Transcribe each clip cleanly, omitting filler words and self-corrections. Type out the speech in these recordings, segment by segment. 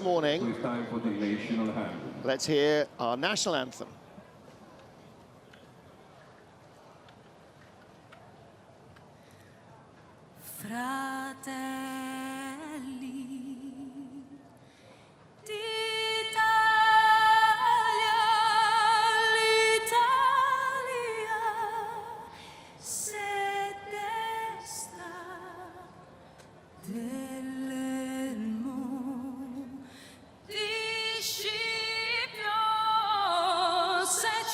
Morning. It's time for the national anthem. Let's hear our national anthem. Fratelli d'Italia, l'Italia se desta dell'elmo di Scipio se cinta la testa dove la vittoria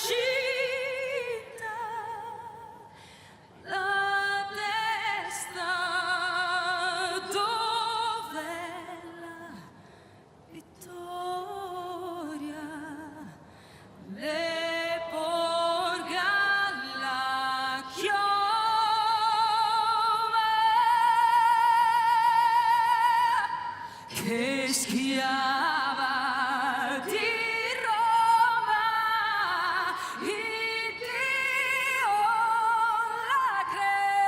le porga la chioma che schiava di Roma, il Dio la creò.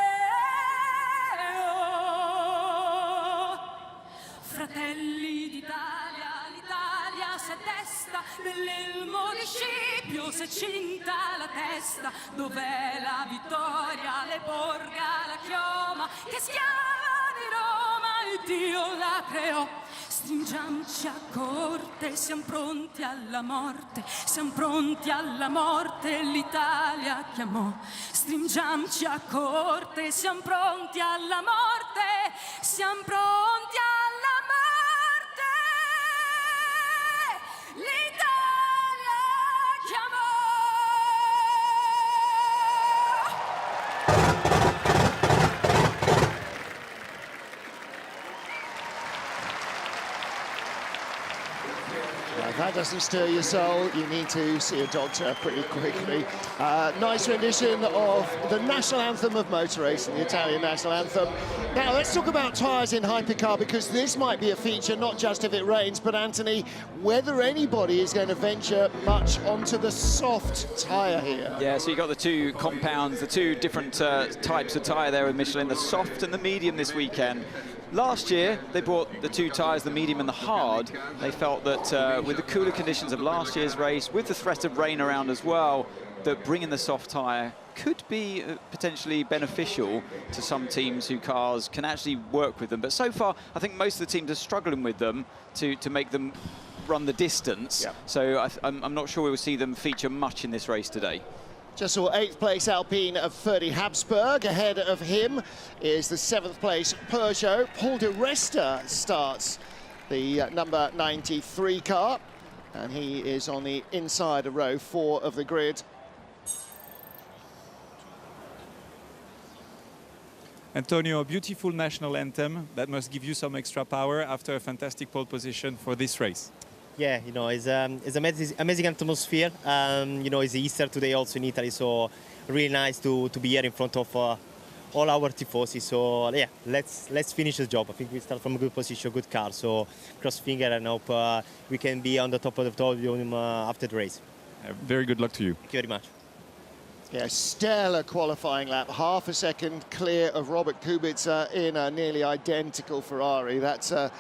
Fratelli d'Italia, l'Italia se desta nell'elmo di Scipio, se cinta la testa, dov'è la vittoria, le porga la chioma, che schiava di Roma, il Dio la creò. Stringiamoci a corte, siamo pronti alla morte, siamo pronti alla morte, l'Italia chiamò. Stringiamoci a corte, siamo pronti alla morte, siamo pronti alla morte, l'Italia chiamò. If that doesn't stir your soul, you need to see a doctor pretty quickly. Nice rendition of the national anthem of motor racing, the Italian national anthem. Now, let's talk about tyres in hypercar, because this might be a feature not just if it rains, but, Anthony, whether anybody is going to venture much onto the soft tyre here. Yeah, so you've got the two compounds, the two different types of tyre there with Michelin, the soft and the medium this weekend. Last year, they brought the two tyres, the medium and the hard. They felt that with the cooler conditions of last year's race, with the threat of rain around as well, that bringing the soft tyre could be potentially beneficial to some teams whose cars can actually work with them. But so far, I think most of the teams are struggling with them to make them run the distance. Yeah. So I'm not sure we will see them feature much in this race today. Just saw 8th place Alpine of Ferdi Habsburg. Ahead of him is the 7th place Peugeot. Paul de Resta starts the number 93 car, and he is on the inside of row 4 of the grid. Antonio, a beautiful national anthem that must give you some extra power after a fantastic pole position for this race. Yeah, you know, it's amazing atmosphere. You know, it's Easter today also in Italy, so really nice to be here in front of all our tifosi. So yeah, let's finish the job. I think we start from a good position, good car. So cross finger and hope we can be on the top of the podium after the race. Very good luck to you. Thank you very much. Yeah, stellar qualifying lap, half a second clear of Robert Kubica in a nearly identical Ferrari. It's an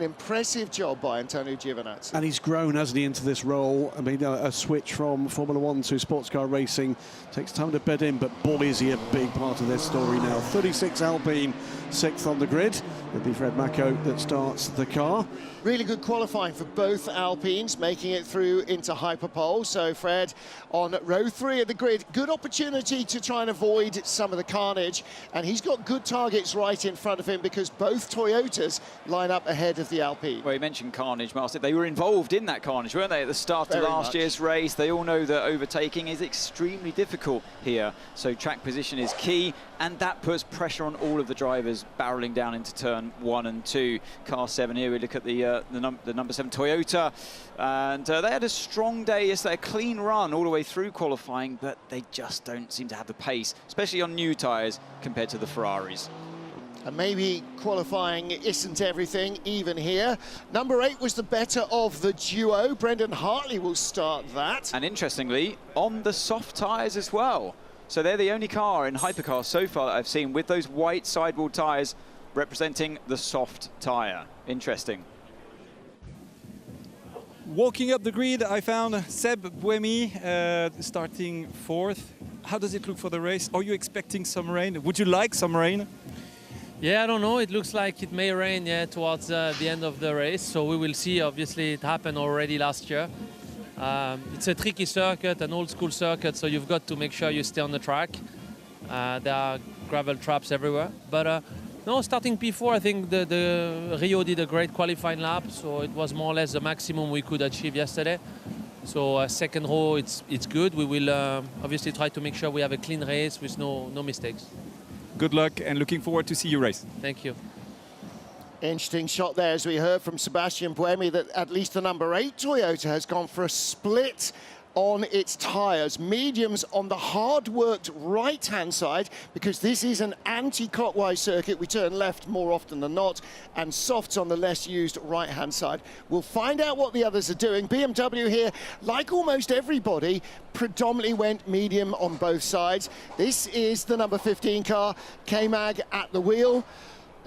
impressive job by Antonio Giovinazzi. And he's grown, hasn't he, into this role. I mean, a switch from Formula One to sports car racing takes time to bed in, but boy, is he a big part of their story now. 36 Alpine, 6th on the grid. It'll be Fred Macco that starts the car. Really good qualifying for both Alpines, making it through into hyperpole. So Fred on row 3 of the grid, good opportunity to try and avoid some of the carnage, and he's got good targets right in front of him because both Toyotas line up ahead of the Alpine. Well, you mentioned carnage, Martin. They were involved in that carnage, weren't they, at the start of last year's race? They all know that overtaking is extremely difficult here, so track position is key, and that puts pressure on all of the drivers barreling down into turn 1 and 2. Car 7 here, we look at the number 7 Toyota, and they had a strong day yesterday, a clean run all the way through qualifying, but they just don't seem to have the pace, especially on new tyres compared to the Ferraris. And maybe qualifying isn't everything, even here. Number 8 was the better of the duo. Brendan Hartley will start that. And interestingly, on the soft tyres as well. So they're the only car in hypercar so far that I've seen with those white sidewall tyres representing the soft tyre. Interesting. Walking up the grid, I found Seb Buemi starting 4th. How does it look for the race? Are you expecting some rain? Would you like some rain? Yeah, I don't know. It looks like it may rain, yeah, towards the end of the race. So we will see. Obviously, it happened already last year. It's a tricky circuit, an old school circuit, so you've got to make sure you stay on the track. There are gravel traps everywhere. But no, starting P4, I think the Rio did a great qualifying lap, so it was more or less the maximum we could achieve yesterday. So second row, it's good. We will obviously try to make sure we have a clean race with no mistakes. Good luck and looking forward to see you race. Thank you. Interesting shot there, as we heard from Sebastian Buemi, that at least the number 8 Toyota has gone for a split on its tyres. Mediums on the hard-worked right-hand side, because this is an anti-clockwise circuit. We turn left more often than not, and softs on the less used right-hand side. We'll find out what the others are doing. BMW here, like almost everybody, predominantly went medium on both sides. This is the number 15 car, K-Mag at the wheel.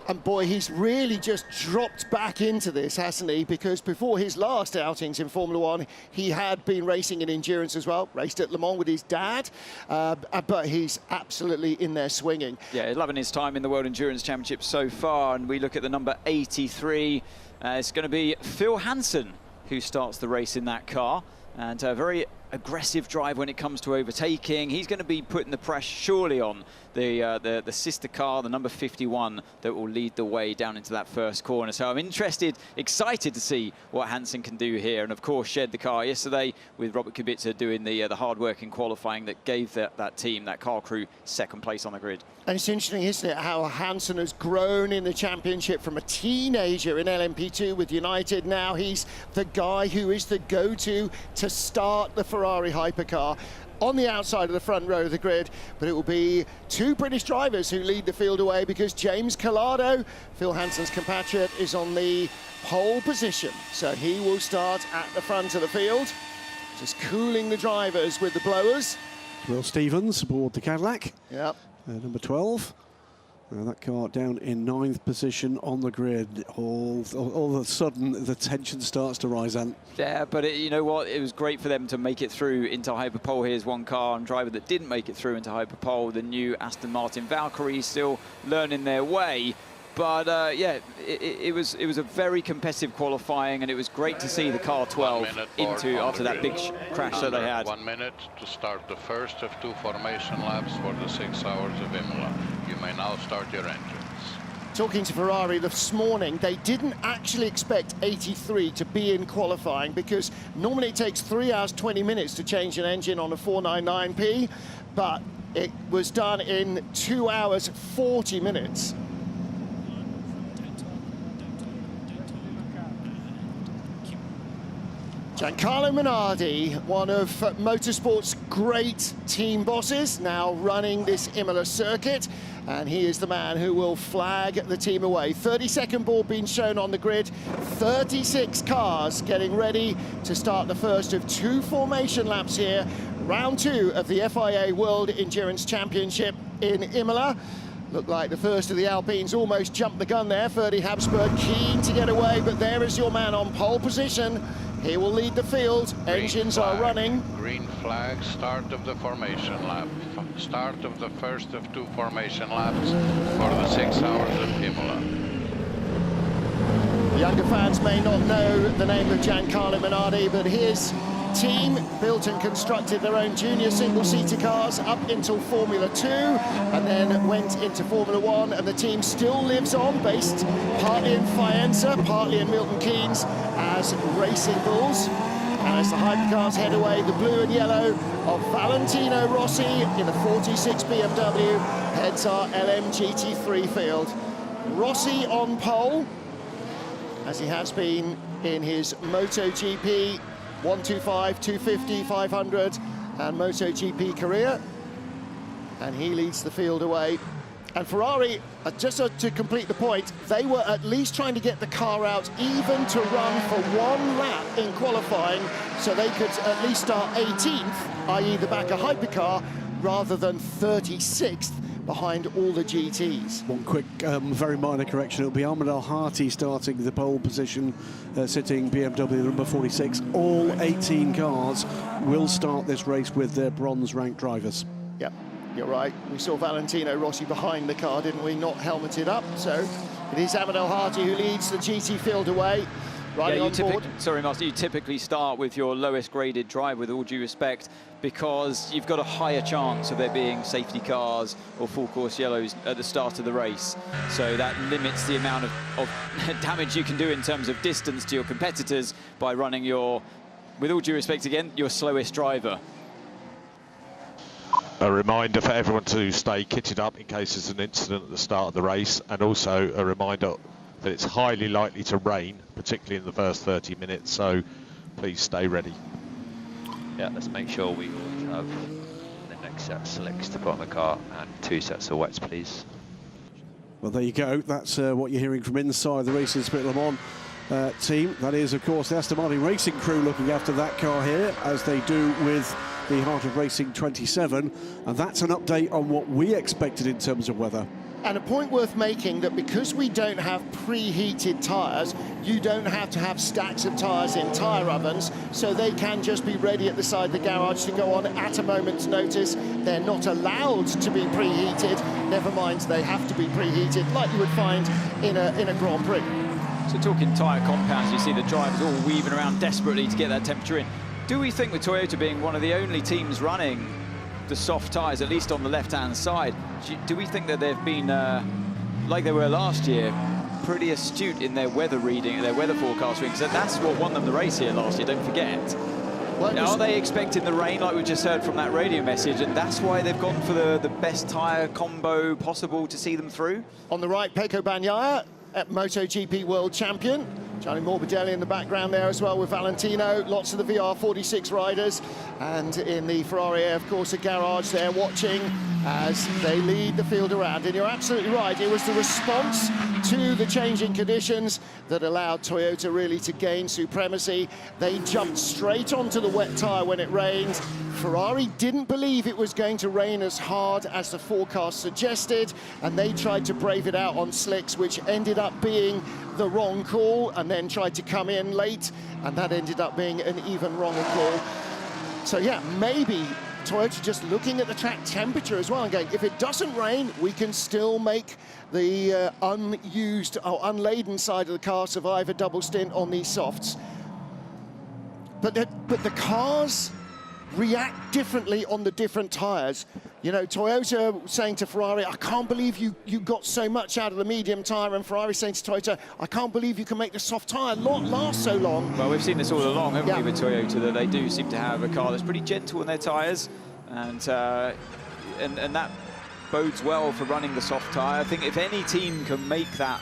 And boy, he's really just dropped back into this, hasn't he? Because before his last outings in Formula One, he had been racing in endurance as well, raced at Le Mans with his dad, but he's absolutely in there swinging. Yeah, loving his time in the World Endurance Championship so far. And we look at the number 83. It's going to be Phil Hansen who starts the race in that car. And a very aggressive drive when it comes to overtaking. He's going to be putting the pressure surely on the sister car, the number 51, that will lead the way down into that first corner. So I'm excited to see what Hansen can do here. And of course, shared the car yesterday with Robert Kubica doing the hard work in qualifying that gave that team, that car crew, second place on the grid. And it's interesting, isn't it, how Hansen has grown in the championship from a teenager in LMP2 with United. Now he's the guy who is the go-to to start the Ferrari hypercar on the outside of the front row of the grid. But it will be 2 British drivers who lead the field away, because James Collado, Phil Hansen's compatriot, is on the pole position. So he will start at the front of the field, just cooling the drivers with the blowers. Will Stevens aboard the Cadillac. Yep. Number 12. That car down in 9th position on the grid. All of a sudden, the tension starts to rise, Ant. Yeah, but you know what? It was great for them to make it through into Hyperpole. Here's one car and driver that didn't make it through into Hyperpole. The new Aston Martin Valkyrie still learning their way. But yeah, it was a very competitive qualifying, and it was great to see the car 12 after that big crash that they had. 1 minute to start the first of 2 formation laps for the 6 hours of Imola. You may now start your engines. Talking to Ferrari this morning, they didn't actually expect 83 to be in qualifying, because normally it takes 3 hours 20 minutes to change an engine on a 499P, but it was done in 2 hours 40 minutes. Giancarlo Minardi, one of motorsport's great team bosses, now running this Imola circuit, and he is the man who will flag the team away. 30-second board being shown on the grid, 36 cars getting ready to start the first of 2 formation laps here, round 2 of the FIA World Endurance Championship in Imola. Looked like the first of the Alpines almost jumped the gun there. Ferdy Habsburg keen to get away, but there is your man on pole position. He will lead the field. Engines are running. Green flag, start of the formation lap. Start of the first of 2 formation laps for the 6 hours of Imola. Younger fans may not know the name of Giancarlo Minardi, but his team built and constructed their own junior single-seater cars up until Formula 2, and then went into Formula 1, and the team still lives on, based partly in Faenza, partly in Milton Keynes, as Racing Bulls. And as the hypercars head away, the blue and yellow of Valentino Rossi in the 46 BMW heads our LMGT3 field. Rossi on pole, as he has been in his MotoGP 125, 250, 500 and MotoGP career, and he leads the field away. And Ferrari, just to complete the point, they were at least trying to get the car out even to run for 1 lap in qualifying, so they could at least start 18th, i.e. the back of hypercar, rather than 36th behind all the GTs. One quick, very minor correction. It'll be Ahmed Al-Hati starting the pole position, sitting BMW number 46. All 18 cars will start this race with their bronze-ranked drivers. Yep, you're right. We saw Valentino Rossi behind the car, didn't we? Not helmeted up. So it is Ahmed Al-Hati who leads the GT field away. Riding on board. Sorry, Master, you typically start with your lowest graded drive, with all due respect, because you've got a higher chance of there being safety cars or full course yellows at the start of the race. So that limits the amount of damage you can do in terms of distance to your competitors by running your, with all due respect again, your slowest driver. A reminder for everyone to stay kitted up in case there's an incident at the start of the race, and also a reminder that it's highly likely to rain, particularly in the first 30 minutes, so please stay ready. Yeah, let's make sure we always have the next set of slicks to put on the car and 2 sets of wets, please. Well, there you go. That's what you're hearing from inside the Racing Spirit Le Mans team. That is, of course, the Aston Martin racing crew looking after that car here, as they do with the Heart of Racing 27. And that's an update on what we expected in terms of weather. And a point worth making, that because we don't have preheated tyres, you don't have to have stacks of tyres in tyre ovens, so they can just be ready at the side of the garage to go on at a moment's notice. They're not allowed to be preheated, never mind they have to be preheated, like you would find in a Grand Prix. So talking tyre compounds, you see the drivers all weaving around desperately to get that temperature in. Do we think, with Toyota being one of the only teams running the soft tyres, at least on the left-hand side, do we think that they've been, like they were last year, pretty astute in their weather reading, their weather forecast reading? Because that's what won them the race here last year, don't forget. Well, now, are they expecting the rain, like we just heard from that radio message, and that's why they've gone for the best tyre combo possible to see them through? On the right, Pecco Bagnaia, MotoGP World Champion. Gianni Morbidelli in the background there as well with Valentino. Lots of the VR46 riders. And in the Ferrari, of course, a garage there watching as they lead the field around. And you're absolutely right. It was the response to the changing conditions that allowed Toyota really to gain supremacy. They jumped straight onto the wet tyre when it rained. Ferrari didn't believe it was going to rain as hard as the forecast suggested, and they tried to brave it out on slicks, which ended up being the wrong call, and then tried to come in late, and that ended up being an even wronger call. So yeah, maybe Toyota just looking at the track temperature as well and going, if it doesn't rain, we can still make the unused or unladen side of the car survive a double stint on these softs. But the cars react differently on the different tyres. You know, Toyota saying to Ferrari, I can't believe you got so much out of the medium tyre, and Ferrari saying to Toyota, I can't believe you can make the soft tyre last so long. Well, we've seen this all along, haven't we, with Toyota, that they do seem to have a car that's pretty gentle on their tyres, and that bodes well for running the soft tyre. I think if any team can make that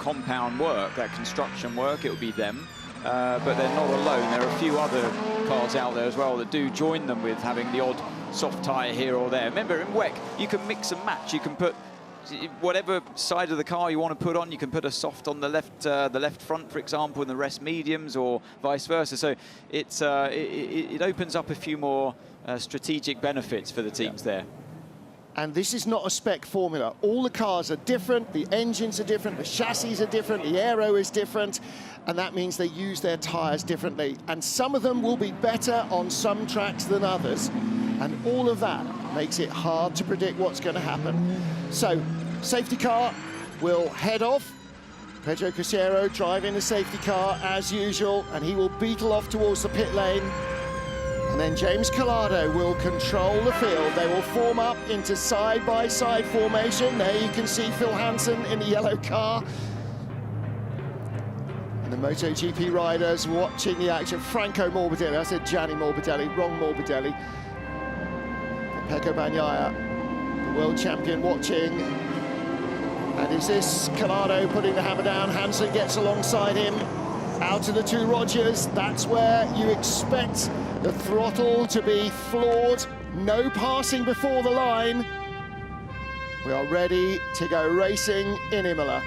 compound work, that construction work, it would be them. But they're not alone. There are a few other cars out there as well that do join them with having the odd soft tyre here or there. Remember, in WEC, you can mix and match. You can put whatever side of the car you want to put on. You can put a soft on the left front, for example, and the rest mediums, or vice versa. So it opens up a few more strategic benefits for the teams there. And this is not a spec formula. All the cars are different, the engines are different, the chassis are different, the aero is different, and that means they use their tyres differently. And some of them will be better on some tracks than others. And all of that makes it hard to predict what's going to happen. So, safety car will head off. Pedro Cruzeiro driving the safety car as usual, and he will beetle off towards the pit lane. And then James Collado will control the field. They will form up into side-by-side formation. There you can see Phil Hansen in the yellow car. And the MotoGP riders watching the action. Franco Morbidelli, I said Gianni Morbidelli, wrong Morbidelli. Pecco Bagnaia, the world champion, watching. And is this Collado putting the hammer down? Hansen gets alongside him. Out to the two Rogers. That's where you expect the throttle to be floored. No passing before the line. We are ready to go racing in Imola.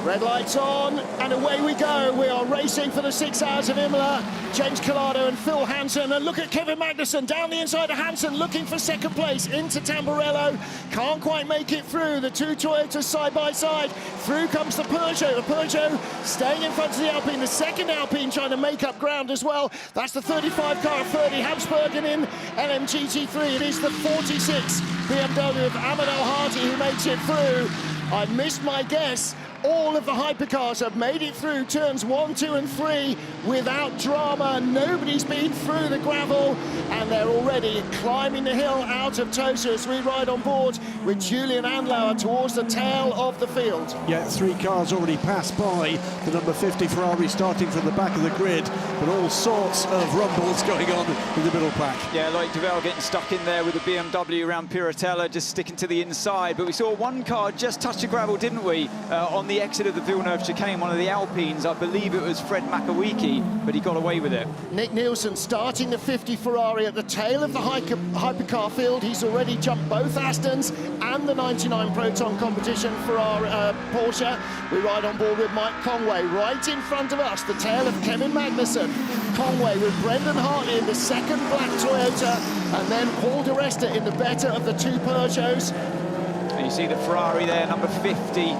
Red lights on, and away we go. We are racing for the 6 hours of Imola. James Collado and Phil Hansen, and look at Kevin Magnussen down the inside of Hansen, looking for second place into Tamburello. Can't quite make it through. The two Toyotas side by side. Through comes the Peugeot. The Peugeot staying in front of the Alpine. The second Alpine trying to make up ground as well. That's the 35 car of Ferdy Habsburgen in LMGT3. It is the 46 BMW of Ahmed El-Hadi who makes it through. I missed my guess. All of the hypercars have made it through turns 1, 2 and 3 without drama. Nobody's been through the gravel, and they're already climbing the hill out of Tosa as we ride on board with Julian Andlauer towards the tail of the field. Yeah, 3 cars already passed by the number 50 Ferrari starting from the back of the grid, but all sorts of rumbles going on in the middle pack. Yeah, like Duvel getting stuck in there with the BMW around Piratella, just sticking to the inside. But we saw one car just touch the gravel, didn't we, on the exit of the Villeneuve chicane, one of the Alpines. I believe it was Fred Makawiki, but he got away with it. Nick Nielsen starting the 50 Ferrari at the tail of the hypercar field. He's already jumped both Astons and the 99 Proton competition for our Porsche. We ride on board with Mike Conway right in front of us, the tail of Kevin Magnussen. Conway with Brendan Hartley in the second black Toyota, and then Paul di Resta in the better of the 2 Peugeots. And you see the Ferrari there, number 50.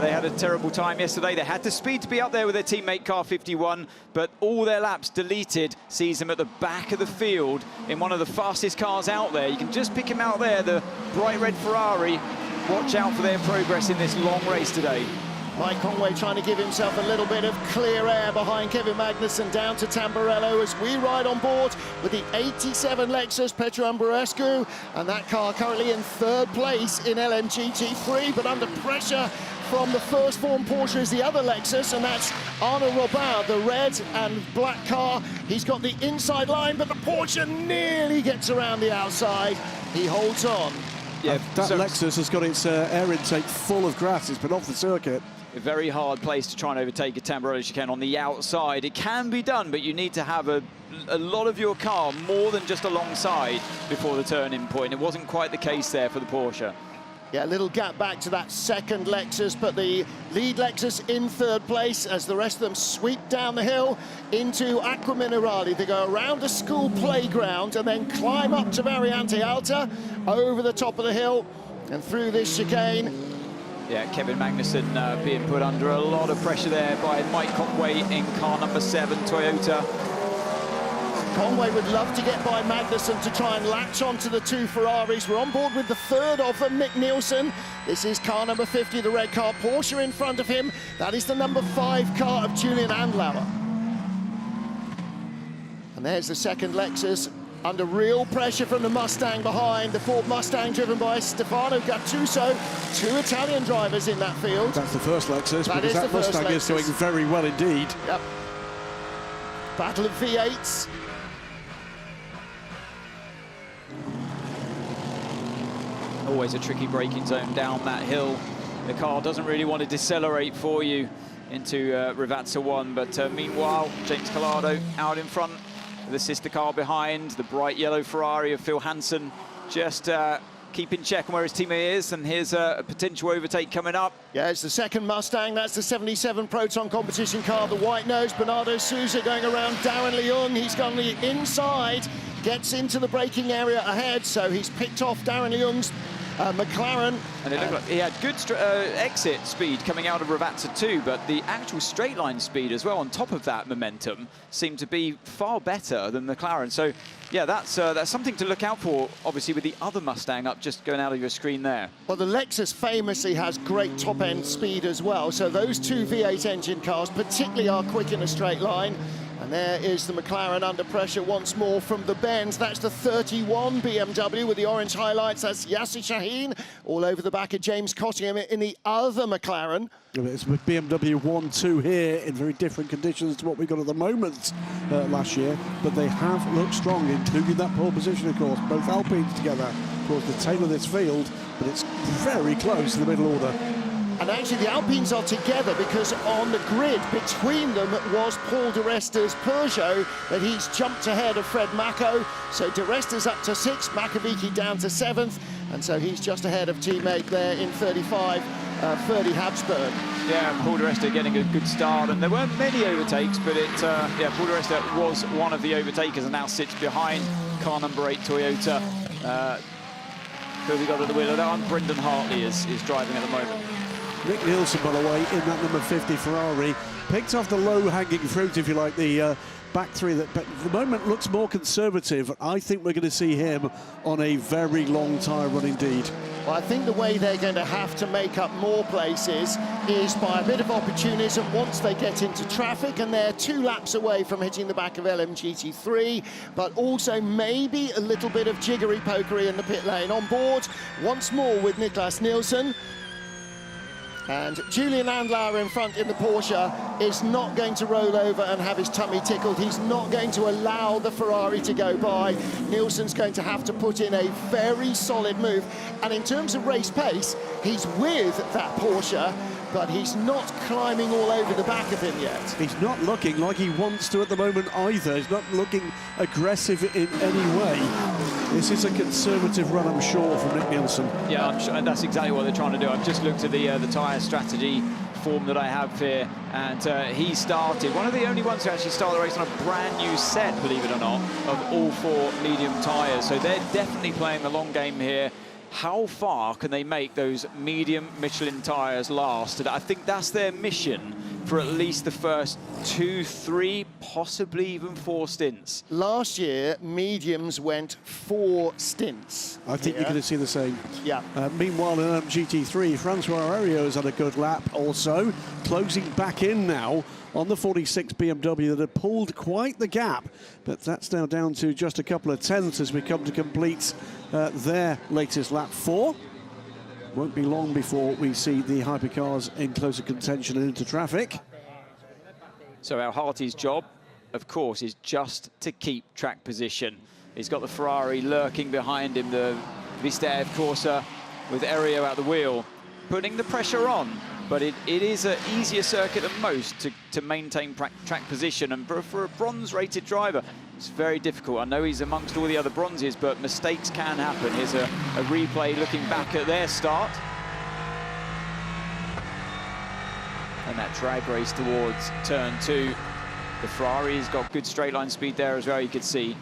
They had a terrible time yesterday. They had the speed to be up there with their teammate car 51, but all their laps deleted sees them at the back of the field in one of the fastest cars out there. You can just pick him out there, the bright red Ferrari. Watch out for their progress in this long race today. Mike Conway trying to give himself a little bit of clear air behind Kevin Magnussen down to Tamburello as we ride on board with the 87 Lexus Petru Ambrescu, and that car currently in 3rd place in LMGT3, but under pressure from the first form Porsche is the other Lexus, and that's Arnaud Robin, the red and black car. He's got the inside line, but the Porsche nearly gets around the outside. He holds on. Yeah, that Lexus has got its air intake full of grass. It's been off the circuit. A very hard place to try and overtake a Tamburello chicane on the outside. It can be done, but you need to have a lot of your car more than just alongside before the turning point. It wasn't quite the case there for the Porsche. Yeah, a little gap back to that second Lexus, but the lead Lexus in 3rd place as the rest of them sweep down the hill into Acqua Minerale. They go around a school playground and then climb up to Variante Alta, over the top of the hill and through this chicane. Yeah, Kevin Magnussen being put under a lot of pressure there by Mike Conway in car number 7 Toyota. Conway would love to get by Magnussen to try and latch onto the 2 Ferraris. We're on board with the 3rd of them, Nick Nielsen. This is car number 50, the red car. Porsche in front of him. That is the number 5 car of Julian Andlauer. And there's the second Lexus, under real pressure from the Mustang behind. The Ford Mustang driven by Stefano Gattuso. 2 Italian drivers in that field. That's the first Lexus, that because that Mustang is doing very well indeed. Yep. Battle of V8s. Always a tricky braking zone down that hill. The car doesn't really want to decelerate for you into Rivazza 1, but meanwhile, James Collado out in front, the sister car behind, the bright yellow Ferrari of Phil Hansen, just keeping check on where his teammate is, and here's a potential overtake coming up. Yeah, it's the second Mustang. That's the 77 Proton competition car, the white nose. Bernardo Souza going around Darren Leung. He's gone the inside, gets into the braking area ahead, so he's picked off Darren Leung's McLaren. And it looked like he had good exit speed coming out of Rivazza 2, but the actual straight line speed as well on top of that momentum seemed to be far better than McLaren. So yeah, that's something to look out for, obviously, with the other Mustang up just going out of your screen there. Well, the Lexus famously has great top-end speed as well, so those 2 V8 engine cars particularly are quick in a straight line. And there is the McLaren under pressure once more from the Benz. That's the 31 BMW with the orange highlights. That's Yasser Shaheen all over the back of James Cottingham in the other McLaren. It's with BMW 1-2 here in very different conditions to what we got at the moment last year, but they have looked strong, including that pole position, of course. Both Alpines together towards the tail of this field, but it's very close to the middle order. And actually the Alpines are together because on the grid between them was Paul di Resta's Peugeot, that he's jumped ahead of Fred Mako. So di Resta's up to 6th, Makovici down to 7th, and so he's just ahead of teammate there in 35, Ferdy Habsburg. Yeah, Paul di Resta getting a good start, and there weren't many overtakes, but Paul di Resta was one of the overtakers and now sits behind car number 8 Toyota. Who we got at the wheel? And Brendan Hartley is driving at the moment. Nick Nielsen, by the way, in that number 50 Ferrari, picked off the low-hanging fruit, if you like, the back three that at the moment looks more conservative. I think we're going to see him on a very long tyre run indeed. Well, I think the way they're going to have to make up more places is by a bit of opportunism once they get into traffic, and they're 2 laps away from hitting the back of LMGT3, but also maybe a little bit of jiggery-pokery in the pit lane. On board once more with Niklas Nielsen. And Julian Andlauer in front in the Porsche is not going to roll over and have his tummy tickled. He's not going to allow the Ferrari to go by. Nielsen's going to have to put in a very solid move. And in terms of race pace, he's with that Porsche, but he's not climbing all over the back of him yet. He's not looking like he wants to at the moment either. He's not looking aggressive in any way. This is a conservative run, I'm sure, from Nick Nielsen. Yeah, I'm sure, and that's exactly what they're trying to do. I've just looked at the tyre strategy form that I have here, and he started, one of the only ones who actually started the race on a brand new set, believe it or not, of all 4 medium tyres. So they're definitely playing the long game here. How far can they make those medium Michelin tyres last? And I think that's their mission for at least the first 2, 3, possibly even 4 stints. Last year, mediums went 4 stints. I think you're going to see the same. Yeah. Meanwhile, in GT3, Francois Ario has had a good lap also, closing back in now on the 46 BMW that had pulled quite the gap. But that's now down to just a couple of tenths as we come to complete their latest lap 4. Won't be long before we see the hypercars in closer contention and into traffic. So our Hartley's job, of course, is just to keep track position. He's got the Ferrari lurking behind him, the Vista Corsa with Ario out the wheel, putting the pressure on. But it is an easier circuit than most to maintain track position. And for a bronze-rated driver, it's very difficult. I know he's amongst all the other bronzes, but mistakes can happen. Here's a replay looking back at their start. And that drag race towards turn 2. The Ferrari's got good straight line speed there as well, you could see.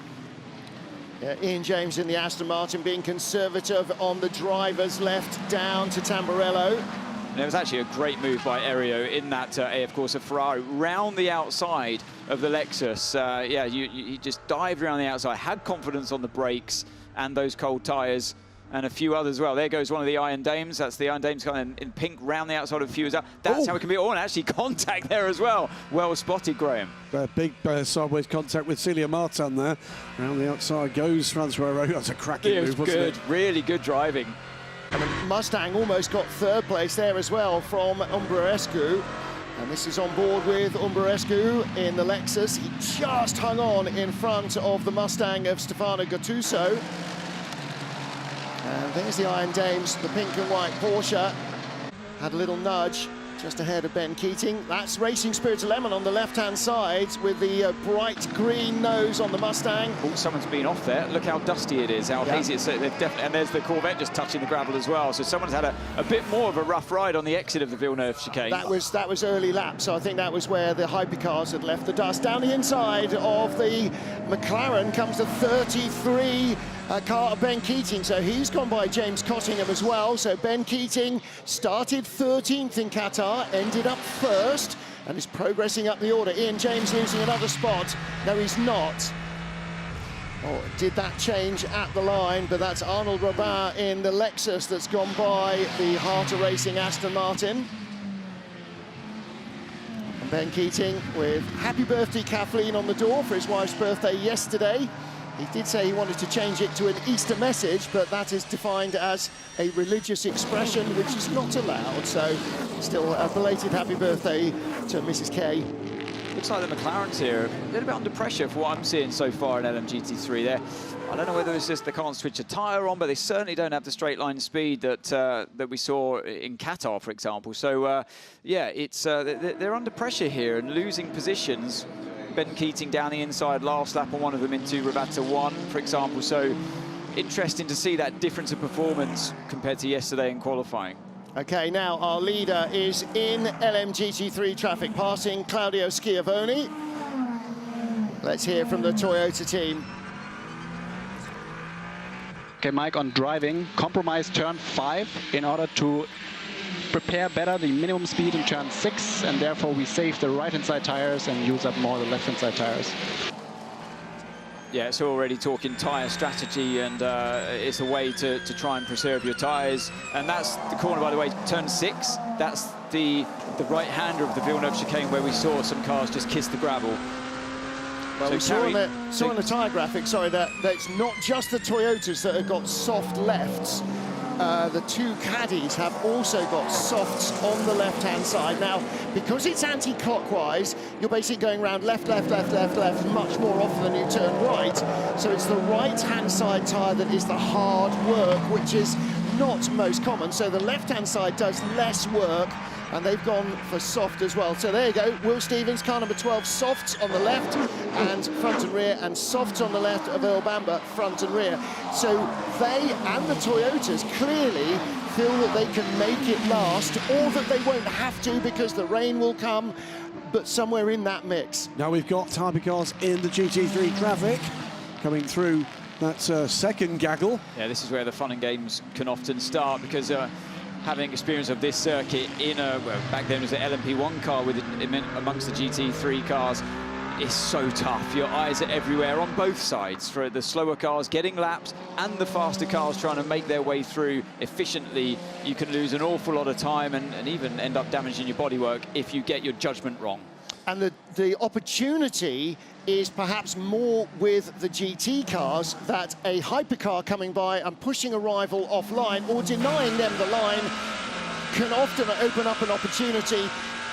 Ian James in the Aston Martin being conservative on the driver's left down to Tamburello. And it was actually a great move by Ario in that AF Corsa Ferrari round the outside of the Lexus. Yeah, he just dived around the outside, had confidence on the brakes and those cold tyres, and a few others as well. There goes one of the Iron Dames. That's the Iron Dames kind of in pink round the outside of a few as well. That's how it can be. Oh, and actually contact there as well. Well spotted, Graham. Big sideways contact with Celia Martin there. Around the outside goes Francois Ario. That's a cracking move, wasn't it? Really good driving. And the Mustang almost got 3rd place there as well from Umbrarescu. And this is on board with Umbrarescu in the Lexus. He just hung on in front of the Mustang of Stefano Gattuso. And there's the Iron Dames, the pink and white Porsche. Had a little nudge just ahead of Ben Keating. That's Racing Spirit Lemon on the left-hand side with the bright green nose on the Mustang. Oh, someone's been off there. Look how dusty it is, how hazy it's. And there's the Corvette just touching the gravel as well. So someone's had a bit more of a rough ride on the exit of the Villeneuve chicane. That was early lap, so I think that was where the hypercars had left the dust. Down the inside of the McLaren comes the 33 car of Ben Keating, so he's gone by James Cottingham as well. So Ben Keating started 13th in Qatar, ended up 1st, and is progressing up the order. Ian James losing another spot. No, he's not. Oh, did that change at the line, but that's Arnold Robin in the Lexus that's gone by the Heart of Racing Aston Martin. And Ben Keating with happy birthday Kathleen on the door for his wife's birthday yesterday. He did say he wanted to change it to an Easter message, but that is defined as a religious expression, which is not allowed. So still a belated happy birthday to Mrs. K. Looks like the McLarens here a little bit under pressure for what I'm seeing so far in LMGT3 there. I don't know whether it's just they can't switch a tyre on, but they certainly don't have the straight line speed that that we saw in Qatar, for example. So, yeah, it's they're under pressure here and losing positions. Ben Keating down the inside last lap on one of them into Regatta 1, for example. So interesting to see that difference of performance compared to yesterday in qualifying. Okay, now our leader is in LMGT3 traffic, passing Claudio Schiavone. Let's hear from the Toyota team. Okay, Mike, on driving, compromise turn 5 in order to prepare better the minimum speed in turn 6, and therefore we save the right-hand side tires and use up more the left-hand side tires. Yeah, so already talking tyre strategy, and it's a way to try and preserve your tyres. And that's the corner, by the way, turn 6. That's the right-hander of the Villeneuve chicane where we saw some cars just kiss the gravel. Well, so we saw on the tyre graphic, sorry, that it's not just the Toyotas that have got soft lefts. The two caddies have also got softs on the left-hand side. Now, because it's anti-clockwise, you're basically going around left, left, left, left, left much more often than you turn right. So it's the right-hand side tyre that is the hard work, which is not most common. So the left-hand side does less work, and they've gone for soft as well. So there you go, Will Stevens, car number 12, softs on the left and front and rear, and softs on the left of Earl Bamber, front and rear. So they and the Toyotas clearly feel that they can make it last, or that they won't have to because the rain will come, but somewhere in that mix. Now we've got hypercars in the GT3 traffic coming through that second gaggle. Yeah, this is where the fun and games can often start, because having experience of this circuit in well, back then it was an LMP1 car with amongst the GT3 cars, is so tough. Your eyes are everywhere on both sides, for the slower cars getting lapped and the faster cars trying to make their way through efficiently. You can lose an awful lot of time and even end up damaging your bodywork if you get your judgment wrong. And the opportunity is perhaps more with the GT cars, that a hypercar coming by and pushing a rival offline or denying them the line can often open up an opportunity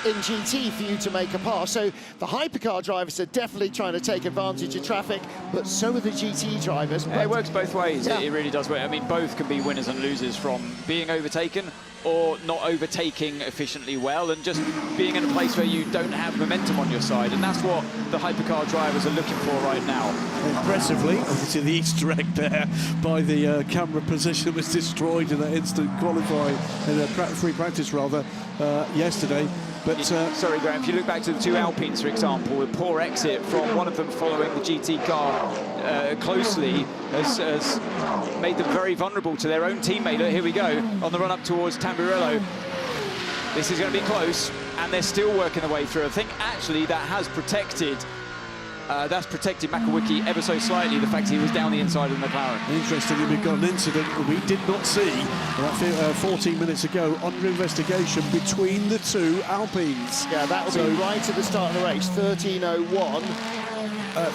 in GT for you to make a pass. So the hypercar drivers are definitely trying to take advantage of traffic, but so are the GT drivers. Yeah, it works both ways. Yeah. It really does work. I mean, both can be winners and losers from being overtaken or not overtaking efficiently well, and just being in a place where you don't have momentum on your side. And that's what the hypercar drivers are looking for right now. Impressively, obviously the Easter egg there by the camera position was destroyed in that instant qualifying, in a free practice rather, yesterday. But sorry, Graham, if you look back to the two Alpines, for example, a poor exit from one of them following the GT car closely has made them very vulnerable to their own teammate. Here we go, on the run up towards Tamburello. This is going to be close, and they're still working their way through. I think actually that has protected Makowicki ever so slightly, the fact he was down the inside of the McLaren. Interestingly, we've got an incident that we did not see about 14 minutes ago, under investigation between the two Alpines. Yeah, that will be right at the start of the race, 13:01.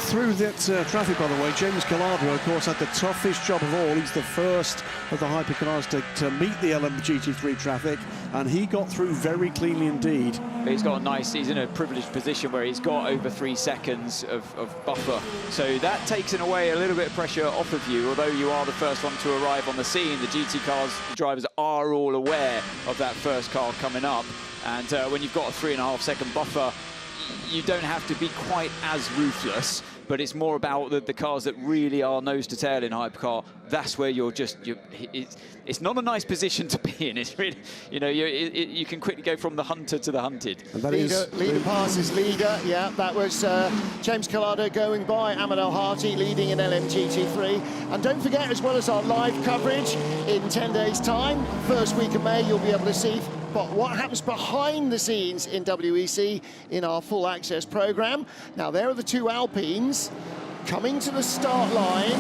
Through that traffic, by the way, James Calabro, of course, had the toughest job of all. He's the first of the hypercars to meet the LMGT3 traffic, and he got through very cleanly indeed. He's in a privileged position where he's got over 3 seconds of buffer. So that takes in a way a little bit of pressure off of you, although you are the first one to arrive on the scene. The GT cars, the drivers are all aware of that first car coming up. And when you've got a 3.5 second buffer, you don't have to be quite as ruthless, but it's more about the cars that really are nose to tail in hypercar. That's where it's not a nice position to be in. It's really, you can quickly go from the hunter to the hunted. Leader passes leader. Yeah, that was James Calado going by Ahmed El Harti, leading in LMGT3. And don't forget, as well as our live coverage in 10 days' time, first week of May, you'll be able to see what happens behind the scenes in WEC in our full access program. Now, there are the two Alpines coming to the start line,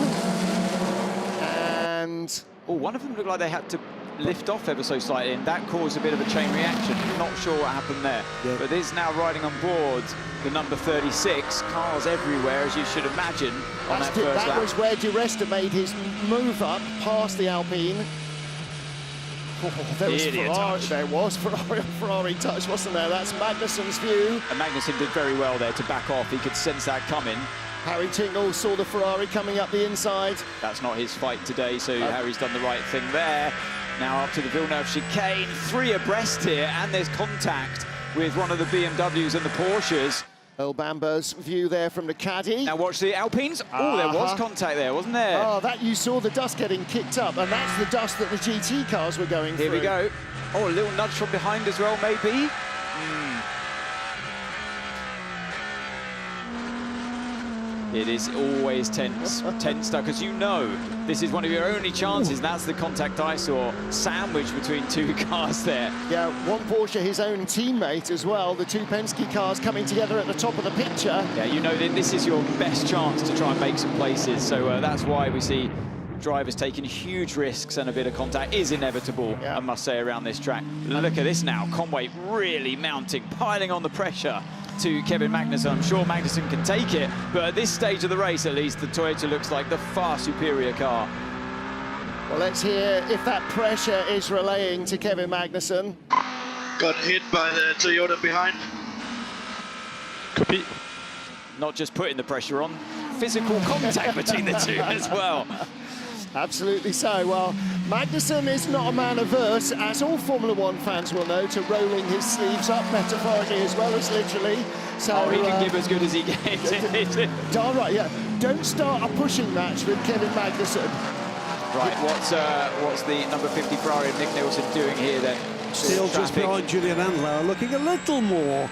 and one of them looked like they had to lift off ever so slightly, and that caused a bit of a chain reaction. Not sure what happened there. Yeah. But there's now riding on board the number 36, cars everywhere, as you should imagine, on that first lap. That was where Di Resta made his move up past the Alpine. There was Ferrari touch, wasn't there? That's Magnussen's view. And Magnussen did very well there to back off. He could sense that coming. Harry Tingle saw the Ferrari coming up the inside. That's not his fight today, so Harry's done the right thing there. Now up to the Villeneuve chicane, 3 abreast here, and there's contact with one of the BMWs and the Porsches. Earl Bamber's view there from the caddy. Now watch the Alpines. Oh, there was contact there, wasn't there? Oh, that you saw the dust getting kicked up, and that's the dust that the GT cars were going through. Here we go. Oh, a little nudge from behind as well, maybe. It is always tense, because you know this is one of your only chances, and that's the contact I saw sandwiched between two cars there. Yeah, one Porsche, his own teammate as well, the two Penske cars coming together at the top of the picture. Yeah, you know that this is your best chance to try and make some places, so that's why we see drivers taking huge risks, and a bit of contact is inevitable, I must say, around this track. Look at this now, Conway really mounting, piling on the pressure to Kevin Magnussen. I'm sure Magnussen can take it, but at this stage of the race, at least, the Toyota looks like the far superior car. Well, let's hear if that pressure is relaying to Kevin Magnussen. Got hit by the Toyota behind. Copy. Not just putting the pressure on, physical contact between the two as well. Absolutely so. Well, Magnussen is not a man averse, as all Formula One fans will know, to rolling his sleeves up, metaphorically as well as literally. So he can give as good as he gets. Darn right, yeah. Don't start a pushing match with Kevin Magnussen. Right, what's the number 50 Ferrari of Nick Nielsen doing here then? Still just behind Julian Andlauer, looking a little more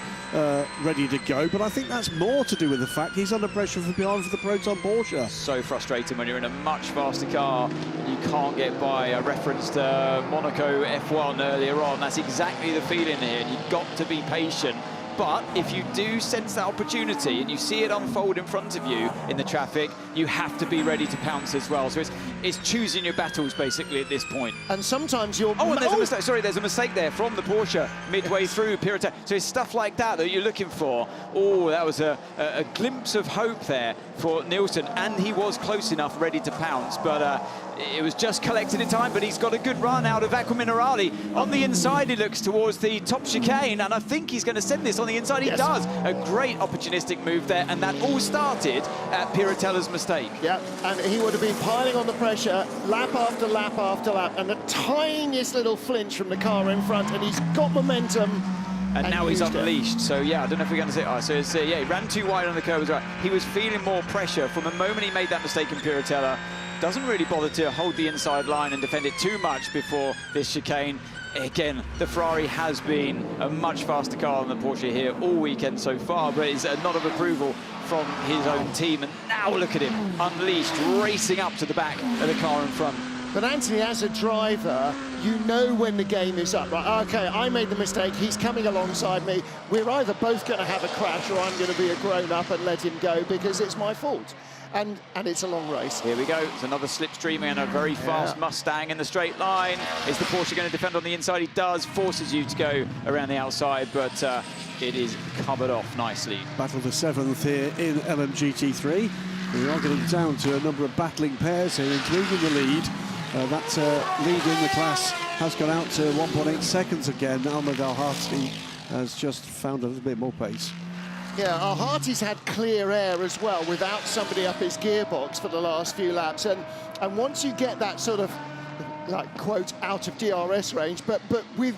ready to go, but I think that's more to do with the fact he's under pressure from behind for the Proton Porsche. So frustrating when you're in a much faster car and you can't get by. I referenced Monaco F1 earlier on. That's exactly the feeling here. You've got to be patient. But if you do sense that opportunity and you see it unfold in front of you in the traffic, you have to be ready to pounce as well. So it's choosing your battles, basically, at this point. And sometimes you're... Oh, and there's a mistake. Sorry, there's a mistake there from the Porsche midway through Pirata. So it's stuff like that that you're looking for. Oh, that was a glimpse of hope there for Nielsen, and he was close enough, ready to pounce, but it was just collected in time. But he's got a good run out of Acqua Minerale. On the inside, he looks towards the top chicane, and I think he's going to send this on the inside. He does. A great opportunistic move there, and that all started at Piratella's mistake. Yeah, and he would have been piling on the pressure lap after lap after lap, and the tiniest little flinch from the car in front, and he's got momentum. And now he's unleashed. So, yeah, I don't know if we're going to say... Oh, so it's, yeah, he ran too wide on the curve as well. He was feeling more pressure from the moment he made that mistake in Piratella. Doesn't really bother to hold the inside line and defend it too much before this chicane. Again, the Ferrari has been a much faster car than the Porsche here all weekend so far, but it's a nod of approval from his own team. And now look at him, unleashed, racing up to the back of the car in front. But Anthony, as a driver, you know when the game is up, right? Okay, I made the mistake, he's coming alongside me. We're either both going to have a crash, or I'm going to be a grown-up and let him go because it's my fault. And it's a long race. Here we go. It's another slipstreaming and a very fast Mustang in the straight line. Is the Porsche going to defend on the inside? He does. Forces you to go around the outside, but it is covered off nicely. Battle for 7th here in LMGT3. We are getting down to a number of battling pairs here, including the lead. That lead in the class has gone out to 1.8 seconds again. Ahmed Al-Hati has just found a little bit more pace. Yeah, Al-Hati's had clear air as well without somebody up his gearbox for the last few laps. And once you get that sort of, like, quote, out of DRS range, but with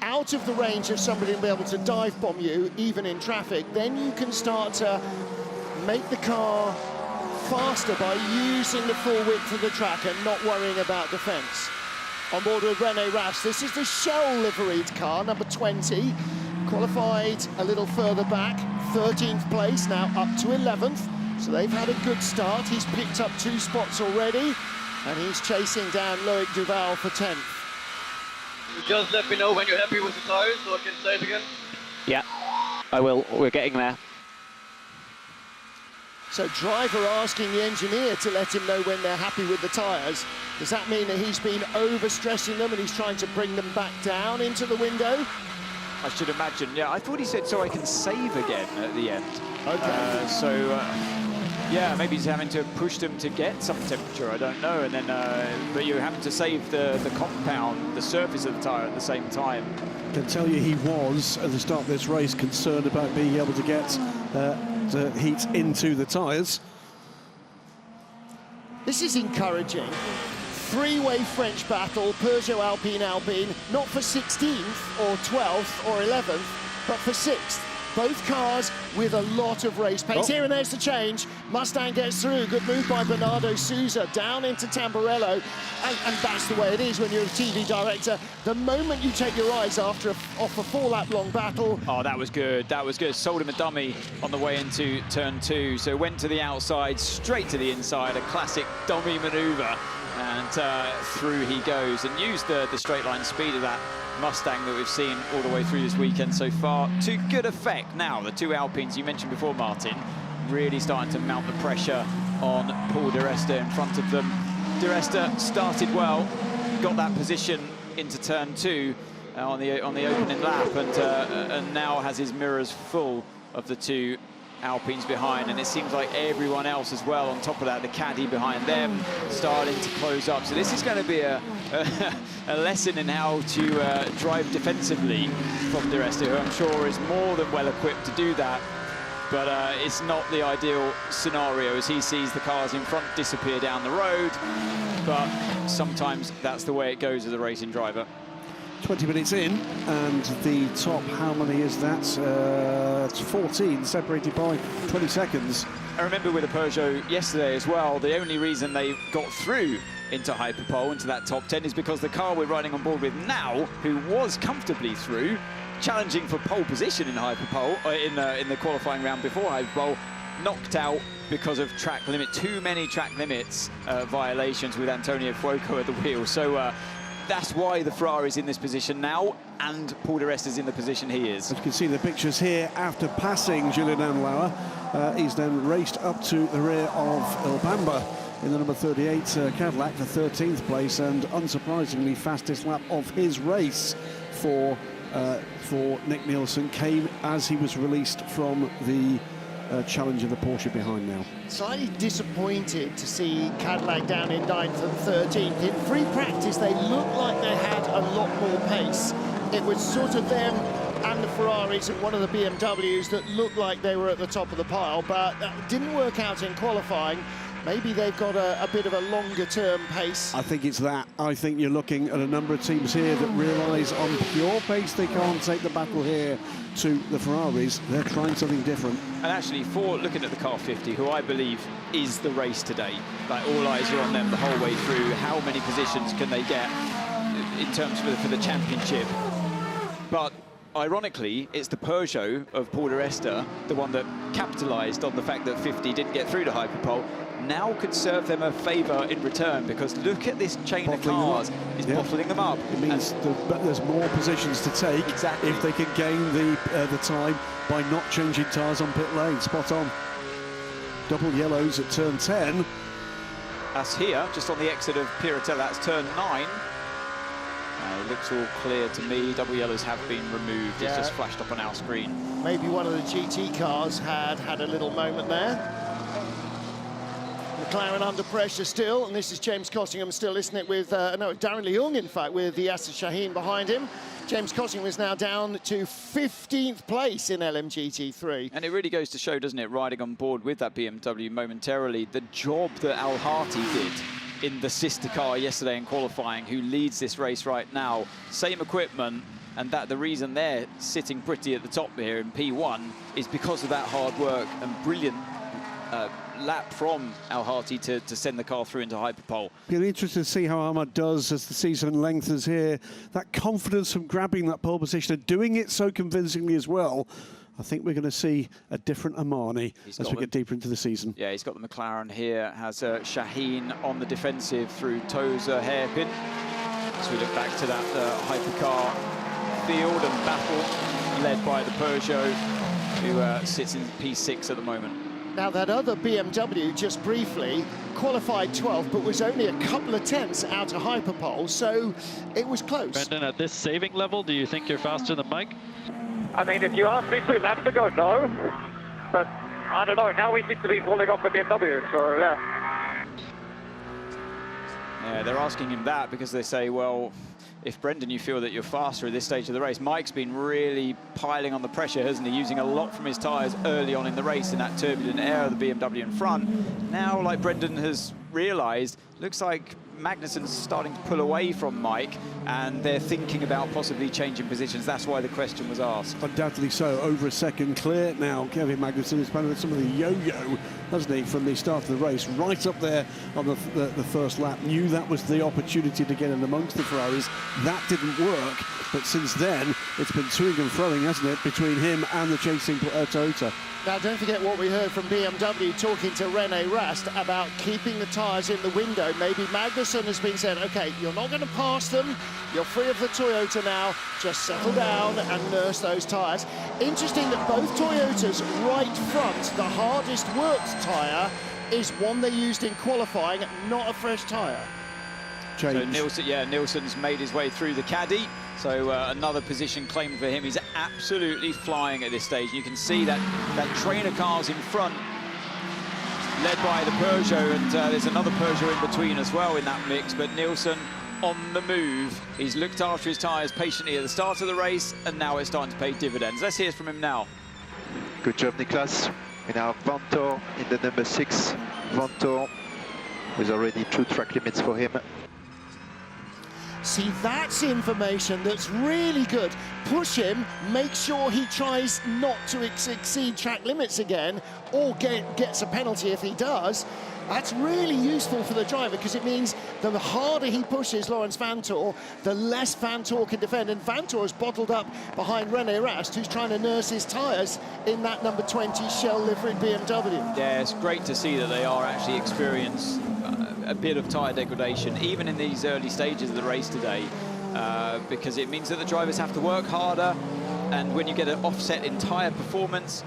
out of the range of somebody to be able to dive bomb you, even in traffic, then you can start to make the car faster by using the full width of the track and not worrying about defence. On board with René Rast, this is the Shell liveried car, number 20, qualified a little further back, 13th place, now up to 11th, so they've had a good start. He's picked up 2 spots already, and he's chasing down Loic Duval for 10th. Just let me know when you're happy with the tires so I can say it again. Yeah, I will. We're getting there. So driver asking the engineer to let him know when they're happy with the tyres. Does that mean that he's been overstressing them and he's trying to bring them back down into the window? I should imagine, yeah. I thought he said so I can save again at the end. Okay. Yeah, maybe he's having to push them to get some temperature, I don't know. And then, but you're having to save the compound, the surface of the tyre at the same time. I can tell you he was, at the start of this race, concerned about being able to get the heat into the tyres. This is encouraging. 3-way French battle, Peugeot Alpine, not for 16th or 12th or 11th, but for 6th. Both cars with a lot of race pace. Here and there's the change. Mustang gets through. Good move by Bernardo Souza down into Tamburello. And that's the way it is when you're a TV director. The moment you take your eyes off a 4-lap long battle. Oh, that was good. That was good. Sold him a dummy on the way into turn 2. So went to the outside, straight to the inside. A classic dummy maneuver. And through he goes, and used the straight line speed of that Mustang that we've seen all the way through this weekend so far to good effect. Now the two Alpines you mentioned before, Martin, really starting to mount the pressure on Paul Di Resta in front of them. Di Resta started well, got that position into turn 2 on the opening lap, and now has his mirrors full of the two Alpines behind, and it seems like everyone else as well on top of that, the caddy behind them starting to close up. So this is going to be a lesson in how to drive defensively from Di Resta, who I'm sure is more than well equipped to do that, but it's not the ideal scenario as he sees the cars in front disappear down the road, but sometimes that's the way it goes as a racing driver. 20 minutes in, and the top, how many is that? It's 14, separated by 20 seconds. I remember with the Peugeot yesterday as well, the only reason they got through into Hyperpole, into that top 10, is because the car we're riding on board with now, who was comfortably through, challenging for pole position in Hyperpole, in the qualifying round before Hyperpole, knocked out because of track limit, too many track limits violations with Antonio Fuoco at the wheel. So that's why the Ferrari's in this position now, and Paul Di Resta's in the position he is. As you can see the pictures here, after passing Julian Andlauer, he's then raced up to the rear of Ilbamba in the number 38 Cadillac for 13th place, and unsurprisingly fastest lap of his race for Nick Nielsen came as he was released from the challenge of the Porsche behind now. Slightly disappointed to see Cadillac down in 9th and 13th. In free practice, they looked like they had a lot more pace. It was sort of them and the Ferraris and one of the BMWs that looked like they were at the top of the pile, but that didn't work out in qualifying. Maybe they've got a bit of a longer-term pace. I think it's that. I think you're looking at a number of teams here that realise on pure pace they can't take the battle here to the Ferraris. They're trying something different. And actually, for looking at the car 50, who I believe is the race today, like all eyes are on them the whole way through. How many positions can they get in terms for the championship? But ironically, it's the Peugeot of Paul Di Resta, the one that capitalised on the fact that 50 didn't get through to Hyperpole, now could serve them a favour in return, because look at this chain of cars. It's bottling them up. It means there's more positions to take if they can gain the time by not changing tyres on pit lane. Spot on. Double yellows at turn 10. That's here, just on the exit of Piratella. That's turn 9. It looks all clear to me. Double yellows have been removed. It's just flashed up on our screen. Maybe one of the GT cars had a little moment there. McLaren under pressure still, and this is James Costingham still, isn't it, with, no, Darren Leung, in fact, with the Yasser Shaheen behind him. James Costingham is now down to 15th place in LMGT3. And it really goes to show, doesn't it, riding on board with that BMW momentarily, the job that Al Hati did in the sister car yesterday in qualifying, who leads this race right now. Same equipment, and that the reason they're sitting pretty at the top here in P1 is because of that hard work and brilliant lap from Al Hati to send the car through into Hyperpole. It'll be interesting to see how Ahmad does as the season lengthens here. That confidence from grabbing that pole position and doing it so convincingly as well. I think we're going to see a different Amani as we get deeper into the season. Yeah, he's got the McLaren here, has Shaheen on the defensive through Tozer hairpin. So we look back to that hypercar field and battle led by the Peugeot, who sits in P6 at the moment. Now, that other BMW, just briefly, qualified 12th, but was only a couple of tenths out of Hyperpole, so it was close. Brendan, at this saving level, do you think you're faster than Mike? I mean, if you asked me 2 laps ago, no. But I don't know, now we seem to be falling off the BMW, so yeah. Yeah, they're asking him that because they say, well, if Brendan, you feel that you're faster at this stage of the race, Mike's been really piling on the pressure, hasn't he? Using a lot from his tyres early on in the race in that turbulent air of the BMW in front. Now, like Brendan has realised, looks like Magnussen's starting to pull away from Mike, and they're thinking about possibly changing positions. That's why the question was asked. Undoubtedly so. Over a second clear now. Kevin Magnussen has played with some of the yo-yo, hasn't he, from the start of the race, right up there on the first lap. Knew that was the opportunity to get in amongst the Ferraris. That didn't work, but since then it's been toing and froing, hasn't it, between him and the chasing Toyota. Now, don't forget what we heard from BMW talking to René Rast about keeping the tyres in the window. Maybe Magnussen has been said, OK, you're not going to pass them. You're free of the Toyota now. Just settle down and nurse those tyres. Interesting that both Toyotas right front, the hardest worked tyre, is one they used in qualifying, not a fresh tyre. So Nilsson's made his way through the caddy. So another position claimed for him. He's absolutely flying at this stage. You can see that trainer car's in front, led by the Peugeot, and there's another Peugeot in between as well in that mix. But Nilsson on the move. He's looked after his tyres patiently at the start of the race, and now it's starting to pay dividends. Let's hear from him now. Good job, Niklas. We now have Vanthoor in the number 6. Vanthoor with already 2 track limits for him. See, that's information that's really good. Push him, make sure he tries not to exceed track limits again, or gets a penalty if he does. That's really useful for the driver, because it means the harder he pushes Laurens Vanthoor, the less Vanthoor can defend. And Vanthoor is bottled up behind René Rast, who's trying to nurse his tyres in that number 20 Shell liveried BMW. Yeah, it's great to see that they are actually experiencing a bit of tyre degradation, even in these early stages of the race today, because it means that the drivers have to work harder, and when you get an offset in tyre performance,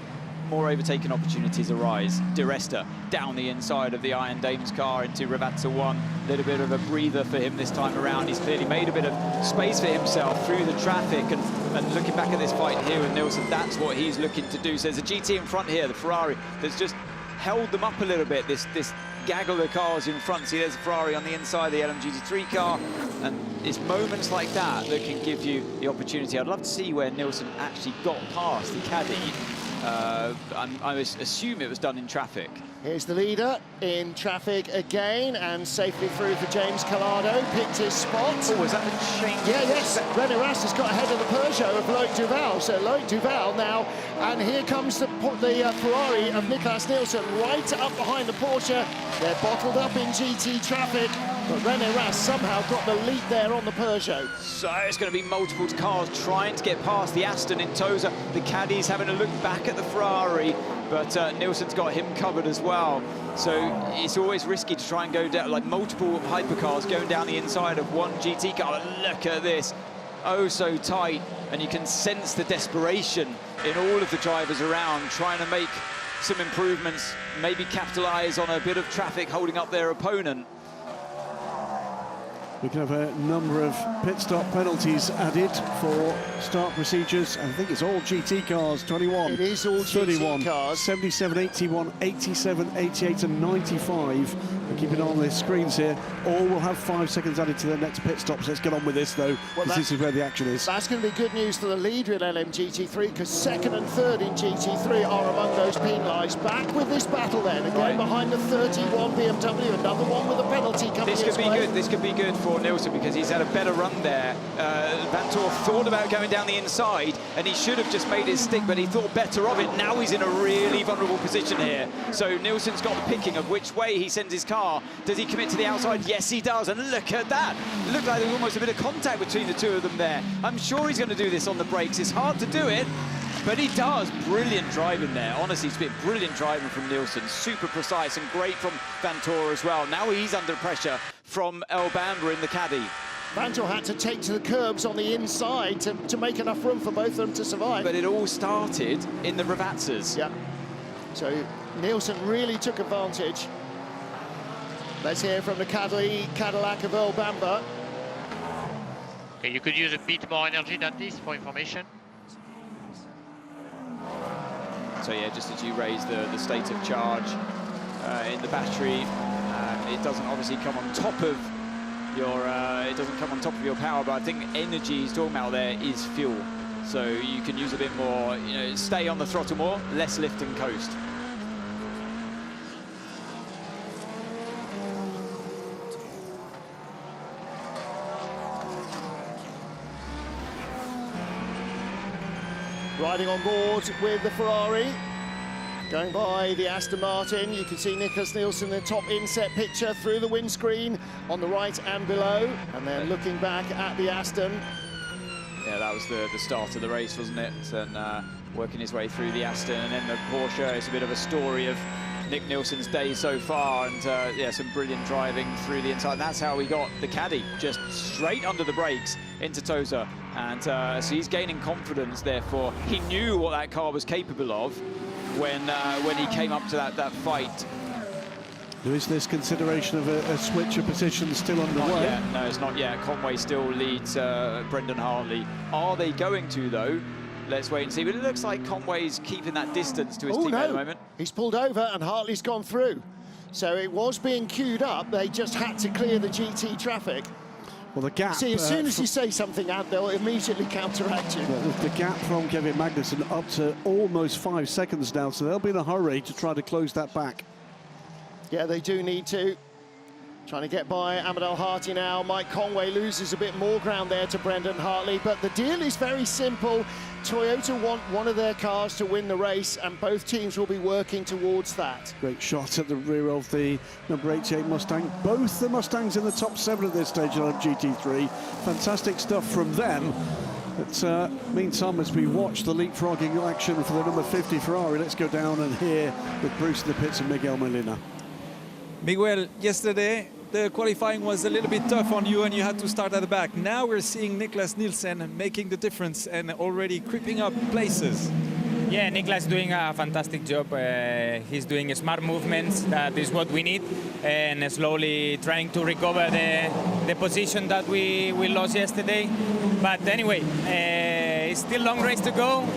more overtaking opportunities arise. De Resta down the inside of the Iron Dames car into Ravazza 1. A little bit of a breather for him this time around. He's clearly made a bit of space for himself through the traffic, and looking back at this fight here with Nilsson, that's what he's looking to do. So there's a GT in front here, the Ferrari, that's just held them up a little bit, this gaggle of cars in front. See, there's a Ferrari on the inside, the LMGT3 car, and it's moments like that that can give you the opportunity. I'd love to see where Nilsson actually got past the caddy. I assume it was done in traffic. Here's the leader in traffic again, and safely through for James Collado, picked his spot. Oh, is that the change? Yeah, yes. René Rast has got ahead of the Peugeot of Loic Duval. So Loic Duval now, and here comes the Ferrari of Niklas Nilsson right up behind the Porsche. They're bottled up in GT traffic, but René Rast somehow got the lead there on the Peugeot. So it's going to be multiple cars trying to get past the Aston in Tosa. The caddy's having a look back at the Ferrari, but Nilsson's got him covered as well. So it's always risky to try and go down, like multiple hypercars going down the inside of one GT car. Look at this, oh so tight, and you can sense the desperation in all of the drivers around trying to make some improvements, maybe capitalise on a bit of traffic holding up their opponent. We can have a number of pit stop penalties added for start procedures. I think it's all GT cars, 21. It is all 31, GT cars. 77, 81, 87, 88 and 95. We're keeping on the screens here. All will have 5 seconds added to their next pit stops. Let's get on with this, though, because this is where the action is. That's going to be good news for the leader in LMGT3, because second and third in GT3 are among those penalised. Back with this battle then, again behind the 31 BMW, another one with a penalty coming This could be good. This could be good for Nilsson, because he's had a better run there. Vanthoor thought about going down the inside, and he should have just made his stick, but he thought better of it. Now he's in a really vulnerable position here. So Nilsson's got the picking of which way he sends his car. Does he commit to the outside? Yes, he does. And look at that. It looked like there was almost a bit of contact between the two of them there. I'm sure he's going to do this on the brakes. It's hard to do it, but he does. Brilliant driving there. Honestly, it's been brilliant driving from Nilsson. Super precise and great from Vanthoor as well. Now he's under pressure from El Bamba in the caddy. Vanthoor had to take to the curbs on the inside to make enough room for both of them to survive. But it all started in the Ravazzas. Yeah. So Nilsson really took advantage. Let's hear from the Cadillac of El Bamba. Okay, you could use a bit more energy than this for information. So yeah, just as you raise the state of charge in the battery, it doesn't obviously come on top of your power, but I think energy he's talking about there is fuel. So you can use a bit more, stay on the throttle more, less lift and coast. riding on board with the Ferrari. Going by the Aston Martin, you can see Nicholas Nielsen in the top inset picture through the windscreen on the right and below, and then looking back at the Aston. Yeah, that was the start of the race, wasn't it? And working his way through the Aston, and then the Porsche. It's a bit of a story of Nick Nielsen's day so far, and yeah, some brilliant driving through the inside. And that's how we got the caddy just straight under the brakes into Tosa, and so he's gaining confidence. Therefore, he knew what that car was capable of when he came up to that fight. There is this consideration of a switch of positions still underway. Not yet. No, it's not yet. Conway still leads Brendan Hartley. Are they going to, though? Let's wait and see. But it looks like Conway's keeping that distance to his teammate at the moment. He's pulled over and Hartley's gone through. So it was being queued up. They just had to clear the GT traffic. Well, the gap... See, as soon as you say something out, they'll immediately counteract you. The gap from Kevin Magnussen up to almost 5 seconds now, so they'll be in a hurry to try to close that back. Yeah, they do need to. Trying to get by Amadel Harty now. Mike Conway loses a bit more ground there to Brendan Hartley, but the deal is very simple. Toyota want one of their cars to win the race, and both teams will be working towards that. Great shot at the rear of the number 88 Mustang. Both the Mustangs in the top 7 at this stage on GT3. Fantastic stuff from them. But meantime, as we watch the leapfrogging action for the number 50 Ferrari, let's go down and hear with Bruce in the pits and Miguel Molina. Miguel, yesterday the qualifying was a little bit tough on you and you had to start at the back. Now we're seeing Nicholas Nielsen making the difference and already creeping up places. Yeah, Nicholas doing a fantastic job. He's doing smart movements. That is what we need, and slowly trying to recover the position that we lost yesterday. But anyway, it's still a long race to go.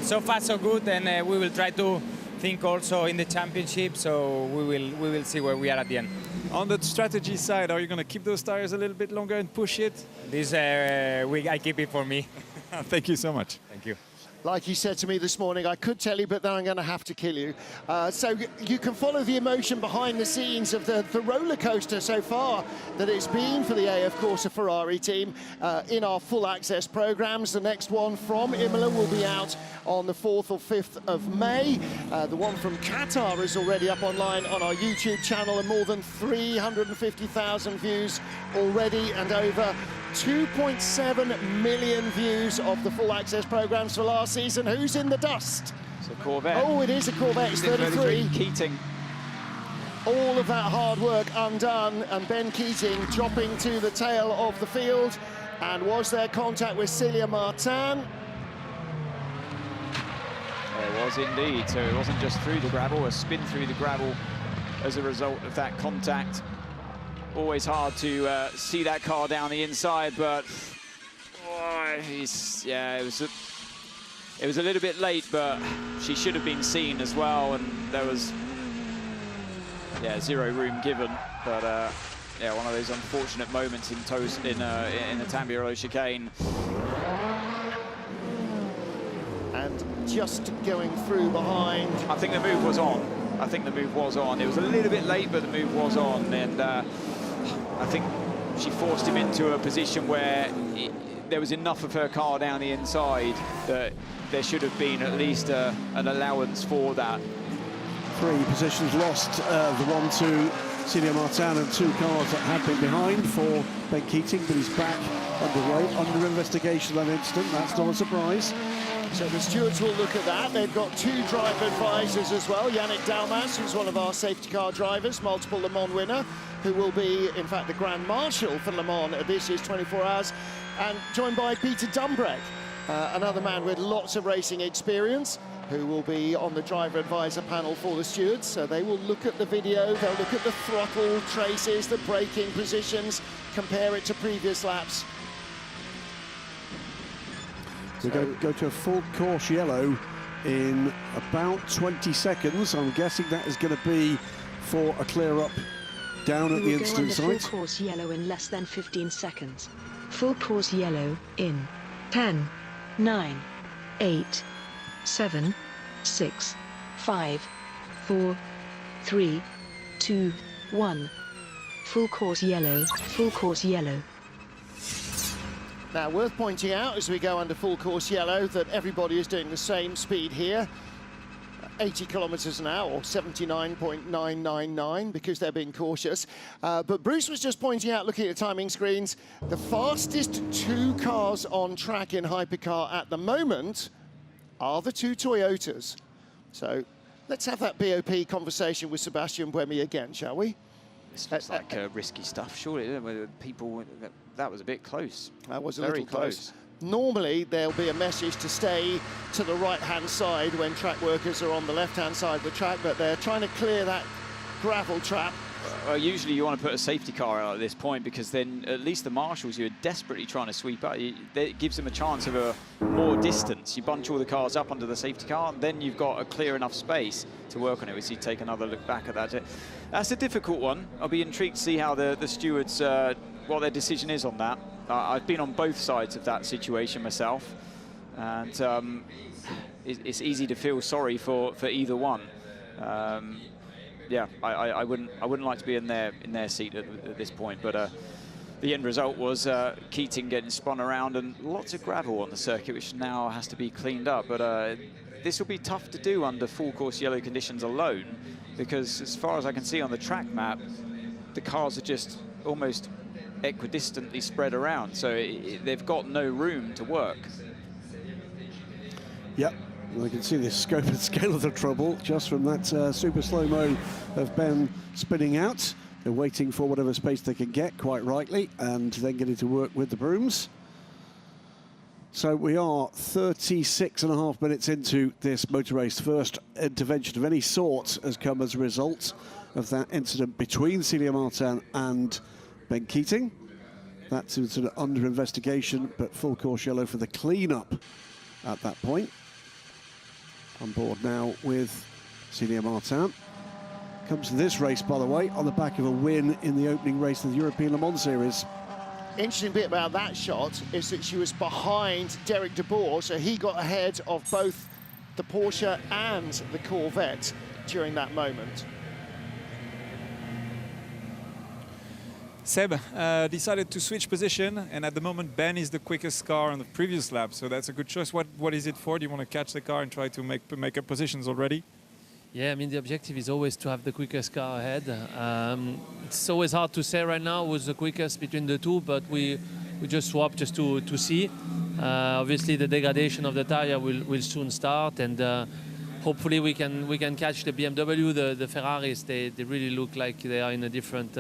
So far so good, and we will try to think also in the championship, so we will see where we are at the end. On the strategy side, are you going to keep those tires a little bit longer and push it? This I keep it for me. Thank you so much. Thank you. Like he said to me this morning, I could tell you, but then I'm going to have to kill you. So you can follow the emotion behind the scenes of the roller coaster so far that it's been for the AF Corsa Ferrari team in our full access programs. The next one from Imola will be out on the 4th or 5th of May. The one from Qatar is already up online on our YouTube channel, and more than 350,000 views already, and over 2.7 million views of the full access programs for last season. Who's in the dust? It's a Corvette. Oh, it is a Corvette. It's 33. Keating. All of that hard work undone, and Ben Keating dropping to the tail of the field. And was there contact with Celia Martin? There was indeed. So it wasn't just through the gravel, a spin through the gravel as a result of that contact. Always hard to see that car down the inside, but yeah, it was a little bit late, but she should have been seen as well, and there was zero room given. But yeah, one of those unfortunate moments in the Tamburello chicane. And just going through behind. I think the move was on. I think the move was on. It was a little bit late, but the move was on, and I think she forced him into a position where there was enough of her car down the inside that there should have been at least an allowance for that. 3 positions lost, the one to Celia Martin, and 2 cars that had been behind for Ben Keating, but he's back underway, under investigation that incident. That's not a surprise. So the stewards will look at that. They've got 2 driver advisors as well. Yannick Dalmas, who's one of our safety car drivers, multiple Le Mans winner, who will be, in fact, the Grand Marshal for Le Mans at this year's 24 Hours, and joined by Peter Dumbrek, another man with lots of racing experience, who will be on the driver advisor panel for the stewards. So they will look at the video, they'll look at the throttle traces, the braking positions, compare it to previous laps. We're going to go to a full course yellow in about 20 seconds. I'm guessing that is going to be for a clear up down at the incident site. Full course yellow in less than 15 seconds. Full course yellow in 10, 9, 8, 7, 6, 5, 4, 3, 2, 1. Full course yellow, full course yellow. Now, worth pointing out as we go under full course yellow that everybody is doing the same speed here. 80 kilometres an hour, or 79.999, because they're being cautious. But Bruce was just pointing out, looking at the timing screens, the fastest two cars on track in hypercar at the moment are the two Toyotas. So let's have that BOP conversation with Sebastian Buemi again, shall we? This looks like risky stuff, surely. People, that was a bit close. That was a very little close. Normally, there'll be a message to stay to the right-hand side when track workers are on the left-hand side of the track, but they're trying to clear that gravel trap. Usually you want to put a safety car out at this point, because then at least the marshals who are desperately trying to sweep out, it gives them a chance of a more distance. You bunch all the cars up under the safety car, and then you've got a clear enough space to work on it. We see take another look back at that. That's a difficult one. I'll be intrigued to see how the stewards, what their decision is on that. I've been on both sides of that situation myself, and it's easy to feel sorry for either one. Yeah, I wouldn't like to be in their seat at this point, but the end result was Keating getting spun around and lots of gravel on the circuit, which now has to be cleaned up. But this will be tough to do under full course yellow conditions alone, because as far as I can see on the track map, the cars are just almost equidistantly spread around, so they've got no room to work. Yep. Well, you can see the scope and scale of the trouble just from that super slow-mo of Ben spinning out. They're waiting for whatever space they can get, quite rightly, and then getting to work with the brooms. So we are 36.5 minutes into this motor race. First intervention of any sort has come as a result of that incident between Celia Martin and Ben Keating. That's sort of under investigation, but full course yellow for the clean-up at that point. On board now with Celia Martin. Comes to this race, by the way, on the back of a win in the opening race of the European Le Mans Series. Interesting bit about that shot is that she was behind Derek de Boer, so he got ahead of both the Porsche and the Corvette during that moment. Seb decided to switch position, and at the moment Ben is the quickest car on the previous lap, so that's a good choice. What is it for? Do you want to catch the car and try to make up positions already? Yeah, I mean, the objective is always to have the quickest car ahead. It's always hard to say right now who's the quickest between the two, but we just swap just to see. Obviously, the degradation of the tire will soon start, and hopefully we can catch the BMW, the Ferraris. They really look like they are in a different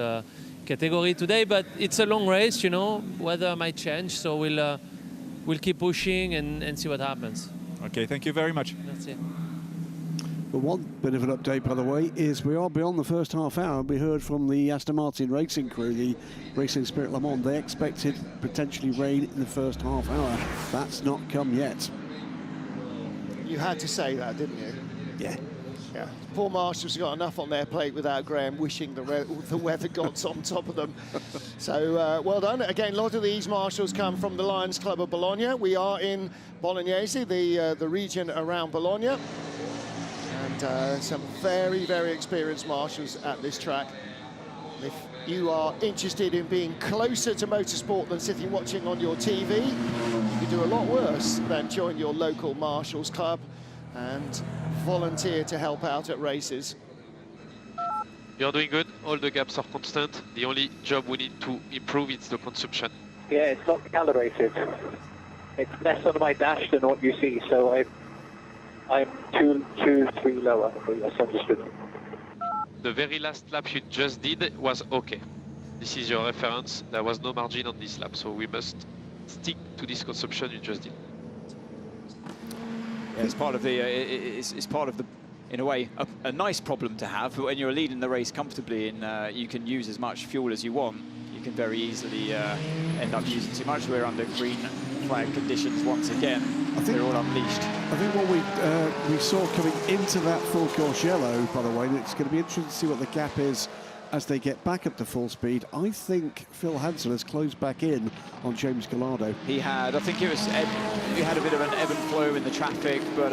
category today, but it's a long race, you know. Weather might change, so we'll keep pushing and see what happens. Okay, thank you very much. That's it. But one bit of an update, by the way, is we are beyond the first half hour. We heard from the Aston Martin racing crew, the Racing Spirit Le Mans, they expected potentially rain in the first half hour. That's not come yet. You had to say that, didn't you? Yeah. Yeah. Poor marshals got enough on their plate without Graham wishing the weather gods on top of them. So well done. Again, a lot of these marshals come from the Lions Club of Bologna. We are in Bolognese, the region around Bologna. And some very, very experienced marshals at this track. If you are interested in being closer to motorsport than sitting watching on your TV, you can do a lot worse than join your local marshals club and volunteer to help out at races. You're doing good. All the gaps are constant. The only job we need to improve is the consumption. Yeah, it's not calibrated. It's less on my dash than what you see, so I'm 2, 3 lower. That's understood. The very last lap you just did was okay. This is your reference. There was no margin on this lap, so we must stick to this consumption you just did. Yeah, it's part of the, in a way, a nice problem to have. But when you're leading the race comfortably and you can use as much fuel as you want, you can very easily end up using too much. We're under green flag conditions once again. They're all unleashed. I think what we saw coming into that full course yellow, by the way, and it's going to be interesting to see what the gap is as they get back up to full speed. I think Phil Hansen has closed back in on James Gallardo. He had, I think it was, he had a bit of an ebb and flow in the traffic, but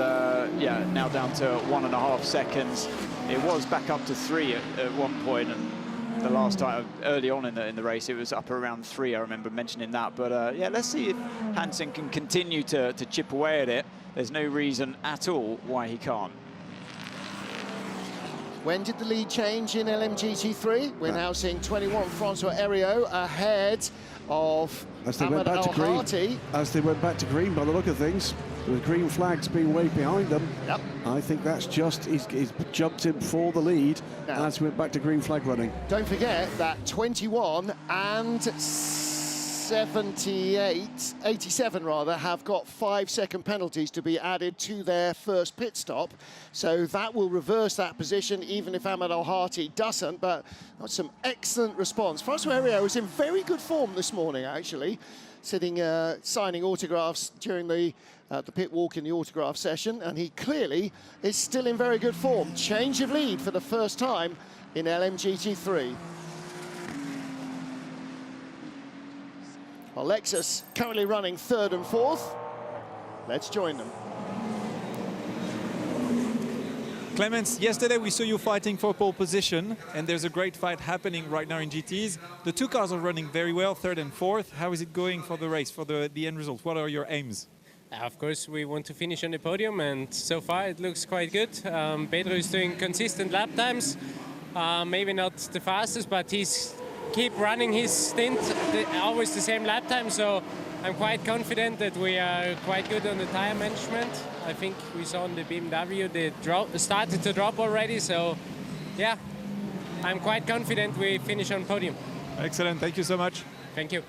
yeah, now down to 1.5 seconds. It was back up to 3 at one point, and the last time, early on in the race, it was up around 3, I remember mentioning that. But yeah, let's see if Hansen can continue to chip away at it. There's no reason at all why he can't. When did the lead change in LMGT3? We're now seeing 21 Francois Heriot ahead of Ahmed Al-Hati. As they went back to green, by the look of things, with green flags being waved behind them. Yep. I think that's just, he's jumped in for the lead as we went back to green flag running. Don't forget that 21 and 87 rather, have got 5-second penalties to be added to their first pit stop. So that will reverse that position, even if Ahmed Al-Hati doesn't. But that's some excellent response. Francois Heriot was in very good form this morning, actually, sitting signing autographs during the pit walk in the autograph session, and he clearly is still in very good form. Change of lead for the first time in LMGT3. Well, Lexus currently running 3rd and 4th. Let's join them. Clemens, yesterday we saw you fighting for pole position, and there's a great fight happening right now in GTs. The two cars are running very well, 3rd and 4th. How is it going for the race, for the end result? What are your aims? Of course, we want to finish on the podium, and so far it looks quite good. Pedro is doing consistent lap times. Maybe not the fastest, but he's keep running his stint, always the same lap time, so I'm quite confident that we are quite good on the tire management. I think we saw on the BMW they started to drop already, so yeah, I'm quite confident we finish on podium. Excellent, thank you so much. Thank you.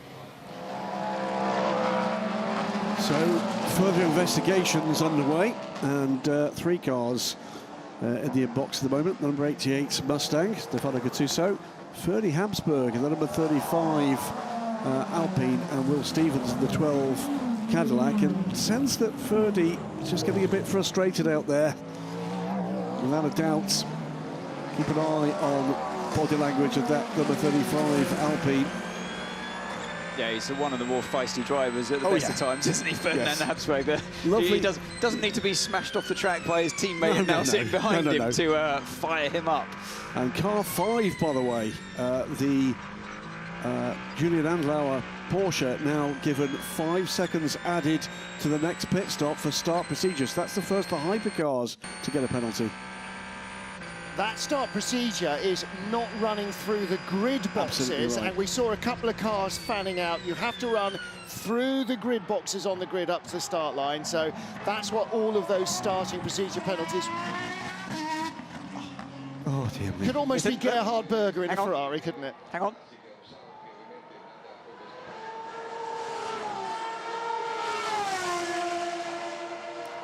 So further investigations underway, and 3 cars in the inbox at the moment. Number 88 Mustang, Stefano Gattuso, Ferdy Habsburg in the number 35 Alpine, and Will Stevens in the 12 Cadillac. And sense that Ferdy is just getting a bit frustrated out there. Without a doubt, keep an eye on body language of that number 35 Alpine. Yeah, he's one of the more feisty drivers at the best of times, isn't he, Ferdinand Habsburg? Lovely. He doesn't need to be smashed off the track by his teammate now sitting behind him to fire him up. And car 5, by the way, the Julian Andlauer Porsche now given 5 seconds added to the next pit stop for start procedures. That's the first of the hypercars to get a penalty. That start procedure is not running through the grid boxes, right. and we saw a couple of cars fanning out. You have to run through the grid boxes on the grid up to the start line, so that's what all of those starting procedure penalties... Oh, dear me. Could almost be Gerhard Berger in a Ferrari, couldn't it? Hang on.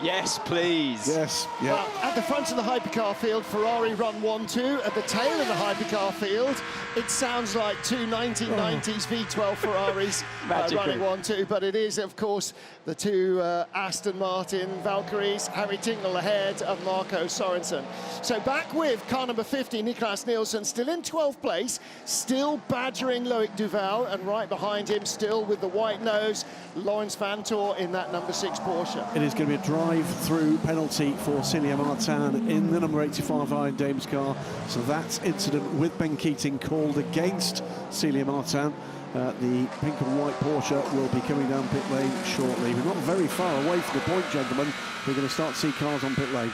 Yes, please. Yes, yeah. Well, at the front of the hypercar field, Ferrari run 1-2. At the tail of the hypercar field, it sounds like two 1990s V12 Ferraris running 1-2, but it is, of course, the two Aston Martin Valkyries, Harry Tingle ahead of Marco Sorensen. So back with car number 50, Niklas Nielsen, still in 12th place, still badgering Loic Duval, and right behind him, still with the white nose, Lawrence Vantor in that number 6 Porsche. It is going to be a drive-through penalty for Celia Martin in the number 85 Iron Dames car. So that incident with Ben Keating called against Celia Martin. The pink and white Porsche will be coming down pit lane shortly. We're not very far away from the point, gentlemen. We're going to start to see cars on pit lane.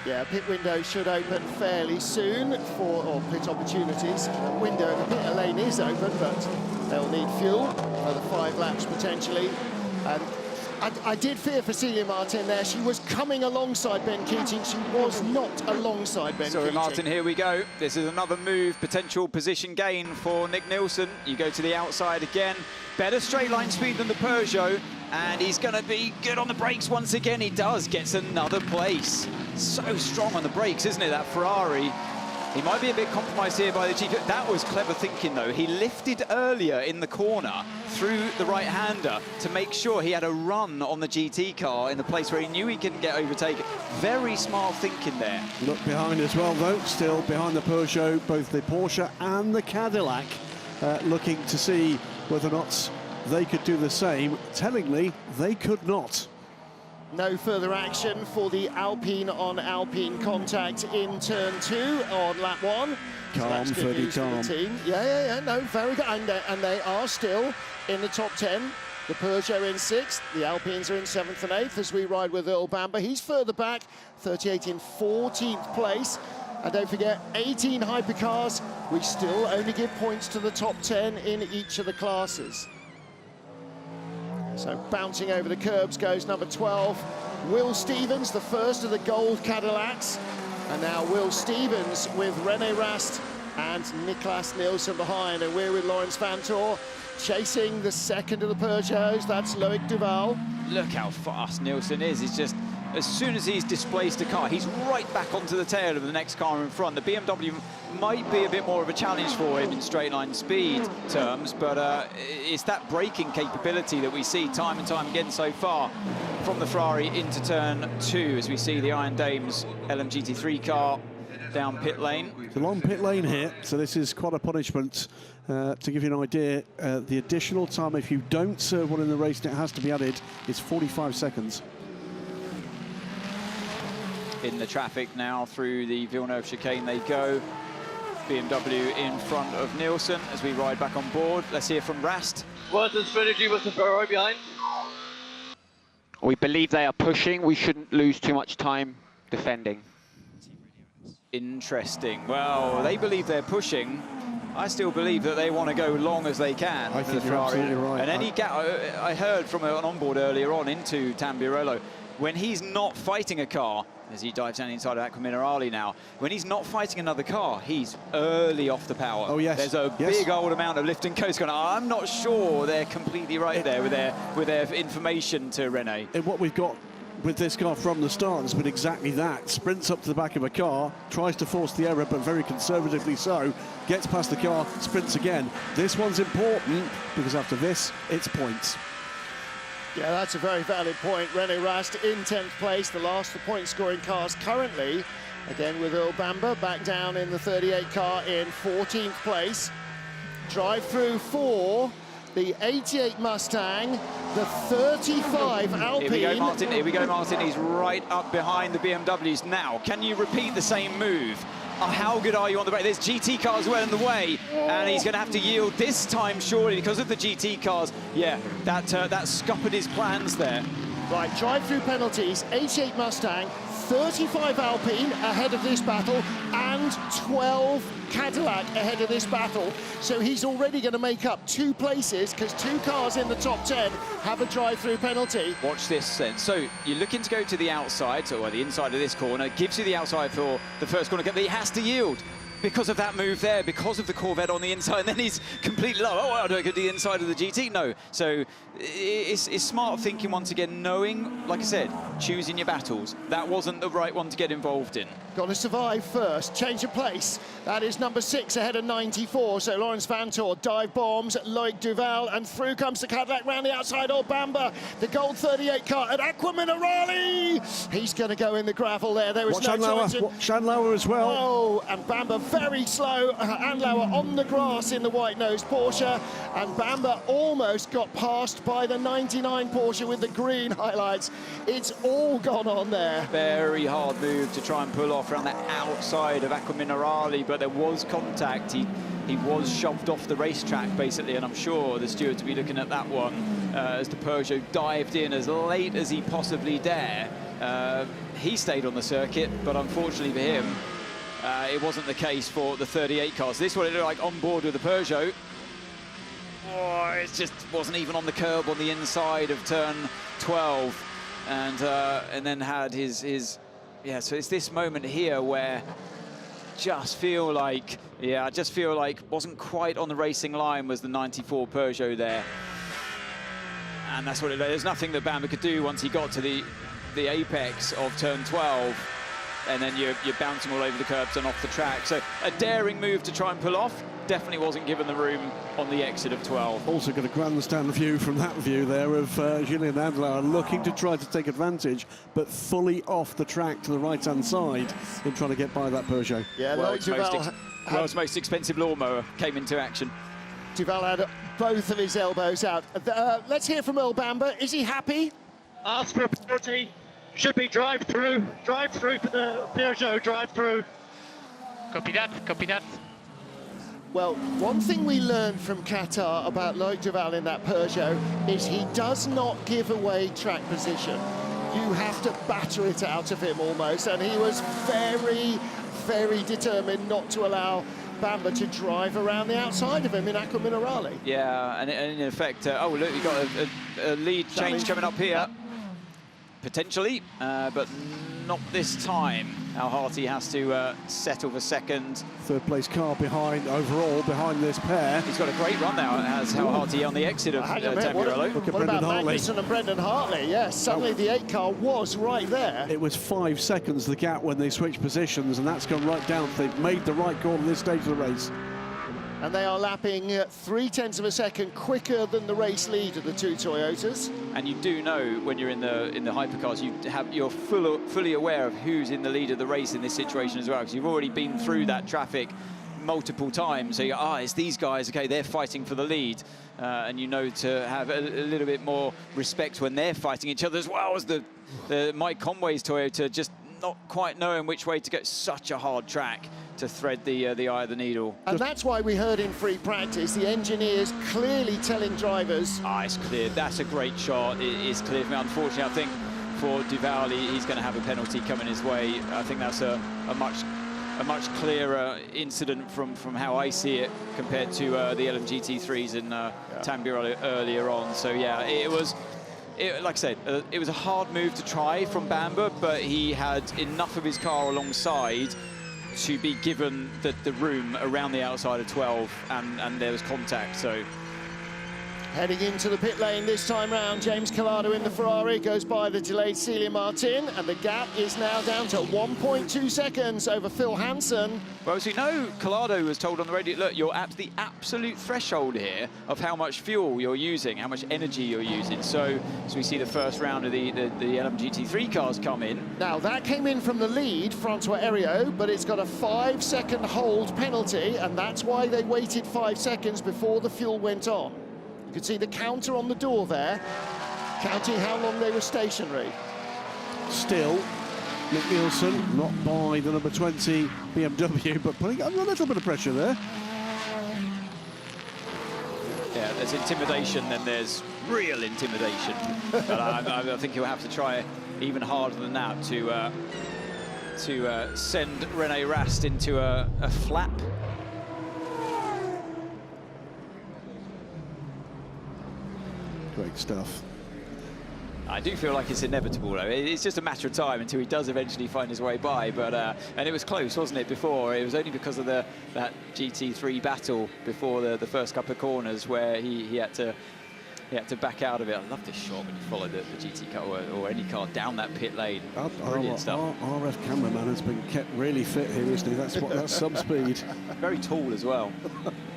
Yeah, pit window should open fairly soon or pit opportunities. The window, the pit lane is open, but they'll need fuel, another 5 laps potentially. And I did fear for Celia Martin there. She was coming alongside Ben Keating. She was not alongside Ben Keating. Martin, here we go. This is another move, potential position gain for Nick Nielsen. You go to the outside again. Better straight line speed than the Peugeot, and he's going to be good on the brakes once again. He does, gets another place. So strong on the brakes, isn't it, that Ferrari? He might be a bit compromised here by the GP. That was clever thinking, though. He lifted earlier in the corner through the right-hander to make sure he had a run on the GT car in the place where he knew he couldn't get overtaken. Very smart thinking there. Look behind as well, though. Still behind the Peugeot, both the Porsche and the Cadillac, looking to see whether or not they could do the same. Tellingly, they could not. No further action for the Alpine on Alpine contact in turn 2 on lap 1. Calm, that's good fairly news for the calm. team. Yeah, no, very good. And they are still in the top 10. The Peugeot in 6th, the Alpines are in 7th and 8th as we ride with Earl Bamber. He's further back, 38 in 14th place. And don't forget, 18 hypercars. We still only give points to the top 10 in each of the classes. So bouncing over the curbs goes number 12, Will Stevens, the first of the gold Cadillacs. And now Will Stevens with René Rast and Niklas Nielsen behind. And we're with Lawrence Vantor chasing the second of the Peugeots. That's Loic Duval. Look how fast Nielsen is. He's just, as soon as he's displaced a car, he's right back onto the tail of the next car in front. The BMW might be a bit more of a challenge for him in straight line speed terms, but it's that braking capability that we see time and time again so far from the Ferrari into turn 2 as we see the Iron Dames LMGT3 car down pit lane. It's a long pit lane here, so this is quite a punishment. To give you an idea, the additional time, if you don't serve one in the race and it has to be added, is 45 seconds. In the traffic now through the Villeneuve chicane they go. BMW in front of Nielsen as we ride back on board. Let's hear from Rast. What's the strategy with the Ferrari behind? We believe they are pushing. We shouldn't lose too much time defending. Interesting. Well, they believe they're pushing. I still believe that they want to go long as they can. I think you're absolutely right. And any gap, I heard from an onboard earlier on into Tamburello, when he's not fighting a car, as he dives down inside of Aqua Minerale now, when he's not fighting another car, he's early off the power. Oh, yes. There's a big old amount of lift and coast going on. I'm not sure they're completely right there with their information to René. And what we've got with this car from the start has been exactly that. Sprints up to the back of a car, tries to force the error, but very conservatively so, gets past the car, sprints again. This one's important because after this, it's points. Yeah, that's a very valid point. René Rast in 10th place, the last of the point-scoring cars currently. Again with Earl Bamber back down in the 38 car in 14th place. Drive-through for the 88 Mustang, the 35 Alpine. Here we go, Martin. Here we go, Martin. He's right up behind the BMWs now. Can you repeat the same move? How good are you on the brake? There's GT cars well in the way, and he's going to have to yield this time, surely, because of the GT cars. Yeah, that scuppered his plans there. Right, drive-through penalties, 88 Mustang, 35 Alpine ahead of this battle, and 12 Cadillac ahead of this battle. So he's already going to make up 2 places because 2 cars in the top 10 have a drive-through penalty. Watch this then. So you're looking to go to the outside, or the inside of this corner, gives you the outside for the first corner, but he has to yield because of that move there, because of the Corvette on the inside, and then he's completely low. Oh, I don't go to the inside of the GT. No. So it's smart thinking once again, knowing, like I said, choosing your battles. That wasn't the right one to get involved in. Got to survive first. Change of place. That is number 6 ahead of 94. So Lawrence Vantor, dive bombs, Loic Duval, and through comes the Cadillac round the outside. Old Bamber, the gold 38 car at Aqua Minerale. He's going to go in the gravel there. There was no chance. Schandlauer as well. Oh, and Bamber very slow. Andlauer on the grass in the white-nosed Porsche. And Bamber almost got passed by the 99 Porsche with the green highlights. It's all gone on there. Very hard move to try and pull off around the outside of Aqua Minerale, but there was contact. He was shoved off the racetrack, basically, and I'm sure the stewards will be looking at that one as the Peugeot dived in as late as he possibly dare. He stayed on the circuit, but unfortunately for him, it wasn't the case for the 38 cars. This one, it looked like on board with the Peugeot. Oh, it just wasn't even on the curb on the inside of turn 12, and then had his yeah. So it's this moment here where just feel like wasn't quite on the racing line was the 94 Peugeot there, and that's what it. There's nothing that Bamber could do once he got to the apex of turn 12. And then you're bouncing all over the curbs and off the track. So a daring move to try and pull off. Definitely wasn't given the room on the exit of 12. Also got a grandstand view from that view there of Julien Andlauer looking to try to take advantage, but fully off the track to the right-hand side in trying to get by that Peugeot. Yeah, world's most expensive lawnmower came into action. Duval had both of his elbows out. Let's hear from Earl Bamber. Is he happy? Ask for a penalty. Should be drive through for the Peugeot, drive through. Copy that, copy that. Well, one thing we learned from Qatar about Loic Duval in that Peugeot is he does not give away track position. You have to batter it out of him almost, and he was very, very determined not to allow Bamba to drive around the outside of him in Acqua Minerale. Yeah, and in effect, oh, look, you've got a lead change coming up here. Potentially, but not this time. Al Harty has to settle for second. Third place car behind, overall, behind this pair. He's got a great run now, as Al Harty on the exit of Tamburello. What about Magnussen and Brendan Hartley? Yes, suddenly the 8 car was right there. It was 5 seconds, the gap, when they switched positions, and that's gone right down. They've made the right call at this stage of the race. And they are lapping 0.3 of a second quicker than the race lead of the 2 Toyotas. And you do know when you're in the hypercars, you're fully aware of who's in the lead of the race in this situation as well, because you've already been through that traffic multiple times. So you're, it's these guys, okay, they're fighting for the lead, and you know to have a little bit more respect when they're fighting each other, as well as the Mike Conway's Toyota just not quite knowing which way to go. Such a hard track to thread the eye of the needle. And that's why we heard in free practice the engineers clearly telling drivers. It's clear. That's a great shot. It is clear for me. Unfortunately, I think for Duval, he's going to have a penalty coming his way. I think that's a much clearer incident from how I see it compared to the LMGT3s in Tamburello earlier on. So yeah, it was. Like I said, it was a hard move to try from Bamba, but he had enough of his car alongside to be given the room around the outside of 12, and there was contact. So heading into the pit lane this time round, James Collado in the Ferrari goes by the delayed Celia Martin, and the gap is now down to 1.2 seconds over Phil Hansen. Well, as we know, Collado was told on the radio, look, you're at the absolute threshold here of how much fuel you're using, how much energy you're using. So we see the first round of the LMGT3 cars come in. Now, that came in from the lead, Francois Heriot, but it's got a 5-second hold penalty, and that's why they waited 5 seconds before the fuel went on. You can see the counter on the door there, counting how long they were stationary. Still, Nick Nielsen, not by the number 20 BMW, but putting a little bit of pressure there. Yeah, there's intimidation, then there's real intimidation. But I think he'll have to try even harder than that to send Rene Rast into a flap. Great stuff. I do feel like it's inevitable, though. It's just a matter of time until he does eventually find his way by. But and it was close, wasn't it, before? It was only because of that GT3 battle before the first couple of corners where he had to back out of it. I love this shot when you follow the GT car or any car down that pit lane. Brilliant stuff. Our RF cameraman has been kept really fit here, isn't he? That's some speed. Very tall as well.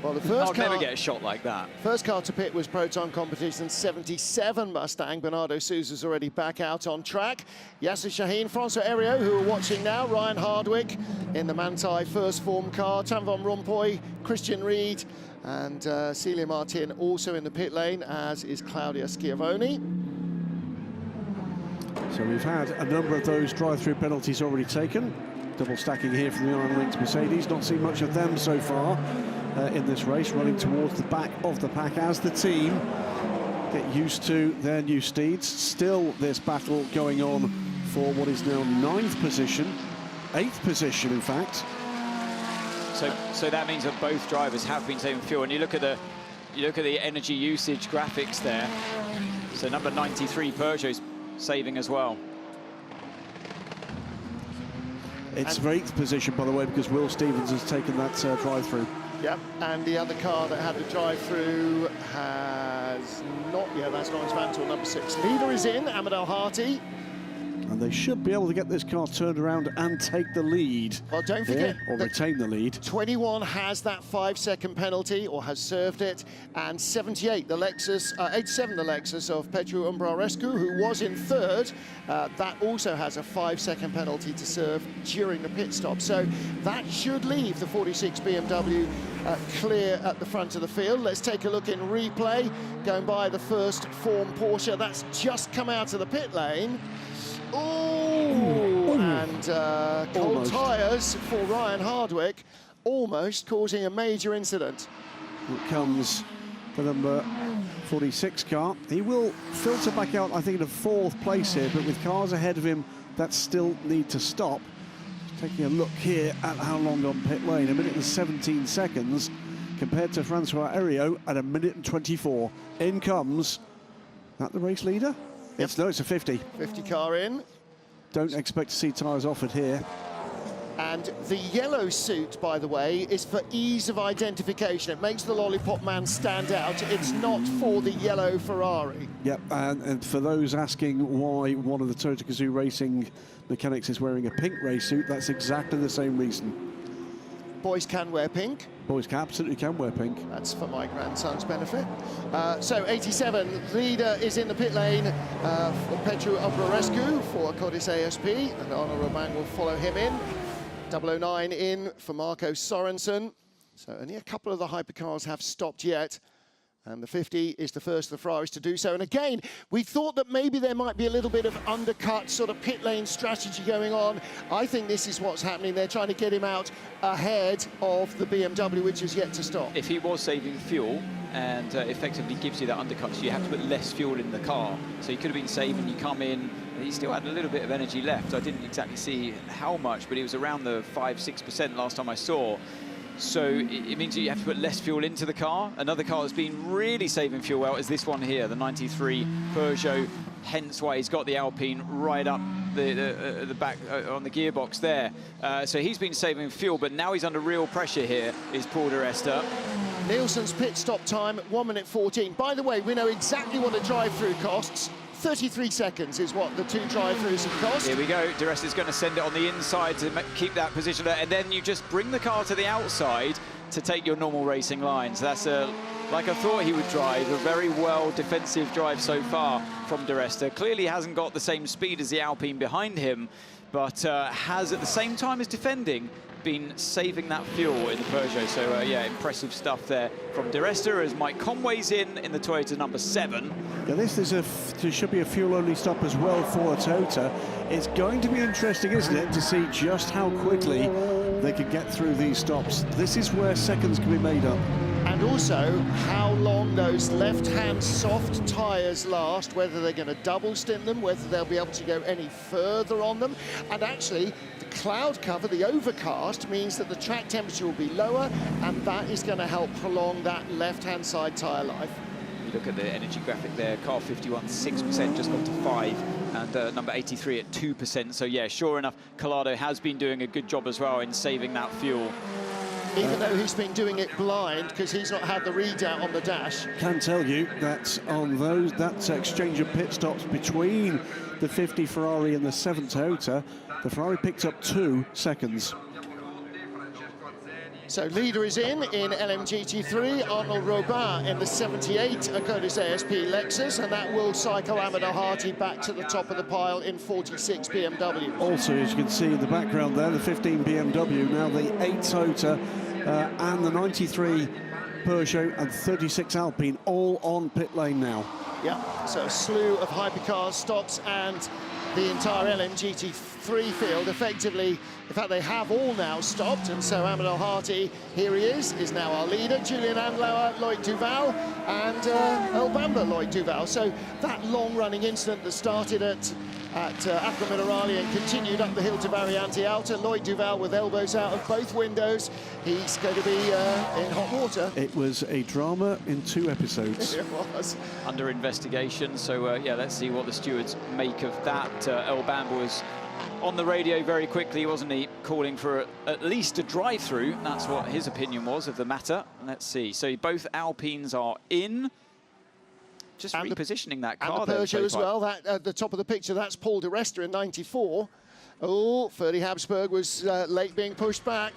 Well, the first car, never get a shot like that. First car to pit was Proton Competition 77 Mustang. Bernardo Souza's already back out on track. Yasser Shaheen, Francois Heriot, who are watching now, Ryan Hardwick in the Manthey first form car, Tan van Rompuy, Christian Reed, and Celia Martin also in the pit lane, as is Claudia Schiavone. So we've had a number of those drive-through penalties already taken. Double stacking here from the Iron Links Mercedes. Not seen much of them so far in this race, running towards the back of the pack as the team get used to their new steeds. Still this battle going on for what is now 9th position, 8th position in fact. So that means that both drivers have been saving fuel. And you look at the energy usage graphics there. So number 93 Peugeot's saving as well. It's 8th position, by the way, because Will Stevens has taken that drive-through. Yep, and the other car that had the drive-through has not. Yeah, that's Lawrence Vantor, number 6. Leader is in, Ahmed Al Harty. And they should be able to get this car turned around and take the lead. Well, don't forget, or retain the lead. 21 has that 5-second penalty, or has served it, and 78, the Lexus, 87, the Lexus of Petru Umbrarescu, who was in 3rd. That also has a 5-second penalty to serve during the pit stop. So that should leave the 46 BMW clear at the front of the field. Let's take a look in replay, going by the first form Porsche. That's just come out of the pit lane. Oh, and cold Almost. tyres for Ryan Hardwick, almost causing a major incident. It comes the number 46 car. He will filter back out, I think, in 4th place here, but with cars ahead of him that still need to stop. Taking a look here at how long on pit lane, 1 minute and 17 seconds compared to Francois Heriot at 1 minute and 24. In comes, that the race leader? Yep. No, it's a 50. 50 car in. Don't expect to see tyres offered here. And the yellow suit, by the way, is for ease of identification. It makes the Lollipop Man stand out. It's not for the yellow Ferrari. Yep, and for those asking why one of the Toyota Gazoo Racing mechanics is wearing a pink race suit, that's exactly the same reason. Boys can wear pink. Boys absolutely can wear pink. That's for my grandson's benefit. So 87, leader is in the pit lane for Petru Obrarescu for Codis ASP, and Arnaud Robin will follow him in. 009 in for Marco Sorensen. So only a couple of the hypercars have stopped yet. And the 50 is the first of the Ferraris to do so. And again, we thought that maybe there might be a little bit of undercut sort of pit lane strategy going on. I think this is what's happening. They're trying to get him out ahead of the BMW, which is yet to stop. If he was saving fuel and effectively gives you that undercut, so you have to put less fuel in the car. So he could have been saving, you come in, he still had a little bit of energy left. I didn't exactly see how much, but it was around the 5–6% last time I saw. So it means that you have to put less fuel into the car. Another car that's been really saving fuel well is this one here, the 93 Peugeot, hence why he's got the Alpine right up the back on the gearbox there. So he's been saving fuel, but now he's under real pressure here, is Paul di Resta. Nielsen's pit stop time, 1 minute 14. By the way, we know exactly what a drive-through costs. 33 seconds is what the 2 drive-throughs have cost. Here we go. Di Resta's going to send it on the inside to keep that position there, and then you just bring the car to the outside to take your normal racing lines. That's like I thought he would drive, a very well defensive drive so far from Di Resta. Clearly hasn't got the same speed as the Alpine behind him, but has at the same time as defending been saving that fuel in the Peugeot. So yeah, impressive stuff there from Di Resta as Mike Conway's in the Toyota number 7. Yeah, there should be a fuel-only stop as well for Toyota. It's going to be interesting, isn't it, to see just how quickly they can get through these stops. This is where seconds can be made up. And also how long those left-hand soft tyres last, whether they're going to double stint them, whether they'll be able to go any further on them. And actually, the cloud cover, the overcast, means that the track temperature will be lower, and that is going to help prolong that left-hand side tyre life. You look at the energy graphic there, car 51, 6%, just gone to 5, and number 83 at 2%. So yeah, sure enough, Collado has been doing a good job as well in saving that fuel. Even though he's been doing it blind because he's not had the readout on the dash. Can tell you that on that exchange of pit stops between the 50 Ferrari and the 7 Toyota, the Ferrari picked up 2 seconds. So leader is in LMGT3, Arnaud Robin in the 78 Codis ASP Lexus, and that will cycle Amadou Harty back to the top of the pile in 46 BMW. Also, as you can see in the background there, the 15 BMW, now the 8 Toyota and the 93 Peugeot and 36 Alpine, all on pit lane now. Yeah, so a slew of hypercars, stops, and the entire LMGT3 field effectively, in fact they have all now stopped, and so Amadou Harty, here he is now our leader, Julian Andlauer, Loic Duval, and El Bamba Loic Duval. So that long-running incident that started at Acqua Minerale and continued up the hill to Variante Alta, Loic Duval with elbows out of both windows, he's going to be in hot water. It was a drama in 2 episodes. It was. Under investigation, so yeah, let's see what the stewards make of that. El Bamba was on the radio very quickly, wasn't he, calling for at least a drive-through. That's what his opinion was of the matter. Let's see. So both Alpines are in. Just and repositioning that car. And the Peugeot as well. That at the top of the picture, that's Paul di Resta in 94. Oh, Ferdy Habsburg was late being pushed back.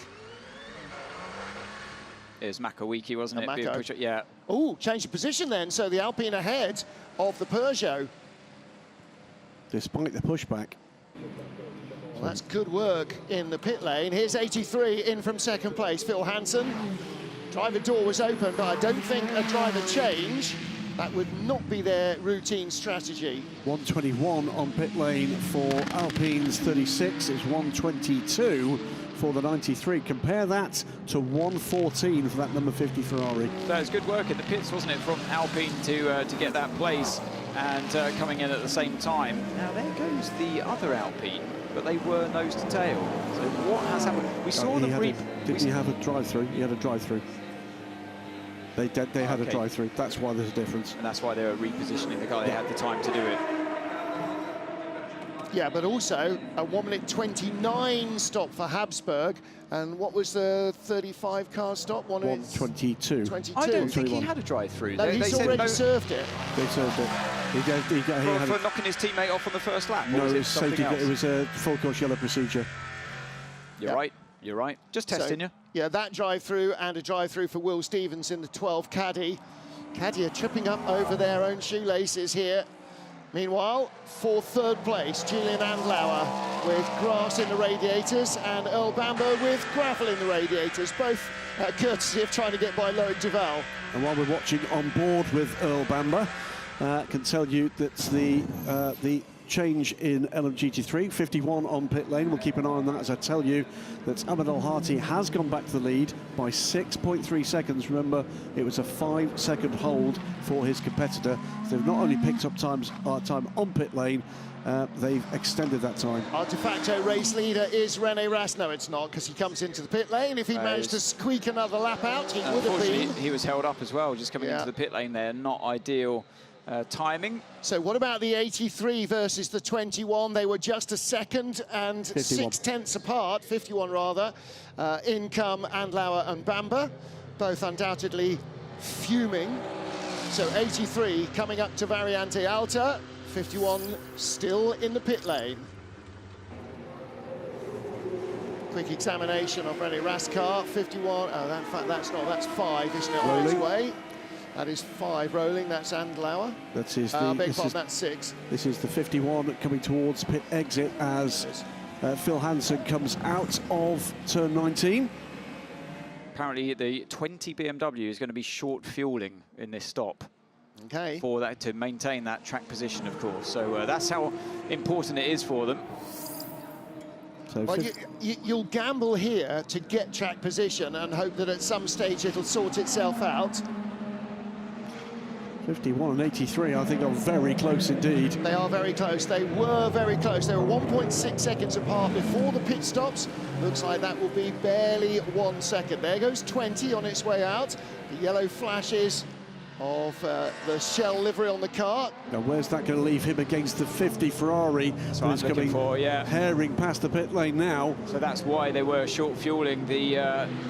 It was Makowiki, wasn't it? Mako. Yeah. Oh, changed the position then. So the Alpine ahead of the Peugeot. Despite the pushback. Well, that's good work in the pit lane. Here's 83 in from second place, Phil Hansen. Driver door was open, but I don't think a driver change. that would not be their routine strategy. 121 on pit lane for Alpine's 36. It's 122 for the 93. Compare that to 114 for that number 50 Ferrari. That was good work in the pits, wasn't it, from Alpine to get that place and coming in at the same time. Now there goes the other Alpine, but they were nose to tail. So what has happened? We saw them Didn't he have a drive-through? He had a drive-through. They had a drive-through. That's why there's a difference. And that's why they were repositioning the car. They had the time to do it. Yeah, but also a 1:29 stop for Habsburg. And what was the 35 car stop? 1:22. 22. I don't think he had a drive-through. No, he's already served it. They served it. For knocking his teammate off on the first lap? No, or was it was safety. else? It was a full course yellow procedure. You're right. You're right. Just testing you. Yeah, that drive-through and a drive-through for Will Stevens in the 12 Caddy. Caddy are tripping up over their own shoelaces here. Meanwhile, for third place, Julian Andlauer with grass in the radiators and Earl Bamber with gravel in the radiators, both courtesy of trying to get by Loic Duval. And while we're watching on board with Earl Bamber, can tell you that the change in LMGT3, 51 on pit lane. We'll keep an eye on that as I tell you that Ahmed Al-Hati has gone back to the lead by 6.3 seconds. Remember, it was a 5-second hold for his competitor. So they've not only picked up time on pit lane, they've extended that time. Our de facto race leader is René Rast. No, it's not, because he comes into the pit lane. If he managed to squeak another lap out, he would have been. He was held up as well, just coming into the pit lane there. Not ideal timing. So what about the 83 versus the 21? They were just a second and 51. 6/10 apart, 51 rather. In come Andlauer and Bamber, both undoubtedly fuming. So 83 coming up to Variante Alta, 51 still in the pit lane. Quick examination of René Rast's car, 51. Oh, in fact, that's 5, isn't it, on its way? That is 5 rolling, that's Andlauer. That's his. That's 6. This is the 51 coming towards pit exit as Phil Hansen comes out of turn 19. Apparently the 20 BMW is going to be short fueling in this stop. Okay. For that to maintain that track position, of course. So that's how important it is for them. So well, you'll gamble here to get track position and hope that at some stage it'll sort itself out. 51 and 83, I think, are very close indeed. They are very close. They were very close. They were 1.6 seconds apart before the pit stops. Looks like that will be barely 1 second. There goes 20 on its way out. The yellow flashes of the shell livery on the car. Now, where's that going to leave him against the 50 Ferrari? That's what I'm looking for, yeah. Herring past the pit lane now. So that's why they were short fueling the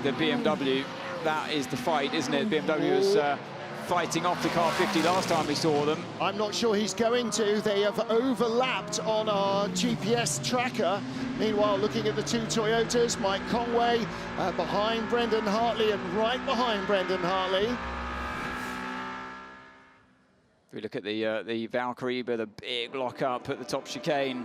BMW. That is the fight, isn't it? BMW was fighting off the car 50 last time we saw them. I'm not sure he's going to. They have overlapped on our GPS tracker. Meanwhile, looking at the two Toyotas, Mike Conway behind Brendan Hartley and right behind Brendan Hartley. If we look at the Valkyrie with a big lock-up at the top chicane.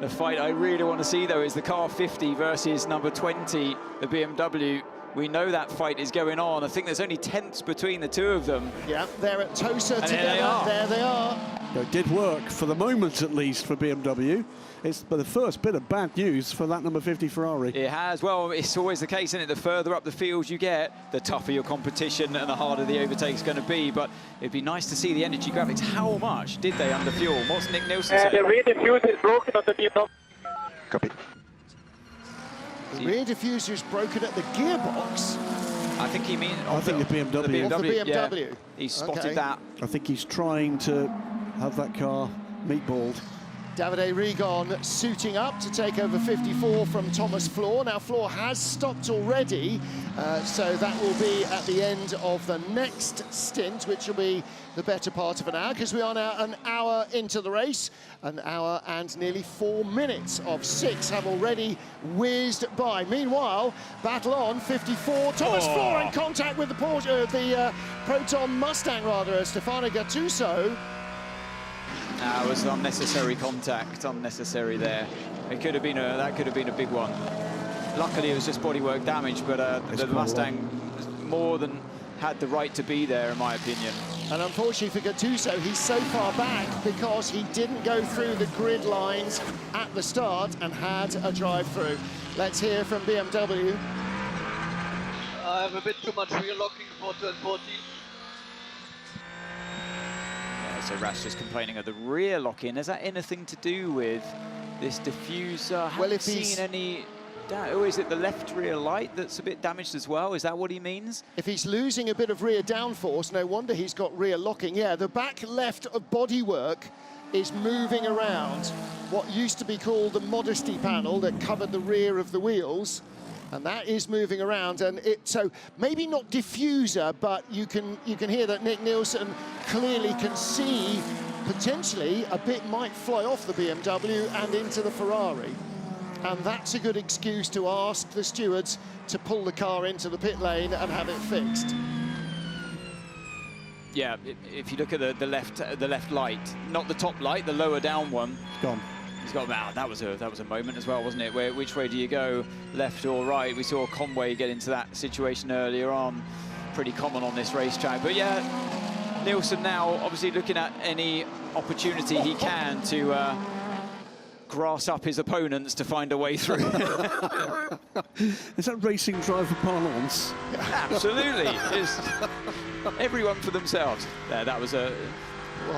The fight I really want to see, though, is the car 50 versus number 20, the BMW. We know that fight is going on. I think there's only tenths between the two of them. Yeah, they're at Tosa together. There they are. It did work, for the moment at least, for BMW. It's the first bit of bad news for that number 50 Ferrari. It has. Well, it's always the case, isn't it? The further up the field you get, the tougher your competition and the harder the overtake's going to be. But it'd be nice to see the energy graphics. How much did they underfuel? What's Nick Nielsen saying? The rear diffuser is broken on the BMW. Copy. The rear diffuser is broken at the gearbox. I think he means... I think the BMW. The BMW. Yeah, he spotted that. I think he's trying to have that car meatballed. Davide Rigon suiting up to take over 54 from Thomas Floor. Now, Floor has stopped already, so that will be at the end of the next stint, which will be the better part of an hour, because we are now an hour into the race. An hour and nearly 4 minutes of 6 have already whizzed by. Meanwhile, battle on, 54. Thomas Floor in contact with the Proton Mustang, rather, Stefano Gattuso. It was unnecessary contact, unnecessary there. It could have been that could have been a big one. Luckily, it was just bodywork damage, but the Mustang more than had the right to be there, in my opinion. And unfortunately for Gattuso, he's so far back because he didn't go through the grid lines at the start and had a drive-through. Let's hear from BMW. I have a bit too much rear locking for turn 14. Yeah, so Rash just complaining of the rear lock-in. Is that anything to do with this diffuser? Well, if he's seen any... Or is it the left rear light that's a bit damaged as well? Is that what he means? If he's losing a bit of rear downforce, no wonder he's got rear locking. Yeah, the back left of bodywork is moving around what used to be called the modesty panel that covered the rear of the wheels, and that is moving around. And so maybe not diffuser, but you can hear that Nick Nielsen clearly can see potentially a bit might fly off the BMW and into the Ferrari. And that's a good excuse to ask the stewards to pull the car into the pit lane and have it fixed. Yeah, if you look at the left light, not the top light, the lower down one. Gone. He's got, wow, that was a moment as well, wasn't it? Which way do you go, left or right? We saw Conway get into that situation earlier on. Pretty common on this racetrack. But yeah, Nielsen now obviously looking at any opportunity he can to grass up his opponents to find a way through. Is that racing driver parlance? Absolutely. It's everyone for themselves. That was a...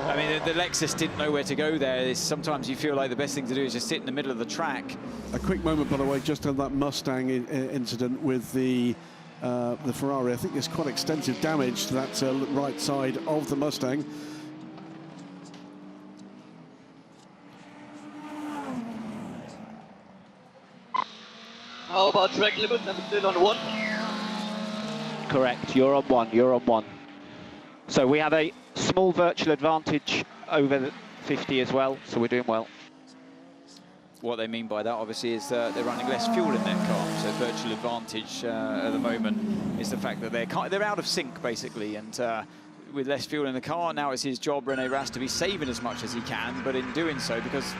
I mean, the Lexus didn't know where to go there. Sometimes you feel like the best thing to do is just sit in the middle of the track. A quick moment, by the way, just on that Mustang incident with the Ferrari. I think there's quite extensive damage to that right side of the Mustang. How about track limit? I'm still on 1. Correct, you're on 1, you're on 1. So we have a small virtual advantage over the 50 as well, so we're doing well. What they mean by that, obviously, is they're running less fuel in their car. So virtual advantage at the moment is the fact that they're out of sync, basically, and with less fuel in the car, now it's his job, René Rast, to be saving as much as he can, but in doing so, because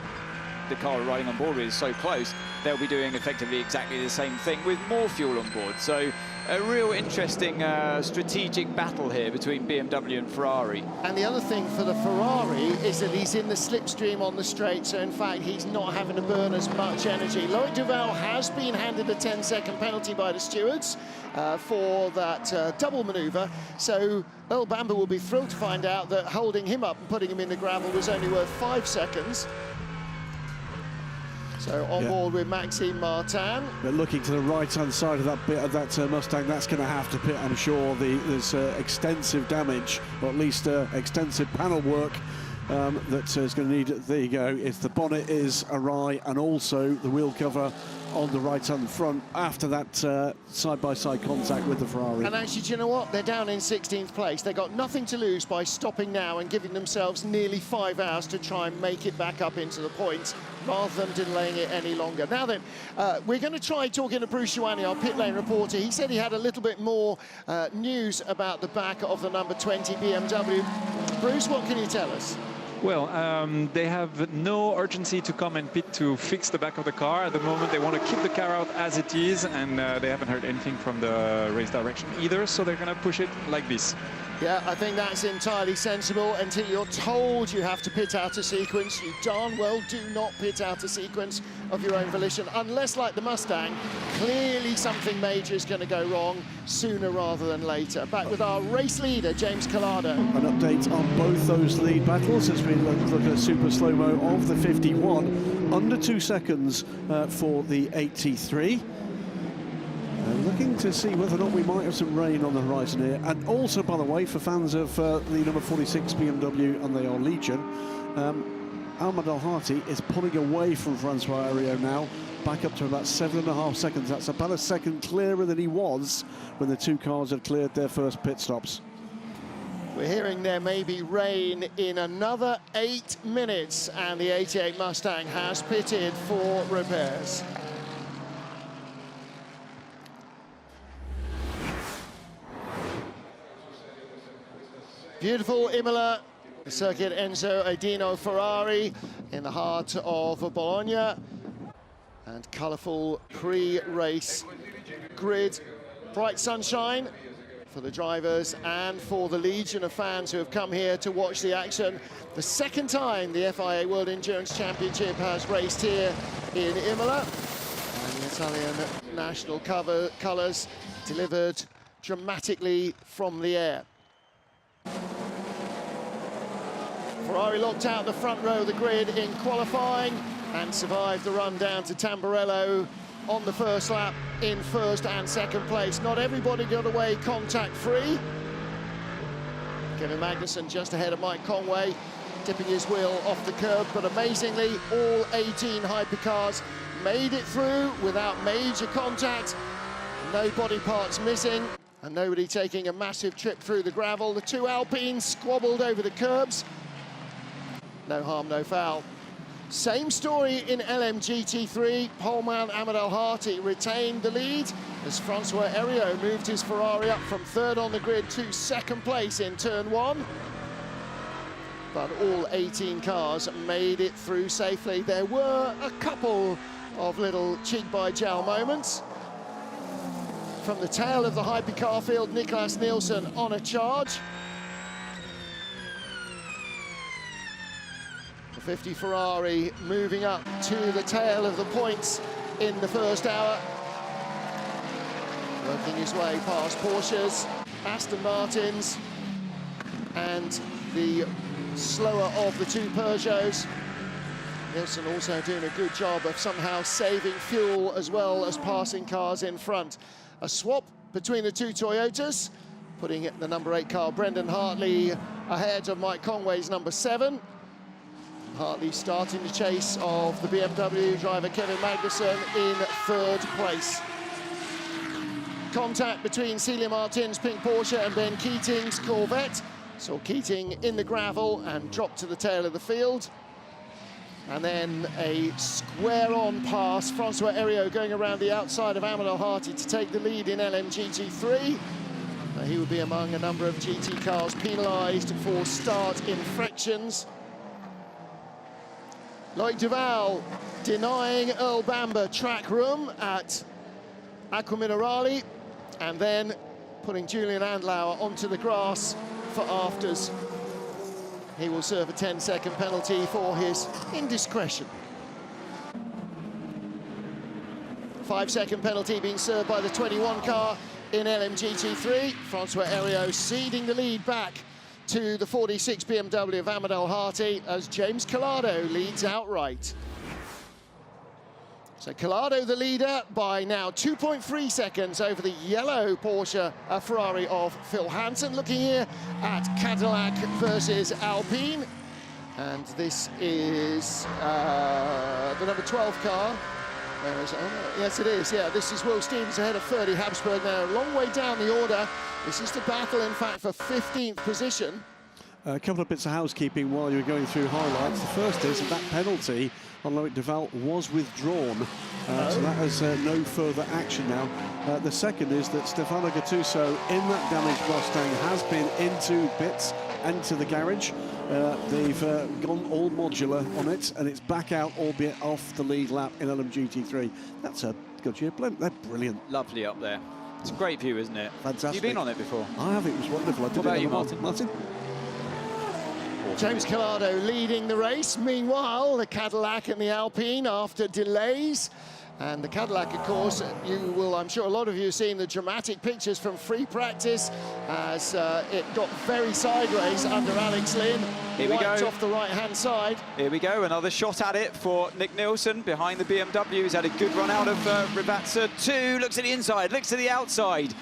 the car riding on board with is so close, they'll be doing effectively exactly the same thing with more fuel on board. So a real interesting strategic battle here between BMW and Ferrari. And the other thing for the Ferrari is that he's in the slipstream on the straight, so in fact he's not having to burn as much energy. Loic Duval has been handed a 10-second penalty by the stewards for that double manoeuvre, so Earl Bamber will be thrilled to find out that holding him up and putting him in the gravel was only worth 5 seconds. So on board with Maxime Martin. But looking to the right-hand side of that bit of that Mustang, that's going to have to pit, I'm sure. There's extensive damage, or at least extensive panel work that is going to need. There you go. If the bonnet is awry, and also the wheel cover on the right-hand front after that side-by-side contact with the Ferrari. And actually, do you know what? They're down in 16th place. They've got nothing to lose by stopping now and giving themselves nearly 5 hours to try and make it back up into the points, rather than delaying it any longer. Now then, we're going to try talking to Bruce Ioane, our pit lane reporter. He said he had a little bit more news about the back of the number 20 BMW. Bruce, what can you tell us? Well, they have no urgency to come and pit to fix the back of the car. At the moment, they want to keep the car out as it is, and they haven't heard anything from the race direction either, so they're going to push it like this. Yeah, I think that's entirely sensible. Until you're told you have to pit out a sequence, you darn well do not pit out a sequence of your own volition, unless, like the Mustang, clearly something major is going to go wrong sooner rather than later. Back with our race leader, James Collado. An update on both those lead battles as we look at a super slow-mo of the 51. Under 2 seconds for the 83. Looking to see whether or not we might have some rain on the horizon here. And also, by the way, for fans of the number 46 BMW, and they are Legion, Ahmed Al-Hati is pulling away from Francois Heriot now, back up to about 7.5 seconds. That's about a second clearer than he was when the two cars had cleared their first pit stops. We're hearing there may be rain in another 8 minutes, and the 88 Mustang has pitted for repairs. Beautiful Imola, circuit Enzo Edino Ferrari in the heart of Bologna, and colourful pre-race grid. Bright sunshine for for the drivers and for the legion of fans who have come here to watch the action. The second time the FIA World Endurance Championship has raced here in Imola. And the Italian national colours delivered dramatically from the air. Ferrari locked out the front row of the grid in qualifying and survived the run down to Tamburello on the first lap in first and second place. Not everybody got away contact-free. Kevin Magnussen just ahead of Mike Conway, dipping his wheel off the curb, but amazingly, all 18 hypercars made it through without major contact. No body parts missing, and nobody taking a massive trip through the gravel. The two Alpines squabbled over the curbs. No harm, no foul. Same story in LMGT3. Poleman Ahmed El-Hati retained the lead as Francois Heriot moved his Ferrari up from third on the grid to second place in turn one. But all 18 cars made it through safely. There were a couple of little cheek-by-jowl moments. From the tail of the hypercar field, Niklas Nielsen on a charge. The 50 Ferrari moving up to the tail of the points in the first hour. Working his way past Porsches, Aston Martins, and the slower of the two Peugeots. Nielsen also doing a good job of somehow saving fuel as well as passing cars in front. A swap between the two Toyotas, putting the number 8 car, Brendan Hartley, ahead of Mike Conway's number 7. Hartley starting the chase of the BMW driver Kevin Magnussen in third place. Contact between Celia Martin's pink Porsche and Ben Keating's Corvette. Saw Keating in the gravel and dropped to the tail of the field. And then a square-on pass, Francois Heriot going around the outside of Ahmed El-Hati to take the lead in LMGT3. He would be among a number of GT cars penalised for start infractions. Loic Duval denying Earl Bamber track room at Acqua Minerale, and then putting Julian Andlauer onto the grass for afters. He will serve a 10-second penalty for his indiscretion. 5-second penalty being served by the 21 car in LMGT3. Francois Heriot ceding the lead back to the 46 BMW of Ahmed El-Hati as James Collado leads outright. So Collado the leader by now 2.3 seconds over the yellow Porsche Ferrari of Phil Hansen. Looking here at Cadillac versus Alpine. And this is the number 12 car. Where is it? Oh, no. Yes, it is. Yeah, this is Will Stevens ahead of Ferdy Habsburg now. A long way down the order. This is the battle, in fact, for 15th position. A couple of bits of housekeeping while you were going through highlights. The first is that penalty on Loic Duval was withdrawn, so that has no further action now. The second is that Stefano Gattuso in that damaged Mustang has been into bits, into the garage. They've gone all modular on it, and it's back out, albeit off the lead lap in LMGT3. That's a good year. They're brilliant. Lovely up there. It's a great view, isn't it? Fantastic. Have you been on it before? I have. It was wonderful. What about you, Martin? James Collado leading the race. Meanwhile, the Cadillac and the Alpine after delays. And the Cadillac, of course, you will, I'm sure a lot of you have seen the dramatic pictures from free practice as it got very sideways under Alex Lynn. Here we go. Off the right-hand side. Here we go, another shot at it for Nick Nielsen behind the BMW. He's had a good run out of Rivazza 2. Looks at the inside, looks to the outside.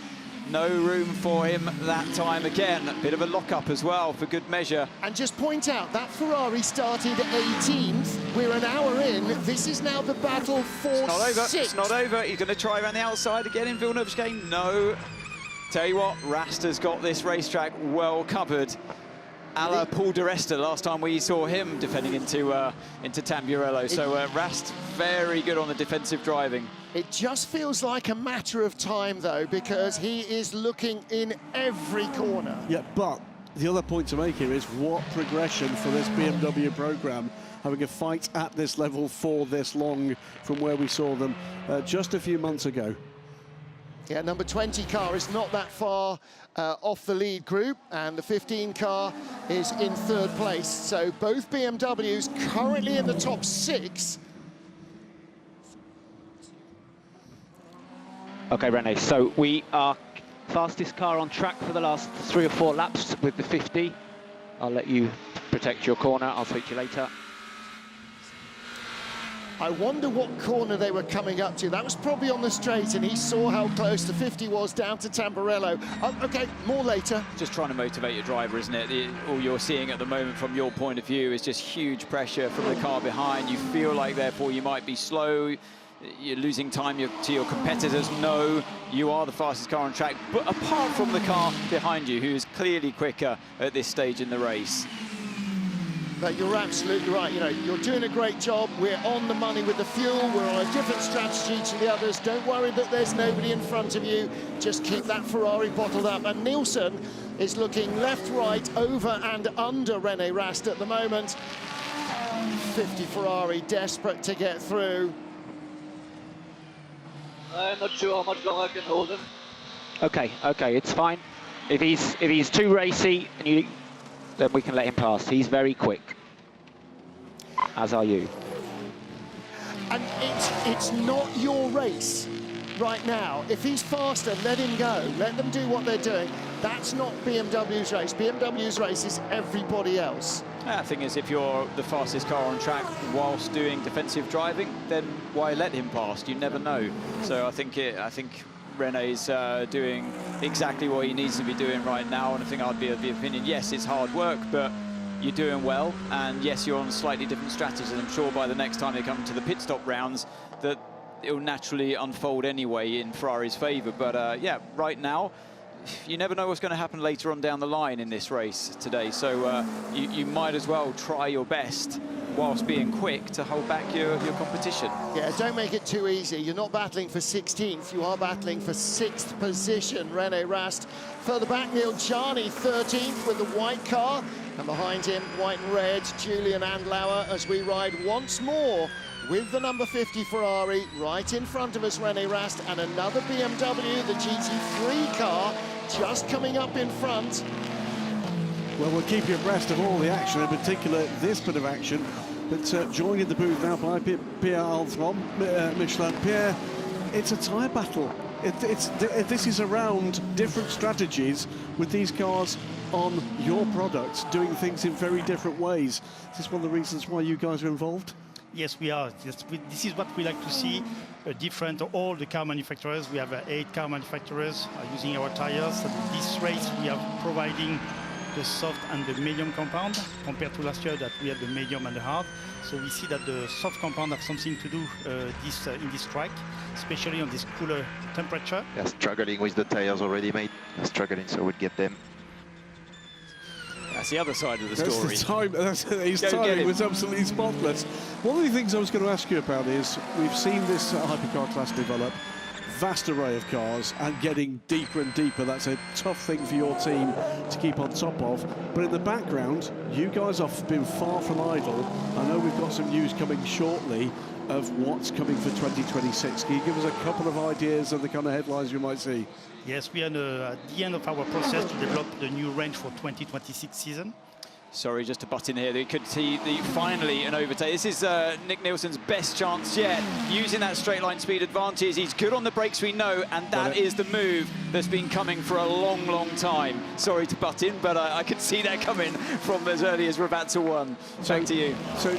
No room for him that time again. A bit of a lock-up as well, for good measure. And just point out, that Ferrari started 18th. We're an hour in. This is now the battle for It's not over. 6th. It's not over. He's going to try around the outside again in Villeneuve's game. No. Tell you what, Rasta's got this racetrack well covered. A la Paul di Resta, last time we saw him defending into Tamburello. So Rast, very good on the defensive driving. It just feels like a matter of time, though, because he is looking in every corner. Yeah, but the other point to make here is what progression for this BMW programme, having a fight at this level for this long from where we saw them just a few months ago. Yeah, number 20 car is not that far off the lead group, and the 15 car is in 3rd place. So both BMWs currently in the top 6. Okay, Rene, so we are fastest car on track for the last 3 or 4 laps with the 50. I'll let you protect your corner. I'll speak to you later. I wonder what corner they were coming up to. That was probably on the straight, and he saw how close the 50 was down to Tamburello. Okay, more later. Just trying to motivate your driver, isn't it? All you're seeing at the moment from your point of view is just huge pressure from the car behind. You feel like, therefore, you might be slow. You're losing time to your competitors. No, you are the fastest car on track, but apart from the car behind you, who is clearly quicker at this stage in the race. But you're absolutely right. You know, you're doing a great job. We're on the money with the fuel. We're on a different strategy to the others. Don't worry that there's nobody in front of you. Just keep that Ferrari bottled up. And Nielsen is looking left, right, over and under René Rast at the moment. 50 Ferrari desperate to get through. I'm not sure how much longer I can hold him. Okay, it's fine. If he's too racy, then we can let him pass. He's very quick, as are you. And it's not your race right now. If he's faster, let him go. Let them do what they're doing. That's not BMW's race. BMW's race is everybody else. The thing is, if you're the fastest car on track whilst doing defensive driving, then why let him pass? You never know. So I think René's doing exactly what he needs to be doing right now, and I think I'd be of the opinion, yes, it's hard work, but you're doing well, and yes, you're on slightly different strategies, and I'm sure by the next time they come to the pit stop rounds that it'll naturally unfold anyway in Ferrari's favour. But yeah, right now, you never know what's going to happen later on down the line in this race today, so you might as well try your best whilst being quick to hold back your competition. Yeah, don't make it too easy. You're not battling for 16th, you are battling for 6th position. René Rast further back, Neil Jani 13th with the white car, and behind him, white and red, Julian Andlauer, as we ride once more with the number 50 Ferrari. Right in front of us, René Rast, and another BMW, the GT3 car, just coming up in front. Well, we'll keep you abreast of all the action, in particular this bit of action. But joining the booth now by Pierre Altron, Michelin. Pierre, it's a tyre battle. This is around different strategies with these cars on your products, doing things in very different ways. Is this one of the reasons why you guys are involved? Yes, we are. This is what we like to see. All the car manufacturers. We have 8 car manufacturers using our tires. So this race, we are providing the soft and the medium compound, compared to last year that we had the medium and the hard. So we see that the soft compound have something to do in this track, especially on this cooler temperature. They're struggling with the tires already made. They're struggling, so we'll get them. That's the other side of the His story. timing was absolutely spotless. One of the things I was going to ask you about is, we've seen this hypercar class develop, vast array of cars, and getting deeper and deeper. That's a tough thing for your team to keep on top of. But in the background, you guys have been far from idle. I know we've got some news coming shortly of what's coming for 2026. Can you give us a couple of ideas of the kind of headlines you might see? Yes, we are at the end of our process to develop the new range for 2026 season. Sorry, just to butt in here. They could see finally an overtake. This is Nick Nielsen's best chance yet, using that straight line speed advantage. He's good on the brakes, we know, and that is the move that's been coming for a long, long time. Sorry to butt in, but I could see that coming from as early as we're about to 1. Back to you. So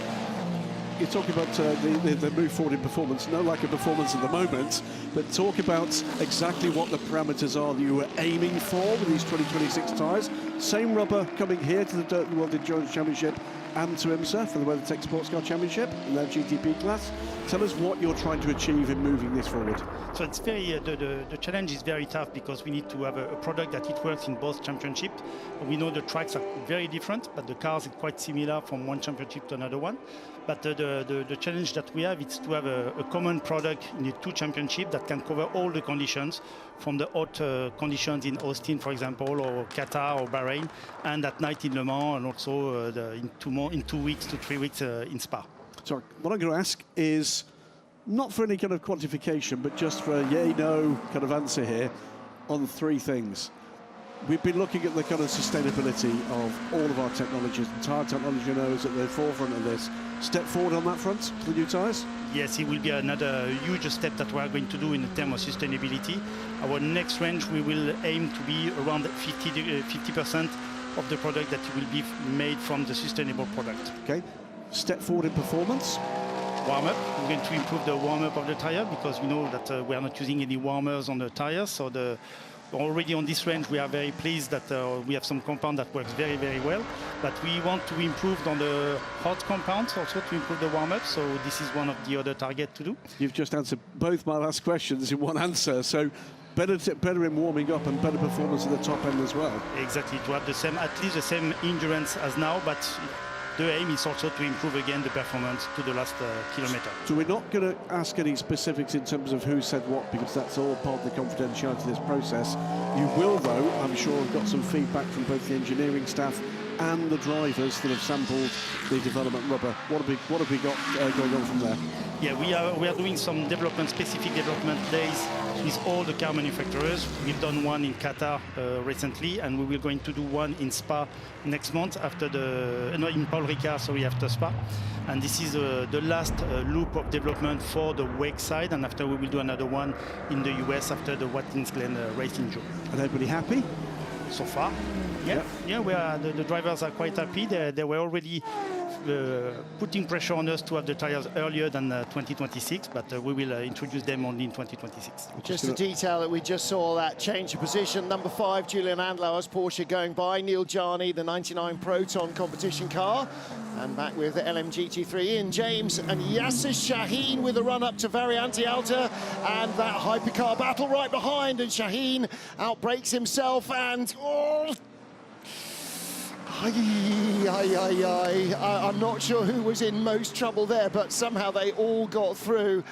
you're talking about the move forward in performance. No lack of performance at the moment, but talk about exactly what the parameters are that you were aiming for with these 2026 tyres. Same rubber coming here to the World Endurance Championship and to IMSA for the WeatherTech Sports Car Championship in their GTP class. Tell us what you're trying to achieve in moving this forward. So it's very the challenge is very tough, because we need to have a product that it works in both championships. We know the tracks are very different, but the cars are quite similar from one championship to another one. But the challenge that we have is to have a common product in the 2 championships that can cover all the conditions, from the hot conditions in Austin, for example, or Qatar or Bahrain, and at night in Le Mans, and also in 2 weeks to 3 weeks in Spa. So what I'm going to ask is, not for any kind of quantification, but just for a yay, no kind of answer here on 3 things. We've been looking at the kind of sustainability of all of our technologies. The tyre technology, is at the forefront of this. Step forward on that front, the new tyres? Yes, it will be another huge step that we are going to do in terms of sustainability. Our next range, we will aim to be around 50% of the product that will be made from the sustainable product. Okay. Step forward in performance? Warm-up. We're going to improve the warm-up of the tire because we know that we are not using any warmers on the tires. So already on this range, we are very pleased that we have some compound that works very, very well. But we want to improve on the hot compounds also to improve the warm-up. So this is one of the other targets to do. You've just answered both my last questions in one answer. So better in warming up and better performance at the top end as well. Exactly, to have the same, at least the same endurance as now, but the aim is also to improve again the performance to the last kilometer. So we're not going to ask any specifics in terms of who said what, because that's all part of the confidentiality of this process. You will, though, I'm sure, have got some feedback from both the engineering staff and the drivers that have sampled the development rubber. What have we got going on from there? Yeah, we are doing some specific development days with all the car manufacturers. We've done one in Qatar recently, and we will going to do one in Spa next month after in Paul Ricard, sorry, after Spa. And this is the last loop of development for the wake side, and after we will do another one in the US after the Watkins Glen race in June. Are everybody happy? So far, yeah, the drivers are quite happy. They were already putting pressure on us to have the tires earlier than 2026, but we will introduce them only in 2026. Just a detail that we just saw, that change of position. Number 5, Julian Andlauer's Porsche going by. Neil Jarney, the 99 Proton competition car. And back with the LMGT3 in James and Yasser Shaheen with a run up to Variante Alta, and that hypercar battle right behind, and Shaheen outbrakes himself and I'm not sure who was in most trouble there, but somehow they all got through.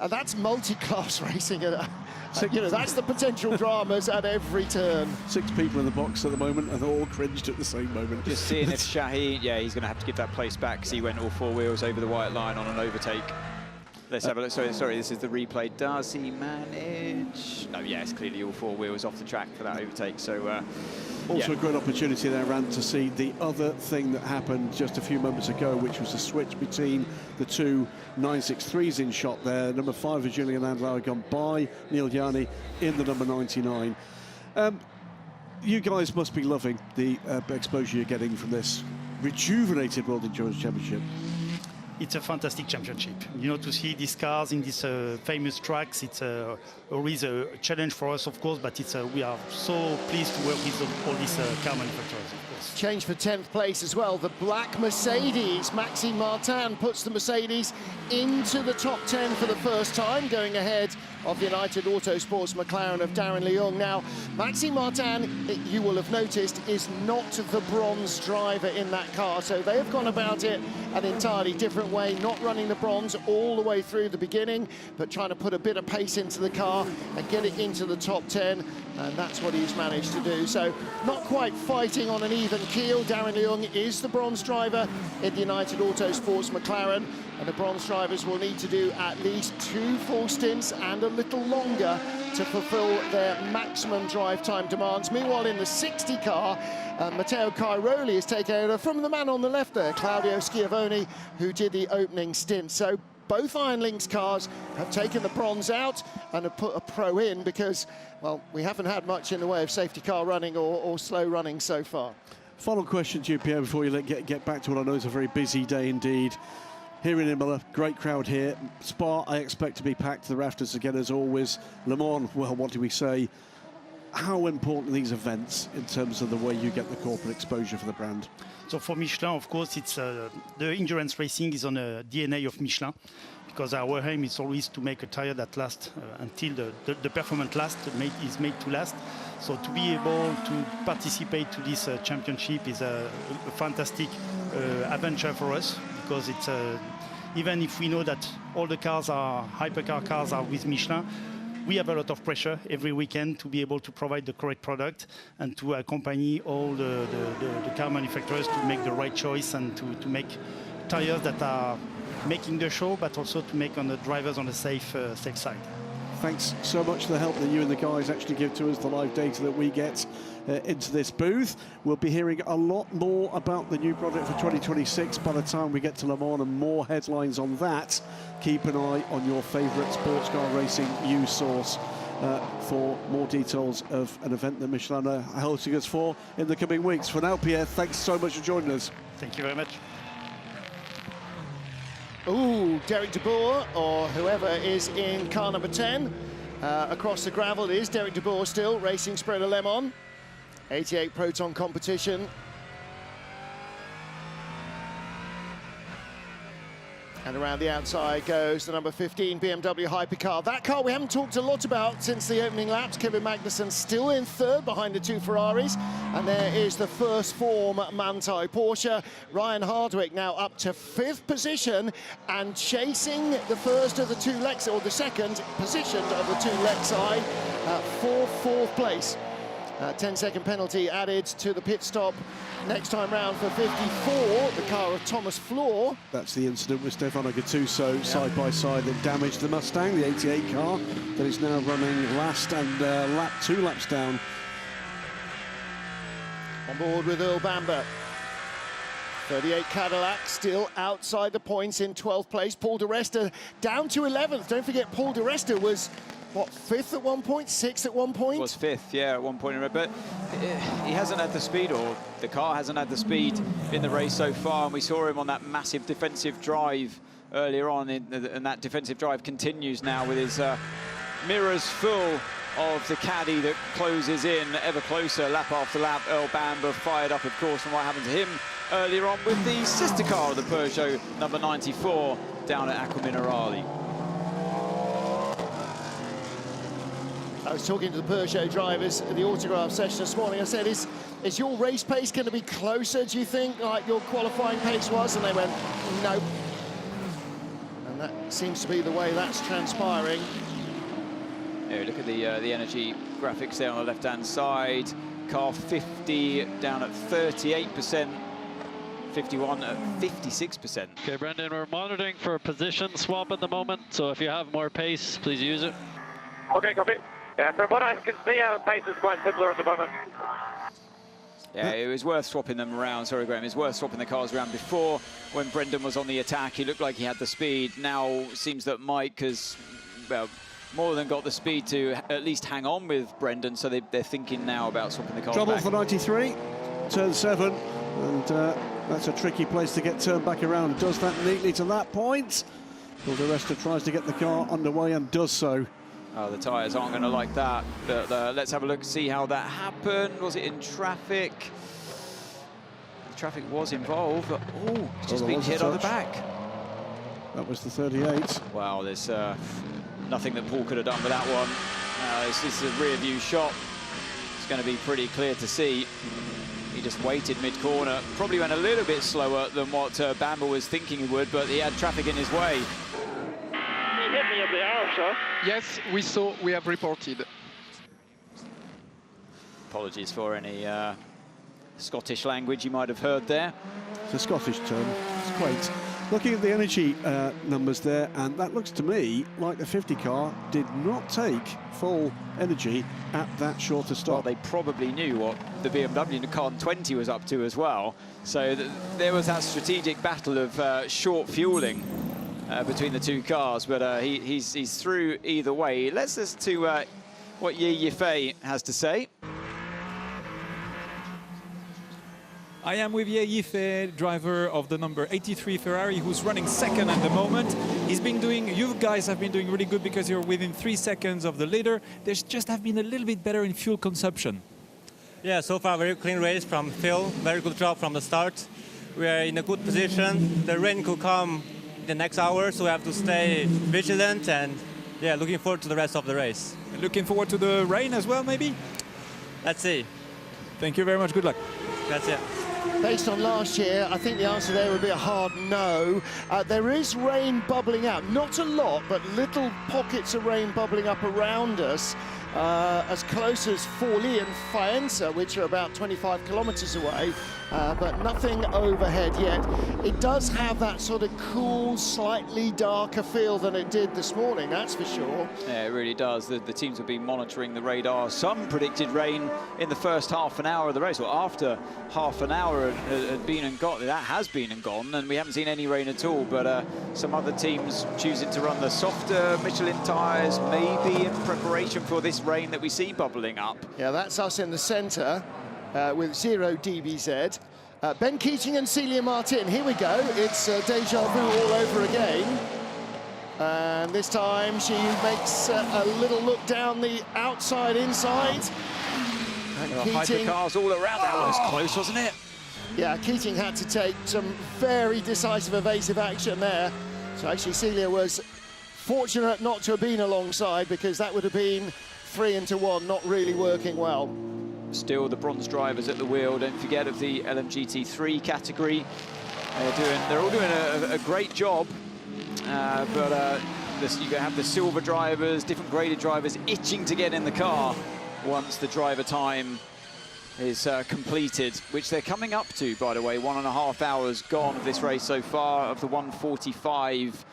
That's multi-class racing. That's the potential dramas at every turn. 6 people in the box at the moment, and all cringed at the same moment. Just seeing if Shaheen, he's going to have to give that place back because he went all 4 wheels over the white line on an overtake. Let's have a look. Sorry, this is the replay. Does he manage? No, it's clearly all 4 wheels off the track for that overtake. So. Also a great opportunity there, Rand, to see the other thing that happened just a few moments ago, which was a switch between the 2 963s in shot there. Number 5 of Julian Andlauer gone by Neil Jarney in the number 99. You guys must be loving the exposure you're getting from this rejuvenated World Endurance Championship. It's a fantastic championship. To see these cars in these famous tracks, it's always a challenge for us, of course, but we are so pleased to work with all these car manufacturers, of course. Change for 10th place as well, the black Mercedes. Maxime Martin puts the Mercedes into the top 10 for the first time, going ahead of the United Autosports McLaren of Darren Leung. Now, Maxime Martin, you will have noticed, is not the bronze driver in that car, so they have gone about it an entirely different way, not running the bronze all the way through the beginning, but trying to put a bit of pace into the car and get it into the top 10, and that's what he's managed to do. So not quite fighting on an even keel. Darren Leung is the bronze driver in the United Autosports McLaren, and the bronze drivers will need to do at least 2 full stints and a little longer to fulfill their maximum drive time demands. Meanwhile, in the 60 car, Matteo Cairoli is taking over from the man on the left there, Claudio Schiavone, who did the opening stint. So both Iron Lynx cars have taken the bronze out and have put a pro in because, well, we haven't had much in the way of safety car running or slow running so far. Final question to you, Pierre, before you get back to what I know is a very busy day indeed. Here in Imola, great crowd here. Spa, I expect to be packed to the rafters again as always. Le Mans, well, what do we say? How important are these events in terms of the way you get the corporate exposure for the brand? So for Michelin, of course, it's the endurance racing is on the DNA of Michelin, because our aim is always to make a tire that lasts until the performance is made to last. So to be able to participate to this championship is a fantastic adventure for us, because it's even if we know that all the cars are hypercar cars are with Michelin, we have a lot of pressure every weekend to be able to provide the correct product and to accompany all the car manufacturers to make the right choice and to make tires that are making the show, but also to make on the drivers on the safe side. Thanks so much for the help that you and the guys actually give to us, the live data that we get into this booth. We'll be hearing a lot more about the new project for 2026 by the time we get to Le Mans, and more headlines on that. Keep an eye on your favourite sports car racing news source for more details of an event that Michelin are hosting us for in the coming weeks. For now, Pierre, thanks so much for joining us. Thank you very much. Ooh, Derek de Boer, or whoever is in car number 10. Across the gravel it is Derek de Boer still, racing Spreader Le Mans. 88 Proton competition. And around the outside goes the number 15 BMW hypercar. That car we haven't talked a lot about since the opening laps. Kevin Magnussen still in third behind the two Ferraris. And there is the first form Manthey Porsche. Ryan Hardwick now up to 5th position and chasing the first of the two Lexi, or the second position of the two Lexi for 4th place. 10-second penalty added to the pit stop next time round for 54, the car of Thomas Floor. That's the incident with Stefano Gattuso side by side that damaged the Mustang, the 88 car, that is now running last and 2 laps down. On board with Earl Bamber. 38 Cadillac still outside the points in 12th place. Paul di Resta down to 11th. Don't forget, Paul di Resta was, what, 5th at one point, 6th at one point? Was 5th, yeah, at one point. But he hasn't had the speed, or the car hasn't had the speed in the race so far. And we saw him on that massive defensive drive earlier on, and that defensive drive continues now with his mirrors full of the caddy that closes in ever closer, lap after lap. Earl Bamber fired up, of course, from what happened to him earlier on with the sister car of the Peugeot, number 94, down at Acqua Minerale. I was talking to the Peugeot drivers at the autograph session this morning. I said, is your race pace going to be closer, do you think, like your qualifying pace was? And they went, no. And that seems to be the way that's transpiring. Yeah, look at the energy graphics there on the left-hand side. Car 50 down at 38%, 51 at 56%. Okay, Brendan, we're monitoring for a position swap at the moment, so if you have more pace, please use it. Okay, copy. Yeah, from what I can see, our pace is quite similar at the moment. Yeah, it was worth swapping them around. Sorry, Graham. It was worth swapping the cars around before. When Brendan was on the attack, he looked like he had the speed. Now seems that Mike has, well, more than got the speed to at least hang on with Brendan, so they're thinking now about swapping the cars Trouble back. for 93, turn 7, and that's a tricky place to get turned back around. It does that neatly to that point. Well, di Resta tries to get the car underway and does so. Oh, the tyres aren't going to like that. But let's have a look, see how that happened. Was it in traffic? The traffic was involved, but it's just been hit on the back. That was the 38. Wow, there's nothing that Paul could have done with that one. This is a rear view shot. It's going to be pretty clear to see. He just waited mid-corner. Probably went a little bit slower than what Bamber was thinking he would, but he had traffic in his way. He hit me up the arm, sir. Yes, we saw, we have reported. Apologies for any Scottish language you might have heard there. It's a Scottish term. It's quaint. Looking at the energy numbers there, and that looks to me like the 50 car did not take full energy at that shorter stop. Well, they probably knew what the BMW car 20 was up to as well. So there was that strategic battle of short fueling between the two cars, but he's through either way. Let's listen to what Ye Yifei has to say. I am with Ye Yifei, driver of the number 83 Ferrari, who's running second at the moment. You guys have been doing really good because you're within 3 seconds of the leader. There's just have been a little bit better in fuel consumption. Yeah, so far very clean race from Phil. Very good job from the start. We are in a good position. The rain could come the next hour, so we have to stay vigilant, and yeah, looking forward to the rest of the race. And looking forward to the rain as well, maybe? Let's see. Thank you very much. Good luck. That's it. Based on last year, I think the answer there would be a hard no. There is rain bubbling out. Not a lot, but little pockets of rain bubbling up around us. as close as Forlì and Faenza, which are about 25 kilometres away, but nothing overhead yet. It does have that sort of cool, slightly darker feel than it did this morning, that's for sure. Yeah, it really does. The teams have been monitoring the radar. Some predicted rain in the first half an hour of the race, or after half an hour had been and gone. That has been and gone, and we haven't seen any rain at all, but some other teams choosing to run the softer Michelin tyres, maybe in preparation for this rain that we see bubbling up. Yeah, that's us in the centre with 0 DBZ. Ben Keating and Celia Martin, here we go. It's deja vu all over again. And this time she makes a little look down the outside, inside. And Keating... Hypercars all around. That was close, wasn't it? Yeah, Keating had to take some very decisive evasive action there. So actually Celia was fortunate not to have been alongside, because that would have been 3-1, not really working well. Still the bronze drivers at the wheel. Don't forget of the LMGT3 category. They're all doing a great job, but you have the silver drivers, different graded drivers itching to get in the car once the driver time is completed, which they're coming up to, by the way. 1.5 hours gone of this race so far, of the 1:45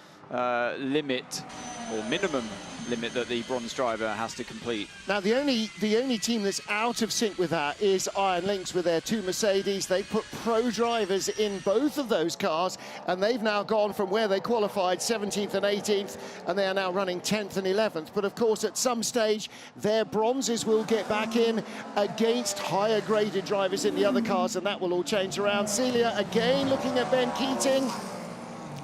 limit, or minimum limit, that the bronze driver has to complete. Now the only team that's out of sync with that is Iron Lynx with their 2 Mercedes. They put pro drivers in both of those cars, and they've now gone from where they qualified 17th and 18th, and they are now running 10th and 11th. But of course at some stage their bronzes will get back in against higher graded drivers in the other cars, and that will all change around. Celia again looking at Ben Keating.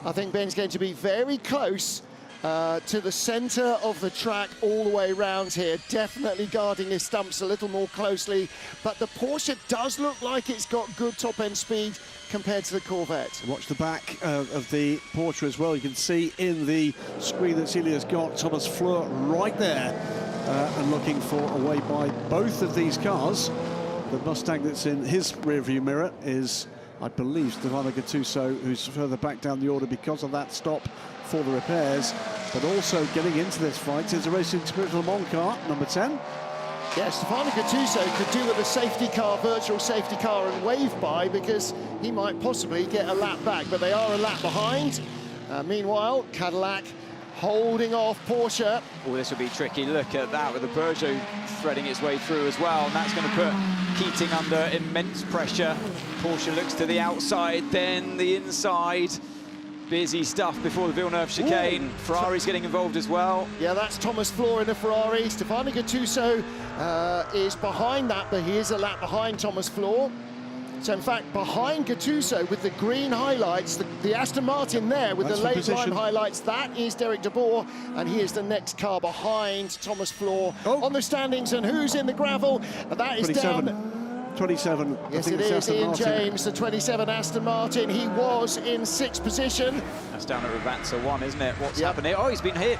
I think Ben's going to be very close to the centre of the track all the way round here, definitely guarding his stumps a little more closely, but the Porsche does look like it's got good top-end speed compared to the Corvette. Watch the back of the Porsche as well. You can see in the screen that Celia's got Thomas Fleur right there, and looking for a way by both of these cars. The Mustang that's in his rearview mirror is, I believe, Stefano Gattuso, who's further back down the order because of that stop for the repairs. But also getting into this fight is a Racing Spirit Le Mans car, number 10. Yeah, Stefano Gattuso could do with a safety car, virtual safety car, and wave by, because he might possibly get a lap back, but they are a lap behind. Meanwhile, Cadillac holding off Porsche. Oh, this will be tricky. Look at that, with the Peugeot threading its way through as well, and that's going to put Keating under immense pressure. Porsche looks to the outside, then the inside. Busy stuff before the Villeneuve chicane. Ooh. Ferrari's getting involved as well. Yeah, that's Thomas Fleur in a Ferrari. Stefano Gattuso is behind that, but he is a lap behind Thomas Fleur. So in fact, behind Gattuso with the green highlights, the Aston Martin there with that's the late line highlights, that is Derek de Boer, and he is the next car behind Thomas Fleur on the standings. And who's in the gravel? And that is 27. down. 27. Yes, it is Ian James, the 27 Aston Martin. He was in 6th position. That's down at Ravanza 1, isn't it? What's happening? Oh, he's been hit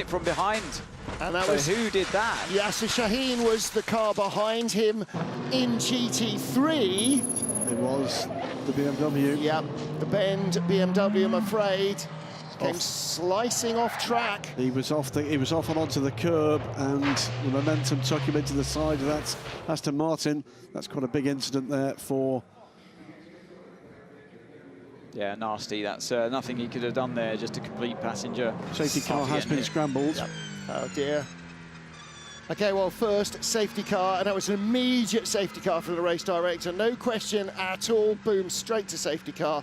from behind. And that was who did that? Yasser Shaheen was the car behind him in GT3. It was the BMW. Yep, the Bend BMW, I'm afraid, came slicing off track. He was off and onto the curb, and the momentum took him into the side of that Aston Martin. That's quite a big incident there for. Yeah, nasty. That's nothing he could have done there, just a complete passenger. Safety car has been scrambled. Yep. Oh dear. Okay, well, first safety car, and that was an immediate safety car from the race director. No question at all. Boom, straight to safety car.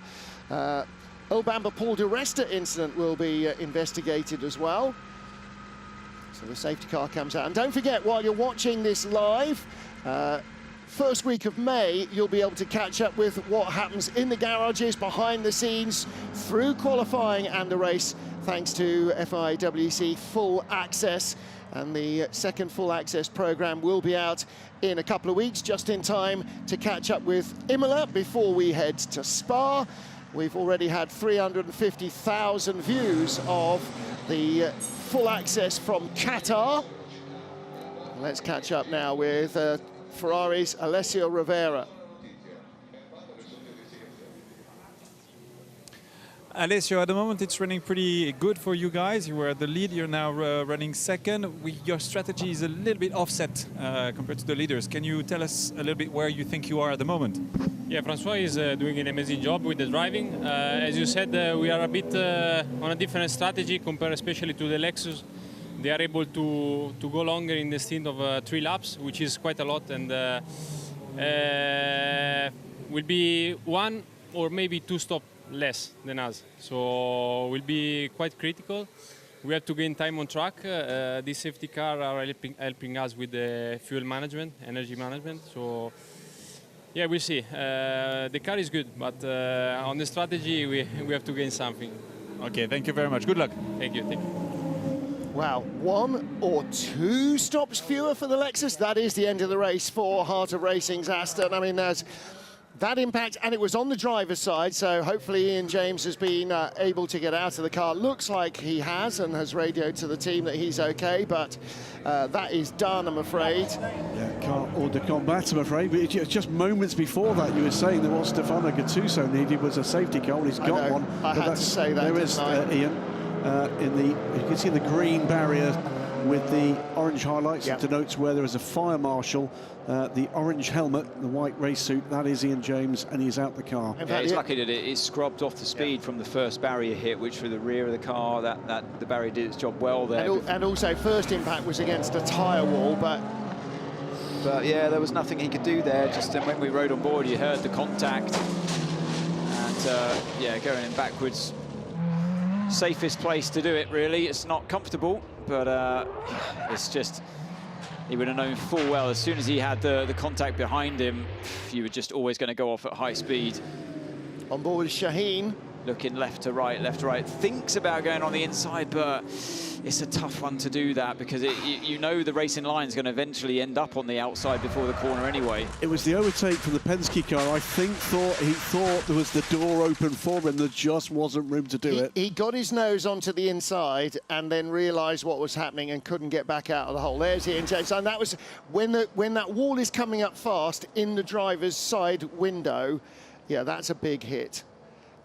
Obamba Paul de Resta incident will be investigated as well. So the safety car comes out. And don't forget, while you're watching this live, first week of May, you'll be able to catch up with what happens in the garages, behind the scenes, through qualifying and the race, thanks to FIWC Full Access. And the second Full Access program will be out in a couple of weeks, just in time to catch up with Imola before we head to Spa. We've already had 350,000 views of the Full Access from Qatar. Let's catch up now with Ferrari's Alessio Rivera. Alessio, at the moment it's running pretty good for you guys. You were at the lead, you're now running second. Your strategy is a little bit offset compared to the leaders. Can you tell us a little bit where you think you are at the moment? Yeah, Francois is doing an amazing job with the driving. As you said, we are a bit on a different strategy compared especially to the Lexus. They are able to go longer in the stint of 3 laps, which is quite a lot, and will be 1 or maybe 2 stops less than us. So will be quite critical. We have to gain time on track. These safety cars are helping us with the fuel management, energy management. So yeah, we'll see. The car is good, but on the strategy we have to gain something. Okay, thank you very much. Good luck. Thank you. Thank you. Wow, 1 or 2 stops fewer for the Lexus. That is the end of the race for Heart of Racing's Aston. I mean, there's that impact, and it was on the driver's side, so hopefully Ian James has been able to get out of the car. Looks like he has, and has radioed to the team that he's okay, but that is done, I'm afraid. Yeah, car hors de combat, I'm afraid, but just moments before that you were saying that what Stefano Gattuso needed was a safety car, and he's got one. I had to say that, there is, Ian, you can see the green barrier with the orange highlights. It denotes where there is a fire marshal. The orange helmet, the white race suit, that is Ian James, and he's out the car. Yeah, he's lucky that it scrubbed off the speed from the first barrier hit, which for the rear of the car, the barrier did its job well there. And also, first impact was against a tyre wall, but yeah, there was nothing he could do there. Just when we rode on board, you heard the contact, and yeah, going in backwards. Safest place to do it, really. It's not comfortable, but it's just, he would have known full well as soon as he had the contact behind him, you were just always going to go off at high speed. On board with Shaheen. Looking left to right, thinks about going on the inside, but it's a tough one to do that because you know the racing line is going to eventually end up on the outside before the corner anyway. It was the overtake from the Penske car. I think he thought there was the door open for him. There just wasn't room to do it. He got his nose onto the inside and then realised what was happening and couldn't get back out of the hole. There's Ian James, and that was when that wall is coming up fast in the driver's side window. Yeah, that's a big hit.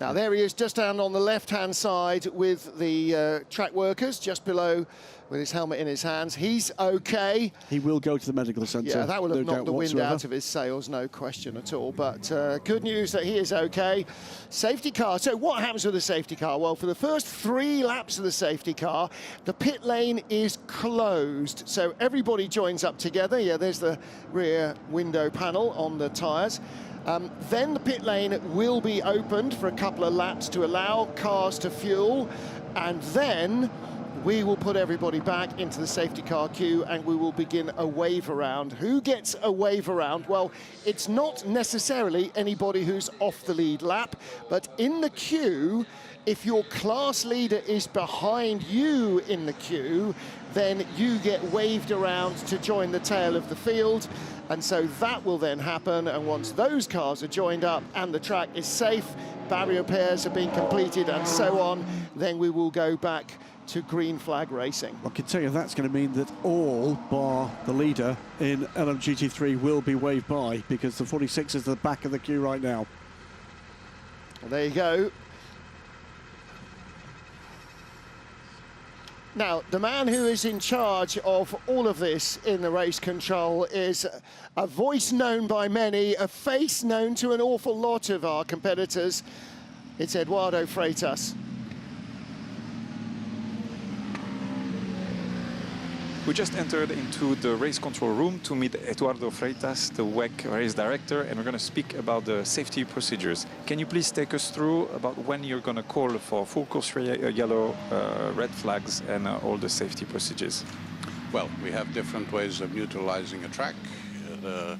Now, there he is, just down on the left-hand side with the track workers, just below, with his helmet in his hands. He's okay. He will go to the medical centre. Yeah, that will have knocked the wind whatsoever. out of his sails, no question at all. But good news that he is okay. Safety car. So what happens with the safety car? Well, for the first 3 laps of the safety car, the pit lane is closed. So everybody joins up together. Yeah, there's the rear window panel on the tyres. Then the pit lane will be opened for a couple of laps to allow cars to fuel, and then we will put everybody back into the safety car queue and we will begin a wave around. Who gets a wave around? Well, it's not necessarily anybody who's off the lead lap, but in the queue, if your class leader is behind you in the queue, then you get waved around to join the tail of the field. And so that will then happen, and once those cars are joined up and the track is safe, barrier pairs have been completed and so on, then we will go back to green flag racing. I can tell you that's going to mean that all bar the leader in LMGT3 will be waved by, because the 46 is at the back of the queue right now. Well, there you go. Now, the man who is in charge of all of this in the race control is a voice known by many, a face known to an awful lot of our competitors. It's Eduardo Freitas. We just entered into the race control room to meet Eduardo Freitas, the WEC race director, and we're going to speak about the safety procedures. Can you please take us through about when you're going to call for full course yellow, red flags, and all the safety procedures? Well, we have different ways of neutralizing a track. The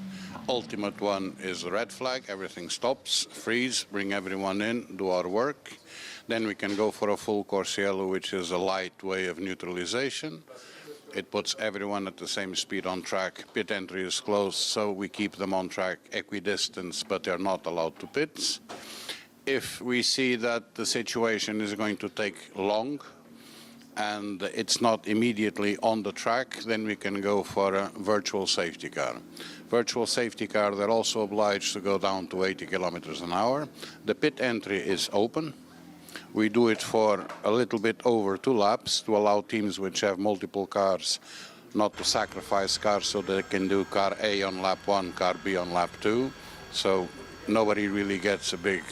ultimate one is the red flag. Everything stops, freeze, bring everyone in, do our work. Then we can go for a full course yellow, which is a light way of neutralization. It puts everyone at the same speed on track. Pit entry is closed, so we keep them on track equidistant, but they're not allowed to pits. If we see that the situation is going to take long and it's not immediately on the track, then we can go for a virtual safety car. Virtual safety car, they're also obliged to go down to 80 kilometers an hour. The pit entry is open. We do it for a little bit over 2 laps to allow teams which have multiple cars not to sacrifice cars, so they can do car A on lap 1, car B on lap 2. So nobody really gets a big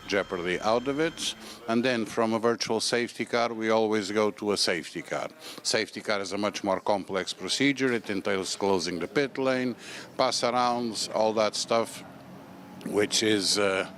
jeopardy out of it. And then from a virtual safety car, we always go to a safety car. Safety car is a much more complex procedure. It entails closing the pit lane, pass-arounds, all that stuff, which is a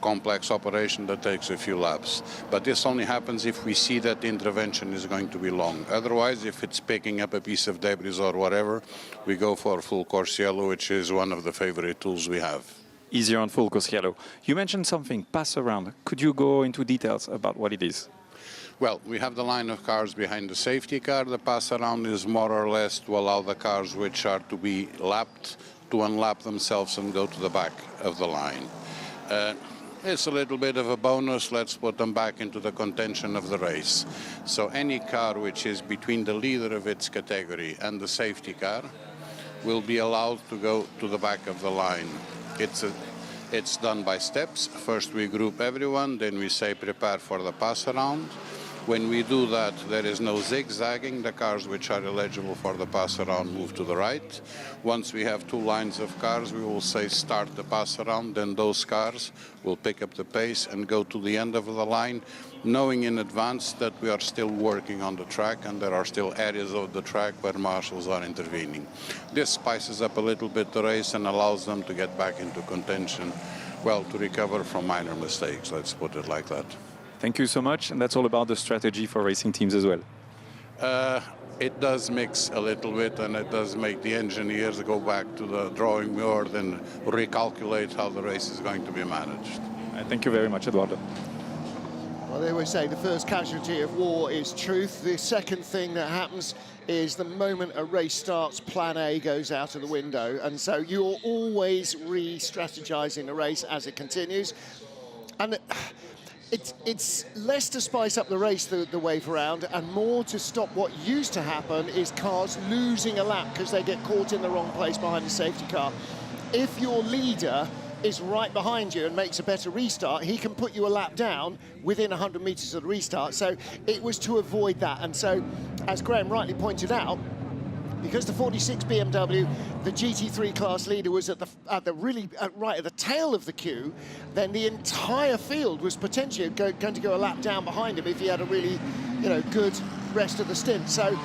complex operation that takes a few laps. But this only happens if we see that the intervention is going to be long. Otherwise, if it's picking up a piece of debris or whatever, we go for full course yellow, which is one of the favorite tools we have. Easier on full course yellow. You mentioned something, pass around. Could you go into details about what it is? Well, we have the line of cars behind the safety car. The pass around is more or less to allow the cars which are to be lapped to unlap themselves and go to the back of the line. It's a little bit of a bonus. Let's put them back into the contention of the race. So any car which is between the leader of its category and the safety car will be allowed to go to the back of the line. It's done by steps. First we group everyone, then we say prepare for the pass around. When we do that, there is no zigzagging. The cars which are eligible for the pass around move to the right. Once we have 2 lines of cars, we will say start the pass around, then those cars will pick up the pace and go to the end of the line, knowing in advance that we are still working on the track and there are still areas of the track where marshals are intervening. This spices up a little bit the race and allows them to get back into contention, well, to recover from minor mistakes, let's put it like that. Thank you so much, and that's all about the strategy for racing teams as well. It does mix a little bit, and it does make the engineers go back to the drawing board and recalculate how the race is going to be managed. Thank you very much, Eduardo. Well, they always say the first casualty of war is truth. The second thing that happens is the moment a race starts, plan A goes out of the window. And so you're always re-strategizing the race as it continues. And it's less to spice up the race the wave around and more to stop what used to happen is cars losing a lap because they get caught in the wrong place behind the safety car. If your leader is right behind you and makes a better restart, he can put you a lap down within 100 meters of the restart. So it was to avoid that. And so, as Graham rightly pointed out, because the 46 BMW, the GT3 class leader, was right at the tail of the queue, then the entire field was potentially going to go a lap down behind him if he had a really, good rest of the stint. So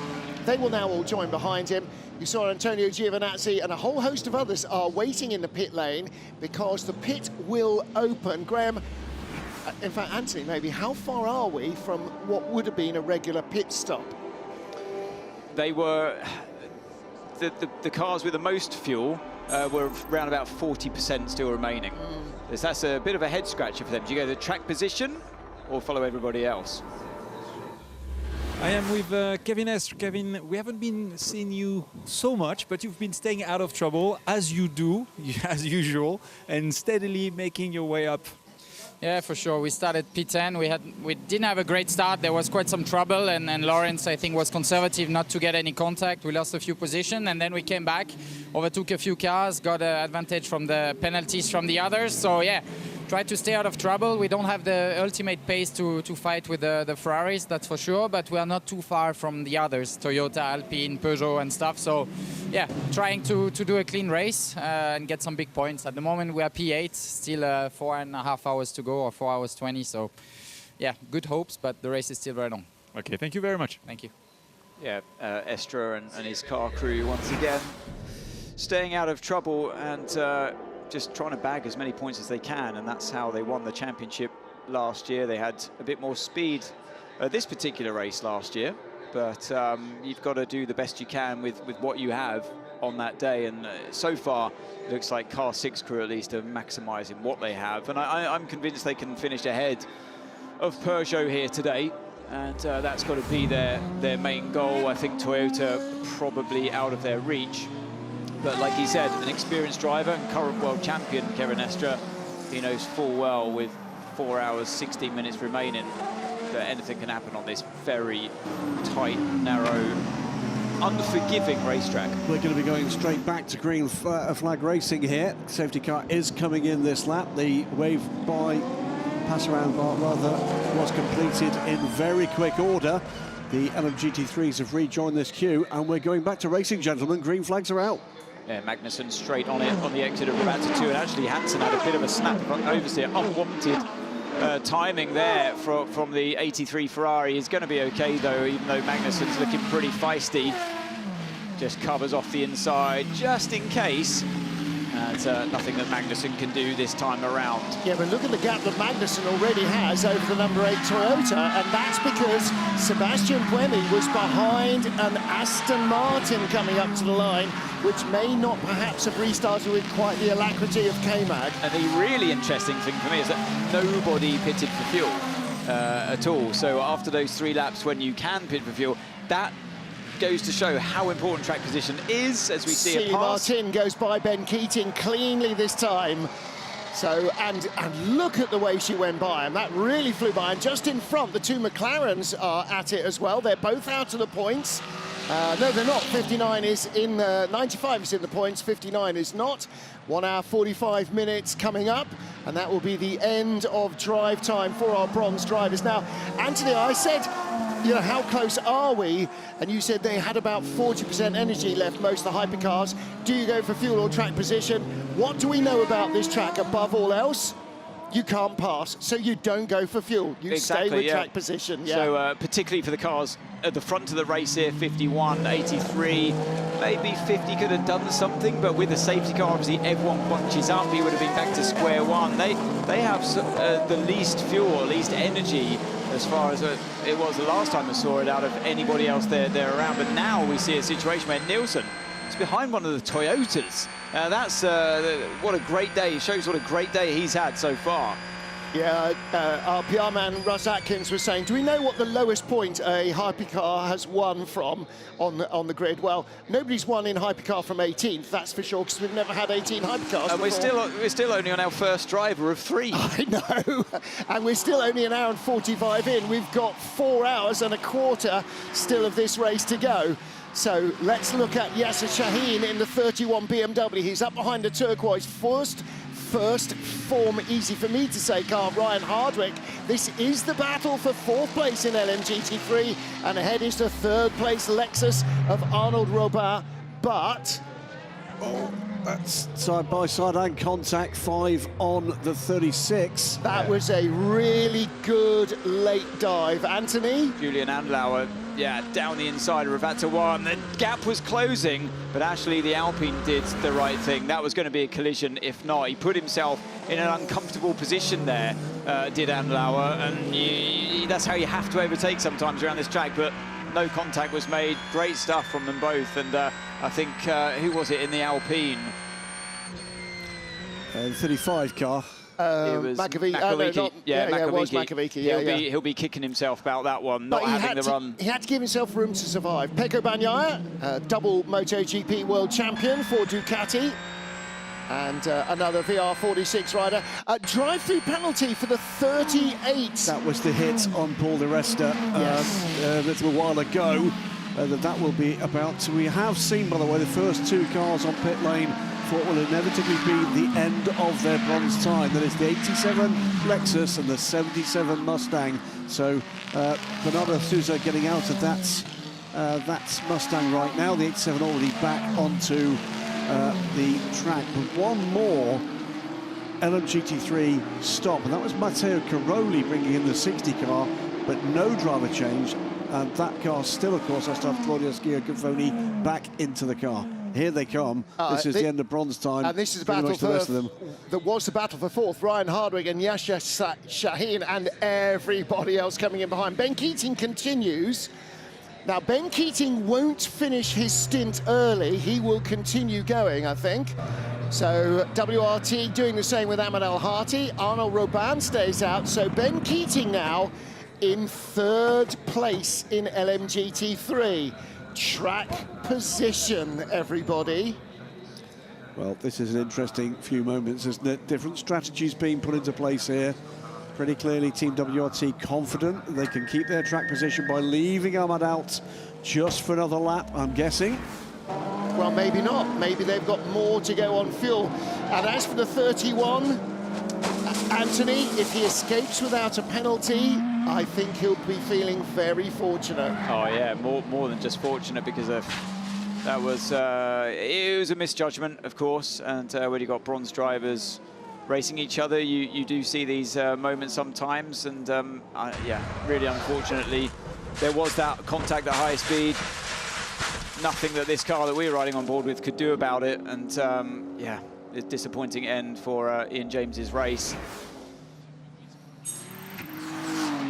they will now all join behind him. You saw Antonio Giovinazzi and a whole host of others are waiting in the pit lane because the pit will open. Graham, in fact, Anthony, maybe, how far are we from what would have been a regular pit stop? They were... The cars with the most fuel were around about 40% still remaining. That's a bit of a head scratcher for them. Do you go to the track position or follow everybody else? I am with Kevin Estre. Kevin, we haven't been seeing you so much, but you've been staying out of trouble, as you do, as usual, and steadily making your way up. Yeah, for sure. We started P10. We didn't have a great start. There was quite some trouble, and Lawrence, I think, was conservative not to get any contact. We lost a few positions, and then we came back, overtook a few cars, got an advantage from the penalties from the others. So yeah, try to stay out of trouble. We don't have the ultimate pace to fight with the Ferraris, that's for sure, but we are not too far from the others, Toyota, Alpine, Peugeot and stuff. So yeah, trying to do a clean race and get some big points. At the moment we are P8, still 4.5 hours to go, or 4 hours 20. So yeah, good hopes, but the race is still very long. Okay, thank you very much. Thank you. Yeah, Estre and his car crew once again staying out of trouble and just trying to bag as many points as they can, and that's how they won the championship last year. They had a bit more speed this particular race last year, but you've got to do the best you can with what you have on that day, and so far it looks like car 6 crew at least are maximising what they have, and I'm convinced they can finish ahead of Peugeot here today, and that's got to be their main goal. I think Toyota probably out of their reach. But like he said, an experienced driver and current world champion, Kevin Estre, he knows full well with 4 hours, 16 minutes remaining that anything can happen on this very tight, narrow, unforgiving racetrack. We're going to be going straight back to green flag racing here. Safety car is coming in this lap. The wave by pass-around rather was completed in very quick order. The LMGT3s have rejoined this queue, and we're going back to racing, gentlemen. Green flags are out. Yeah, Magnussen straight on it on the exit of Revatta 2, and actually Hansen had a bit of a snap of oversteer, unwanted timing there from the 83 Ferrari. Is going to be okay though, even though Magnussen's looking pretty feisty. Just covers off the inside just in case. Nothing that Magnussen can do this time around. Yeah, but look at the gap that Magnussen already has over the number 8 Toyota, and that's because Sebastian Buemi was behind an Aston Martin coming up to the line, which may not perhaps have restarted with quite the alacrity of K-Mag. And the really interesting thing for me is that nobody pitted for fuel at all. So after those 3 laps, when you can pit for fuel, that goes to show how important track position is, as we see a pass. Martin goes by Ben Keating cleanly this time. So, and look at the way she went by, and that really flew by. And just in front, the 2 McLarens are at it as well. They're both out of the points. No, they're not. 59 is in, 95 is in the points, 59 is not. 1 hour 45 minutes coming up, and that will be the end of drive time for our bronze drivers. Now, Anthony, I said, you know, how close are we? And you said they had about 40% energy left, most of the hypercars. Do you go for fuel or track position? What do we know about this track above all else? You can't pass, so you don't go for fuel. You stay with track position. Yeah. So particularly for the cars at the front of the race here, 51, 83, maybe 50 could have done something, but with the safety car, obviously everyone bunches up. He would have been back to square one. They have the least fuel, or least energy, as far as it was the last time I saw it, out of anybody else there around. But now we see a situation where Nielsen is behind one of the Toyotas. That's what a great day. It shows what a great day he's had so far. Yeah, our PR man Russ Atkins was saying, do we know what the lowest point a hypercar has won from on the grid? Well, nobody's won in hypercar from 18th, that's for sure, because we've never had 18 hypercars before. We're still only on our first driver of 3. I know, and we're still only an hour and 45 in. We've got 4 hours and a quarter still of this race to go. So let's look at Yasser Shaheen in the 31 BMW. He's up behind the turquoise first form, easy for me to say, car, Ryan Hardwick. This is the battle for 4th place in LMGT3, and ahead is the 3rd place Lexus of Arnold Robert, but... Oh, that's side-by-side and contact, 5 on the 36. That was a really good late dive. Anthony? Julian Andlauer, yeah, down the inside of Revatta 1. The gap was closing, but actually the Alpine did the right thing. That was going to be a collision. If not, he put himself in an uncomfortable position there, did Andlauer, and that's how you have to overtake sometimes around this track, but no contact was made. Great stuff from them both, and I think, who was it in the Alpine? 35 car. It was Makovic. Makovic. It was Makovic. He'll be kicking himself about that one, not having the run. He had to give himself room to survive. Pecco Bagnaia, double MotoGP world champion for Ducati, and another VR46 rider. Drive-through penalty for the 38. That was the hit on Paul Di Resta a little while ago. That will be about. We have seen, by the way, the first 2 cars on pit lane for what will inevitably be the end of their bronze time. That is the 87 Lexus and the 77 Mustang. So Bernardo Souza getting out of that Mustang right now. The 87 already back onto the track. But one more LMGT3 stop, and that was Matteo Caroli bringing in the 60 car, but no driver change. And that car still, of course, has to have Claudio Schiavone back into the car. Here they come. This is the end of bronze time. And this is a battle for the rest of them. That was the battle for 4th. Ryan Hardwick and Yasser Shaheen and everybody else coming in behind. Ben Keating continues. Now, Ben Keating won't finish his stint early. He will continue going, I think. So WRT doing the same with Ahmed Al-Hati. Arnold Roban stays out. So Ben Keating now in 3rd place in LMGT3. Track position, everybody. Well, this is an interesting few moments, isn't it? Different strategies being put into place here. Pretty clearly, Team WRT confident they can keep their track position by leaving Ahmad out just for another lap, I'm guessing. Well, maybe not. Maybe they've got more to go on fuel. And as for the 31, Anthony, if he escapes without a penalty, I think he'll be feeling very fortunate. Oh yeah, more than just fortunate, because that was it was a misjudgment, of course, and when you got bronze drivers racing each other, you do see these moments sometimes, and yeah, really unfortunately, there was that contact at high speed. Nothing that this car that we're riding on board with could do about it, and yeah, a disappointing end for Ian James's race.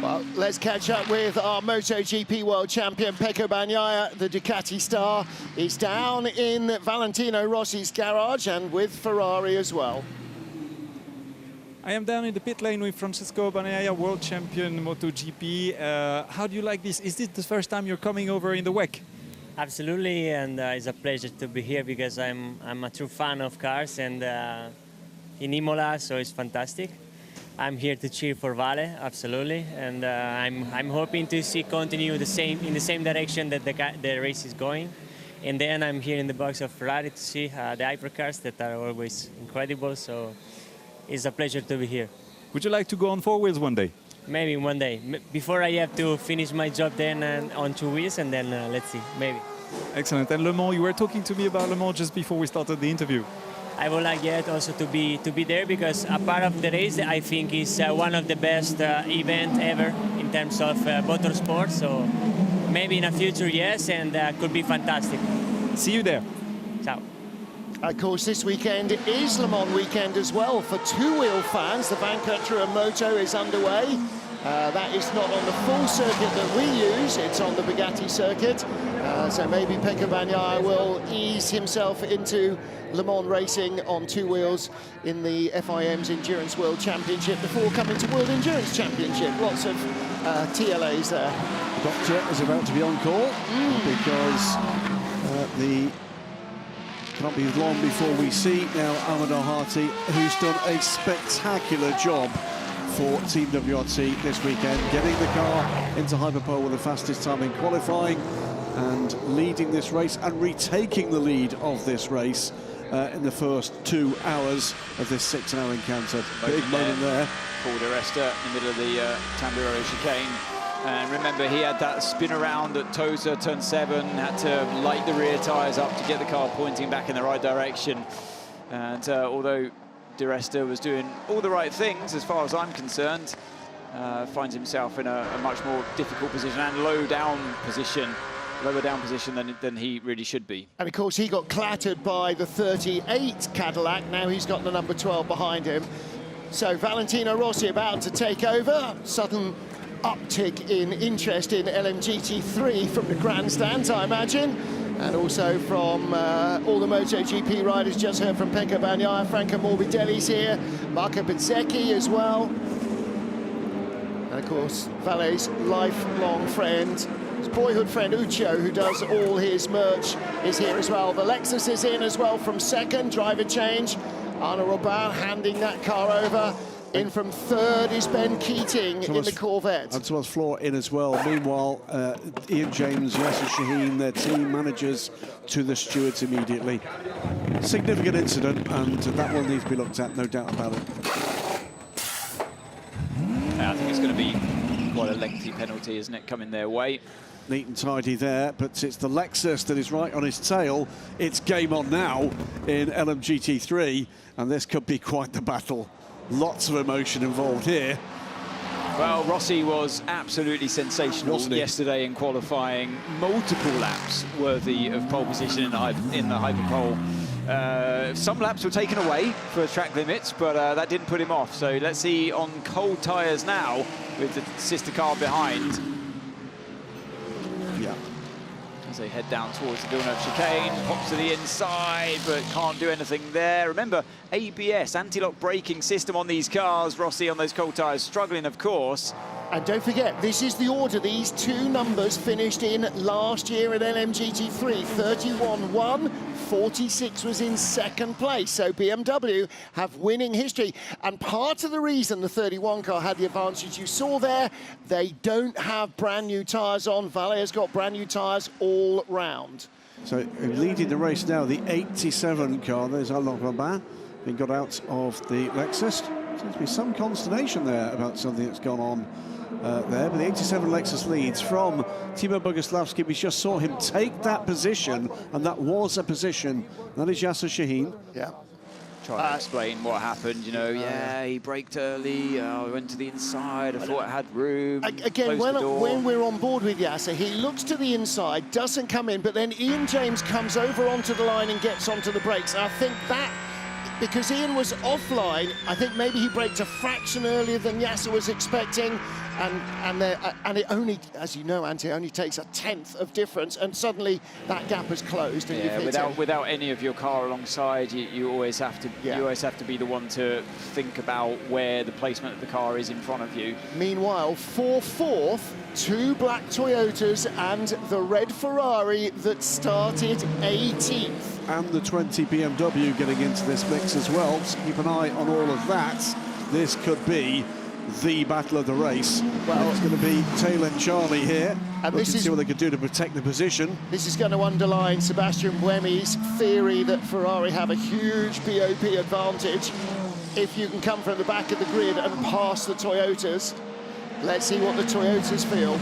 Well, let's catch up with our MotoGP World Champion, Pecco Bagnaia, the Ducati star. Is down in Valentino Rossi's garage and with Ferrari as well. I am down in the pit lane with Francesco Bagnaia, World Champion MotoGP. How do you like this? Is this the first time you're coming over in the WEC? Absolutely, and it's a pleasure to be here because I'm a true fan of cars, and in Imola, so it's fantastic. I'm here to cheer for Vale, absolutely, and I'm hoping to see continue in the same direction that the race is going. And then I'm here in the box of Ferrari to see the hypercars that are always incredible. So it's a pleasure to be here. Would you like to go on 4 wheels one day? Maybe one day. Before I have to finish my job then on 2 wheels, and then let's see, maybe. Excellent. And Le Mans, you were talking to me about Le Mans just before we started the interview. I would like also to be there, because a part of the race I think is one of the best event ever in terms of motorsport. So maybe in the future, yes, and could be fantastic. See you there. Ciao. Of course, this weekend is Le Mans weekend as well for two-wheel fans. The Vanquatura Moto is underway. That is not on the full circuit that we use, it's on the Bugatti circuit. So maybe Pecco Bagnaia will ease himself into Le Mans racing on two wheels in the FIM's Endurance World Championship before coming to World Endurance Championship. Lots of TLAs there. The Doctor is about to be on call because the can't be long before we see now Ahmed Al-Hati, who's done a spectacular job for Team WRT this weekend, getting the car into hyperpole with the fastest time in qualifying and leading this race and retaking the lead of this race in the first 2 hours of this 6-hour encounter. Big moment there. Paul Di Resta in the middle of the Tamburello chicane. And remember, he had that spin around at Tosa, turn 7, had to light the rear tyres up to get the car pointing back in the right direction. And although Di Resta was doing all the right things, as far as I'm concerned, finds himself in a much more difficult position and lower down position than he really should be. And of course, he got clattered by the 38 Cadillac. Now he's got the number 12 behind him. So Valentino Rossi about to take over. Sudden uptick in interest in LMGT3 from the grandstands, I imagine, and also from all the MotoGP riders. Just heard from Pecco Bagnaia, Franco Morbidelli's here, Marco Bezzecchi as well, and of course Vale's lifelong friend, his boyhood friend Uccio, who does all his merch, is here as well. The Lexus is in as well from second, driver change. Arnaud Robin handing that car over. In from third is Ben Keating in the Corvette. And Thomas Floor in as well. Meanwhile, Ian James, Yasser Shaheen, their team managers to the stewards immediately. Significant incident, and that will need to be looked at, no doubt about it. I think it's going to be quite a lengthy penalty, isn't it, coming their way. Neat and tidy there, but it's the Lexus that is right on his tail. It's game on now in LMGT3, and this could be quite the battle. Lots of emotion involved here. Well, Rossi was absolutely sensational yesterday in qualifying. Multiple laps worthy of pole position in the hyperpole. Some laps were taken away for track limits, but that didn't put him off. So let's see on cold tyres now with the sister car behind. Yeah. As they head down towards the Villeneuve chicane, pops to the inside, but can't do anything there. Remember, ABS, anti-lock braking system on these cars. Rossi on those cold tyres, struggling, of course. And don't forget, this is the order these two numbers finished in last year at LMGT3. 31 won, 46 was in second place. So BMW have winning history. And part of the reason the 31 car had the advantage you saw there, they don't have brand new tyres on. Vale has got brand new tyres all round. So leading the race now, the 87 car, there's Arnaud Robin, being got out of the Lexus. Seems to be some consternation there about something that's gone on there, but the 87 Lexus leads from Timo Boguslavski. We just saw him take that position, and that was a position. That is Yasser Shaheen. Yeah. Trying to explain what happened, you know, yeah, he braked early, went to the inside, I thought it had room. Again, when we're on board with Yasser, he looks to the inside, doesn't come in, but then Ian James comes over onto the line and gets onto the brakes. I think that, because Ian was offline, I think maybe he braked a fraction earlier than Yasser was expecting, and it only, as you know, Ante, only takes a tenth of difference, and suddenly that gap has closed. And yeah, without any of your car alongside, you always have to you always have to be the one to think about where the placement of the car is in front of you. Meanwhile, for fourth, two black Toyotas and the red Ferrari that started 18th. And the 20 BMW getting into this mix as well. So keep an eye on all of that. This could be the battle of the race. Well, it's going to be Taylor and Charlie here. And this is see what they could do to protect the position. This is going to underline Sebastian Buemi's theory that Ferrari have a huge BOP advantage if you can come from the back of the grid and pass the Toyotas. Let's see what the Toyotas feel.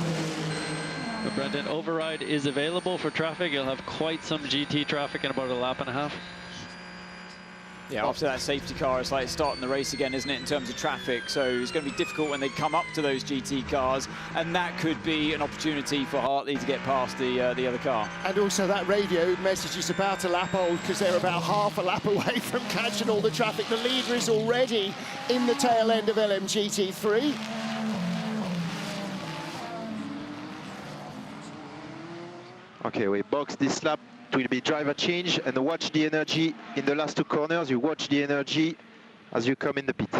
But Brendan, override is available for traffic. You'll have quite some GT traffic in about a lap and a half. Yeah, after that safety car, it's like starting the race again, isn't it, in terms of traffic? So it's going to be difficult when they come up to those GT cars, and that could be an opportunity for Hartley to get past the other car. And also that radio message is about a lap old, because they're about half a lap away from catching all the traffic. The leader is already in the tail end of LMGT3. Okay, we box this lap. It will be driver change, and watch the energy in the last two corners. You watch the energy as you come in the pit.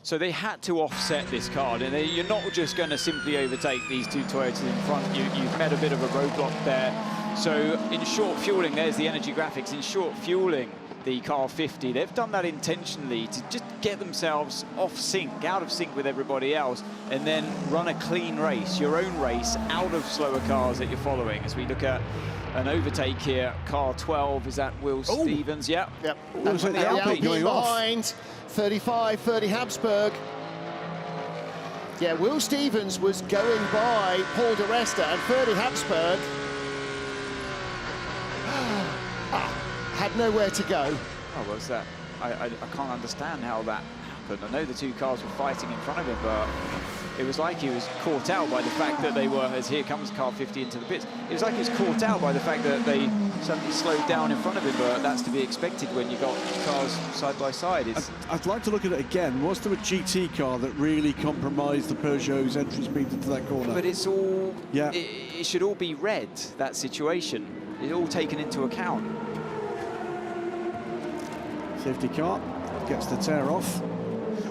So they had to offset this car, and you're not just going to simply overtake these two Toyotas in front. You've met a bit of a roadblock there. So in short fueling, there's the energy graphics. In short fueling, the car 50, they've done that intentionally to just get themselves off sync, out of sync with everybody else, and then run a clean race, your own race, out of slower cars that you're following. As we look at an overtake here, car 12, is that Will Stevens? Yep. That's the Alpine going behind, 35, 30 Habsburg. Yeah, Will Stevens was going by Paul de Resta, and 30 Habsburg had nowhere to go. Oh, was that? I can't understand how that happened. I know the two cars were fighting in front of him, but it was like he was caught out by the fact that they were, as here comes car 50 into the pits, it was like he was caught out by the fact that they suddenly slowed down in front of him, but that's to be expected when you've got cars side by side. I'd like to look at it again. Was there a GT car that really compromised the Peugeot's entry speed into that corner? But it's all, it should all be red, that situation. It's all taken into account. Safety car gets the tear off.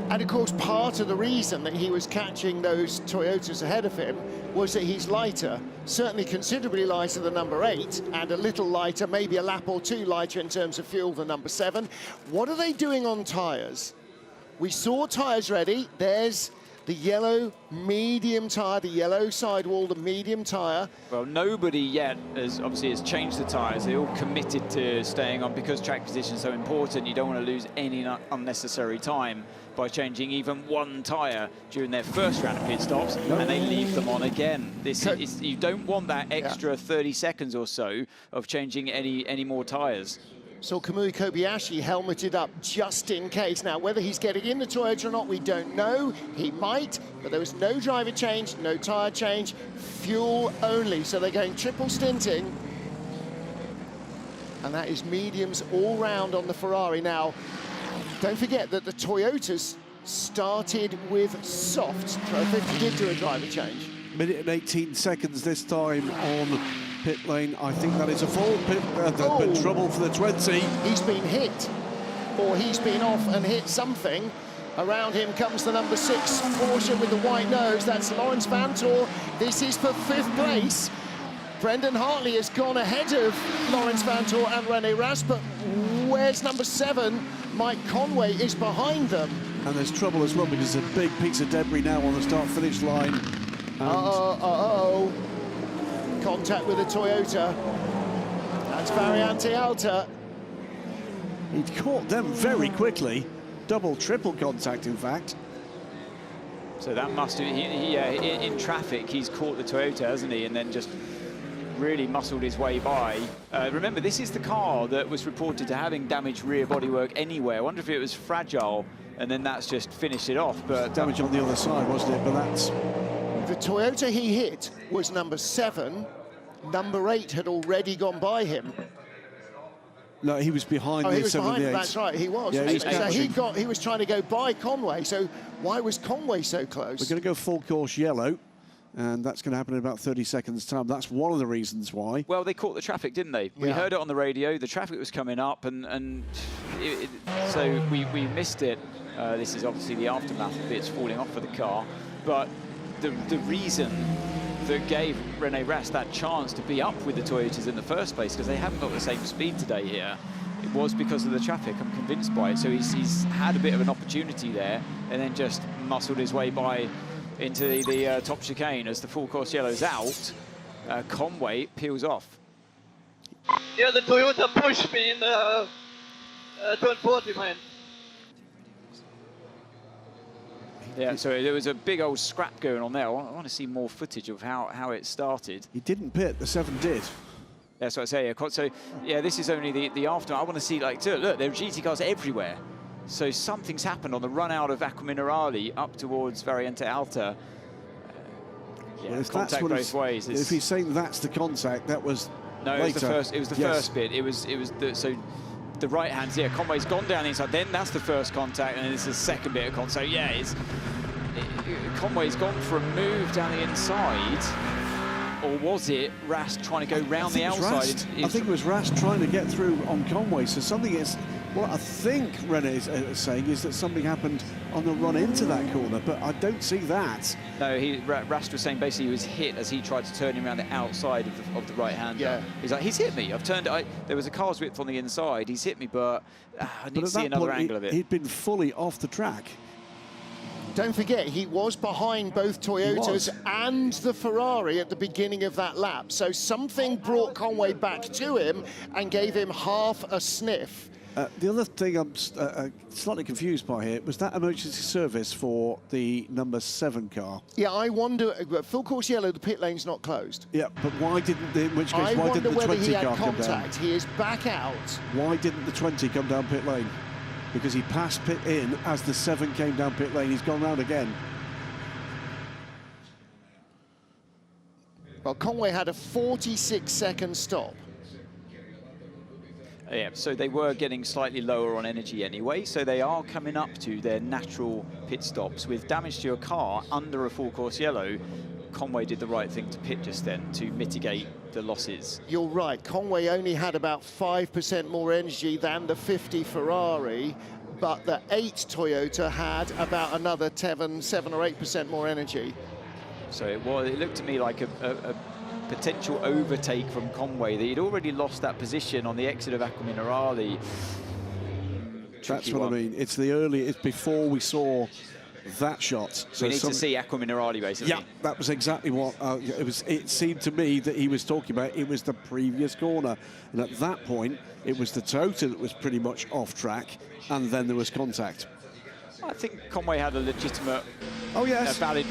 And of course, part of the reason that he was catching those Toyotas ahead of him was that he's lighter, certainly considerably lighter than number 8, and a little lighter, maybe a lap or two lighter in terms of fuel than number 7. What are they doing on tyres? We saw tyres ready. There's the yellow medium tyre, the yellow sidewall, the medium tyre. Well, nobody yet has changed the tyres. They all committed to staying on because track position is so important. You don't want to lose any unnecessary time by changing even one tyre during their first round of pit stops, and they leave them on again. You don't want that extra 30 seconds or so of changing any more tyres. So Kamui Kobayashi helmeted up just in case. Now, whether he's getting in the Toyota or not, we don't know. He might, but there was no driver change, no tyre change, fuel only. So they're going triple stinting. And that is mediums all round on the Ferrari. Now, don't forget that the Toyotas started with softs. Trofik did do a driver change. Minute and 18 seconds this time on pit lane. I think that is a full pit, but trouble for the 20. He's been hit, or he's been off and hit something. Around him comes the number 6 Porsche with the white nose. That's Lawrence Vantor. This is for 5th place. Brendan Hartley has gone ahead of Lawrence Vantor and René Rast, but where's number 7? Mike Conway is behind them. And there's trouble as well because there's a big piece of debris now on the start-finish line. Contact with a Toyota. That's Variante Alta. He'd caught them very quickly. double, triple contact, in fact. So that must have, in traffic, he's caught the Toyota, hasn't he? And then just really muscled his way by. Remember, this is the car that was reported to having damaged rear bodywork anyway. I wonder if it was fragile, and then that's just finished it off. But damage on the other side, wasn't it? But that's... The Toyota he hit was number 7. Number 8 had already gone by him. No, he was behind the the 78. 78. That's right, he was. Yeah, so he was trying to go by Conway. So why was Conway so close? We're going to go full course yellow, and that's going to happen in about 30 seconds' time. That's one of the reasons why. Well, they caught the traffic, didn't they? We heard it on the radio. The traffic was coming up, and so we missed it. This is obviously the aftermath of bits falling off of the car. But the reason that gave René Rast that chance to be up with the Toyotas in the first place, because they haven't got the same speed today here, it was because of the traffic. I'm convinced by it. So he's had a bit of an opportunity there, and then just muscled his way by into the top chicane as the full course yellow's out. Conway peels off. Yeah, the Toyota pushed me in turn 40, man. Yeah, so there was a big old scrap going on there. I want to see more footage of how it started. He didn't pit, the 7 did. That's what I say. So, yeah, this is only the after. I want to see, like, look, there are GT cars everywhere. So something's happened on the run out of Acqua Minerale up towards Variante Alta. Yeah, well, contact both ways. If he's saying that's the contact, that was no, later. It was the first bit. It was so the right hand. Yeah, Conway's gone down the inside. Then that's the first contact, and then it's the second bit of contact. So yeah, Conway's gone for a move down the inside. Or was it Rast trying to go round the outside? I think it was Rast trying to get through on Conway. So something is, what I think René is saying is that something happened on the run into that corner, but I don't see that. No, Rast was saying basically he was hit as he tried to turn him around the outside of the right hand. Yeah. He's like, he's hit me. I've turned. There was a car's width on the inside. He's hit me, but I need to see another angle of it. He'd been fully off the track. Don't forget, he was behind both Toyotas and the Ferrari at the beginning of that lap. So something brought Conway back to him and gave him half a sniff. The other thing I'm slightly confused by here was that emergency service for the number 7 car. Yeah, I wonder, full course yellow, the pit lane's not closed. Yeah, but why didn't, in which case, why didn't the 20 car come down? He is back out. Why didn't the 20 come down pit lane? Because he passed pit in as the 7 came down pit lane. He's gone round again. Well, Conway had a 46-second stop. Yeah, so they were getting slightly lower on energy anyway, so they are coming up to their natural pit stops. With damage to your car under a full course yellow, Conway did the right thing to pit just then to mitigate the losses. You're right, Conway only had about 5% more energy than the 50 Ferrari, but the 8 Toyota had about another 7 or 8% more energy. So it looked to me like a potential overtake from Conway. He'd already lost that position on the exit of Acqua Minerale. That's what I mean. It's before we saw that shot. So we need to see Acqua Minerale, basically. Yeah, that was exactly what it was. It seemed to me that he was talking about. It was the previous corner, and at that point, it was the Toyota that was pretty much off track, and then there was contact. I think Conway had a legitimate, valid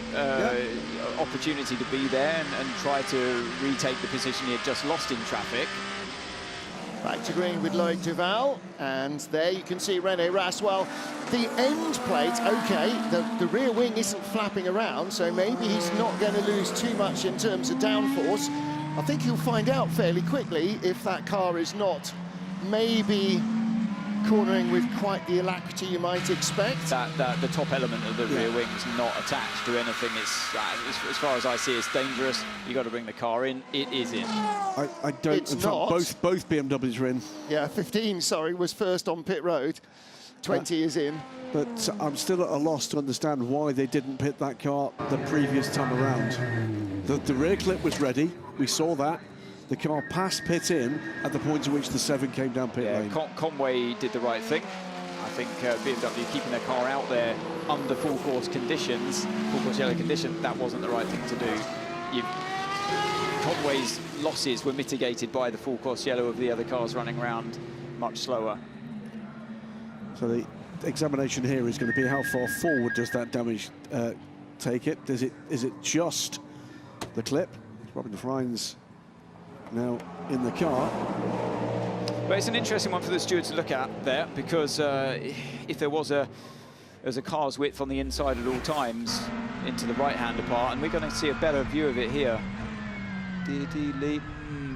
opportunity to be there and try to retake the position he had just lost in traffic. Back to green with Loic Duval, and there you can see René Rast. Well, the end plate, okay, the rear wing isn't flapping around, so maybe he's not going to lose too much in terms of downforce. I think you'll find out fairly quickly if that car is not maybe cornering with quite the alacrity you might expect. The top element of the rear wing is not attached to anything. It's as far as I see, it's dangerous. You got to bring the car in. It is in. I don't. It's not. Both BMWs are in. Yeah, 15. Sorry, was first on pit road. 20 is in. But I'm still at a loss to understand why they didn't pit that car the previous time around. The rear clip was ready. We saw that. The car passed pit in at the point at which the 7 came down pit lane. Conway did the right thing. I think BMW keeping their car out there under full course conditions, full course yellow condition, that wasn't the right thing to do. Conway's losses were mitigated by the full course yellow of the other cars running around much slower. So examination here is going to be how far forward does that damage take it? Is it just the clip? Robin Freins now in the car. But it's an interesting one for the steward to look at there, because if there was a car's width on the inside at all times into the right-hander part, and we're going to see a better view of it here. Did he leave?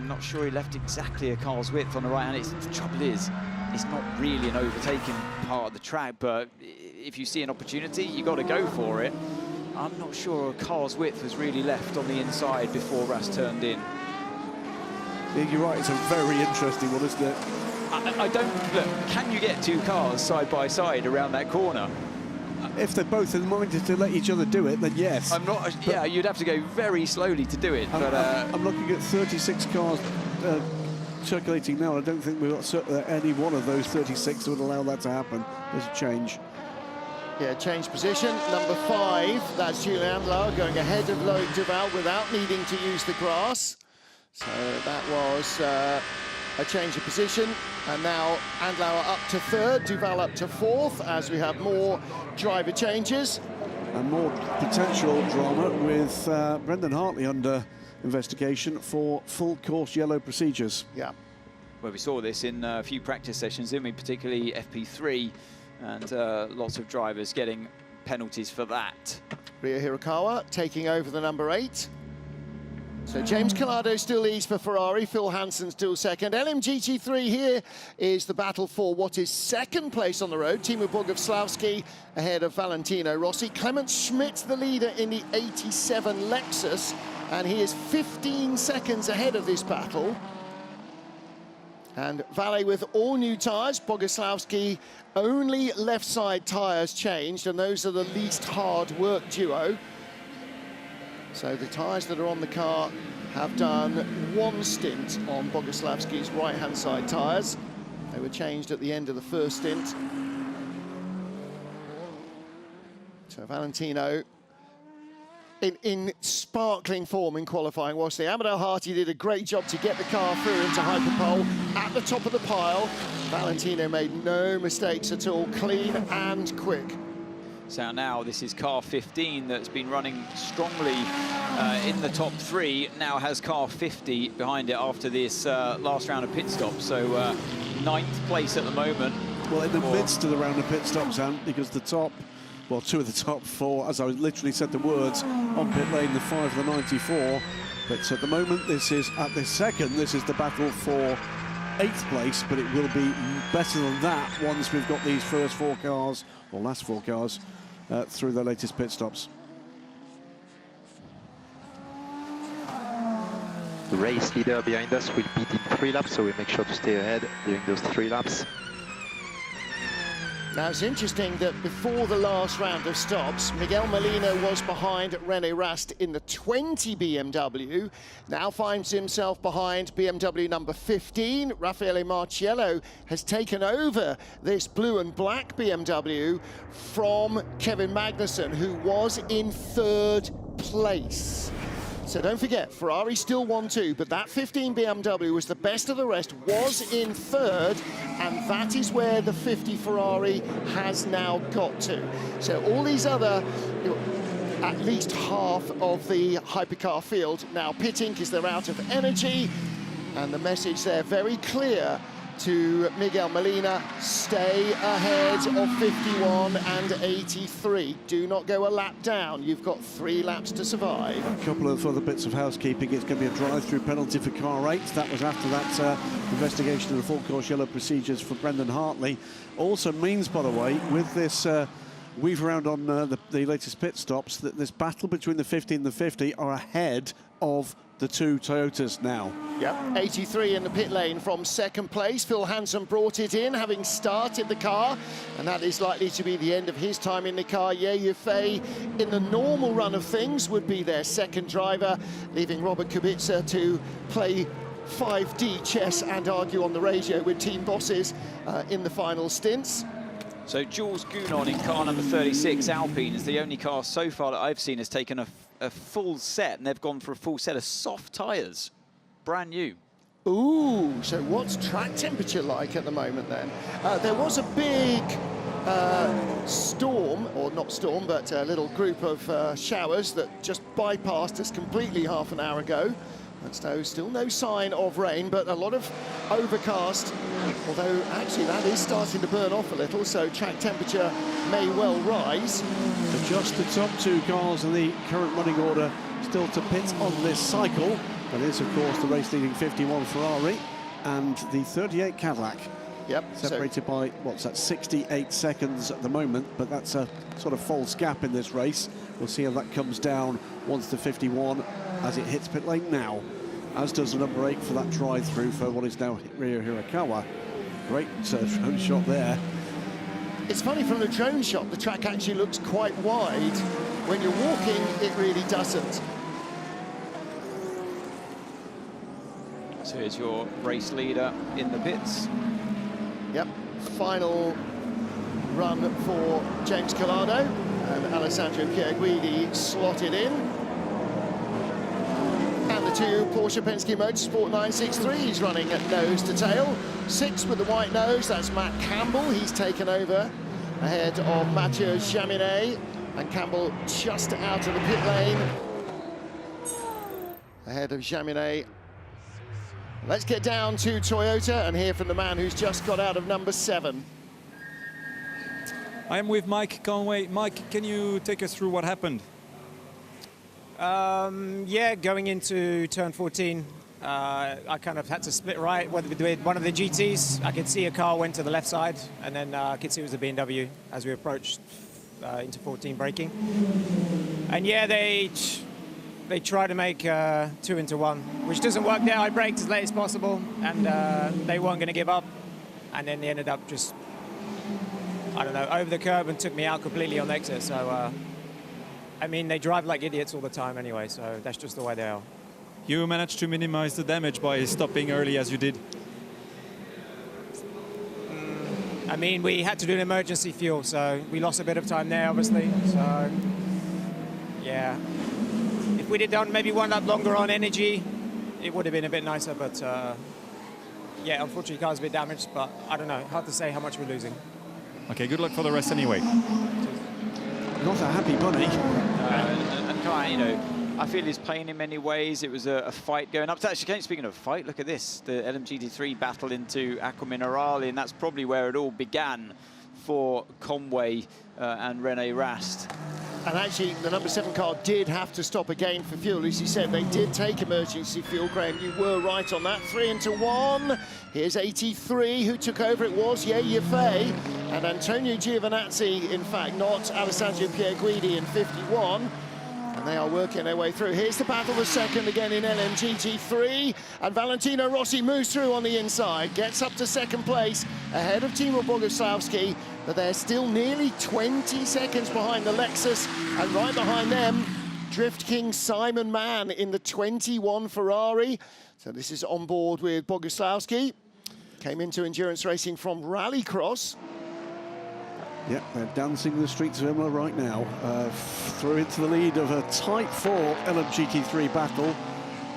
Not sure he left exactly a car's width on the right-hand. The trouble is, it's not really an overtaking part of the track, but if you see an opportunity, you got to go for it. I'm not sure a car's width was really left on the inside before Ras turned in. Yeah, you're right, it's a very interesting one, isn't it? I don't... Look, can you get two cars side by side around that corner? If they're both in mind to let each other do it, then yes. I'm not... Yeah, you'd have to go very slowly to do it, but... I'm looking at 36 cars circulating now. I don't think we've got any one of those 36 that would allow that to happen. There's a change. Yeah, change position. Number 5, that's Julian Andlauer going ahead of Loic Duval without needing to use the grass. So that was a change of position. And now Andlauer up to 3rd, Duval up to 4th, as we have more driver changes. And more potential drama with Brendan Hartley under investigation for full course yellow procedures. Yeah. Well, we saw this in a few practice sessions, didn't we? Particularly FP3, and lots of drivers getting penalties for that. Rio Hirakawa taking over the number 8. So James Calado still leads for Ferrari, Phil Hansen still second. LMGT3 here is the battle for what is second place on the road. Timo Boguslavski ahead of Valentino Rossi. Clement Schmidt the leader in the 87 Lexus, and he is 15 seconds ahead of this battle. And Valle with all new tyres. Boguslavski only left side tyres changed, and those are the least hard work duo. So the tyres that are on the car have done one stint on Boguslavski's right-hand side tyres. They were changed at the end of the first stint. So Valentino in sparkling form in qualifying, was the Amadou Harty did a great job to get the car through into hyperpole at the top of the pile. Valentino made no mistakes at all, clean and quick. So now this is car 15 that's been running strongly in the top 3, now has car 50 behind it after this last round of pit stops. So 9th place at the moment. Well, in the midst of the round of pit stops, because the top, well, 2 of the top 4, as I literally said the words, on pit lane, the 5 of the 94. But at the moment, this is, at this second, this is the battle for 8th place, but it will be better than that once we've got these first 4 cars, or last 4 cars, through their latest pit stops. The race leader behind us will beat in 3 laps, so we make sure to stay ahead during those 3 laps. Now it's interesting that before the last round of stops, Miguel Molina was behind René Rast in the 20 BMW, now finds himself behind BMW number 15. Raffaele Marciello has taken over this blue and black BMW from Kevin Magnussen, who was in 3rd place. So don't forget, Ferrari still won 2, but that 15 BMW was the best of the rest, was in 3rd, and that is where the 50 Ferrari has now got to. So all these other, at least half of the hypercar field now pitting because they're out of energy, and the message there very clear to Miguel Molina: stay ahead of 51 and 83. Do not go a lap down. You've got 3 laps to survive. A couple of other bits of housekeeping. It's going to be a drive-through penalty for car 8. That was after that investigation of the full course yellow procedures for Brendan Hartley. Also means, by the way, with this weave around on the latest pit stops, that this battle between the 50 and the 50 are ahead of the 2 Toyotas now. Yep, 83 in the pit lane from 2nd place. Phil Hansen brought it in, having started the car, and that is likely to be the end of his time in the car. Ye Fei, in the normal run of things, would be their 2nd driver, leaving Robert Kubica to play 5D chess and argue on the radio with team bosses in the final stints. So Jules Gounon in car number 36, Alpine, is the only car so far that I've seen has taken a full set, and they've gone for a full set of soft tyres, brand new. Ooh, so what's track temperature like at the moment then? There was a big storm, or not storm, but a little group of showers that just bypassed us completely half an hour ago. And so still no sign of rain, but a lot of overcast, although actually that is starting to burn off a little, so track temperature may well rise. So just the top two cars in the current running order still to pit on this cycle. That is, of course, the race-leading 51 Ferrari and the 38 Cadillac. Yep. Separated by, what's that, 68 seconds at the moment, but that's a sort of false gap in this race. We'll see how that comes down once the 51 as it hits pit lane now, as does the number 8 for that drive-through for what is now Ryo Hirakawa. Great drone shot there. It's funny, from the drone shot, the track actually looks quite wide. When you're walking, it really doesn't. So here's your race leader in the pits. Yep, final run for James Collado, and Alessandro Pierguidi slotted in. And the two Porsche Penske Motorsport 963s running at nose to tail. 6 with the white nose, that's Matt Campbell. He's taken over ahead of Mathieu Jaminet, and Campbell just out of the pit lane ahead of Jaminet. Let's get down to Toyota and hear from the man who's just got out of number 7. I am with Mike Conway. Mike, can you take us through what happened? Yeah, going into turn 14, I kind of had to split right with one of the GTs. I could see a car went to the left side, and then I could see it was a BMW as we approached into 14 braking. And yeah, they try to make 2 into 1, which doesn't work there. I braked as late as possible, and they weren't going to give up. And then they ended up just, I don't know, over the curb and took me out completely on the exit. So, I mean, they drive like idiots all the time anyway, so that's just the way they are. You managed to minimize the damage by stopping early as you did. I mean, we had to do an emergency fuel, so we lost a bit of time there, obviously. So, yeah. If we'd have done maybe 1 lap longer on energy, it would have been a bit nicer, but yeah, unfortunately, the car's a bit damaged, but I don't know, hard to say how much we're losing. Okay, good luck for the rest anyway. Not a happy bunny. And Kai, you know, I feel he's playing in many ways. It was a fight going up. Actually, speaking of fight, look at this. The LMGT3 battle into Acqua Minerale, and that's probably where it all began for Conway and Rene Rast. And actually, the number 7 car did have to stop again for fuel. As you said, they did take emergency fuel. Graham, you were right on that. 3 into 1. Here's 83, who took over. It was Yefei and Antonio Giovinazzi, in fact, not Alessandro Pierguidi in 51. And they are working their way through. Here's the battle for second again in LMGT3. And Valentino Rossi moves through on the inside, gets up to second place ahead of Timo Boguslavski. But they're still nearly 20 seconds behind the Lexus. And right behind them, Drift King Simon Mann in the 21 Ferrari. So this is on board with Boguslavski. Came into endurance racing from Rallycross. Yep, they're dancing the streets of Imola right now. Through into the lead of a tight 4 LMGT3 battle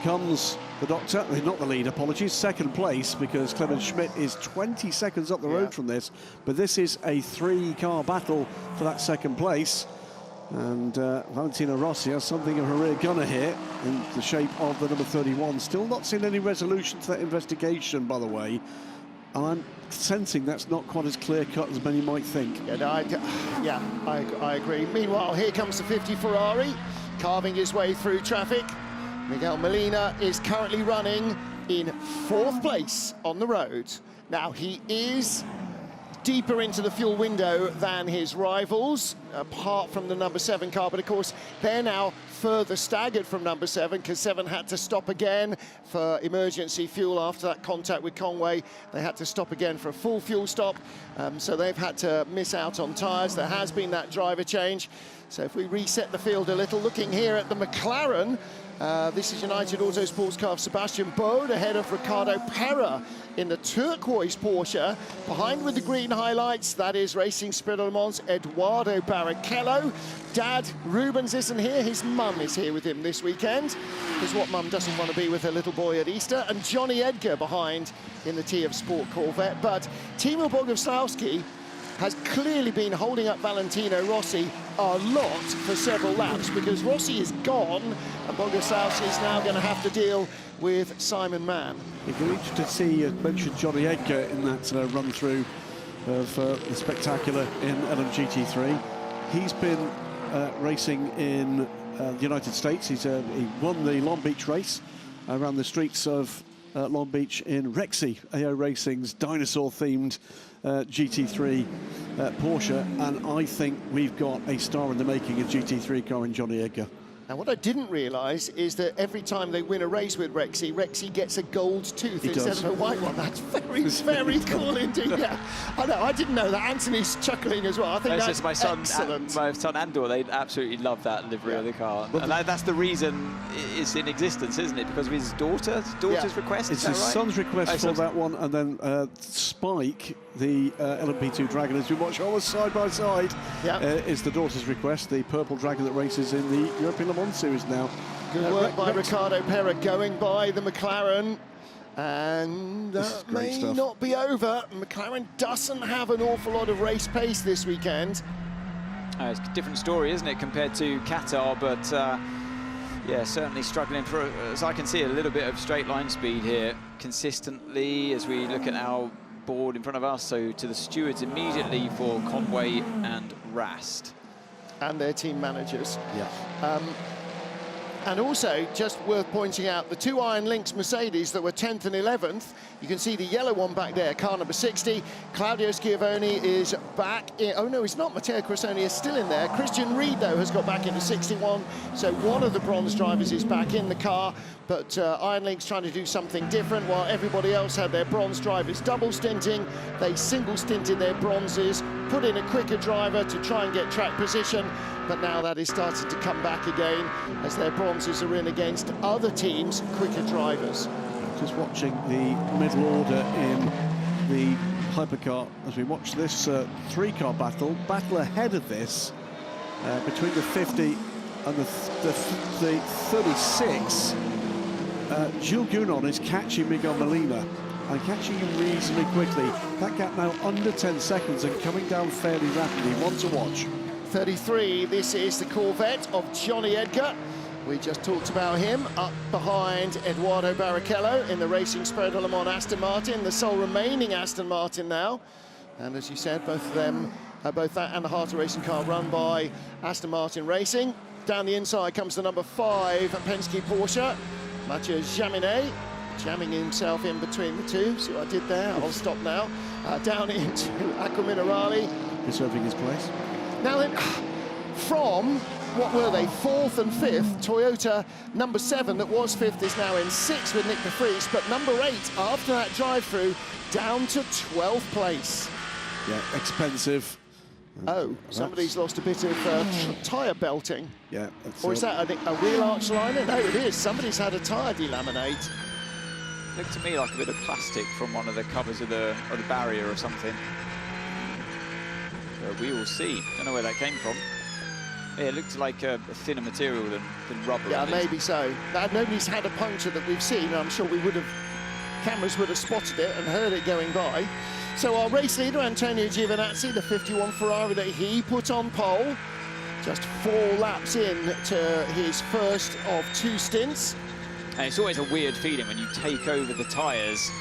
comes the Doctor, not the lead, apologies, second place, because Clemens Schmidt is 20 seconds up the road from this. But this is a 3-car battle for that second place. And Valentino Rossi has something of a rear gunner here in the shape of the number 31. Still not seen any resolution to that investigation, by the way. And I'm sensing that's not quite as clear-cut as many might think. Yeah, I agree. Meanwhile, here comes the 50 Ferrari, carving his way through traffic. Miguel Molina is currently running in 4th place on the road. Now, he is deeper into the fuel window than his rivals, apart from the number 7 car, but of course, they're now further staggered from number 7, because 7 had to stop again for emergency fuel after that contact with Conway. They had to stop again for a full fuel stop, so they've had to miss out on tyres. There has been that driver change. So if we reset the field a little, looking here at the McLaren, this is United Autosports car of Sebastian Bode ahead of Ricardo Pera in the turquoise Porsche. Behind with the green highlights, that is Racing Spirit Le Mans' Eduardo Barrichello. Dad Rubens isn't here, his mum is here with him this weekend, because what mum doesn't want to be with her little boy at Easter. And Johnny Edgar behind in the T of Sport Corvette. But Timo Boguslavski has clearly been holding up Valentino Rossi a lot for several laps, because Rossi is gone and Boguslavski is now going to have to deal with Simon Mann. If you're interested to see, mentioned Johnny Edgar in that run-through of the spectacular in LMGT3. He's been racing in the United States. He won the Long Beach race around the streets of Long Beach in Rexy, AO Racing's dinosaur-themed GT3 Porsche, and I think we've got a star in the making of GT3 car in Johnny Edgar. And what I didn't realise is that every time they win a race with Rexy, Rexy gets a gold tooth instead of a white one. That's very, very cool indeed. Yeah, I know. I didn't know that. Anthony's chuckling as well. I think that's my son, excellent. my son Andor, they absolutely love that livery of the car. And that's the reason it's in existence, isn't it? Because of his daughter's request. It's is that his right? son's request for that one, and then Spike, the LMP2 Dragon, as we watch almost side by side, is the daughter's request, the purple Dragon that races in the European Le Mans Series now. Good work by Ricardo Pera going by the McLaren, and that may not be over. McLaren doesn't have an awful lot of race pace this weekend. It's a different story, isn't it, compared to Qatar, but yeah, certainly struggling for, as I can see, a little bit of straight line speed here consistently as we look at our board in front of us. So to the stewards immediately for Conway and Rast. And their team managers. Yeah. And also, just worth pointing out, the two Iron Lynx Mercedes that were 10th and 11th, you can see the yellow one back there, car number 60. Claudio Schiavone is back in, oh no, he's not, Matteo Cressoni is still in there. Christian Reed, though, has got back into 61, so one of the bronze drivers is back in the car, but Iron Lynx trying to do something different. While everybody else had their bronze drivers double stinting, they single stinted their bronzes, put in a quicker driver to try and get track position, but now that is starting to come back again as their bronzes are in against other teams' quicker drivers. Just watching the middle order in the hypercar as we watch this three-car battle ahead of this between the 50 and the 36. Jules Gounon is catching Miguel Molina and catching him reasonably quickly. That gap now under 10 seconds and coming down fairly rapidly. One to watch. 33, this is the Corvette of Johnny Edgar. We just talked about him, up behind Eduardo Barrichello in the Racing Spirit Le Mans Aston Martin, the sole remaining Aston Martin now. And as you said, both of them, both that and the Harter Racing car run by Aston Martin Racing. Down the inside comes the number 5 Penske Porsche, Mathieu Jaminet, jamming himself in between the two. See what I did there? I'll stop now. Down into Acqua Minerale. Preserving his place. Now then, from, what were they, 4th and 5th, Toyota number 7 that was 5th is now in 6th with Nick de Vries, but number 8, after that drive-through, down to 12th place. Yeah, expensive. Oh, somebody's lost a bit of tyre belting. Yeah. Or is that a wheel arch liner? No, it is. Somebody's had a tyre delaminate. Looked to me like a bit of plastic from one of the covers of the barrier or something. We will see. Don't know where that came from. Yeah, it looked like a thinner material than rubber. Yeah, maybe so. Nobody's had a puncture that we've seen, and I'm sure cameras would have spotted it and heard it going by. So our race leader, Antonio Giovinazzi, the 51 Ferrari that he put on pole, just 4 laps in to his first of 2 stints. And it's always a weird feeling when you take over the tyres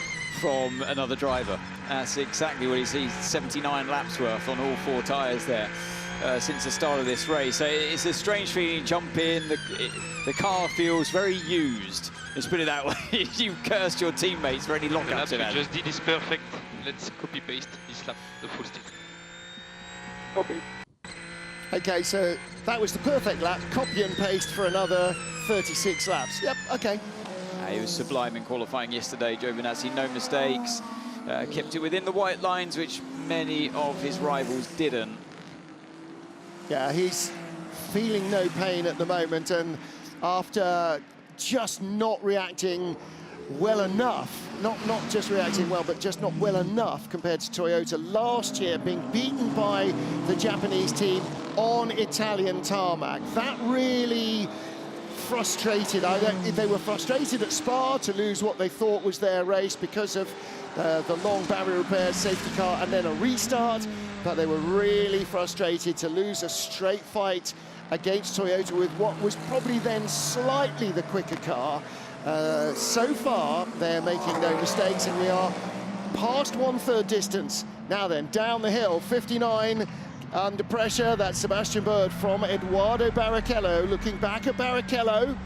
from another driver. That's exactly what he sees, 79 laps worth on all 4 tyres there since the start of this race. So it's a strange feeling, jump in, the car feels very used. Let's put it that way. You cursed your teammates for any lockouts. The lap you just did is perfect. Let's copy-paste this lap, the full stint. Copy. Okay, so that was the perfect lap. Copy and paste for another 36 laps. Yep, okay. He was sublime in qualifying yesterday, Giovinazzi, no mistakes. Kept it within the white lines, which many of his rivals didn't. Yeah, he's feeling no pain at the moment, and after just not reacting well enough, not just reacting well, but just not well enough compared to Toyota last year, being beaten by the Japanese team on Italian tarmac. That really frustrated. They were frustrated at Spa to lose what they thought was their race because of the long barrier repair safety car and then a restart, but they were really frustrated to lose a straight fight against Toyota with what was probably then slightly the quicker car. So far, they're making no mistakes, and we are past 1/3 distance. Now then, down the hill, 59 under pressure. That's Sebastian Bird from Eduardo Barrichello, looking back at Barrichello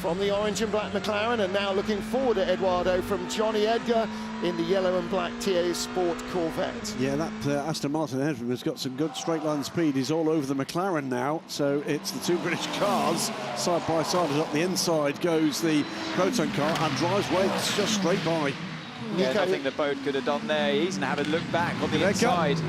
from the orange and black McLaren, and now looking forward at Eduardo from Johnny Edgar in the yellow and black TA Sport Corvette. Yeah, that Aston Martin ahead of him has got some good straight line speed. He's all over the McLaren now, so it's the two British cars side by side, as up the inside goes the Proton car and drives Waits just straight by. Yeah, nothing that Bode could have done there. He's now had a look back on the inside.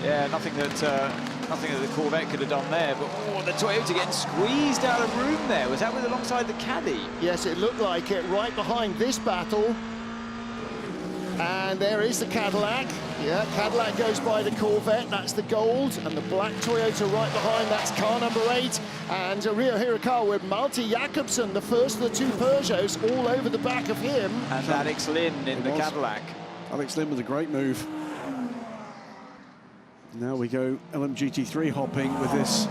Yeah, nothing that the Corvette could have done there. But oh, the Toyota getting squeezed out of room there. Was that with alongside the caddy? Yes, it looked like it right behind this battle. And there is the Cadillac. Yeah, Cadillac goes by the Corvette. That's the gold. And the black Toyota right behind. That's car number 8. And Rio Hirakawa with Malte Jakobsen, the first of the two Peugeots, all over the back of him. And Alex Lynn in the Cadillac. Alex Lynn with a great move. Now we go LMGT3 hopping with this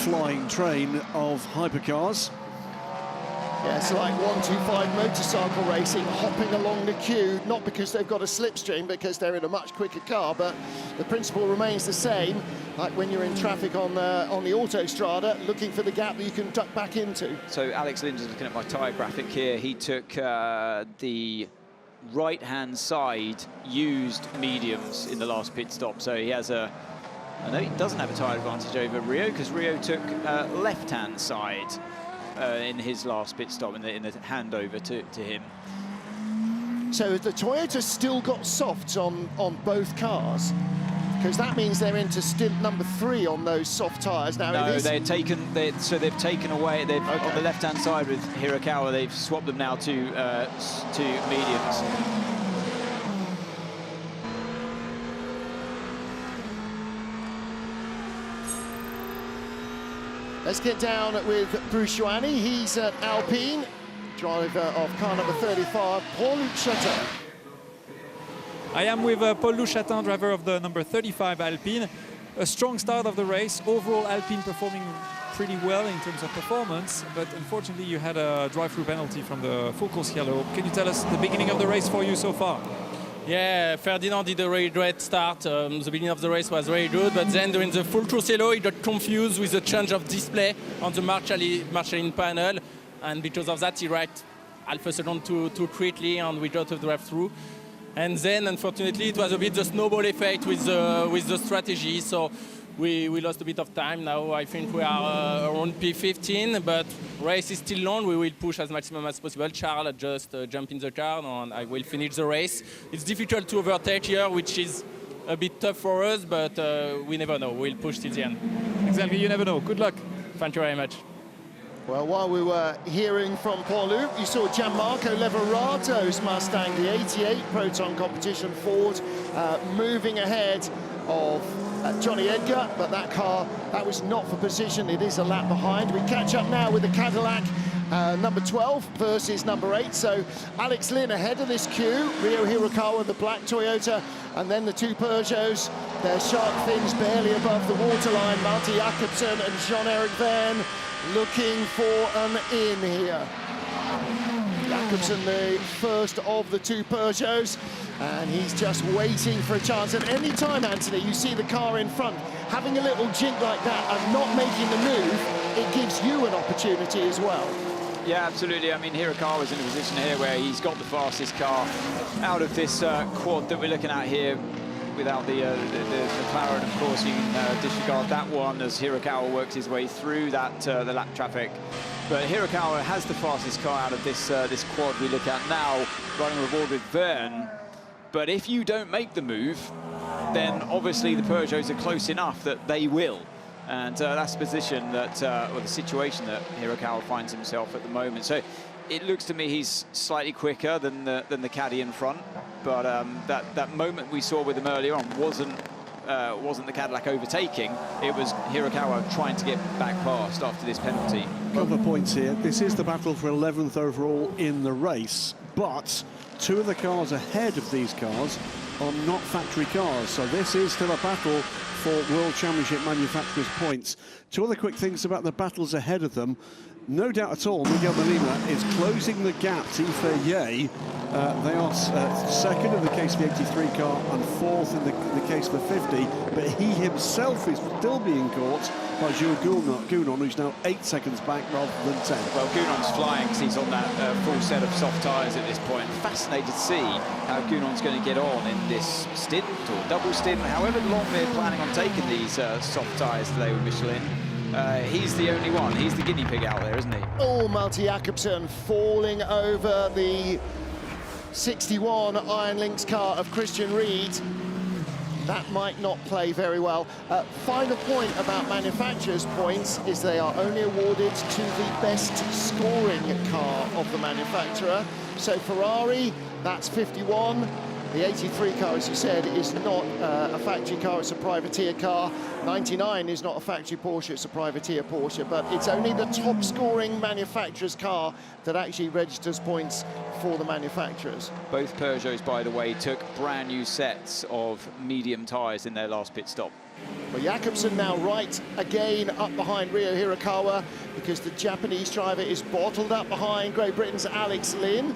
flying train of hypercars. Yeah, it's like 125 motorcycle racing, hopping along the queue, not because they've got a slipstream, because they're in a much quicker car, but the principle remains the same, like when you're in traffic on the Autostrada, looking for the gap that you can duck back into. So Alex Lynn is looking at my tyre graphic here. He took the right-hand side used mediums in the last pit stop, so he has a... I know he doesn't have a tyre advantage over Rio, because Rio took left-hand side in his last pit stop, in the handover to him. So the Toyota's still got softs on both cars, because that means they're into stint number 3 on those soft tyres. Now, no, they've taken away. On the left-hand side with Hirakawa, they've swapped them now to mediums. Let's get down with Bruce Joanny. He's at Alpine, driver of car number 35, Paul Chatin. I am with Paul Chatin, driver of the number 35 Alpine. A strong start of the race. Overall, Alpine performing pretty well in terms of performance, but unfortunately you had a drive-through penalty from the full course yellow. Can you tell us the beginning of the race for you so far? Yeah, Ferdinand did a really great start. The beginning of the race was very good, but then during the full course yellow, he got confused with the change of display on the marshalling panel, and because of that, he racked half a second too quickly, and we got to drive through. And then, unfortunately, it was a bit the snowball effect with the strategy, so we lost a bit of time. Now I think we are around P15, but race is still long. We will push as maximum as possible. Charles just jump in the car and I will finish the race. It's difficult to overtake here, which is a bit tough for us, but we never know. We'll push till the end. Exactly, you never know. Good luck. Thank you very much. Well, while we were hearing from Paul-Loup, you saw Gianmarco Leverato's Mustang, the 88 Proton Competition Ford, moving ahead of Johnny Edgar, but that car, that was not for position. It is a lap behind. We catch up now with the Cadillac number 12 versus number 8. So Alex Lynn ahead of this queue, Rio Hirakawa, the black Toyota, and then the two Peugeots, their shark fins barely above the waterline. Malte Jakobsen and Jean-Eric Verne looking for an in here. Jakobsen, the first of the two Peugeots, and he's just waiting for a chance. At any time, Anthony, you see the car in front having a little jink like that and not making the move, it gives you an opportunity as well. Yeah, absolutely. I mean, Hirakawa's in a position here where he's got the fastest car out of this quad that we're looking at here. Without the McLaren, of course, you can disregard that one as Hirakawa works his way through that the lap traffic. But Hirakawa has the fastest car out of this this quad we look at now, running aboard with Verne. But if you don't make the move, then obviously the Peugeots are close enough that they will. And that's the position that, or the situation that Hirakawa finds himself at the moment. So it looks to me he's slightly quicker than the caddy in front. But that moment we saw with him earlier on wasn't the Cadillac overtaking. It was Hirakawa trying to get back past after this penalty. A couple of points here. This is the battle for 11th overall in the race. but 2 of the cars ahead of these cars are not factory cars. So this is still a battle for World Championship manufacturers' points. 2 other quick things about the battles ahead of them. No doubt at all, Miguel Molina is closing the gap to Ife. They are second in the case of the 83 car and 4th in the case of the 50, but he himself is still being caught by Jules Gounon, who's now 8 seconds back rather than 10. Well, Gounon's flying because he's on that full set of soft tyres at this point. Fascinated to see how Gounon's going to get on in this stint or double stint, however long they're planning on taking these soft tyres today with Michelin. He's the only one. He's the guinea pig out there, isn't he? Oh, Malte Jakobsen falling over the 61 Iron Lynx car of Christian Ried. That might not play very well. Final point about manufacturers' points is they are only awarded to the best scoring car of the manufacturer. So Ferrari, that's 51. The 83 car, as you said, is not a factory car, it's a privateer car. 99 is not a factory Porsche, it's a privateer Porsche, but it's only the top scoring manufacturer's car that actually registers points for the manufacturers. Both Peugeots, by the way, took brand new sets of medium tyres in their last pit stop. Well, Jakobsen now right again up behind Ryo Hirakawa because the Japanese driver is bottled up behind Great Britain's Alex Lynn.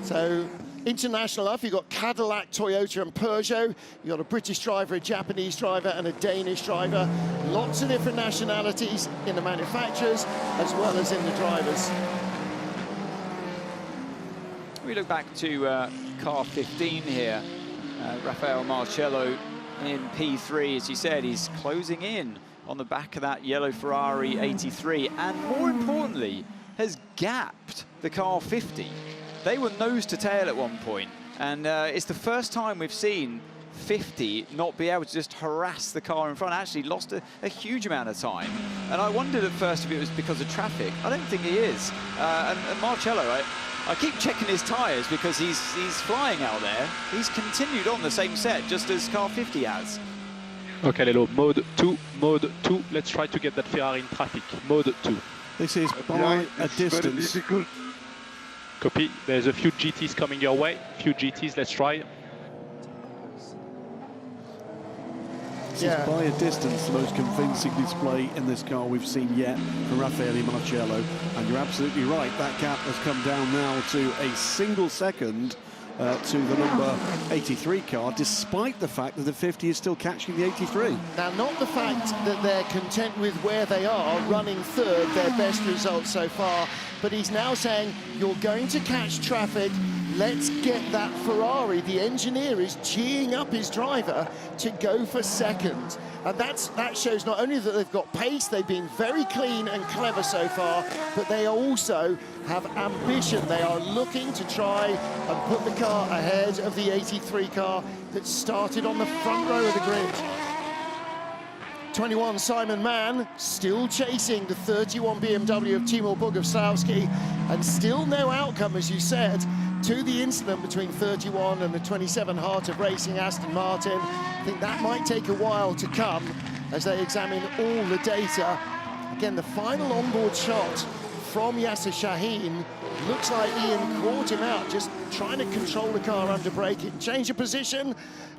So international up, you've got Cadillac, Toyota and Peugeot. You've got a British driver, a Japanese driver and a Danish driver. Lots of different nationalities in the manufacturers as well as in the drivers. We look back to car 15 here. Rafael Marcello in P3, as you said, he's closing in on the back of that yellow Ferrari 83 and more importantly has gapped the car 50. They were nose to tail at one point, and it's the first time we've seen 50 not be able to just harass the car in front. Actually lost a huge amount of time, and I wondered at first if it was because of traffic. I don't think he is. And Marcello, I keep checking his tyres because he's flying out there. He's continued on the same set just as car 50 has. Okay, Lelo, mode 2, let's try to get that Ferrari in traffic, mode 2. This is by a distance. Copy, there's a few GTs coming your way, few GTs, let's try. This is by a distance the most convincing display in this car we've seen yet from Raffaele Marcello. And you're absolutely right, that gap has come down now to a single second to the number 83 car, despite the fact that the 50 is still catching the 83. Now, not the fact that they're content with where they are, running third, their best result so far, but he's now saying, you're going to catch traffic, let's get that Ferrari. The engineer is geeing up his driver to go for second. And that shows not only that they've got pace, they've been very clean and clever so far, but they also have ambition. They are looking to try and put the car ahead of the 83 car that started on the front row of the grid. 21, Simon Mann, still chasing the 31 BMW of Timur Boguslavski, and still no outcome, as you said, to the incident between 31 and the 27 Heart of Racing Aston Martin. I think that might take a while to come as they examine all the data. Again, the final onboard shot from Yasser Shaheen looks like Ian caught him out, just trying to control the car under braking. Change of position,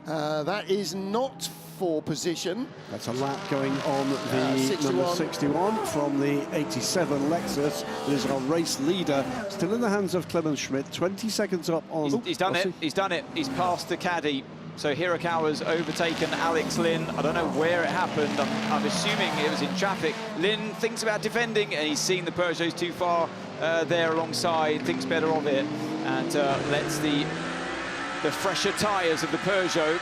that is not for position. That's a lap going on the number 61 from the 87 Lexus. It is our race leader, still in the hands of Clemens Schmidt, 20 seconds up on... He's done it, he's done it, he's passed the caddy. So Hirakawa's overtaken Alex Lynn. I don't know where it happened. I'm assuming it was in traffic. Lynn thinks about defending, and he's seen the Peugeots too far there alongside, thinks better of it, and lets the fresher tyres of the Peugeot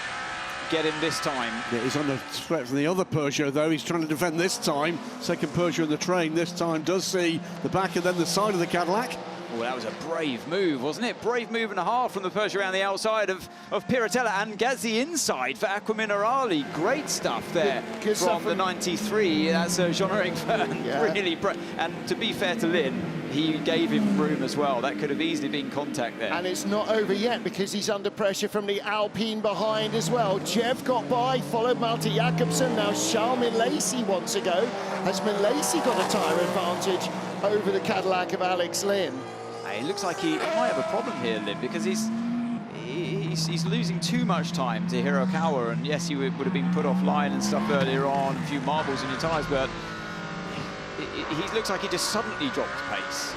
get him this time. Yeah, he's under threat from the other Peugeot, though. He's trying to defend this time. Second Peugeot in the train this time does see the back and then the side of the Cadillac. Well, that was a brave move, wasn't it? Brave move and a half from the Peugeot around the outside of Piratella, and gets the inside for Aqua Minerali. Great stuff there from the 93. That's Jean-Eric Verne. Yeah. Really, and to be fair to Lynn, he gave him room as well. That could have easily been contact there. And it's not over yet because he's under pressure from the Alpine behind as well. Jeff got by, followed Malte Jakobsen. Now Charles Milesi wants to go. Has Milesi got a tyre advantage over the Cadillac of Alex Lynn? It looks like he might have a problem here, Lynn, because he's losing too much time to Hirokawa, and yes, he would have been put offline and stuff earlier on, a few marbles in your tyres, but he looks like he just suddenly dropped pace.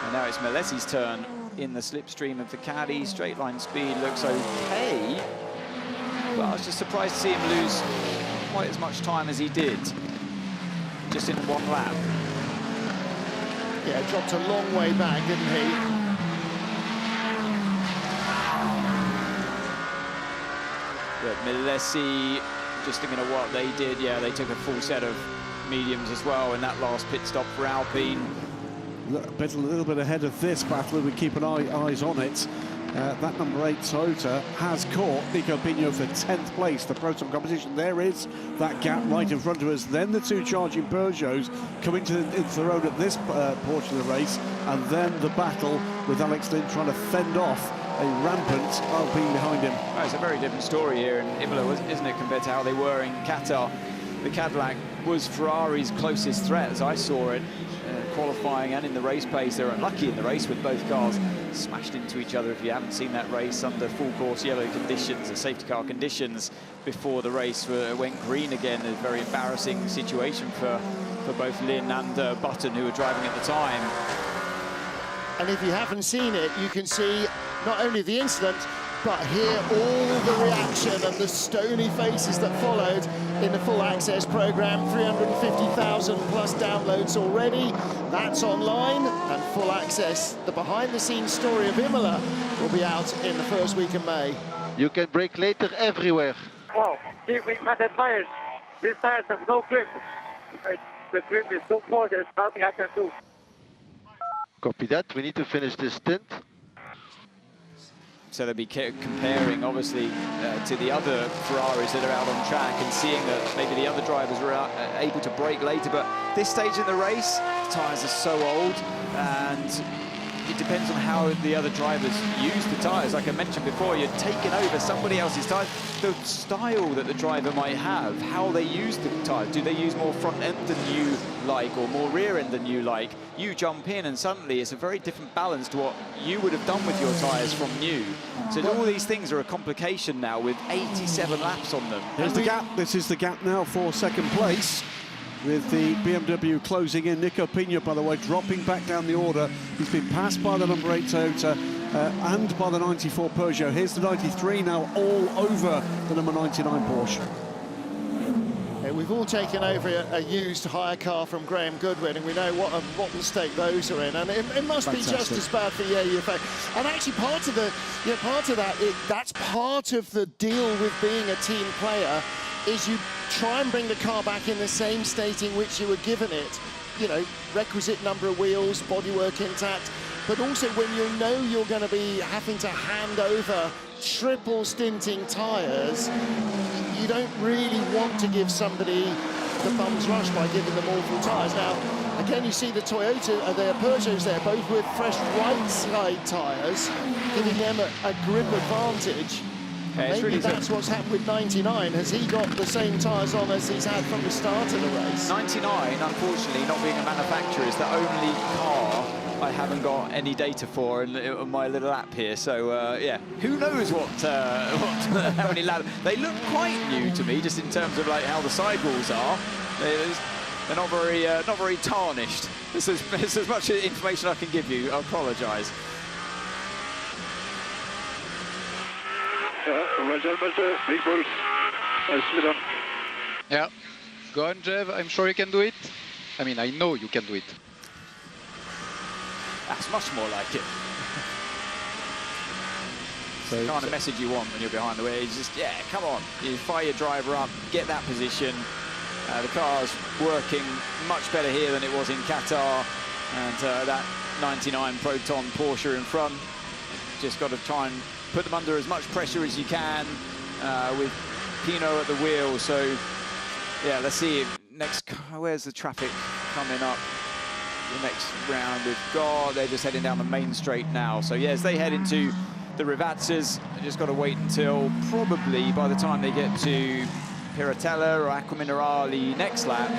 And now it's Melessi's turn in the slipstream of the Caddy. Straight line speed looks okay, but I was just surprised to see him lose quite as much time as he did, just in one lap. Yeah, dropped a long way back, didn't he? But Melessi, just thinking of what they did, yeah, they took a full set of mediums as well in that last pit stop for Alpine. A little bit ahead of this battle, we keep eyes on it. That number 8 Toyota has caught Nico Pino for 10th place. The Proton competition, there is that gap right in front of us. Then the 2 charging Peugeots come into the road at this portion of the race, and then the battle with Alex Lynn trying to fend off a rampant Alpine behind him. Well, it's a very different story here in Imola, isn't it, compared to how they were in Qatar. The Cadillac was Ferrari's closest threat, as I saw it. Qualifying and in the race pace, they were unlucky in the race with both cars smashed into each other. If you haven't seen that race under full course yellow conditions, the safety car conditions before the race went green again, a very embarrassing situation for both Lynn and Button, who were driving at the time. And if you haven't seen it, you can see not only the incident, but hear all the reaction and the stony faces that followed in the full access program. 350,000 plus downloads already. That's online, and full access, the behind-the-scenes story of Imola, will be out in the first week of May. You can brake later everywhere. Wow, see, we got the tires. These tires have no grip. The grip is so poor, there's nothing I can do. Copy that. We need to finish this stint. So they'll be comparing, obviously, to the other Ferraris that are out on track and seeing that maybe the other drivers were able to brake later. But this stage in the race, the tyres are so old, and it depends on how the other drivers use the tyres. Like I mentioned before, you're taking over somebody else's tyres. The style that the driver might have, how they use the tyres. Do they use more front end than you like, or more rear end than you like? You jump in and suddenly it's a very different balance to what you would have done with your tyres from new. So all these things are a complication now with 87 laps on them. Here's the gap. This is the gap now for second place, with the BMW closing in. Nico Pino, by the way, dropping back down the order. He's been passed by the number 8 Toyota and by the 94 Peugeot. Here's the 93 now, all over the number 99 Porsche. Yeah, we've all taken over a used hire car from Graham Goodwin, and we know what mistake those are in, and it must be just as bad for UFA. And actually, part of that's part of the deal with being a team player, is you try and bring the car back in the same state in which you were given it. You know, requisite number of wheels, bodywork intact, but also when you know you're going to be having to hand over triple stinting tyres, you don't really want to give somebody the bum's rush by giving them awful tyres. Now, again, you see the Toyota, the Peugeots there, both with fresh right side tyres, giving them a grip advantage. Okay, maybe really that's what's happened with 99. Has he got the same tyres on as he's had from the start of the race? 99, unfortunately, not being a manufacturer, is the only car I haven't got any data for in my little app here. So yeah, who knows how many laps. They look quite new to me, just in terms of like how the sidewalls are. They're not very tarnished. This is as much information I can give you. I apologise. Big balls. Yeah, go on, Jeff. I'm sure you can do it. I mean, I know you can do it. That's much more like it. So, the kind of message you want when you're behind the wheel is just, yeah, come on. You fire your driver up, get that position. The car's working much better here than it was in Qatar. And that 99 Proton Porsche in front, just got to try and put them under as much pressure as you can with Pino at the wheel. So, yeah, let's see. Next, where's the traffic coming up? The next round we've got, they're just heading down the main straight now. So, yeah, as they head into the Rivazzas, they just got to wait until probably by the time they get to Piratella or Acqua Minerale next lap,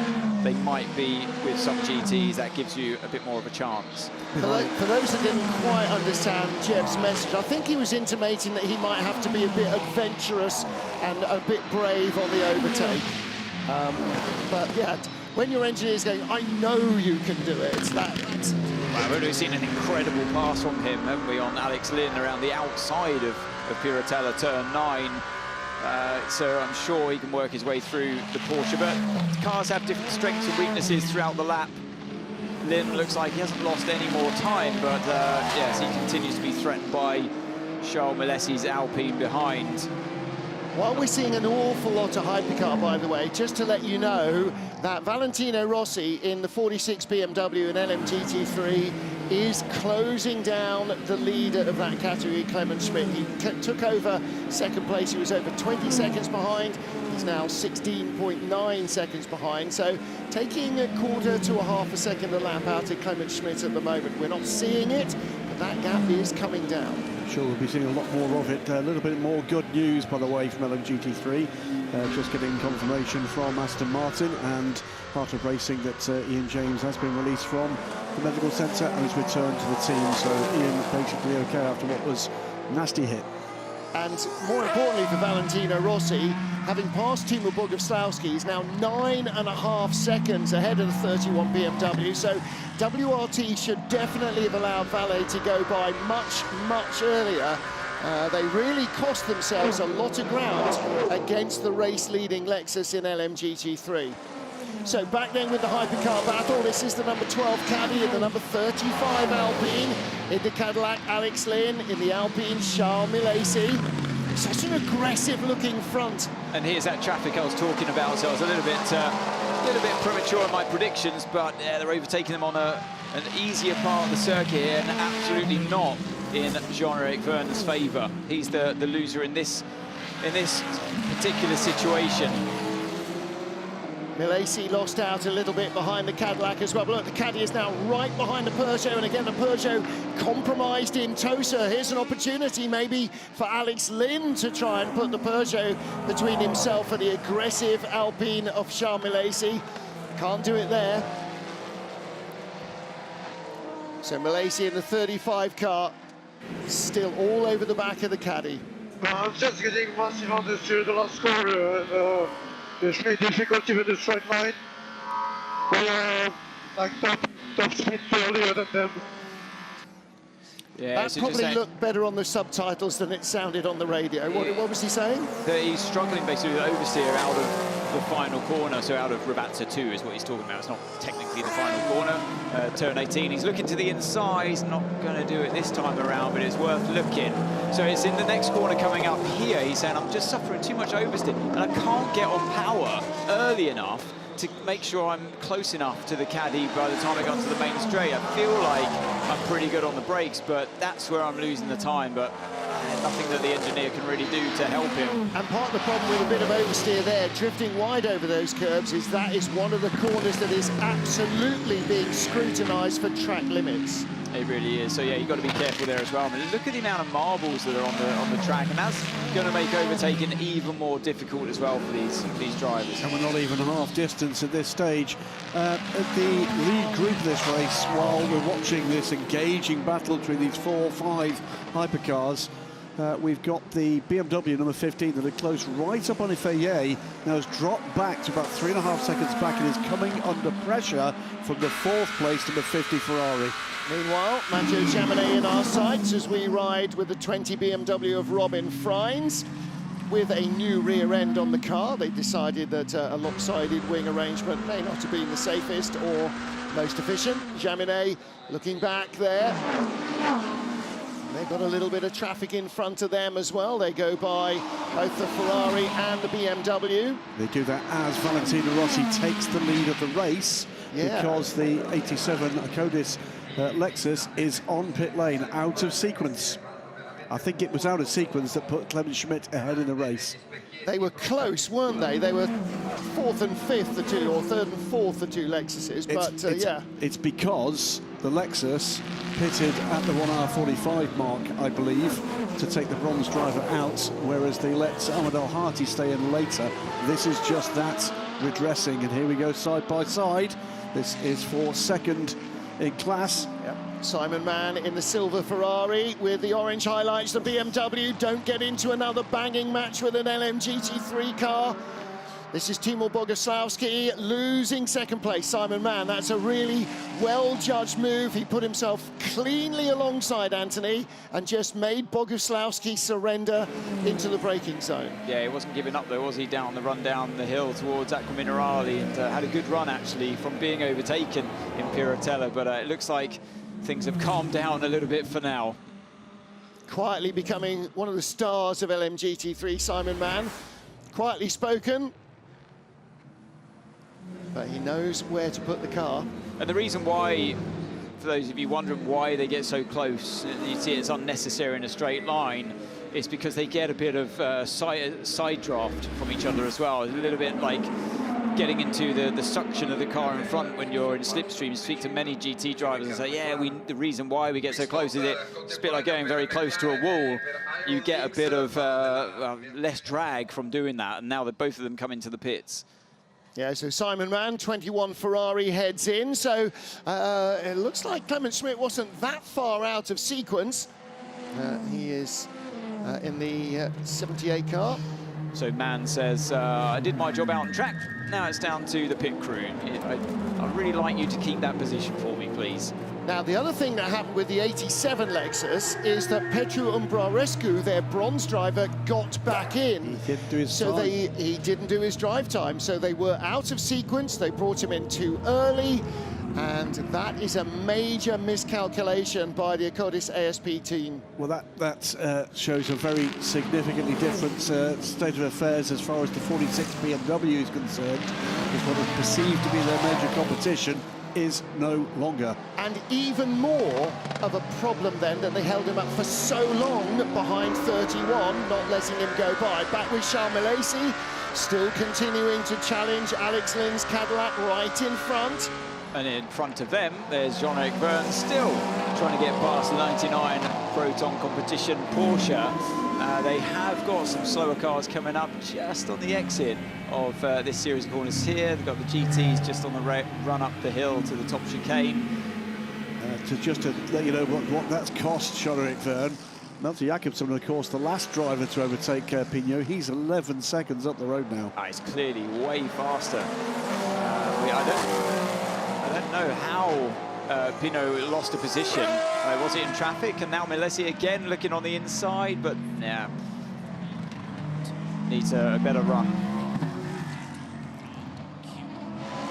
they might be with some GTs. That gives you a bit more of a chance. For those that didn't quite understand Jeff's message, I think he was intimating that he might have to be a bit adventurous and a bit brave on the overtake. But yeah, when your engineer's going, I know you can do it, that's... Well, we've seen an incredible pass from him, haven't we, on Alex Lynn around the outside of Piratella, turn 9. So I'm sure he can work his way through the Porsche, but cars have different strengths and weaknesses throughout the lap. Lynn looks like he hasn't lost any more time, but yes, he continues to be threatened by Charles Milesi's Alpine behind. While we're seeing an awful lot of hypercar, by the way, just to let you know that Valentino Rossi in the 46 BMW and LMGT3 is closing down the leader of that category, Clement Schmidt. He took over second place. He was over 20 seconds behind. He's now 16.9 seconds behind. So taking a quarter to a half a second a lap out of Clement Schmidt at the moment. We're not seeing it, but that gap is coming down. Sure, we'll be seeing a lot more of it. A little bit more good news, by the way, from LMGT3. Just getting confirmation from Aston Martin and Part of Racing that Ian James has been released from the medical centre and has returned to the team. So Ian basically okay after what was a nasty hit. And more importantly for Valentino Rossi, having passed Timo Boguslawski, he's now 9.5 seconds ahead of the 31 BMW. So WRT should definitely have allowed Valle to go by much, much earlier. They really cost themselves a lot of ground against the race-leading Lexus in LMGT3. So back then with the hypercar battle, this is the number 12 Caddy and the number 35 Alpine. In the Cadillac, Alex Lynn. In the Alpine, Charles Milesi. Such an aggressive-looking front. And here's that traffic I was talking about. So I was a little bit premature in my predictions, but they're overtaking them on an easier part of the circuit here, and absolutely not in Jean-Eric Vernon's favour. He's the loser in this particular situation. Milesi lost out a little bit behind the Cadillac as well. But look, the Caddy is now right behind the Peugeot, and again the Peugeot compromised in Tosa. Here's an opportunity maybe for Alex Lynn to try and put the Peugeot between himself and the aggressive Alpine of Charles Milesi. Can't do it there. So Milesi in the 35 car, still all over the back of the Caddy. I'm just getting massive on the last corner. There's no difficulty with the straight line. We are like top speed earlier than them. Yeah, that probably looked better on the subtitles than it sounded on the radio. What was he saying? That he's struggling basically with oversteer out of the final corner, so out of Rabatza 2 is what he's talking about. It's not technically the final corner. Turn 18, he's looking to the inside. He's not going to do it this time around, but it's worth looking. So it's in the next corner coming up here. He's saying, I'm just suffering too much oversteer, and I can't get on power early enough to make sure I'm close enough to the Caddy by the time I got to the main straight. I feel like I'm pretty good on the brakes, but that's where I'm losing the time. But nothing that the engineer can really do to help him. And part of the problem with a bit of oversteer there, drifting wide over those curbs, is that is one of the corners that is absolutely being scrutinised for track limits. It really is. So yeah, you've got to be careful there as well. I mean, look at the amount of marbles that are on the track, and that's going to make overtaking even more difficult as well for these drivers. And we're not even half distance at this stage. At the lead group of this race, while we're watching this engaging battle between these 4 or 5 hypercars, we've got the BMW number 15 that had closed right up on Ifeye, now has dropped back to about 3.5 seconds back and is coming under pressure from the 4th place number 50 Ferrari. Meanwhile, Mathieu Jaminet in our sights as we ride with the 20 BMW of Robin Freins. With a new rear end on the car, they decided that a lopsided wing arrangement may not have been the safest or most efficient. Jaminet looking back there. They've got a little bit of traffic in front of them as well. They go by both the Ferrari and the BMW. They do that as Valentino Rossi takes the lead of the race, because the 87 Acodis Lexus is on pit lane, out of sequence. I think it was out of sequence that put Clement Schmidt ahead in the race. They were close, weren't they? They were 4th and 5th, the two, or 3rd and 4th, the two Lexuses, yeah. It's because the Lexus pitted at the 1 hour 45 mark, I believe, to take the bronze driver out, whereas they let Ahmed Al Hati stay in later. This is just that redressing, and here we go side by side. This is for second in class. Yep. Simon Mann in the silver Ferrari with the orange highlights. The BMW don't get into another banging match with an LMGT3 car. This is Timo Bogusławski losing second place. Simon Mann, that's a really well-judged move. He put himself cleanly alongside Anthony and just made Bogusławski surrender into the braking zone. Yeah, he wasn't giving up though, was he, down the run down the hill towards Acqua Minerale, and had a good run actually from being overtaken in Piratella, but it looks like things have calmed down a little bit for now. Quietly becoming one of the stars of LMGT3, Simon Mann. Quietly spoken, but he knows where to put the car. And the reason why, for those of you wondering why they get so close, you see it's unnecessary in a straight line, is because they get a bit of side draft from each other as well. A little bit like getting into the suction of the car in front when you're in slipstream. You speak to many GT drivers and say, yeah, the reason why we get so close is it's a bit like going very close to a wall. You get a bit of less drag from doing that, and now that both of them come into the pits. Yeah, so Simon Mann, 21 Ferrari heads in, so it looks like Clement Schmidt wasn't that far out of sequence. He is in the 78 car. So Mann says, I did my job out on track, now it's down to the pit crew. I'd really like you to keep that position for me, please. Now, the other thing that happened with the 87 Lexus is that Petru Umbrarescu, their bronze driver, got back in. He didn't do his time. He didn't do his drive time, so they were out of sequence. They brought him in too early, and that is a major miscalculation by the Akkodis ASP team. Well, that shows a very significantly different state of affairs as far as the 46 BMW is concerned, because what was perceived to be their major competition is no longer. And even more of a problem then that they held him up for so long behind 31, not letting him go by. Back with Charles Milesi, still continuing to challenge Alex Lynn's Cadillac right in front. And in front of them, there's Jean-Eric Verne still trying to get past the 99 Proton competition Porsche. They have got some slower cars coming up just on the exit of this series of corners here. They've got the GTs just on the run up the hill to the top chicane. To let you know what that's cost Jean-Eric Verne. Malte Jakobsen, of course, the last driver to overtake Pinot. He's 11 seconds up the road now. He's clearly way faster. I don't know how Pinot lost a position. Was it in traffic? And now Milesi again looking on the inside, but yeah, needs a better run.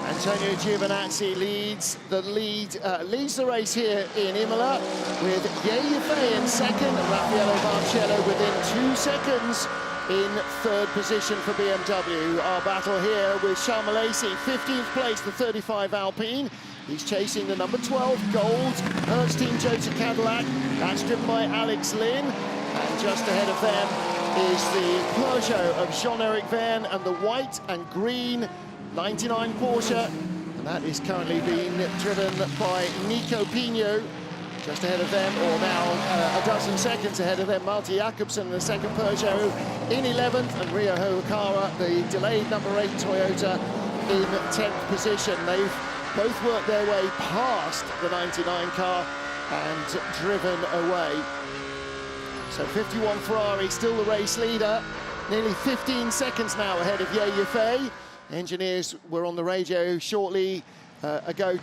Antonio Giovinazzi leads the race here in Imola with Yeye in second, Raffaello Barcelo within 2 seconds in third position for BMW. Our battle here with Charles Milesi, 15th place, the 35 Alpine. He's chasing the number 12 gold Hertz Team Jota Cadillac. That's driven by Alex Lynn. And just ahead of them is the Peugeot of Jean-Eric Verne and the white and green 99 Porsche. And that is currently being driven by Nico Pino. Just ahead of them, or now a dozen seconds ahead of them, Malte Jakobsen, the second Peugeot in 11th, and Ryo Hokara, the delayed number 8 Toyota, in 10th position. They've both worked their way past the 99 car and driven away. So 51 Ferrari, still the race leader, nearly 15 seconds now ahead of Yeye Fei. Engineers were on the radio shortly ago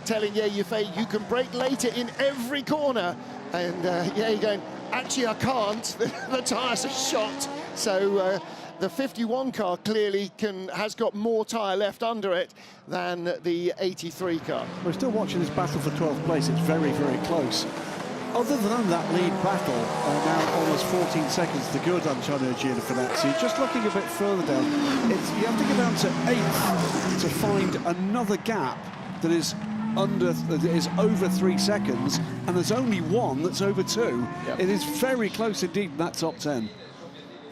telling Yeye Fei, you can brake later in every corner. And Yeye going, actually I can't, the tyres are shot. So the 51 car clearly has got more tyre left under it than the 83 car. We're still watching this battle for 12th place. It's very, very close. Other than that lead battle, now almost 14 seconds to go on Antonio Giovinazzi. Just looking a bit further down, you have to go down to 8th to find another gap that is over 3 seconds, and there's only one that's over 2. Yep. It is very close indeed in that top 10.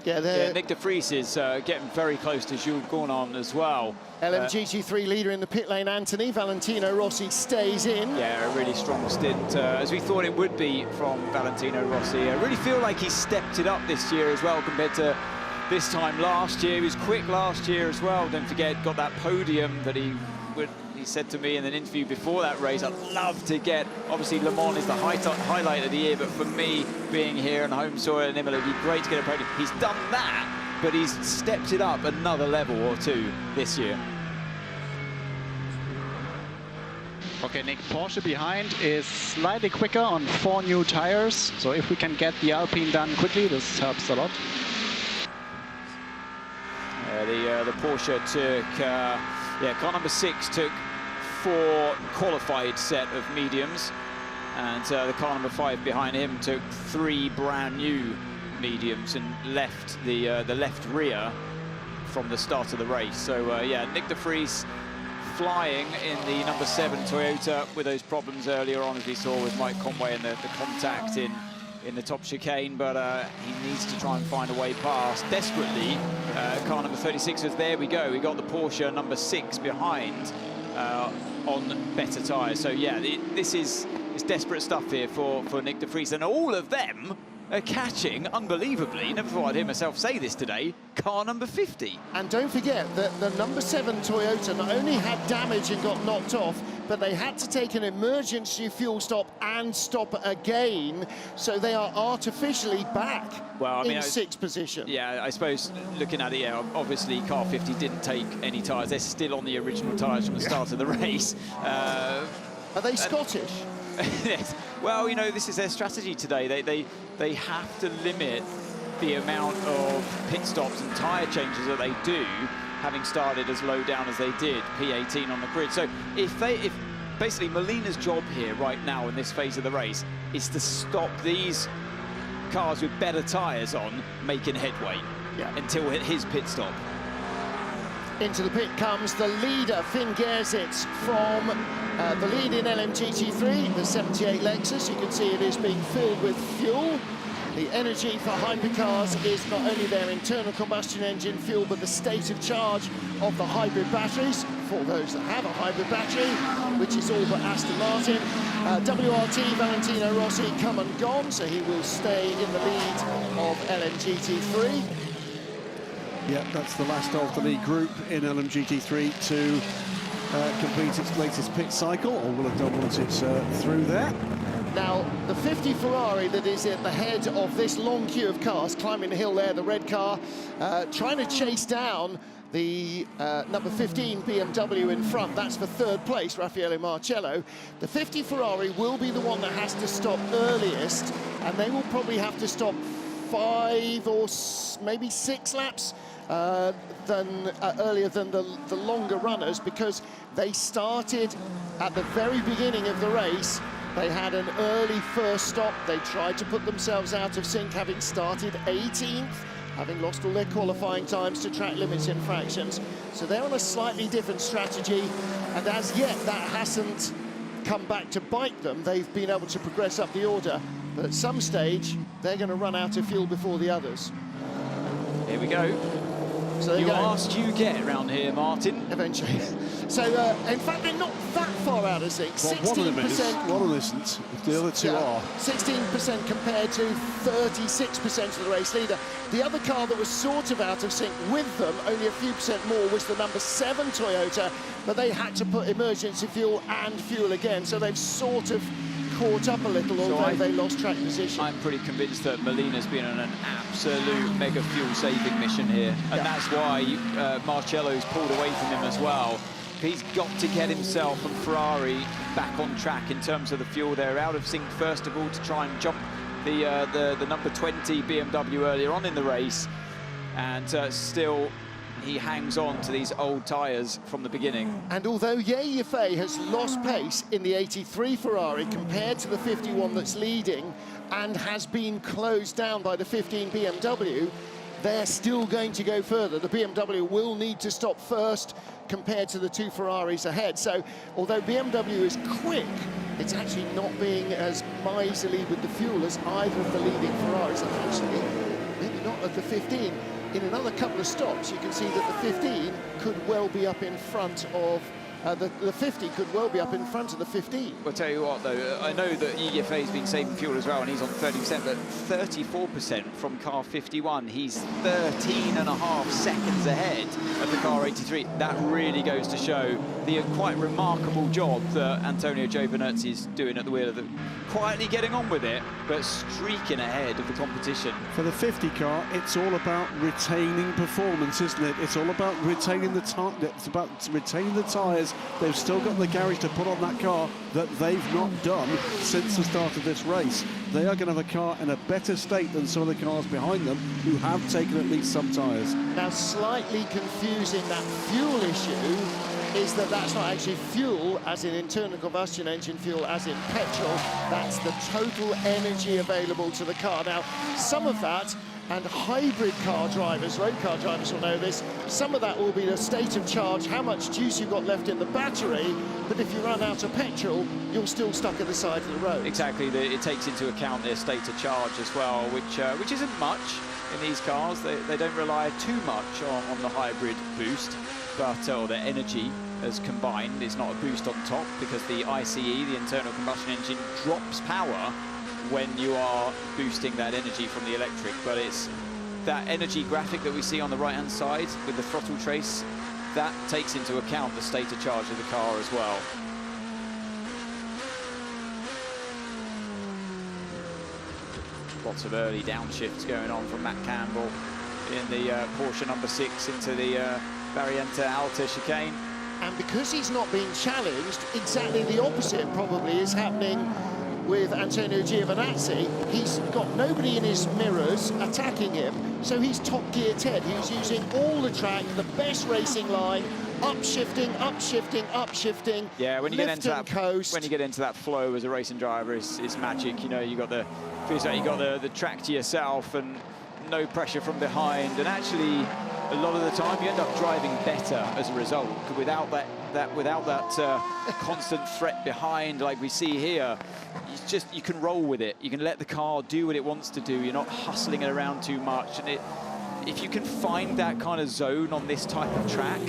Yeah, Nick de Vries is getting very close to Jules Gournon as well. LMGT3 leader in the pit lane, Anthony. Valentino Rossi stays in. Yeah, a really strong stint, as we thought it would be from Valentino Rossi. I really feel like he stepped it up this year as well compared to this time last year. He was quick last year as well. Don't forget, got that podium that he said to me in an interview before that race, I'd love to get, obviously Le Mans is the highlight of the year, but for me, being here on home soil in Imola, it'd be great to get a podium. He's done that, but he's stepped it up another level or two this year. Okay, Nick, Porsche behind is slightly quicker on 4 new tires, so if we can get the Alpine done quickly, this helps a lot. The Porsche took, car number 6 took 4 qualified set of mediums, and the car number 5 behind him took 3 brand new mediums and left the left rear from the start of the race. So yeah, Nick de Vries flying in the number 7 Toyota with those problems earlier on, as we saw with Mike Conway and the contact in the top chicane, but he needs to try and find a way past desperately. Car number 36 says, there we go, we got the Porsche number 6 behind on better tyres. So yeah, this is desperate stuff here for Nick de Vries, and all of them are catching, unbelievably, never thought I'd hear myself say this today, car number 50. And don't forget that the number 7 Toyota not only had damage and got knocked off, but they had to take an emergency fuel stop and stop again, so they are artificially back in 6th position. Yeah, I suppose looking at it, yeah, obviously car 50 didn't take any tyres. They're still on the original tyres from the start of the race. Are they Scottish? Yes. Well, you know, this is their strategy today. They have to limit the amount of pit stops and tyre changes that they do, having started as low down as they did, P18 on the grid. So if basically Molina's job here right now in this phase of the race is to stop these cars with better tyres on making headway until his pit stop. Into the pit comes the leader, Finn Gersitz, from the lead in LMGT3, the 78 Lexus. You can see it is being filled with fuel. The energy for hypercars is not only their internal combustion engine fuel, but the state of charge of the hybrid batteries, for those that have a hybrid battery, which is all but Aston Martin. WRT, Valentino Rossi, come and gone, so he will stay in the lead of LMGT3. Yeah, that's the last of the lead group in LMGT3 to complete its latest pit cycle, or will have done once it's through there. Now, the 50 Ferrari that is at the head of this long queue of cars, climbing the hill there, the red car, trying to chase down the number 15 BMW in front. That's for 3rd place, Raffaele Marcello. The 50 Ferrari will be the one that has to stop earliest, and they will probably have to stop 5 or maybe 6 laps earlier than the longer runners, because they started at the very beginning of the race. They had an early first stop. They tried to put themselves out of sync, having started 18th, having lost all their qualifying times to track limits infractions. So they're on a slightly different strategy, and as yet that hasn't come back to bite them. They've been able to progress up the order, but at some stage they're going to run out of fuel before the others. Here we go. So you asked, you get around here, Martin. Eventually. So, in fact, they're not that far out of sync. Well, 16%. one of them isn't. The other two are. 16% compared to 36% of the race leader. The other car that was sort of out of sync with them, only a few percent more, was the number 7 Toyota, but they had to put emergency fuel and fuel again. So they've sort of caught up a little, although they lost track position. I'm pretty convinced that Molina's been on an absolute mega fuel saving mission here, and that's why Marcello's pulled away from him as well. He's got to get himself and Ferrari back on track in terms of the fuel. They're out of sync first of all to try and jump the number 20 BMW earlier on in the race, and still he hangs on to these old tyres from the beginning. And although Ye Yifei has lost pace in the 83 Ferrari compared to the 51 that's leading, and has been closed down by the 15 BMW, they're still going to go further. The BMW will need to stop first compared to the 2 Ferraris ahead. So although BMW is quick, it's actually not being as miserly with the fuel as either of the leading Ferraris, and actually maybe not at the 15. in another couple of stops, you can see that the 15 could well be up in front of the 50 could well be up in front of the 15. I'll tell you what, though, I know that EFA's been saving fuel as well, and he's on 30%, but 34% from car 51. He's 13.5 seconds ahead of the car 83. That really goes to show the quite remarkable job that Antonio Giovinazzi is doing at the wheel of the... Quietly getting on with it, but streaking ahead of the competition. For the 50 car, it's all about retaining performance, isn't it? It's all about retaining the it's about retaining the tyres. They've still got the garage to put on that car that they've not done since the start of this race. They are going to have a car in a better state than some of the cars behind them who have taken at least some tyres. Now, slightly confusing that fuel issue is that that's not actually fuel as in internal combustion engine fuel as in petrol. That's the total energy available to the car. Now, some of that, and hybrid car drivers, road car drivers will know this, some of that will be the state of charge, how much juice you've got left in the battery, but if you run out of petrol, you're still stuck at the side of the road. Exactly, it takes into account their state of charge as well, which isn't much in these cars. They don't rely too much on the hybrid boost, but or their energy as combined. It's not a boost on top because the ICE, the internal combustion engine, drops power when you are boosting that energy from the electric, but it's that energy graphic that we see on the right hand side with the throttle trace that takes into account the state of charge of the car as well. Lots of early downshifts going on from Matt Campbell in the Porsche number 6 into the Variante Alta chicane. And because he's not being challenged, exactly the opposite probably is happening with Antonio Giovinazzi. He's got nobody in his mirrors attacking him, so he's top gear Ted. He's using all the track, the best racing line, upshifting, upshifting, upshifting. Yeah, when you get into that coast. When you get into that flow as a racing driver, it's magic. You know, you got feels like you got the track to yourself and no pressure from behind, and actually a lot of the time you end up driving better as a result. Without that constant threat behind, like we see here, you can roll with it. You can let the car do what it wants to do. You're not hustling it around too much, and if you can find that kind of zone on this type of track,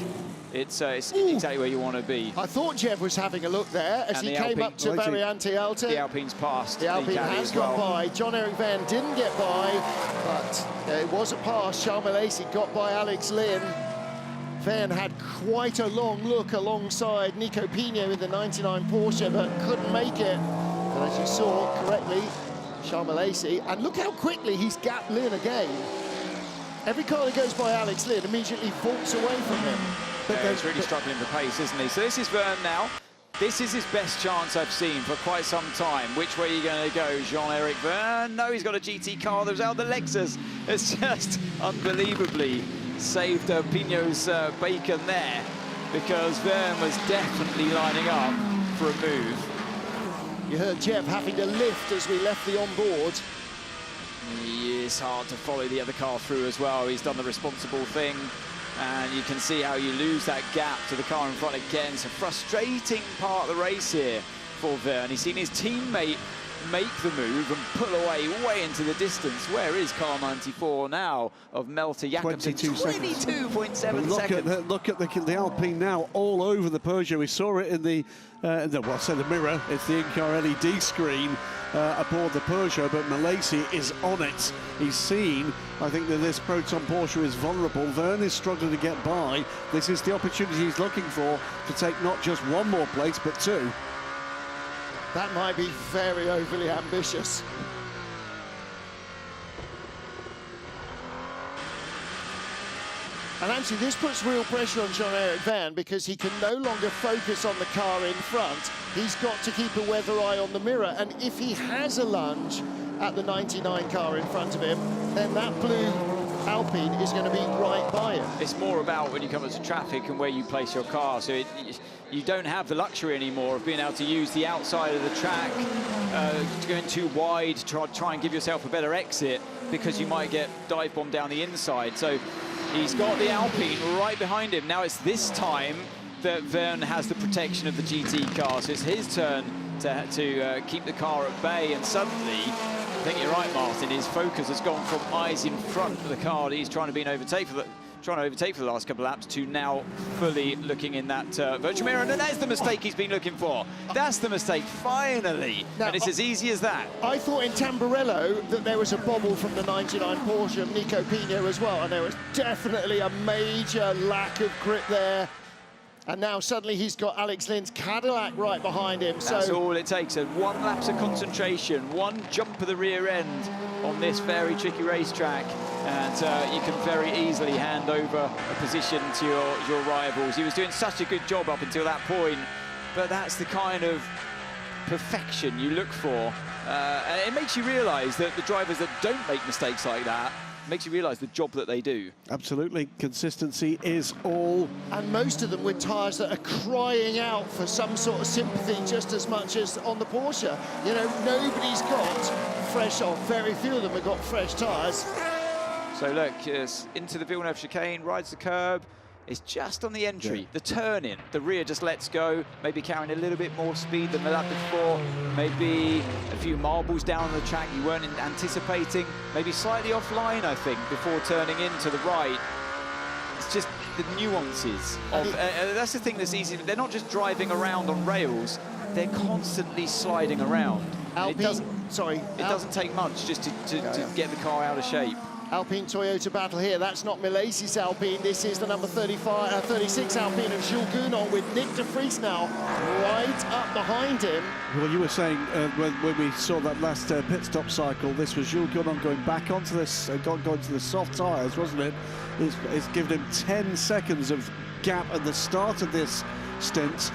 it's exactly where you want to be. I thought Jev was having a look there as he came up to Variante Alta. The Alpine's passed. The Alpine has got by. John-Eric Verne didn't get by, but it was a pass. Charles Malaysi got by Alex Lynn. Verne had quite a long look alongside Nico Pino in the 99 Porsche, but couldn't make it. But as you saw correctly, Charles Malaysi, and look how quickly he's gapped Lynn again. Every car that goes by Alex Lynn immediately vaults away from him. Yeah, he's really struggling for pace, isn't he? So this is Verne now. This is his best chance I've seen for quite some time. Which way are you going to go, Jean-Eric Verne? No, he's got a GT car. There's out the Lexus. It's just unbelievably saved Pino's bacon there, because Verne was definitely lining up for a move. You heard Jeff having to lift as we left the onboard. It's hard to follow the other car through as well. He's done the responsible thing. And you can see how you lose that gap to the car in front again. It's a frustrating part of the race here for Verne. He's seen his teammate make the move and pull away way into the distance. Where is car 94 now of Melter Jakobsen? 22.7 seconds. Look at the Alpine now all over the Peugeot. We saw it in the mirror. It's the in-car LED screen aboard the Peugeot, but Malaysi is on it. He's seen, I think, that this Proton Porsche is vulnerable. Verne is struggling to get by. This is the opportunity he's looking for to take not just one more place, but two. That might be very overly ambitious. And actually, this puts real pressure on Jean-Eric Verne because he can no longer focus on the car in front. He's got to keep a weather eye on the mirror. And if he has a lunge at the 99 car in front of him, then that blue Alpine is going to be right by him. It's more about when you come into traffic and where you place your car. So you don't have the luxury anymore of being able to use the outside of the track, going too wide to try and give yourself a better exit, because you might get dive bombed down the inside. So he's got the Alpine right behind him. Now it's this time that Verne has the protection of the GT car. So it's his turn to keep the car at bay, and suddenly I think you're right, Martin. His focus has gone from eyes in front of the car he's trying to overtake for the last couple of laps to now fully looking in that virtual mirror. And that's the mistake he's been looking for. That's the mistake, finally. Now, and it's as easy as that. I thought in Tamburello that there was a bobble from the 99 Porsche of Nico Pino as well, and there was definitely a major lack of grip there. And now suddenly he's got Alex Lynn's Cadillac right behind him. That's all it takes. So one lapse of concentration, one jump of the rear end on this very tricky racetrack, and you can very easily hand over a position to your rivals. He was doing such a good job up until that point, but that's the kind of perfection you look for. And it makes you realise that the drivers that don't make mistakes like that, makes you realise the job that they do. Absolutely, consistency is all. And most of them with tyres that are crying out for some sort of sympathy just as much as on the Porsche. You know, nobody's got fresh, or very few of them have got fresh tyres. So look, into the Villeneuve chicane, rides the curb. It's just on the entry, the turn-in. The rear just lets go, maybe carrying a little bit more speed than the lap before, maybe a few marbles down on the track you weren't anticipating, maybe slightly offline, I think, before turning in to the right. It's just the nuances of, that's the thing that's easy. They're not just driving around on rails, they're constantly sliding around. Alpine, it doesn't take much just to get the car out of shape. Alpine Toyota battle here. That's not Milaisi's Alpine. This is the number 36 Alpine of Jules Gounon with Nick de Vries now right up behind him. Well, you were saying when we saw that last pit stop cycle, this was Jules Gounon going back onto this, going to the soft tyres, wasn't it? It's given him 10 seconds of gap at the start of this stint.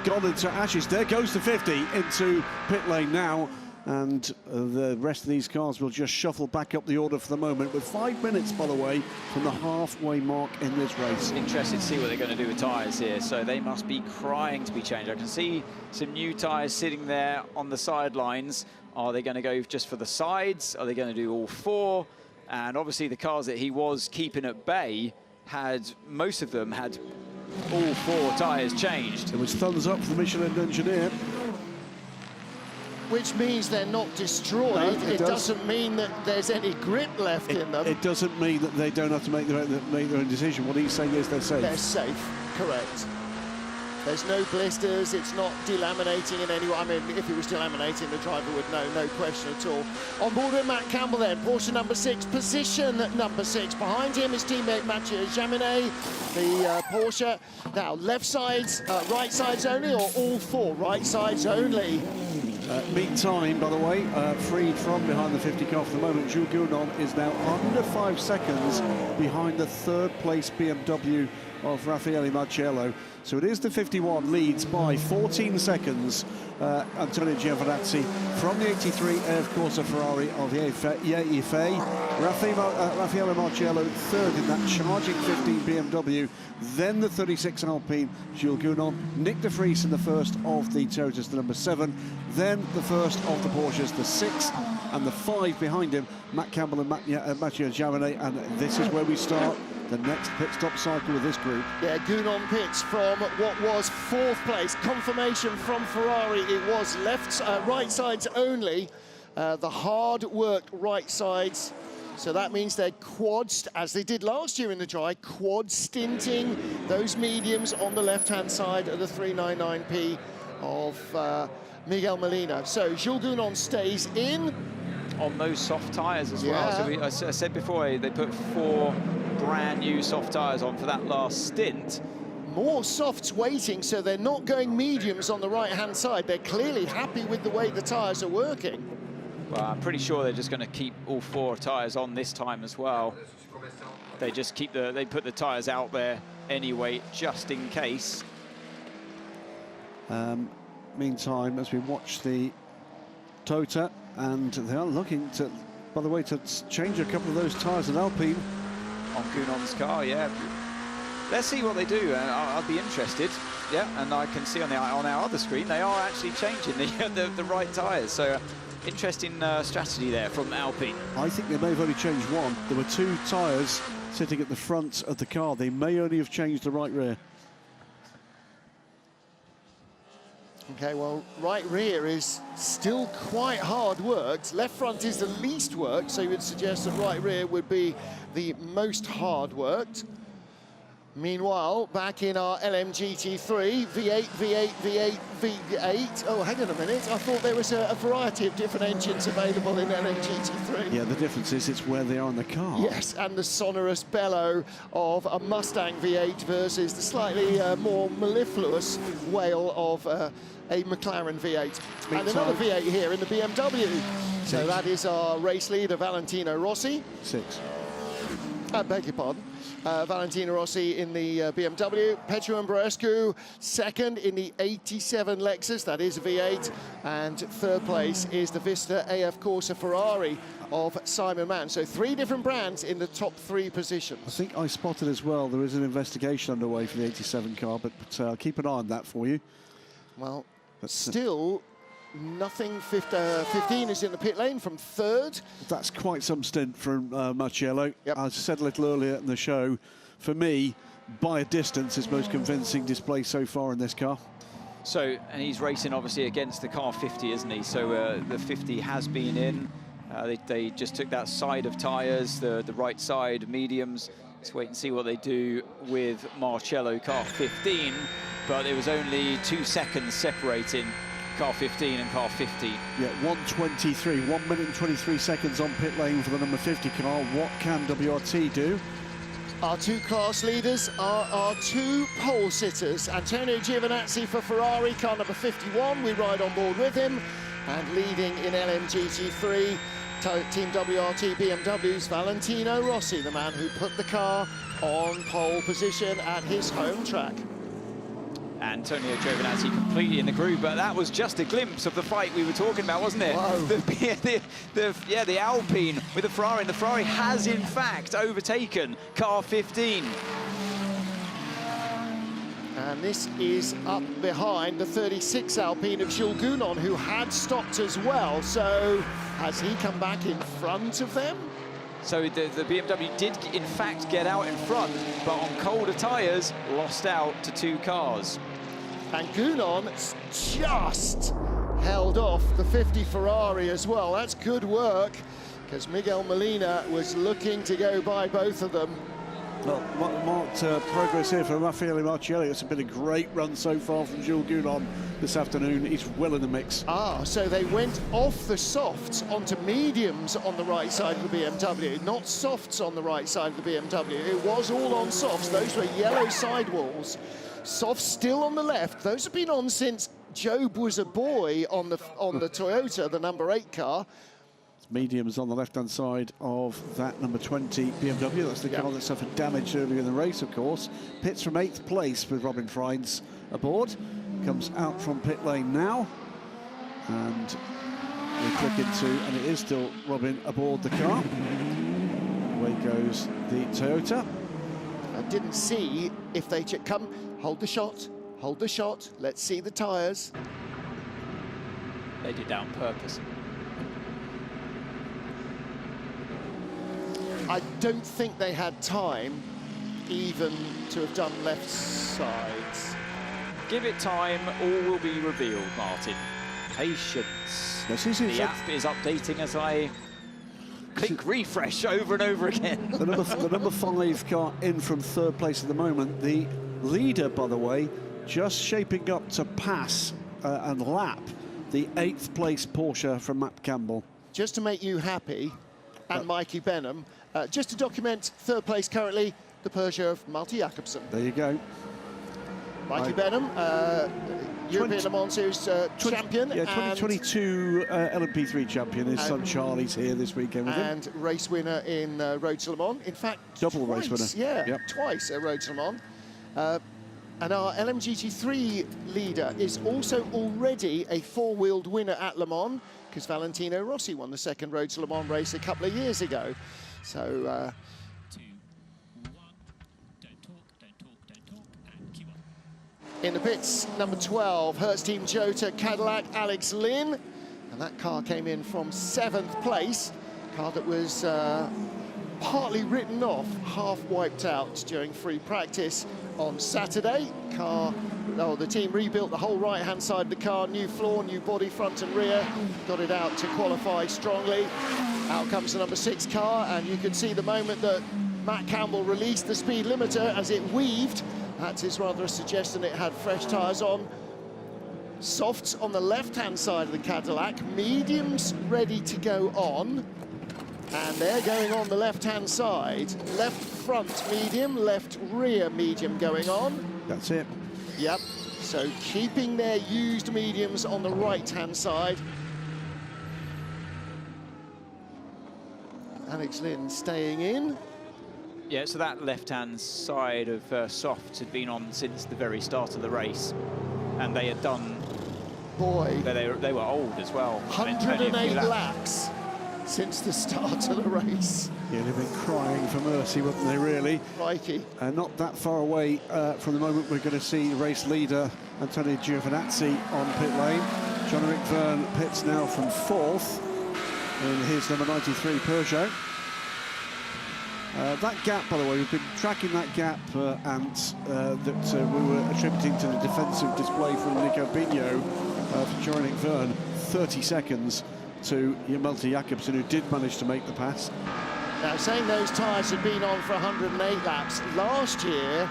Gone into ashes. There goes the 50 into pit lane now. And the rest of these cars will just shuffle back up the order for the moment, with 5 minutes, by the way, from the halfway mark in this race. Interested to see what they're going to do with tyres here. So they must be crying to be changed. I can see some new tyres sitting there on the sidelines. Are they going to go just for the sides? Are they going to do all four? And obviously the cars that he was keeping at bay most of them had all four tyres changed. It was thumbs up for the Michelin engineer. Which means they're not destroyed. No, it doesn't mean that there's any grip left in them. It doesn't mean that they don't have to make their own decision. What he's saying is they're safe. They're safe, correct. There's no blisters, it's not delaminating in any way. I mean, if it was delaminating, the driver would know, no question at all. On board with Matt Campbell then, Porsche number 6, position number 6. Behind him is teammate Mathieu Jaminet, the Porsche. Now, left sides, right sides only, or all four right sides only? Meantime, by the way, freed from behind the 50 car for the moment, Jules Gounon is now under 5 seconds behind the third-place BMW of Raffaele Marciello. So it is the 51 leads by 14 seconds. Antonio Giovinazzi from the 83 Air Corsa Ferrari of Yaife. Raffaele Marciello third in that charging 15 BMW. Then the 36 Alpine, Jules Gounon. Nick de Vries in the first of the Toyotas, the number 7. Then the first of the Porsches, the 6. And the 5 behind him, Matt Campbell and Mathieu Jaminet. And this is where we start the next pit stop cycle with this group. Yeah, Gounon pits from what was 4th place. Confirmation from Ferrari, it was right sides only. The hard-worked right sides. So that means they're quads, as they did last year in the dry, quad stinting those mediums on the left-hand side of the 399P of Miguel Molina. So Jules Gounon stays in. On those soft tyres as well. So I said before, they put 4 brand new soft tyres on for that last stint. More softs waiting, so they're not going mediums on the right-hand side. They're clearly happy with the way the tyres are working. Well, I'm pretty sure they're just going to keep all 4 tyres on this time as well. They just they put the tyres out there anyway, just in case. Meantime, as we watch the Tota, and they are looking to, by the way, to change a couple of those tyres at Alpine. On Gounon's car, yeah. Let's see what they do. I'd be interested. Yeah, and I can see on our other screen they are actually changing the right tyres. So interesting strategy there from Alpine. I think they may have only changed one. There were 2 tyres sitting at the front of the car. They may only have changed the right rear. Okay, well, right rear is still quite hard worked. Left front is the least worked, so you would suggest that right rear would be the most hard worked. Meanwhile, back in our LMGT3, V8, V8, V8, V8. Oh, hang on a minute. I thought there was a variety of different engines available in LMGT3. Yeah, the difference is it's where they are in the car. Yes, and the sonorous bellow of a Mustang V8 versus the slightly more mellifluous wail of a McLaren V8. And another V8 here in the BMW. So that is our race leader, Valentino Rossi. 6. Beg your pardon. Valentino Rossi in the BMW. Petru Ambrescu second in the 87 Lexus, that is a V8. And third place is the Vista AF Corsa Ferrari of Simon Mann. So 3 different brands in the top 3 positions. I think I spotted as well, there is an investigation underway for the 87 car, but I'll keep an eye on that for you. Well, still nothing. 15 is in the pit lane from 3rd. That's quite some stint from Marcello. Yep. I said a little earlier in the show, for me, by a distance, his most convincing display so far in this car. So, and he's racing obviously against the car 50, isn't he? So the 50 has been in. They just took that side of tyres, the right side, mediums. Let's wait and see what they do with Marcello, car 15. But it was only 2 seconds separating car 15 and car 50. Yeah, 1:23, 1 minute and 23 seconds on pit lane for the number 50 car. What can WRT do? Our 2 class leaders are our 2 pole sitters. Antonio Giovinazzi for Ferrari, car number 51. We ride on board with him. And leading in LMGT3, Team WRT BMW's Valentino Rossi, the man who put the car on pole position at his home track. Antonio Giovinazzi completely in the groove, but that was just a glimpse of the fight we were talking about, wasn't it? The Alpine with the Ferrari, and the Ferrari has in fact overtaken car 15. And this is up behind the 36 Alpine of Jules Gounon, who had stopped as well. So has he come back in front of them? So the BMW did in fact get out in front, but on colder tyres, lost out to 2 cars. And Gounon just held off the 50 Ferrari as well. That's good work, because Miguel Molina was looking to go by both of them. Well, marked progress here for Raffaele Marcelli. It's been a great run so far from Jules Gounon this afternoon. He's well in the mix. So they went off the softs onto mediums on the right side of the BMW, not softs on the right side of the BMW. It was all on softs. Those were yellow sidewalls. Softs still on the left. Those have been on since Job was a boy on the Toyota, the number 8 car. Mediums on the left-hand side of that number 20 BMW. That's the car that suffered damage earlier in the race, of course. Pits from 8th place with Robin Freins aboard. Comes out from pit lane now. And we click into, and it is still Robin aboard the car. Away goes the Toyota. I didn't see if they come. Hold the shot. Hold the shot. Let's see the tyres. They did that on purpose. I don't think they had time even to have done left sides. Give it time, all will be revealed, Martin. Patience. The app is updating as I click refresh over and over again. The number 5 car in from 3rd place at the moment. The leader, by the way, just shaping up to pass and lap the 8th place Porsche from Matt Campbell. Just to make you happy, and Mikey Benham, just to document 3rd place currently, the Peugeot of Malte Jacobsen. There you go. Mikey Benham, European Le Mans Series champion. Yeah, 2022 LMP3 champion. His son Charlie's here this weekend with him. And race winner in Road to Le Mans. In fact, double race winner. Yeah, twice at Road to Le Mans. And our LMGT3 leader is also already a 4-wheeled winner at Le Mans, because Valentino Rossi won the 2nd Road to Le Mans race a couple of years ago. So in the pits, number 12, Hertz Team Jota Cadillac, Alex Lynn. And that car came in from 7th place. Car that was partly written off, half wiped out during free practice on Saturday. Car the team rebuilt the whole right-hand side of the car, new floor, new body, front and rear, got it out to qualify strongly. Out comes the number 6 car, and you could see the moment that Matt Campbell released the speed limiter as it weaved. That is rather a suggestion it had fresh tyres on. Softs on the left-hand side of the Cadillac, mediums ready to go on. And they're going on the left-hand side. Left front medium, left rear medium going on. That's it. Yep, so keeping their used mediums on the right-hand side. Alex Lynn staying in. Yeah, so that left-hand side of softs had been on since the very start of the race. And they had done... Boy. They were old as well. 108 laps since the start of the race. Yeah, they've been crying for mercy, wouldn't they, really? Crikey. Not that far away from the moment we're going to see the race leader, Antonio Giovinazzi, on pit lane. Jean-Eric Verne pits now from 4th in his number 93 Peugeot. That gap, by the way, we've been tracking that gap, that we were attributing to the defensive display from Nico Bigno for Jean-Eric Verne, 30 seconds to Imola Jakobsen, who did manage to make the pass. Now, saying those tyres had been on for 108 laps, last year,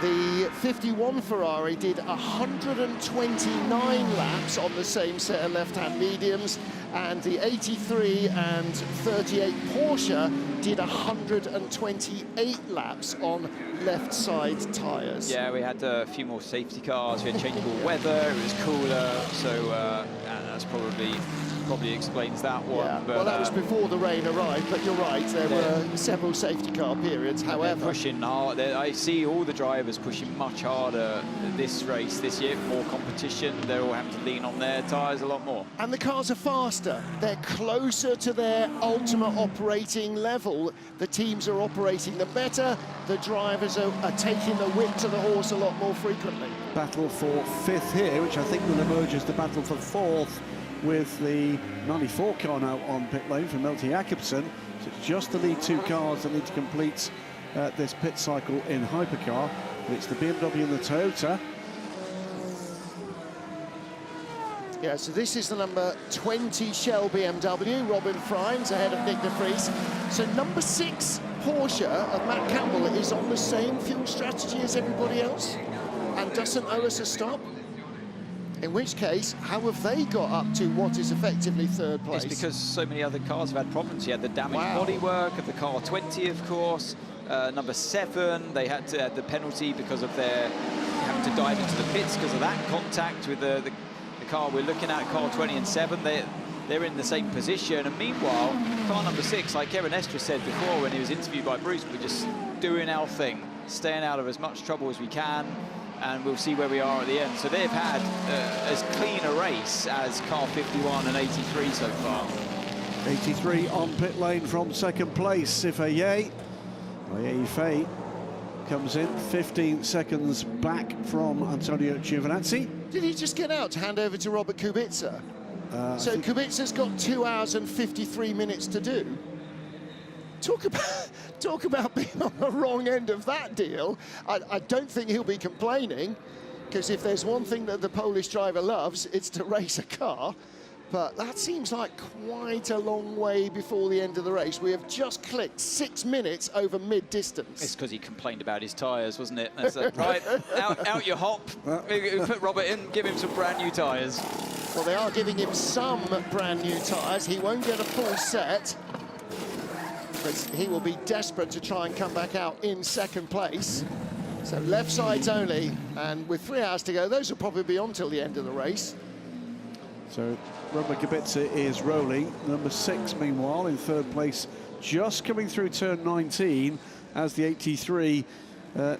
the 51 Ferrari did 129 laps on the same set of left-hand mediums, and the 83 and 38 Porsche did 128 laps on left-side tyres. Yeah, we had a few more safety cars, we had changeable weather, it was cooler, so that's probably explains that one. Yeah, but, well, that was before the rain arrived, but you're right, there were several safety car periods. However, pushing hard. I see all the drivers pushing much harder this race this year, more competition, they're all having to lean on their tyres a lot more. And the cars are faster, they're closer to their ultimate operating level. The teams are operating them better, the drivers are taking the whip to the horse a lot more frequently. Battle for 5th here, which I think will emerge as the battle for 4th, with the 94 car now on pit lane for Imola Jakobsen. So it's just the lead 2 cars that need to complete this pit cycle in hypercar. But it's the BMW and the Toyota. Yeah, so this is the number 20 Shell BMW, Robin Frimes ahead of Nick de Vries. So number 6 Porsche of Matt Campbell is on the same fuel strategy as everybody else and doesn't owe us a stop. In which case, how have they got up to what is effectively 3rd place? It's because so many other cars have had problems. You had the damaged bodywork of the car 20, of course. Number 7, they had to have the penalty because of their having to dive into the pits because of that contact with the car we're looking at, car 20 and 7. They're in the same position. And meanwhile, car number 6, like Erin Estra said before when he was interviewed by Bruce, we're just doing our thing, staying out of as much trouble as we can. And we'll see where we are at the end. So they've had as clean a race as car 51 and 83 so far. 83 on pit lane from 2nd place. Ife comes in 15 seconds back from Antonio Giovinazzi. Did he just get out to hand over to Robert Kubica? So Kubica's got 2 hours and 53 minutes to do. Talk about being on the wrong end of that deal. I don't think he'll be complaining, because if there's one thing that the Polish driver loves, it's to race a car. But that seems like quite a long way before the end of the race. We have just clicked 6 minutes over mid-distance. It's because he complained about his tyres, wasn't it? That's right, out you hop. Put Robert in, give him some brand new tyres. Well, they are giving him some brand new tyres. He won't get a full set. He will be desperate to try and come back out in 2nd place. So left sides only, and with 3 hours to go, those will probably be on till the end of the race. So Robert Kubica is rolling. Number 6, meanwhile, in 3rd place, just coming through turn 19 as the 83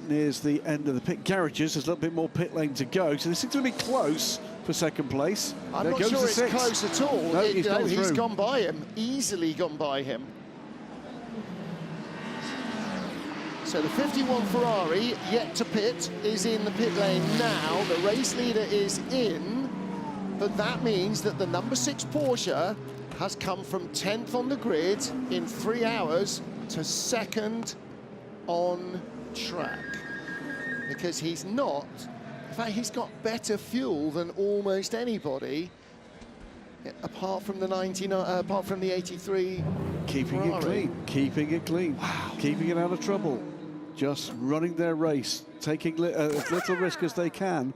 nears the end of the pit garages. There's a little bit more pit lane to go, so this is going to be close for 2nd place. I'm not sure it's close at all. No, he's gone by him, easily gone by him. So the 51 Ferrari, yet to pit, is in the pit lane now. The race leader is in, but that means that the number 6 Porsche has come from 10th on the grid in 3 hours to 2nd on track. Because he's not fact, he's got better fuel than almost anybody, apart from the 83. Keeping Ferrari. it clean, keeping it clean, keeping it out of trouble. Just running their race, taking as little risk as they can.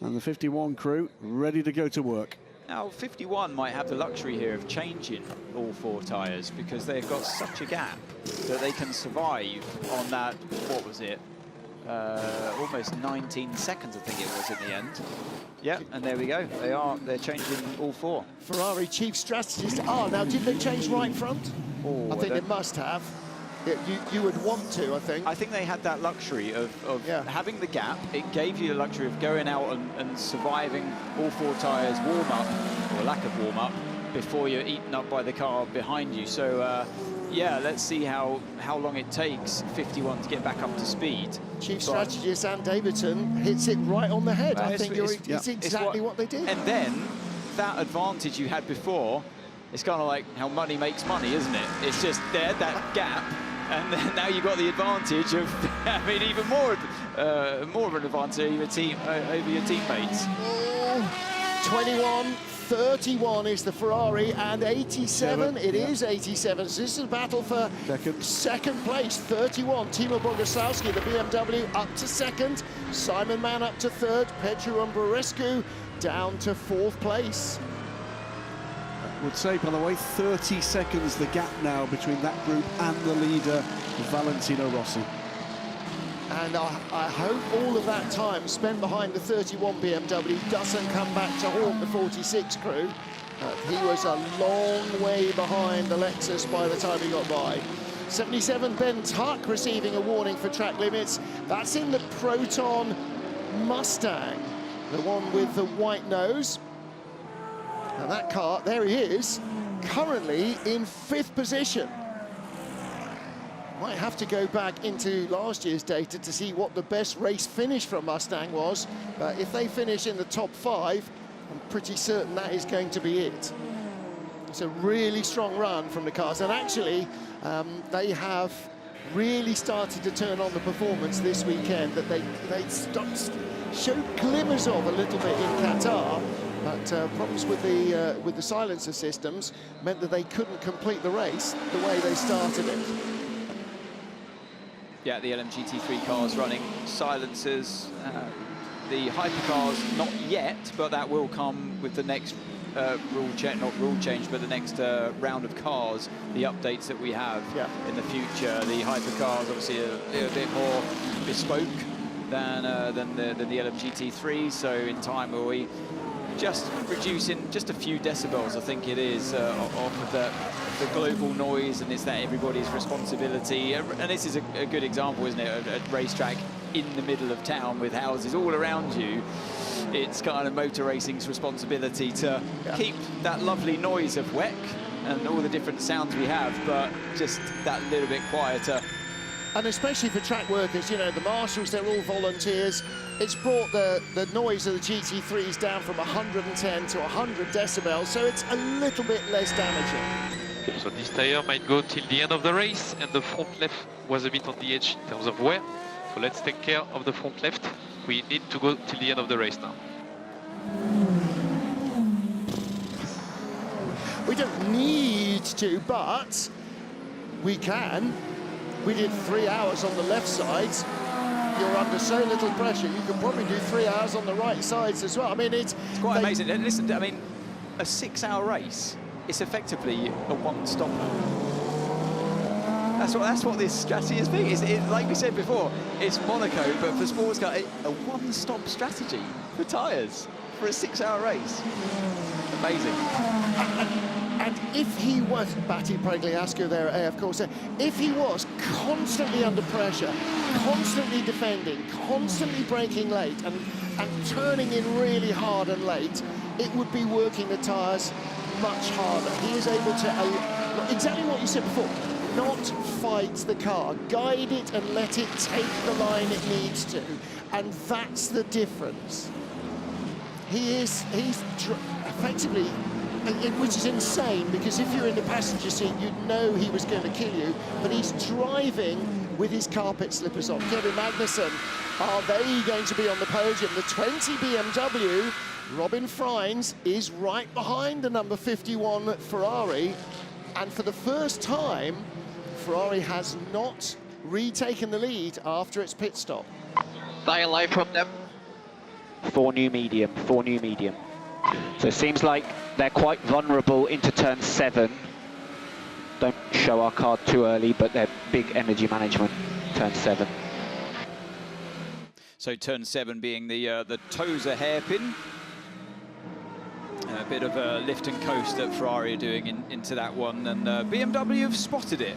And the 51 crew ready to go to work. Now, 51 might have the luxury here of changing all 4 tyres because they've got such a gap that they can survive on that, what was it? Almost 19 seconds, I think it was in the end. Yeah, and there we go. They're changing all 4. Ferrari chief strategist. Now did they change right front? Oh, I think they must have. You would want to, I think. I think they had that luxury of having the gap. It gave you the luxury of going out and surviving all 4 tyres warm-up, or lack of warm-up, before you're eaten up by the car behind you. So, yeah, let's see how long it takes 51 to get back up to speed. Chief strategist Anne Davidson hits it right on the head. Well, I think it's exactly what they did. And then, that advantage you had before, it's kind of like how money makes money, isn't it? It's just there, that gap. And then now you've got the advantage of having even more of an advantage over your teammates. 21-31 is the Ferrari, and 87, it is 87. So this is a battle for second place. 31, Timo Bogusławski, the BMW, up to second. Simon Mann up to third. Petru Umbrescu down to 4th place. Would say, by the way, 30 seconds the gap now between that group and the leader, Valentino Rossi. And I hope all of that time spent behind the 31 BMW doesn't come back to haunt the 46 crew. He was a long way behind the Lexus by the time he got by. 77, Ben Tuck receiving a warning for track limits. That's in the Proton Mustang, the one with the white nose. And that car, there he is, currently in 5th position. Might have to go back into last year's data to see what the best race finish from Mustang was, but if they finish in the top 5, I'm pretty certain that is going to be it. It's a really strong run from the cars, and actually they have really started to turn on the performance this weekend that they showed glimmers of a little bit in Qatar. But problems with the silencer systems meant that they couldn't complete the race the way they started it. Yeah, the LMGT3 cars running silencers. The hypercars, not yet, but that will come with the next not rule change, but the next round of cars, the updates that we have in the future. The hypercars, obviously, a little bit more bespoke than the LMGT3, so in time will we just reducing just a few decibels, I think it is, off of the global noise, and it's that everybody's responsibility. And this is a good example, isn't it? A racetrack in the middle of town with houses all around you. It's kind of motor racing's responsibility to keep that lovely noise of WEC and all the different sounds we have, but just that little bit quieter. And especially for track workers, you know, the marshals, they're all volunteers. It's brought the noise of the GT3s down from 110 to 100 decibels, so it's a little bit less damaging. Okay, so this tire might go till the end of the race, and the front left was a bit on the edge in terms of wear. So let's take care of the front left. We need to go till the end of the race now. We don't need to, but we can. We did 3 hours on the left sides. You're under so little pressure, you can probably do 3 hours on the right sides as well. I mean, it's quite amazing. And listen, I mean, a 6-hour race, it's effectively a one-stopper. That's what this strategy is being. Like we said before, it's Monaco, but for sports car, a one-stop strategy for tyres for a 6-hour race. Amazing. And if he was, Batti Pregliasco there at AF Corse, if he was constantly under pressure, constantly defending, constantly braking late and turning in really hard and late, it would be working the tyres much harder. He is able to, exactly what you said before, not fight the car, guide it and let it take the line it needs to. And that's the difference. He's effectively, which is insane, because if you're in the passenger seat, you'd know he was going to kill you, but he's driving with his carpet slippers on. Kevin Magnussen, are they going to be on the podium? The 20 BMW, Robin Freins, is right behind the number 51 Ferrari. And for the first time, Ferrari has not retaken the lead after its pit stop. Dial live from them. 4 new medium, 4 new medium. So it seems like they're quite vulnerable into turn 7. Don't show our card too early, but they're big energy management, turn 7. So turn 7 being the Tosa hairpin. A bit of a lift and coast that Ferrari are doing into that one, and BMW have spotted it.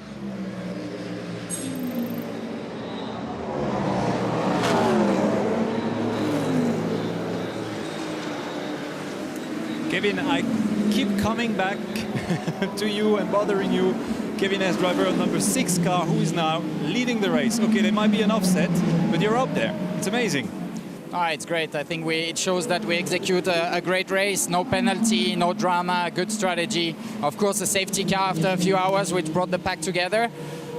Kevin, I keep coming back to you and bothering you. Kevin as driver of number 6 car, who is now leading the race. Okay, there might be an offset, but you're up there. It's amazing. It's great. I think it shows that we execute a great race. No penalty, no drama, good strategy. Of course, a safety car after a few hours, which brought the pack together.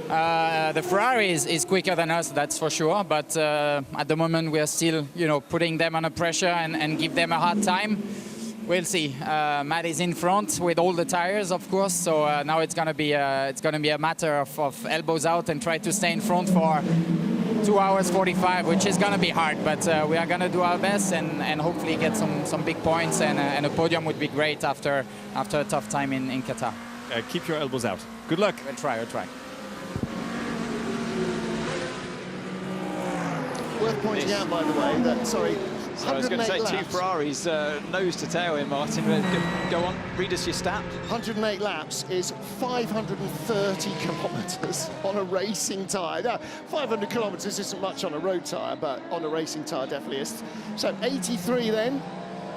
The Ferrari is quicker than us, that's for sure. But at the moment, we are still, putting them under pressure and give them a hard time. We'll see. Matt is in front with all the tires, of course. So now it's gonna be a matter of elbows out and try to stay in front for 2 hours 45, which is gonna be hard. But we are gonna do our best and hopefully get some big points. And a podium would be great after a tough time in Qatar. Keep your elbows out. Good luck. We'll try. Worth pointing out, by the way, that, sorry, so I was going to say, 2 Ferraris nose to tail here, Martin. Go on, read us your stat. 108 laps is 530 kilometres on a racing tyre. Now, 500 kilometres isn't much on a road tyre, but on a racing tyre definitely is. So 83 then,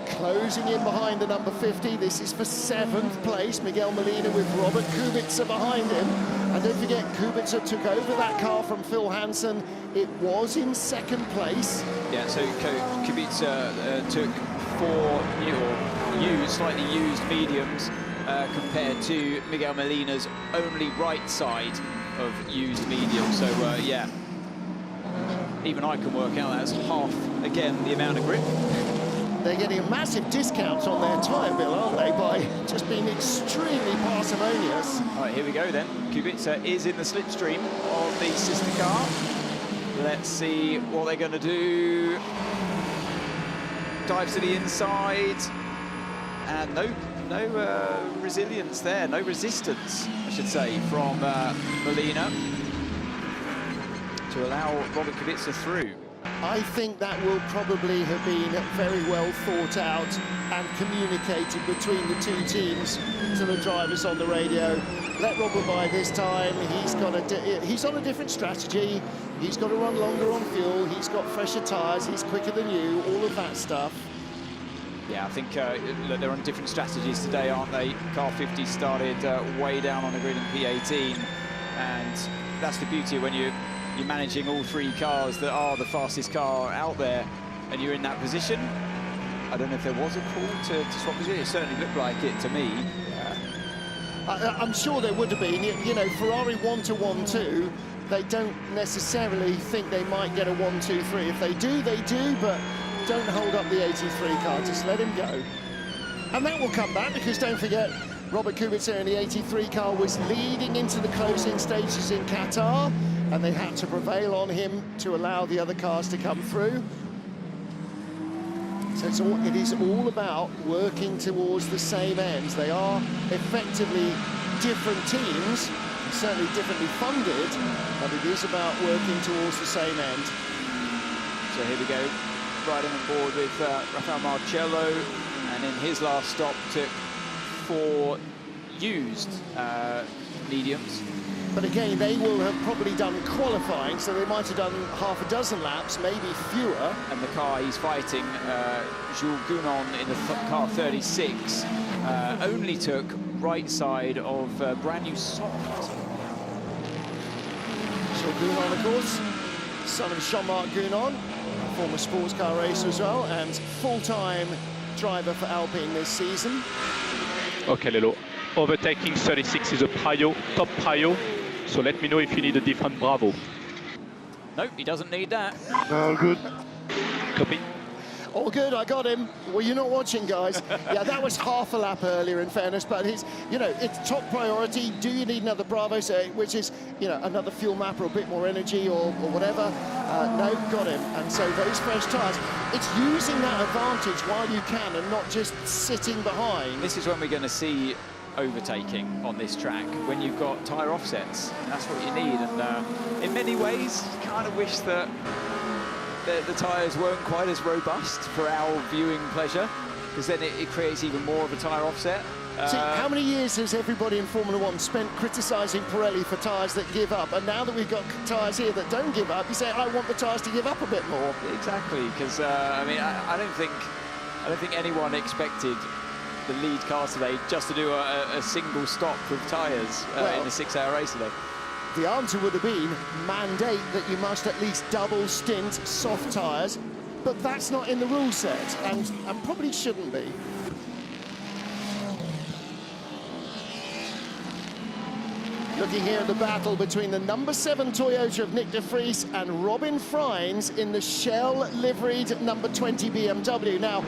closing in behind the number 50. This is for 7th place. Miguel Molina with Robert Kubica behind him. And don't forget, Kubica took over that car from Phil Hansen. It was in 2nd place. Yeah, so Kubica took 4 new, slightly used mediums compared to Miguel Molina's only right side of used medium. So, yeah, even I can work out that's half, again, the amount of grip. They're getting a massive discount on their tyre bill, aren't they, by just being extremely parsimonious. All right, here we go then. Kubica is in the slipstream of the sister car. Let's see what they're going to do. Dives to the inside. And no resilience there, no resistance, I should say, from Molina to allow Robert Kubica through. I think that will probably have been very well thought out and communicated between the 2 teams to the drivers on the radio. Let Robert by this time. He's on a different strategy. He's got to run longer on fuel. He's got fresher tyres. He's quicker than you. All of that stuff. Yeah, I think they're on different strategies today, aren't they? Car 50 started way down on the grid in P18, and that's the beauty when you're managing all 3 cars that are the fastest car out there, and you're in that position. I don't know if there was a call to swap position. It certainly looked like it to me. I'm sure there would have been. Ferrari 1-1-2. They don't necessarily think they might get a 1-2-3. If they do, they do, but don't hold up the 83 car. Just let him go. And that will come back, because don't forget, Robert Kubica in the 83 car was leading into the closing stages in Qatar, and they had to prevail on him to allow the other cars to come through. So it is all about working towards the same ends. They are effectively different teams, certainly differently funded, but it is about working towards the same end. So here we go, riding on board with Rafael Marcello, and in his last stop took 4 used mediums. But again, they will have probably done qualifying, so they might have done half a dozen laps, maybe fewer. And the car he's fighting, Jules Gounon in the car 36, only took right side of brand new soft. Jules Gounon, of course, son of Jean-Marc Gounon, former sports car racer as well, and full-time driver for Alpine this season. Okay, Lelo. Overtaking 36 is a prio, top prio. So let me know if you need a different Bravo. Nope, he doesn't need that. All good. Copy. All good, I got him. Well, you're not watching, guys. Yeah, that was half a lap earlier, in fairness, but it's top priority. Do you need another Bravo, which is, another fuel map or a bit more energy or whatever? No, got him. And so those fresh tyres, it's using that advantage while you can and not just sitting behind. This is when we're going to see overtaking on this track, when you've got tyre offsets. That's what you need. And in many ways, you kind of wish that the tyres weren't quite as robust for our viewing pleasure, because then it creates even more of a tyre offset. See, how many years has everybody in Formula One spent criticising Pirelli for tyres that give up? And now that we've got tyres here that don't give up, you say, I want the tyres to give up a bit more. Exactly, because I don't think anyone expected the lead cars today just to do a single stop with tyres in a 6-hour race today. The answer would have been mandate that you must at least double stint soft tyres, but that's not in the rule set, and probably shouldn't be. Looking here at the battle between the number 7 Toyota of Nick de Vries and Robin Freins in the Shell-liveried number 20 BMW. Now,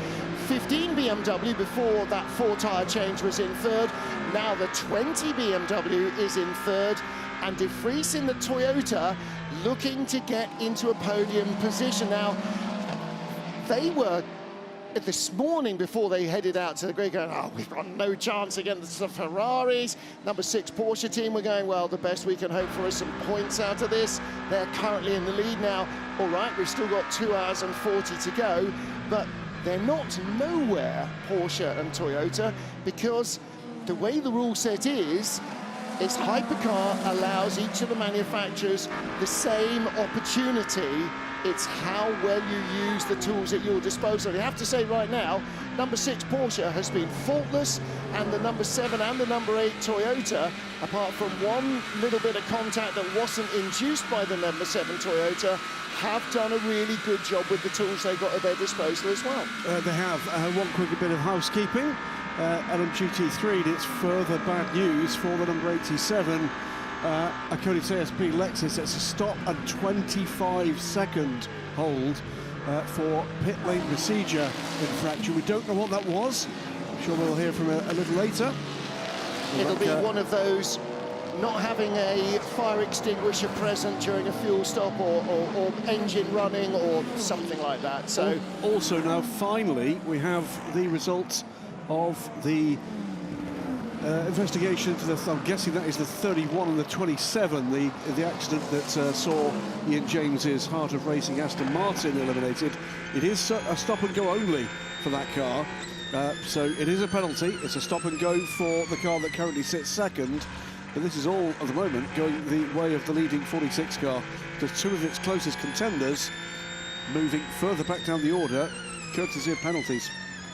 15 BMW before that 4-tyre change was in third. Now the 20 BMW is in third. And de Vries in the Toyota looking to get into a podium position. Now, they were this morning before they headed out to the grid going, oh, we've got no chance against the Ferraris. Number 6 Porsche team were going, well, the best we can hope for is some points out of this. They're currently in the lead now. All right, we've still got 2 hours and 40 to go, but they're not nowhere, Porsche and Toyota, because the way the rule set is Hypercar allows each of the manufacturers the same opportunity. It's how well you use the tools at your disposal. You have to say right now, number 6 Porsche has been faultless, and the number 7 and the number 8 Toyota, apart from one little bit of contact that wasn't induced by the number 7 Toyota, have done a really good job with the tools they've got at their disposal as well. They have. One quick bit of housekeeping. LMGT3, it's further bad news for the number 87 Akoni CSP Lexus. It's a stop and 25-second hold for pit lane procedure infraction. We don't know what that was. I'm sure we'll hear from a little later. It'll be one of those not having a fire extinguisher present during a fuel stop or engine running or something like that. So also now, finally, we have the results of the investigation to I'm guessing that is the 31 and the 27, the accident that saw Ian James's Heart of Racing Aston Martin eliminated. It is a stop and go only for that car, so it is a penalty. It's a stop and go for the car that currently sits second, but this is all at the moment going the way of the leading 46 car. There's 2 of its closest contenders moving further back down the order, courtesy of penalties.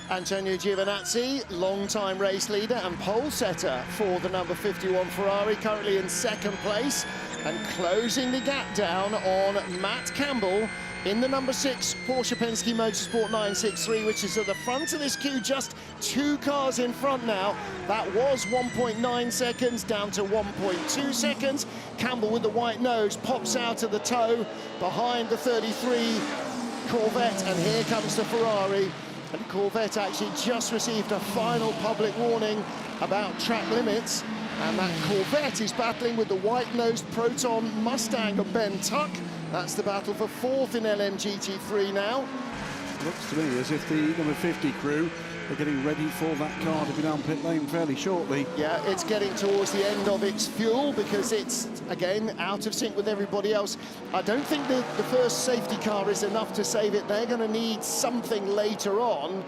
Antonio Giovinazzi, long-time race leader and pole setter for the number 51 Ferrari, currently in second place, and closing the gap down on Matt Campbell in the number 6 Porsche Penske Motorsport 963, which is at the front of this queue, just 2 cars in front now. That was 1.9 seconds down to 1.2 seconds. Campbell with the white nose pops out of the tow behind the 33 Corvette, and here comes the Ferrari. And Corvette actually just received a final public warning about track limits, and that Corvette is battling with the white-nosed Proton Mustang of Ben Tuck. That's the battle for 4th in LMGT3 now. Looks to me as if the number 50 crew are getting ready for that car to be down pit lane fairly shortly. Yeah, it's getting towards the end of its fuel because it's, again, out of sync with everybody else. I don't think the first safety car is enough to save it. They're going to need something later on.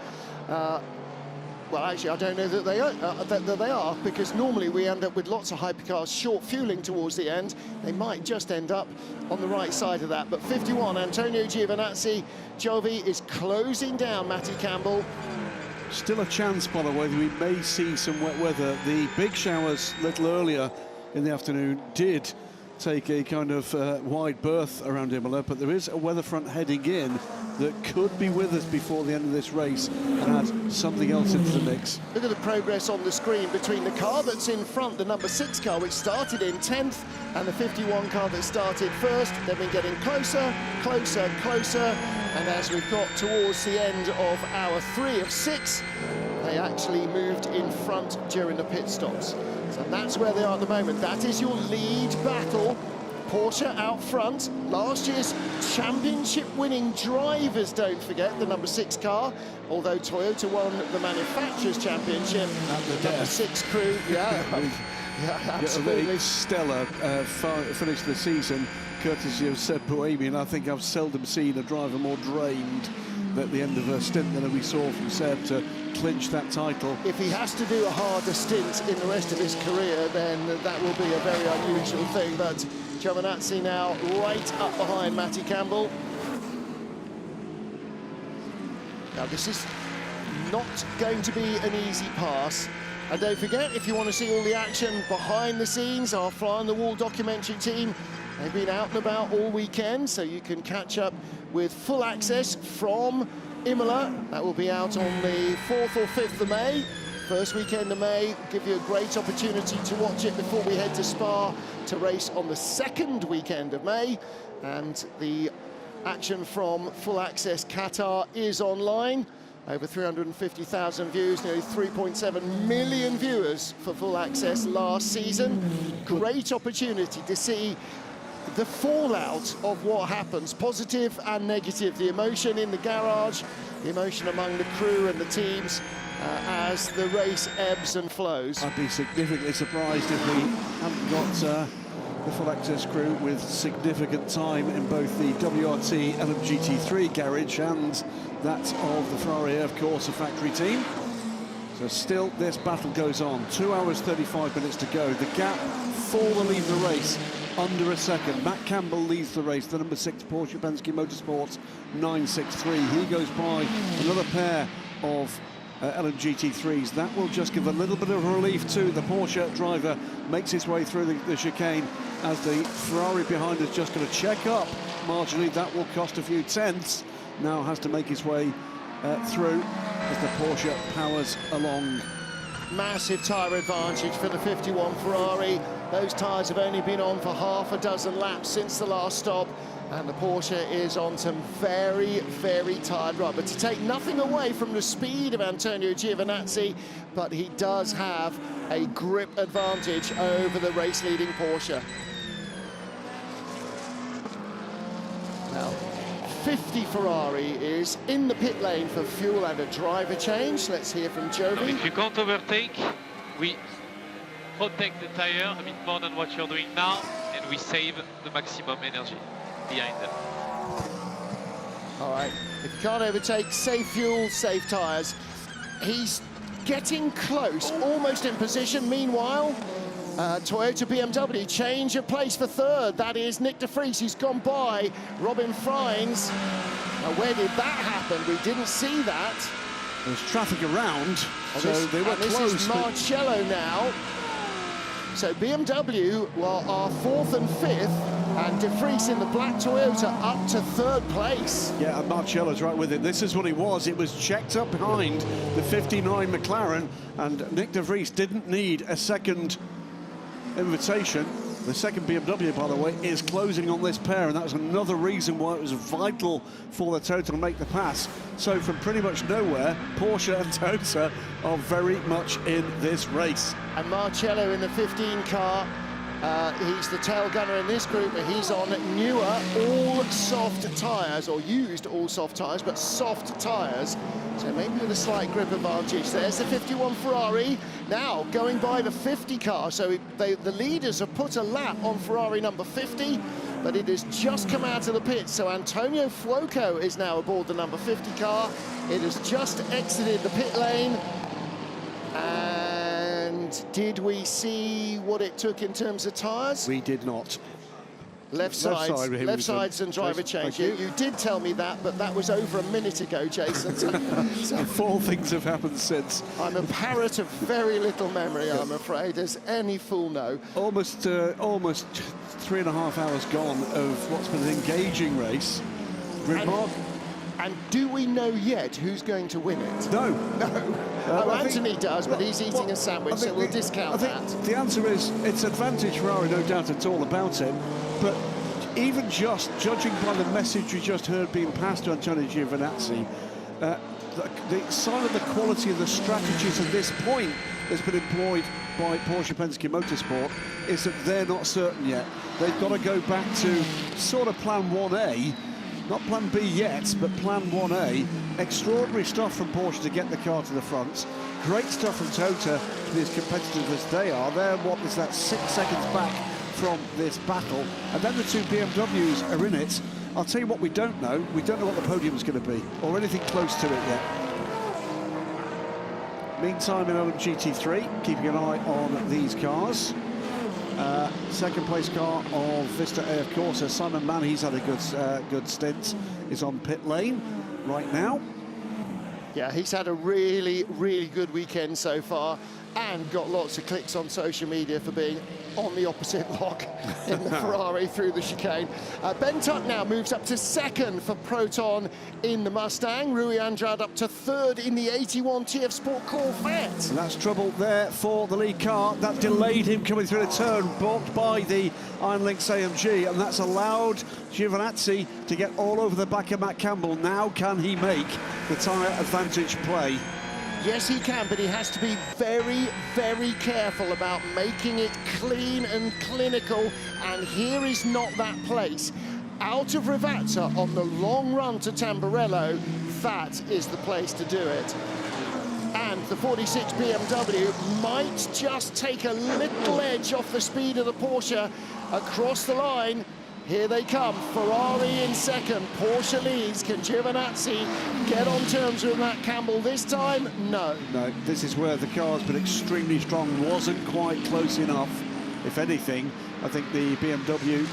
Well, actually, I don't know that they are, because normally we end up with lots of hypercars short fueling towards the end. They might just end up on the right side of that. But 51, Antonio Giovinazzi, Giovi is closing down Matty Campbell. Still a chance, by the way, that we may see some wet weather. The big showers a little earlier in the afternoon did take a kind of wide berth around Imola, but there is a weather front heading in that could be with us before the end of this race and add something else into the mix. Look at the progress on the screen between the car that's in front, the number 6 car, which started in 10th, and the 51 car that started first. They've been getting closer, closer, closer, and as we've got towards the end of hour 3 of 6, they actually moved in front during the pit stops. So that's where they are at the moment. That is your lead battle. Porsche out front. Last year's championship-winning drivers, don't forget, the number 6 car. Although Toyota won the Manufacturers' Championship, the number 6 crew, yeah, absolutely. Stellar finish the season, courtesy of Seb Bohemian. I think I've seldom seen a driver more drained at the end of a stint than we saw from Seb to clinch that title. If he has to do a harder stint in the rest of his career, then that will be a very unusual thing. But Giovinazzi now right up behind Matty Campbell. Now this is not going to be an easy pass. And don't forget, if you want to see all the action behind the scenes, our Fly on the Wall documentary team, they've been out and about all weekend, so you can catch up with full access from Imola. That will be out on the 4th or 5th of May. First weekend of May, give you a great opportunity to watch it before we head to Spa to race on the 2nd weekend of May. And the action from Full Access Qatar is online. Over 350,000 views, nearly 3.7 million viewers for Full Access last season. Great opportunity to see the fallout of what happens, positive and negative, the emotion in the garage, the emotion among the crew and the teams as the race ebbs and flows. I'd be significantly surprised if we haven't got the Full Access crew with significant time in both the WRT LMGT3 garage and that of the Ferrari, of course, a factory team. So still this battle goes on. 2 hours 35 minutes to go. The gap for the lead of the race under a second. Matt Campbell leads the race, the number 6 Porsche Penske Motorsports 963. He goes by another pair of LMGT3s. That will just give a little bit of relief to the Porsche driver. Makes his way through the chicane as the Ferrari behind is just going to check up marginally. That will cost a few tenths. Now has to make his way through as the Porsche powers along. Massive tyre advantage for the 51 Ferrari. Those tyres have only been on for half a dozen laps since the last stop, and the Porsche is on some very, very tired rubber. To take nothing away from the speed of Antonio Giovinazzi, but he does have a grip advantage over the race-leading Porsche. Now, 50 Ferrari is in the pit lane for fuel and a driver change. Let's hear from Jovi. If you can't overtake, we protect the tire a bit more than what you're doing now, and we save the maximum energy behind them. All right, if you can't overtake, save fuel, save tyres. He's getting close, almost in position. Meanwhile, Toyota BMW change of place for third. That is Nick de Vries. He's gone by Robin Freins. Now, where did that happen? We didn't see that. There's traffic around, so they were close. This is Marcello now. So BMW are 4th and 5th, and de Vries in the black Toyota up to 3rd place. Yeah, and Marcello's right with it. This is what he was. It was checked up behind the 59 McLaren, and Nick de Vries didn't need a second invitation. The second BMW, by the way, is closing on this pair, and that was another reason why it was vital for the Toyota to make the pass. So from pretty much nowhere, Porsche and Toyota are very much in this race. And Marcello in the 15 car, he's the tail gunner in this group, but he's on newer all-soft tyres, or used all-soft tyres, but soft tyres. So maybe with a slight grip advantage. There's the 51 Ferrari, now going by the 50 car. So the leaders have put a lap on Ferrari number 50, but it has just come out of the pit. So Antonio Fuoco is now aboard the number 50 car. It has just exited the pit lane. And did we see what it took in terms of tyres? We did not. Left sides and driver change. You did tell me that, but that was over a minute ago, Jason. So 4 things have happened since. I'm a parrot of very little memory, I'm afraid, as any fool know. Almost 3.5 hours gone of what's been an engaging race. And do we know yet who's going to win it? No. No. Anthony does, but he's eating a sandwich, so we'll discount that. The answer is it's advantage Ferrari, no doubt at all about it. But even just judging by the message we just heard being passed to Antonio Giovinazzi, the sign of the quality of the strategies at this point that's been employed by Porsche Penske Motorsport is that they're not certain yet. They've got to go back to sort of plan 1A, not plan B yet, but plan 1A. Extraordinary stuff from Porsche to get the car to the front. Great stuff from Toyota to be as competitive as they are. They're, what is that, 6 seconds back from this battle. And then the 2 BMWs are in it. I'll tell you what we don't know. We don't know what the podium's going to be, or anything close to it yet. Meantime, in GT3, keeping an eye on these cars. Second place car of Vista AF Corsa, Simon Mann, he's had a good stint, is on pit lane right now. Yeah, he's had a really, really good weekend so far and got lots of clicks on social media for being on the opposite lock in the Ferrari through the chicane. Ben Tuck now moves up to 2nd for Proton in the Mustang. Rui Andrade up to 3rd in the 81 TF Sport Corvette. And that's trouble there for the lead car. That delayed him coming through the turn, blocked by the Iron Lynx AMG, and that's allowed Giovinazzi to get all over the back of Matt Campbell. Now can he make the tyre advantage play? Yes, he can, but he has to be very, very careful about making it clean and clinical, and here is not that place. Out of Rivazza on the long run to Tamburello, that is the place to do it. And the 46 BMW might just take a little edge off the speed of the Porsche across the line. Here they come, Ferrari in 2nd, Porsche leads. Can Giovinazzi get on terms with Matt Campbell this time? No. No, this is where the car's been extremely strong, wasn't quite close enough. If anything, I think the BMW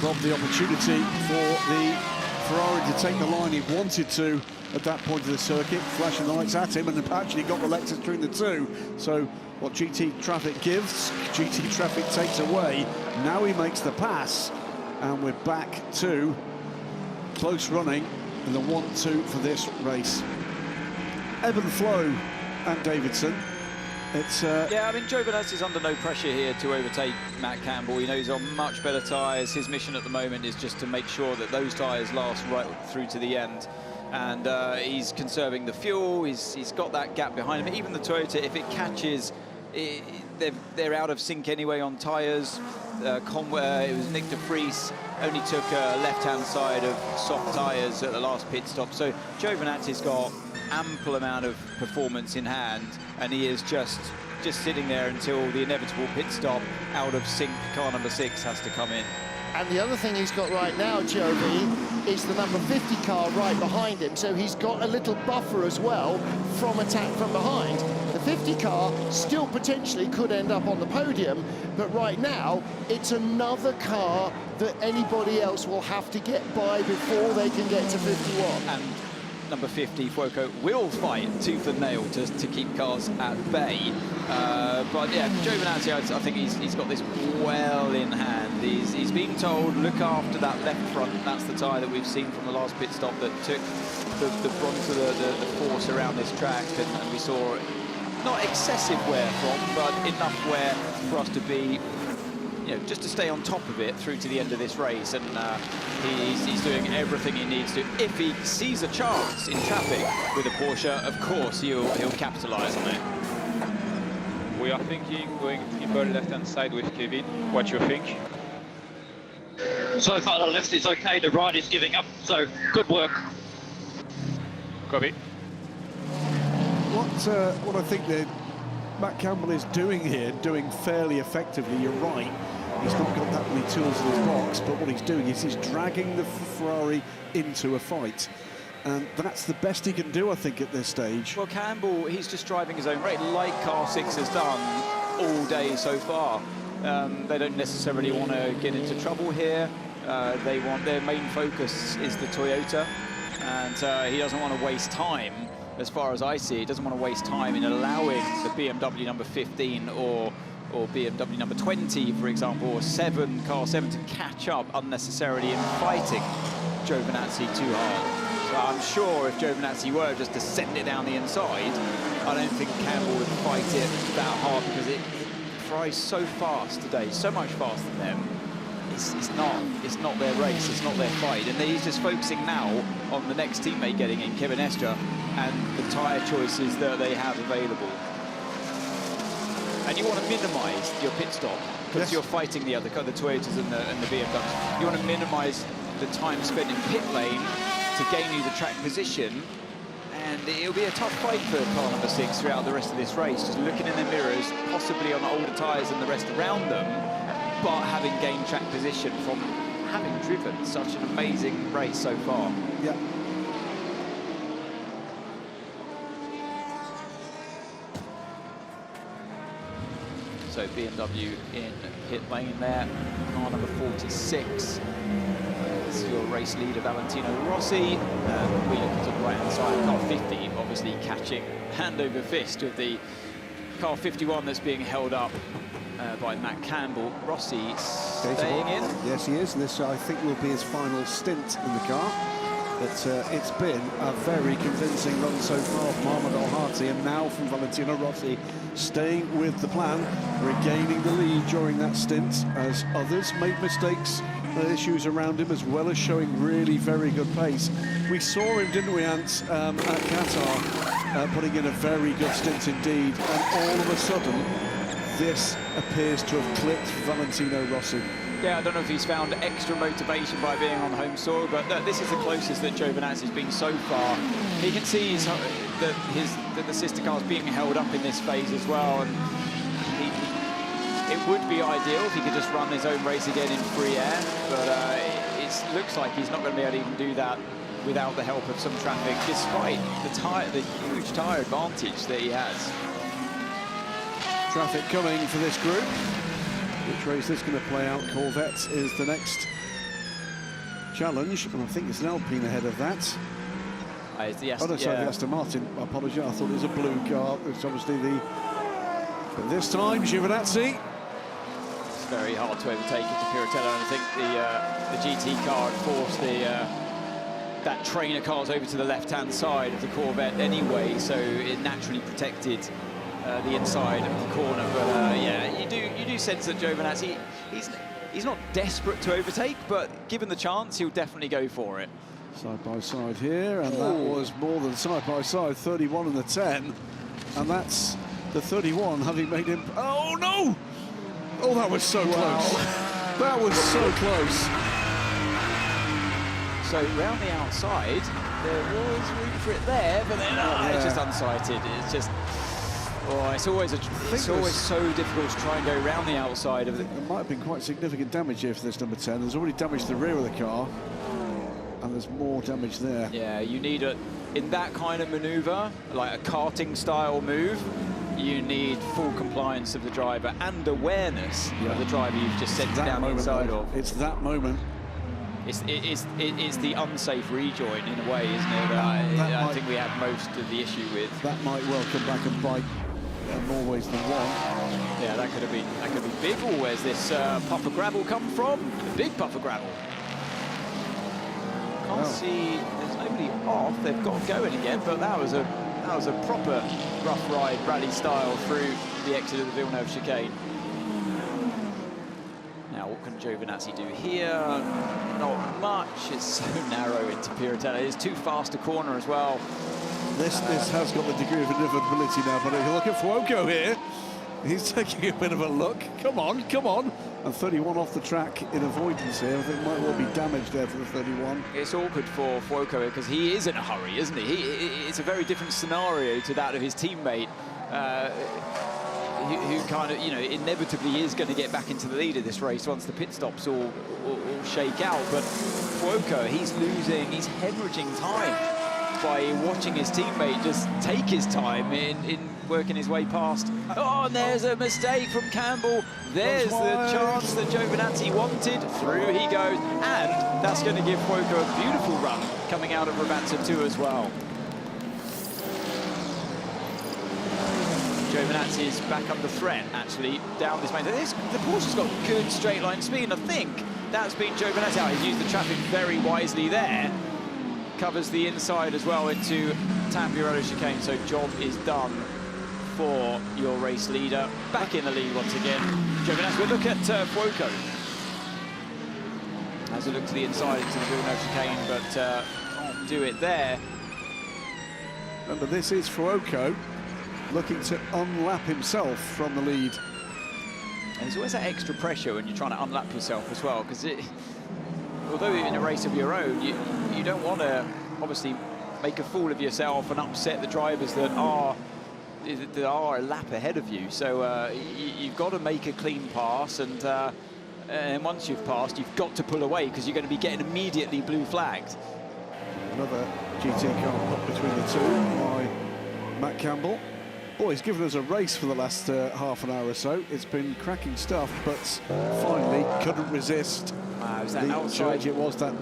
robbed the opportunity for the Ferrari to take the line he wanted to at that point of the circuit, flashing the lights at him, and actually got the Lexus between the two. So what GT traffic gives, GT traffic takes away. Now he makes the pass. And we're back to close running in the 1-2 for this race. Ebb and flow and Davidson. It's yeah, I mean, Giovinazzi's under no pressure here to overtake Matt Campbell. He knows he's on much better tyres. His mission at the moment is just to make sure that those tyres last right through to the end. And he's conserving the fuel. He's got that gap behind him. Even the Toyota, if it catches, they're out of sync anyway on tyres. It was Nick de Vries only took left-hand side of soft tyres at the last pit stop. So Giovinazzi's got ample amount of performance in hand, and he is just sitting there until the inevitable pit stop. Out of sync, car number 6 has to come in. And the other thing he's got right now, Giovi, is the number 50 car right behind him. So he's got a little buffer as well from attack from behind. The 50 car still potentially could end up on the podium, but right now it's another car that anybody else will have to get by before they can get to 51. And number 50, Fuoco, will fight tooth and nail to keep cars at bay. But yeah, Giovinazzi, I think he's got this well in hand. He's being told, look after that left front. That's the tyre that we've seen from the last pit stop that took the brunt of the force around this track, and we saw not excessive wear from, but enough wear for us to be, you know, just to stay on top of it through to the end of this race. And he's doing everything he needs to. If he sees a chance in traffic with a Porsche, of course he'll capitalise on it. We are thinking going triple left-hand side with Kevin. What do you think? So far the left is okay, the right is giving up, so good work. Copy. What I think that Matt Campbell is doing here, doing fairly effectively, you're right, he's not got that many tools in his box, but what he's doing is he's dragging the Ferrari into a fight. And that's the best he can do, I think, at this stage. Well, Campbell, he's just driving his own rate, like Car 6 has done all day so far. They don't necessarily want to get into trouble here. Their main focus is the Toyota, and he doesn't want to waste time. As far as I see, he doesn't want to waste time in allowing the BMW number 15 or BMW number 20, for example, or car 7 to catch up unnecessarily in fighting Giovinazzi too hard. So I'm sure if Giovinazzi were just to send it down the inside, I don't think Campbell would fight it that hard, because it flies so fast today, so much faster than them. It's not their race, it's not their fight, and he's just focusing now on the next teammate getting in, Kevin Estre, and the tyre choices that they have available. And you want to minimise your pit stop, because you're fighting the Toyotas and the BMWs. You want to minimise the time spent in pit lane to gain you the track position, and it'll be a tough fight for car number 6 throughout the rest of this race, just looking in the mirrors, possibly on older tyres than the rest around them, but having gained track position from having driven such an amazing race so far. Yeah. So BMW in pit lane there, car number 46. It's your race leader, Valentino Rossi. We look to the right-hand side, car 50, obviously catching hand over fist with the car 51 that's being held up by Matt Campbell. Rossi staying in. Yes, he is. This, I think, will be his final stint in the car. But it's been a very convincing run so far from Ahmed Al-Hati, and now from Valentino Rossi, staying with the plan, regaining the lead during that stint, as others made mistakes and issues around him, as well as showing really very good pace. We saw him, didn't we, Ant, at Qatar, putting in a very good stint indeed, and all of a sudden, this appears to have clicked for Valentino Rossi. Yeah, I don't know if he's found extra motivation by being on home soil, but this is the closest that Giovinazzi's been so far. He can see that the sister car's being held up in this phase as well, and it would be ideal if he could just run his own race again in free air, but it looks like he's not going to be able to even do that without the help of some traffic, despite the huge tyre advantage that he has. Traffic coming for this group. Which race this going to play out? Corvette is the next challenge, and I think it's an Alpine ahead of that. The Aston Martin. I apologise, I thought it was a blue car. It's obviously but this time, Giovinazzi. It's very hard to overtake it to Piratella, and I think the GT car had forced that trainer cars over to the left-hand side of the Corvette anyway, so it naturally protected the inside of the corner. But yeah, you do sense that Giovinazzi, he's not desperate to overtake, but given the chance, he'll definitely go for it. Side by side here, and that was more than side by side. 31 and the 10, and that's the 31 having made him. Oh no! Oh, that was so close. That was so close. So round the outside, there was room for it there, but then it's just unsighted. It's just. Oh, it's always so difficult to try and go around the outside of it. There might have been quite significant damage here for this number 10. There's already damaged the rear of the car, and there's more damage there. Yeah, you need in that kind of manoeuvre, like a karting style move, you need full compliance of the driver and awareness of the driver you've just sent down the inside of. It's that moment. It's the unsafe rejoin in a way, isn't it? I think we have most of the issue with. That might well come back and bite more ways than one. Yeah, that could be big. Oh, where's this puff of gravel come from? A big puff of gravel. Can't see. There's nobody off. They've got going again, but that was a proper rough ride, rally style through the exit of the Villeneuve chicane. Now, what can Giovinazzi do here? Not much. It's so narrow into Piratella. It's too fast a corner as well. This has got the degree of inevitability now, but if you look at Fuoco here, he's taking a bit of a look. Come on, come on. And 31 off the track in avoidance here. I think might well be damage there for the 31. It's awkward for Fuoco because he is in a hurry, isn't he? It's a very different scenario to that of his teammate, who kind of, inevitably is going to get back into the lead of this race once the pit stops all shake out. But Fuoco, he's hemorrhaging time by watching his teammate just take his time in working his way past. Oh, and there's a mistake from Campbell. There's the chance that Giovinazzi wanted. Through he goes, and that's going to give Fuoco a beautiful run coming out of Ragazza 2 as well. Giovinazzi is back under threat, actually, down this main. The Porsche's got good straight line speed, and I think that's been Giovinazzi out. He's used the traffic very wisely there. Covers the inside as well into Tamburello chicane, so job is done for your race leader. Back in the lead once again. Giovinazzi, we'll look at Fuoco. Has a look to the inside into the Villeneuve chicane, but can't do it there. Remember, this is Fuoco looking to unlap himself from the lead. And there's always that extra pressure when you're trying to unlap yourself as well, because although in a race of your own, you don't want to obviously make a fool of yourself and upset the drivers that are a lap ahead of you. So you've got to make a clean pass, and once you've passed, you've got to pull away because you're going to be getting immediately blue flagged. Another GT car put between the two by Matt Campbell. Boy, he's given us a race for the last half an hour or so. It's been cracking stuff, but finally couldn't resist. Was that outside? It was that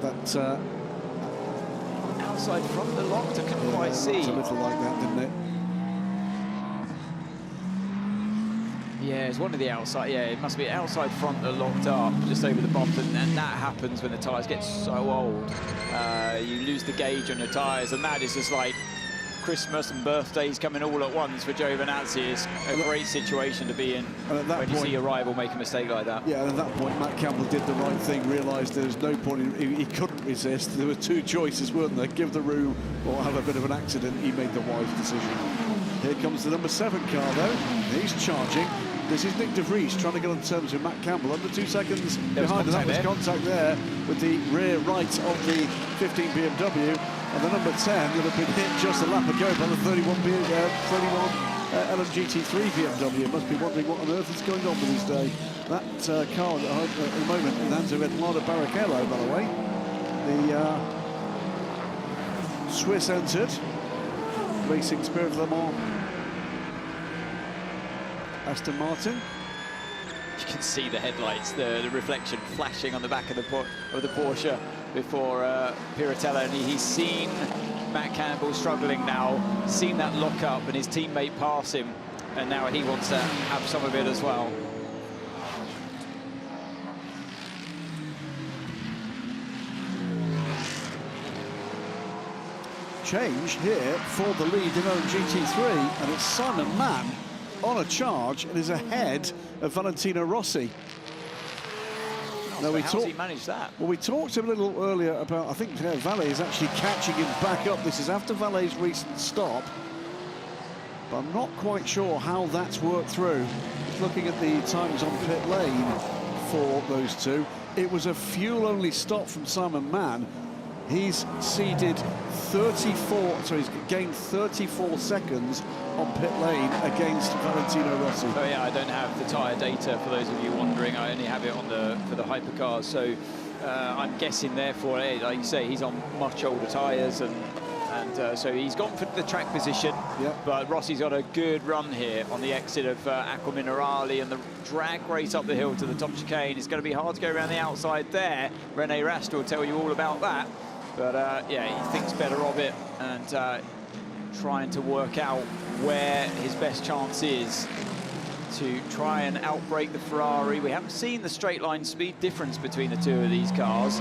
outside front the locked. I couldn't quite see. It's a little like that, didn't it? Yeah, it's one of the outside. Yeah, it must be outside front that locked up just over the bump, and that happens when the tyres get so old. You lose the gauge on your tyres, and that is just like Christmas and birthdays coming all at once for Giovinazzi. Is a great situation to be in when you see your rival make a mistake like that. Yeah, and at that point, Matt Campbell did the right thing, realised there was no point he couldn't resist. There were two choices, weren't there? Give the room or have a bit of an accident. He made the wise decision. Here comes the number 7 car, though. He's charging. This is Nick de Vries trying to get on terms with Matt Campbell. Under 2 seconds behind, and that was contact there with the rear right of the 15 BMW. And the number 10 that had been hit just a lap ago by the 31 LMGT3 BMW. Must be wondering what on earth is going on with his day. That car at the moment in the hands of Eduardo Barrichello, by the way. The Swiss entered. Racing Spirit of Le Mans. Aston Martin. You can see the headlights, the reflection flashing on the back of the Porsche before Piratella, and he's seen Matt Campbell struggling now, seen that lock up and his teammate pass him, and now he wants to have some of it as well. Change here for the lead in GT3, and it's Simon Mann on a charge and is ahead of Valentino Rossi. Now, how's he managed that? Well, we talked a little earlier about, I think Valle is actually catching him back up. This is after Valle's recent stop, but I'm not quite sure how that's worked through. Just looking at the times on pit lane for those two, it was a fuel-only stop from Simon Mann. He's ceded 34, so he's gained 34 seconds on pit lane against Valentino Rossi. Oh yeah, I don't have the tyre data for those of you wondering. I only have it on for the hypercars, so I'm guessing therefore, like you say, he's on much older tyres, and so he's gone for the track position. Yep. But Rossi's got a good run here on the exit of Acqua Minerale, and the drag race up the hill to the top chicane. It's going to be hard to go around the outside there. René Rast will tell you all about that. But yeah, he thinks better of it, and trying to work out where his best chance is to try and outbrake the Ferrari. We haven't seen the straight line speed difference between the two of these cars.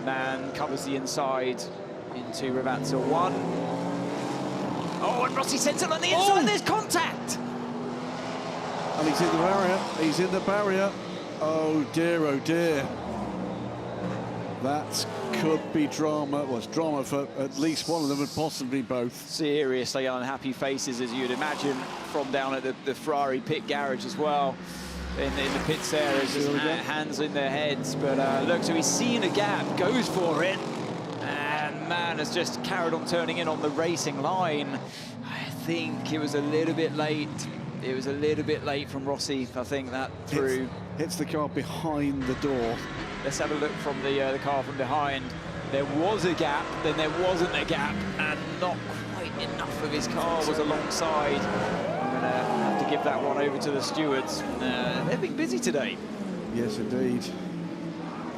Mann covers the inside into Ragazza 1. Oh, and Rossi sends it on the inside. There's contact. And he's in the barrier. He's in the barrier. Oh dear, oh dear. That could be drama. Well, it's drama for at least one of them, and possibly both. Seriously unhappy faces, as you'd imagine, from down at the Ferrari pit garage as well. In the pits there, there's just hands in their heads. But look, so he's seen a gap, goes for it, and Mann has just carried on turning in on the racing line. I think it was a little bit late. It was a little bit late from Rossi, I think, that through. Hits the car behind the door. Let's have a look from the car from behind. There was a gap, then there wasn't a gap, and not quite enough of his car was alongside. to have to give that one over to the stewards. They've been busy today. Yes, indeed.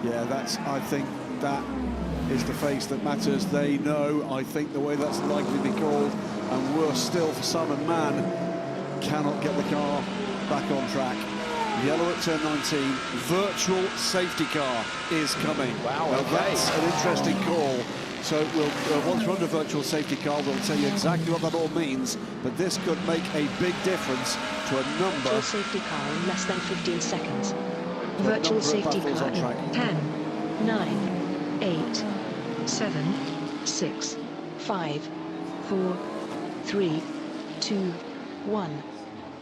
Yeah, I think that is the face that matters. They know, I think, the way that's likely to be called, and worse still for Simon Mann, cannot get the car back on track. Yellow at turn 19, virtual safety car is coming. Wow, now, okay. that's an interesting call. So once we're under virtual safety car, we'll tell you exactly what that all means, but this could make a big difference to a number. Virtual safety car in less than 15 seconds. Virtual safety car in 10, 9, 8, 7, 6, 5, 4, 3, 2, 1.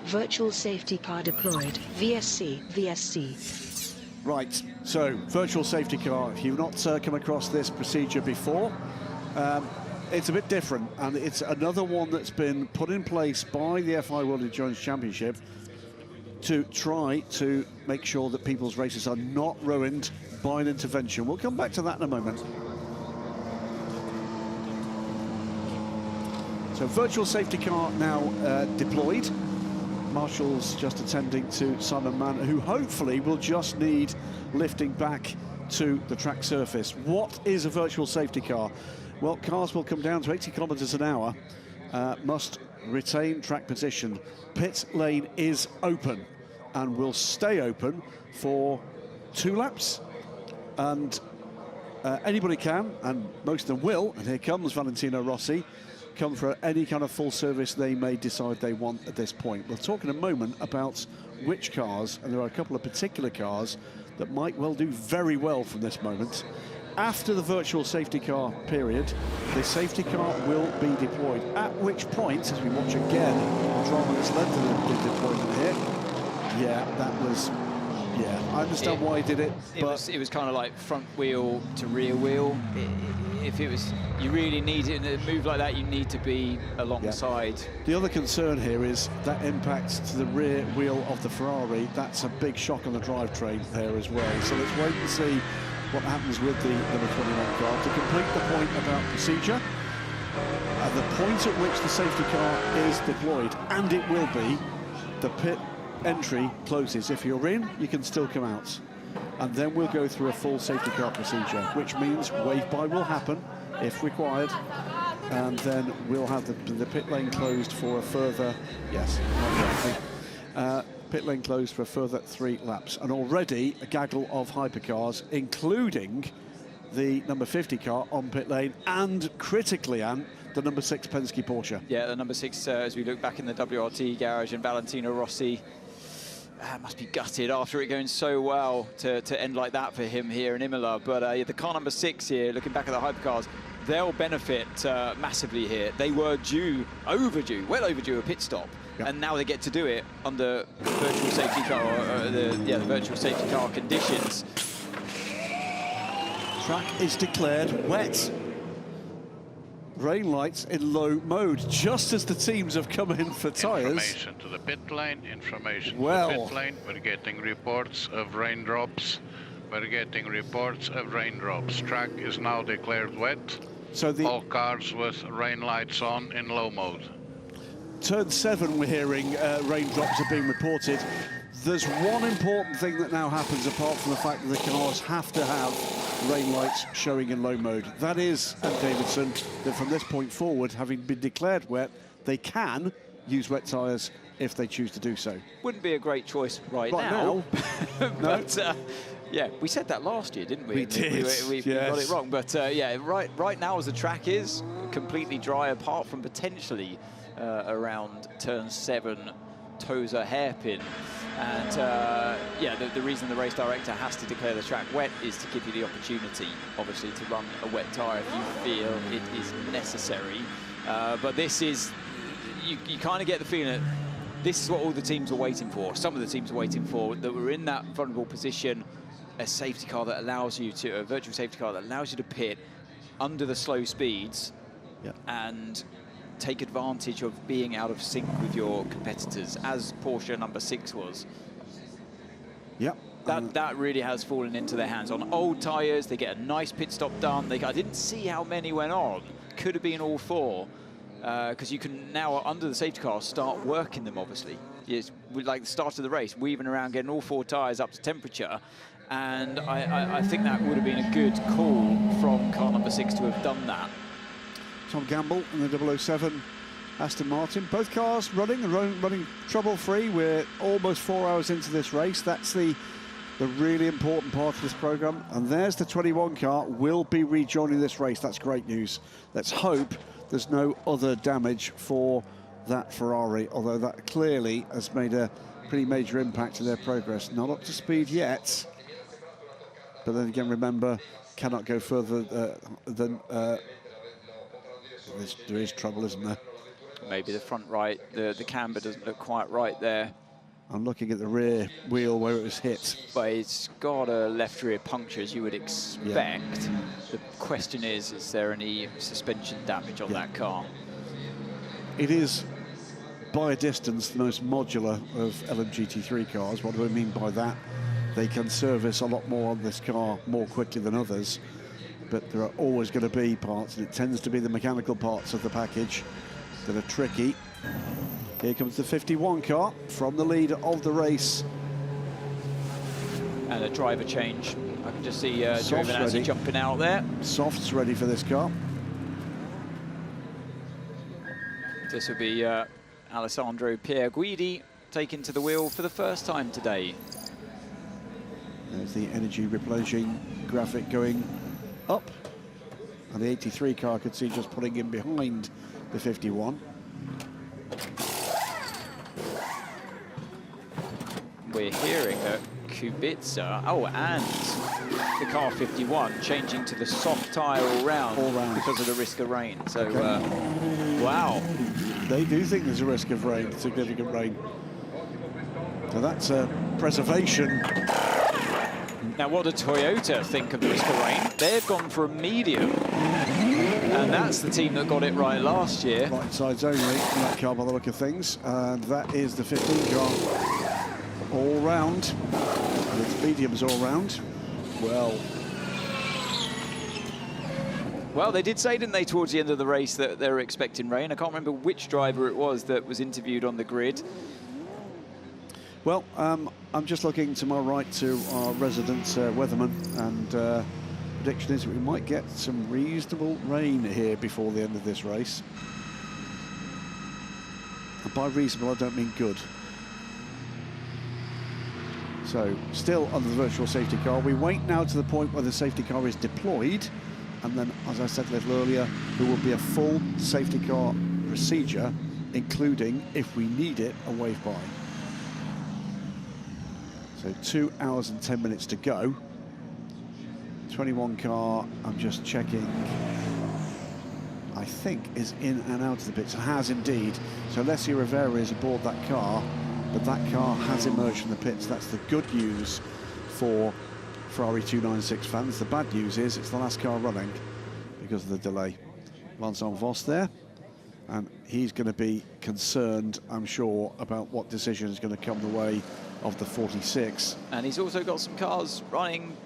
Virtual safety car deployed. VSC, VSC. Right, so virtual safety car. If you've not come across this procedure before, it's a bit different, and it's another one that's been put in place by the FI World Endurance Championship to try to make sure that people's races are not ruined by an intervention. We'll come back to that in a moment. So virtual safety car now deployed. Marshall's just attending to Simon Mann, who hopefully will just need lifting back to the track surface. What is a virtual safety car? Well, cars will come down to 80 kilometres an hour, must retain track position. Pit lane is open and will stay open for 2 laps. And anybody can, and most of them will, and here comes Valentino Rossi, come for any kind of full service they may decide they want at this point. We'll talk in a moment about which cars, and there are a couple of particular cars that might well do very well from this moment. After the virtual safety car period, the safety car will be deployed, at which point, as we watch again, the drama that's led to the deployment here, yeah, that was, yeah, I understand why he did it, but it was kind of like front wheel to rear wheel. If it was, you really need it in a move like that, you need to be alongside. Yeah. The other concern here is that impact to the rear wheel of the Ferrari. That's a big shock on the drivetrain there as well. So let's wait and see what happens with the number 21 car. To complete the point about procedure, at the point at which the safety car is deployed, and it will be, the pit entry closes. If you're in, you can still come out. And then we'll go through a full safety car procedure, which means wave-by will happen, if required, and then we'll have the pit lane closed for a further, yes, pit lane closed for a further 3 laps. And already a gaggle of hypercars, including the number 50 car on pit lane, and critically, Anne, the number 6 Penske Porsche. Yeah, the number 6, as we look back in the WRT garage, and Valentino Rossi must be gutted after it going so well to end like that for him here in Imola. But the car number 6 here, looking back at the hypercars, they'll benefit massively here. They were well overdue a pit stop, and now they get to do it under virtual safety car, the virtual safety car conditions. Track is declared wet. Rain lights in low mode, just as the teams have come in for tyres. Information to the pit lane, information to well, the pit lane. We're getting reports of raindrops. We're getting reports of raindrops. Track is now declared wet. So all cars with rain lights on in low mode. Turn 7, we're hearing raindrops are being reported. There's one important thing that now happens, apart from the fact that the cars have to have rain lights showing in low mode. That is, Davidson, that from this point forward, having been declared wet, they can use wet tyres if they choose to do so. Wouldn't be a great choice right now. But yeah, we said that last year, didn't we? We did. We got it wrong. But yeah, right now as the track is completely dry, apart from potentially around turn 7, Tosa hairpin. And yeah, the reason the race director has to declare the track wet is to give you the opportunity, obviously, to run a wet tyre if you feel it is necessary. But this is, you kind of get the feeling that this is what all the teams are waiting for. Some of the teams are waiting for, that we're in that vulnerable position, a safety car that allows you to, a virtual safety car that allows you to pit under the slow speeds and take advantage of being out of sync with your competitors, as Porsche number 6 was. Yep. That really has fallen into their hands. On old tyres, they get a nice pit stop done. I didn't see how many went on. Could have been all 4. because you can now, under the safety car, start working them, obviously. It's like the start of the race, weaving around, getting all 4 tyres up to temperature. And I think that would have been a good call from car number 6 to have done that. Tom Gamble and the 007 Aston Martin. Both cars running and running trouble-free. We're almost 4 hours into this race. That's the really important part of this programme. And there's the 21 car, will be rejoining this race. That's great news. Let's hope there's no other damage for that Ferrari, although that clearly has made a pretty major impact to their progress. Not up to speed yet, but then again, remember, cannot go further than... there is trouble, isn't there? Maybe the front right, the camber doesn't look quite right there. I'm looking at the rear wheel where it was hit. But it's got a left rear puncture, as you would expect. Yeah. The question is there any suspension damage on that car? It is, by a distance, the most modular of LMGT3 cars. What do I mean by that? They can service a lot more on this car more quickly than others, but there are always going to be parts, and it tends to be the mechanical parts of the package that are tricky. Here comes the 51 car from the lead of the race. And a driver change. I can just see Giovinazzi jumping out there. Soft's ready for this car. This will be Alessandro Pierguidi taken to the wheel for the first time today. There's the energy replenishing graphic going up. And the 83 car could see just putting in behind the 51. We're hearing that Kubica, and the car 51 changing to the soft tyre all round because of the risk of rain. So, wow. They do think there's a risk of rain, significant rain. So that's a preservation. Now, what do Toyota think of the risk of rain? They've gone for a medium. And that's the team that got it right last year. Right sides only in that car by the look of things. And that is the 15 car. All round. And it's mediums all round. Well, they did say, didn't they, towards the end of the race that they were expecting rain. I can't remember which driver it was that was interviewed on the grid. Well, I'm just looking to my right to our resident weatherman, and prediction is we might get some reasonable rain here before the end of this race. And by reasonable, I don't mean good. So, still under the virtual safety car. We wait now to the point where the safety car is deployed, and then, as I said a little earlier, there will be a full safety car procedure, including, if we need it, a wave by. So 2 hours and 10 minutes to go. 21 car, I'm just checking, I think is in and out of the pits. It has indeed. So Alessio Rivera is aboard that car, but that car has emerged from the pits. That's the good news for Ferrari 296 fans. The bad news is it's the last car running because of the delay. Vincent Voss there, and he's going to be concerned, I'm sure, about what decision is going to come the way of the 46. And he's also got some cars running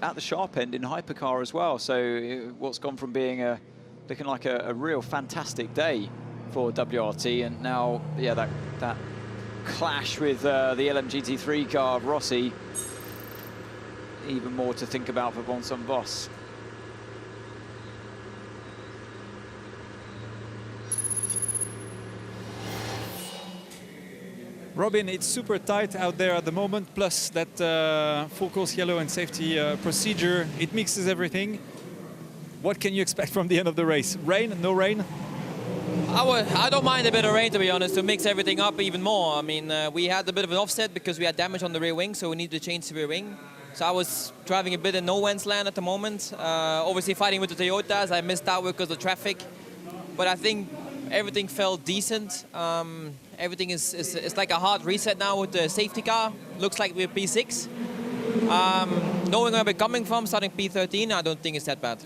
at the sharp end in hypercar as well. So what's gone from being looking like a real fantastic day for WRT, and now, yeah, that clash with the LMGT3 car of Rossi, even more to think about for Vincent Voss. Robin, it's super tight out there at the moment, plus that full course yellow and safety procedure, it mixes everything. What can you expect from the end of the race? Rain, no rain? I don't mind a bit of rain, to be honest, to mix everything up even more. I mean, we had a bit of an offset because we had damage on the rear wing, so we needed to change the rear wing. So I was driving a bit in no man's land at the moment. Obviously fighting with the Toyotas, I missed out because of traffic. But I think everything felt decent. Everything is like a hard reset now with the safety car. Looks like we're P6. Knowing where we're coming from, starting P13, I don't think it's that bad.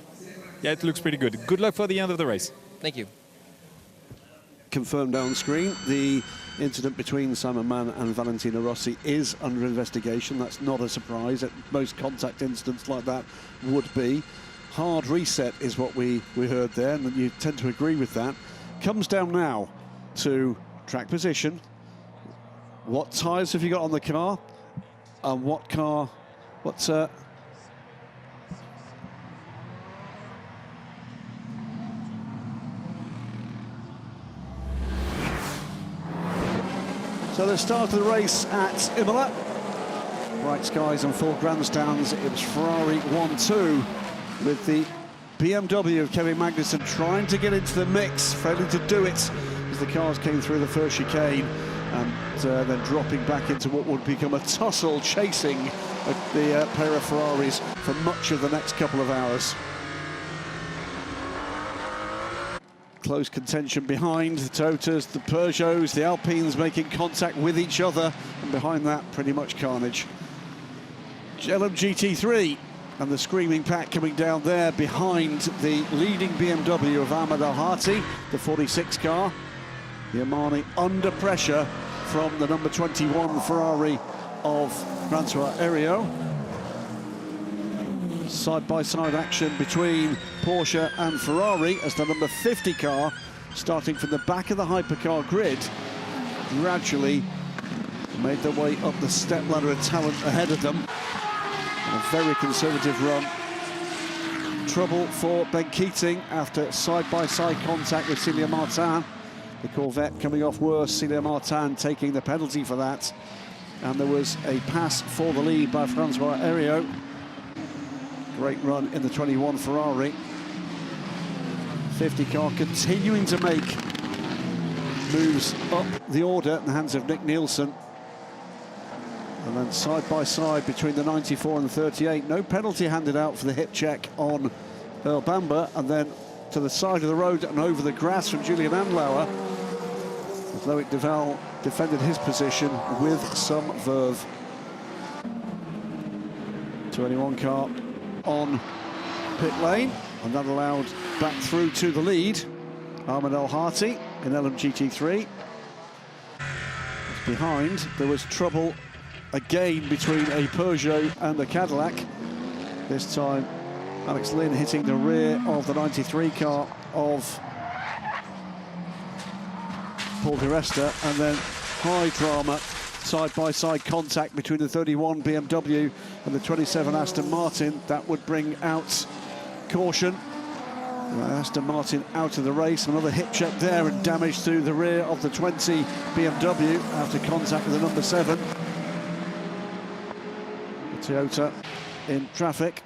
Yeah, it looks pretty good. Good luck for the end of the race. Thank you. Confirmed on screen, the incident between Simon Mann and Valentino Rossi is under investigation. That's not a surprise. Most contact incidents like that would be. Hard reset is what we heard there, and you tend to agree with that. comes down now to track position. What tyres have you got on the car? And So the start of the race at Imola. Bright skies and full grandstands. It was Ferrari 1-2 with the BMW of Kevin Magnussen trying to get into the mix, failing to do it as the cars came through the first chicane and then dropping back into what would become a tussle, chasing the pair of Ferraris for much of the next couple of hours. Close contention behind the Toyotas, the Peugeots, the Alpines making contact with each other, and behind that, pretty much carnage. LMGT3 and the screaming pack coming down there behind the leading BMW of Ahmed Al-Hati, the 46 car. The Omani under pressure from the number 21 Ferrari of Francois Heriot. Side-by-side action between Porsche and Ferrari as the number 50 car, starting from the back of the hypercar grid, gradually made their way up the step ladder of talent ahead of them. And a very conservative run. Trouble for Ben Keating after side-by-side contact with Célia Martin. The Corvette coming off worse, Célia Martin taking the penalty for that. And there was a pass for the lead by Francois Heriot. Great run in the 21 Ferrari. 50 car continuing to make moves up the order in the hands of Nick Nielsen. And then side by side between the 94 and the 38. No penalty handed out for the hip check on Earl Bamber. And then to the side of the road and over the grass from Julian Andlauer. Loic Duval defended his position with some verve. 21 car on pit lane, and that allowed back through to the lead Ahmed Al-Hati in LMGT3. Behind, there was trouble again between a Peugeot and a Cadillac. This time, Alex Lynn hitting the rear of the 93 car of Paul Di Resta, and then high drama side-by-side contact between the 31 BMW and the 27 Aston Martin. That would bring out caution. Aston Martin out of the race. Another hip check there and damage to the rear of the 20 BMW after contact with the number 7. The Toyota in traffic.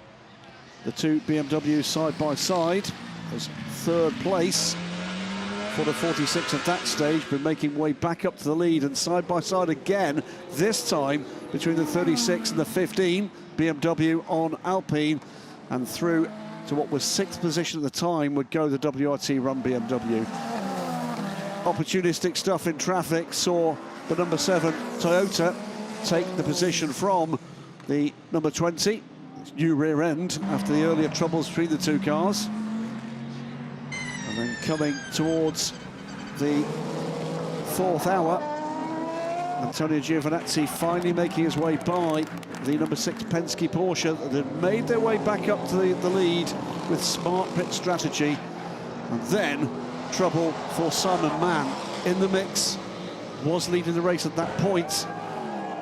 The two BMWs side-by-side as third place for the 46 at that stage, but making way back up to the lead, and side-by-side again, this time between the 36 and the 15, BMW on Alpine, and through to what was 6th position at the time would go the WRT run BMW. Opportunistic stuff in traffic saw the number 7 Toyota take the position from the number 20, new rear end, after the earlier troubles between the two cars. And then coming towards the 4th hour, Antonio Giovinazzi finally making his way by the number 6 Penske Porsche that had made their way back up to the lead with smart pit strategy. And then trouble for Simon Mann in the mix, was leading the race at that point,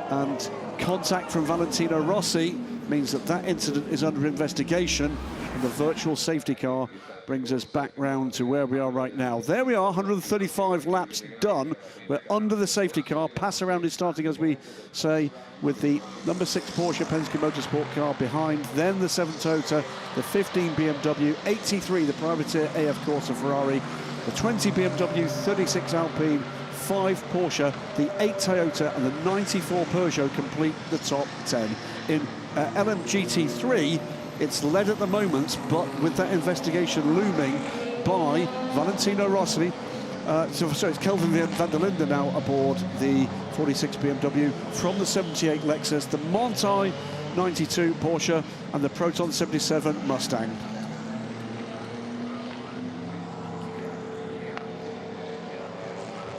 and contact from Valentino Rossi means that that incident is under investigation, and the virtual safety car brings us back round to where we are right now. There we are, 135 laps done. We're under the safety car. Pass around is starting, as we say, with the number 6 Porsche Penske Motorsport car behind, then the 7 Toyota, the 15 BMW, 83 the Privateer AF Corsa Ferrari, the 20 BMW, 36 Alpine, 5 Porsche, the 8 Toyota and the 94 Peugeot complete the top 10. In LMGT3, it's led at the moment, but with that investigation looming by Valentino Rossi. So it's Kelvin van der Linde now aboard the 46 BMW from the 78 Lexus, the Montai 92 Porsche and the Proton 77 Mustang.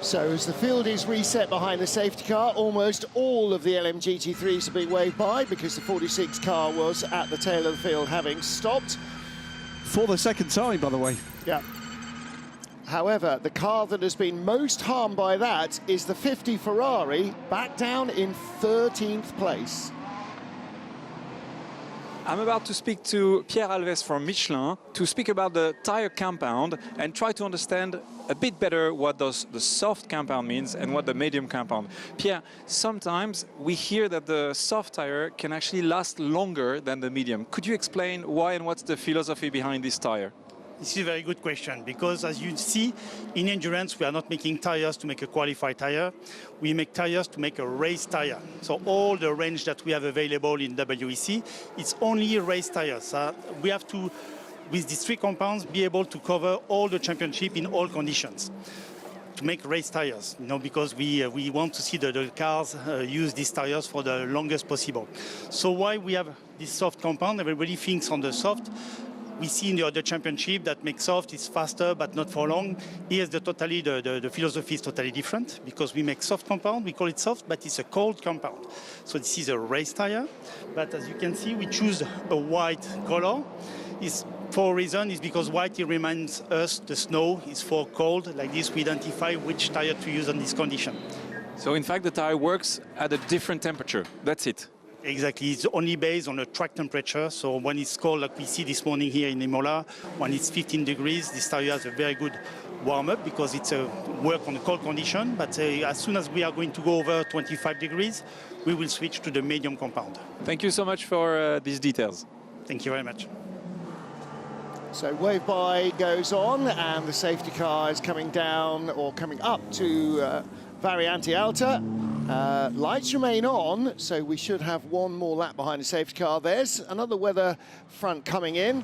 So as the field is reset behind the safety car, almost all of the LMGT3s are being waved by because the 46 car was at the tail of the field having stopped. For the second time, by the way. Yeah. However, the car that has been most harmed by that is the 50 Ferrari, back down in 13th place. I'm about to speak to Pierre Alves from Michelin to speak about the tire compound and try to understand a bit better what does the soft compound means and what the medium compound. Pierre, sometimes we hear that the soft tire can actually last longer than the medium. Could you explain why and what's the philosophy behind this tire? This is a very good question, because as you see, in endurance, we are not making tires to make a qualified tire. We make tires to make a race tire. So all the range that we have available in WEC, it's only race tires. We have to, with these 3 compounds, be able to cover all the championship in all conditions to make race tires, because we want to see the cars use these tires for the longest possible. So why we have this soft compound? Everybody thinks on the soft. We see in the other championship that make soft is faster, but not for long. Here's the philosophy is totally different, because we make soft compound, we call it soft, but it's a cold compound. So this is a race tire, but as you can see, we choose a white color. It's for a reason, is because white, it reminds us the snow is for cold. Like this, we identify which tire to use on this condition. So in fact, the tire works at a different temperature, that's it? Exactly, it's only based on a track temperature. So when it's cold, like we see this morning here in Imola, when it's 15 degrees, this tire has a very good warm-up because it's a work on a cold condition. But as soon as we are going to go over 25 degrees, we will switch to the medium compound. Thank you so much for these details. Thank you very much. So wave by goes on, and the safety car is coming down, or coming up to Variante Alta. Lights remain on, so we should have one more lap behind the safety car. There's another weather front coming in.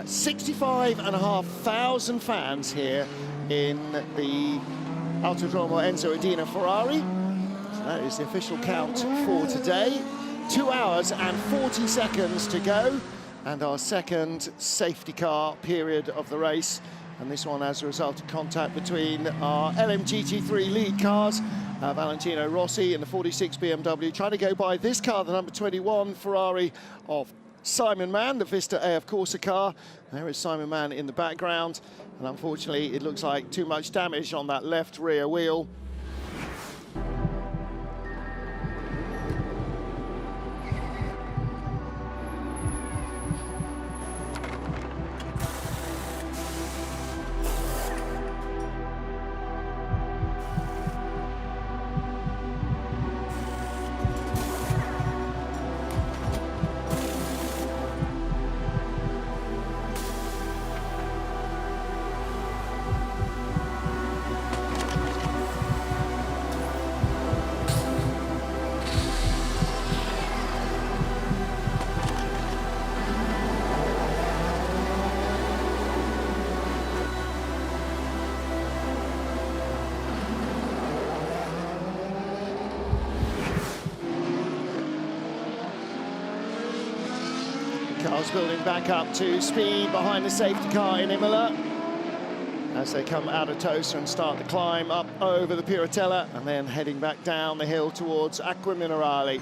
65,500 fans here in the Autodromo Enzo Edina Ferrari. So that is the official count for today. 2 hours and 40 seconds to go, and our second safety car period of the race. And this one as a result of contact between our LMGT3 lead cars, Valentino Rossi in the 46 BMW, trying to go by this car, the number 21 Ferrari of Simon Mann, the Vista AF Corsa car. There is Simon Mann in the background, and unfortunately it looks like too much damage on that left rear wheel. Cars building back up to speed behind the safety car in Imola as they come out of Tosa and start the climb up over the Piratella and then heading back down the hill towards Acqua Minerale.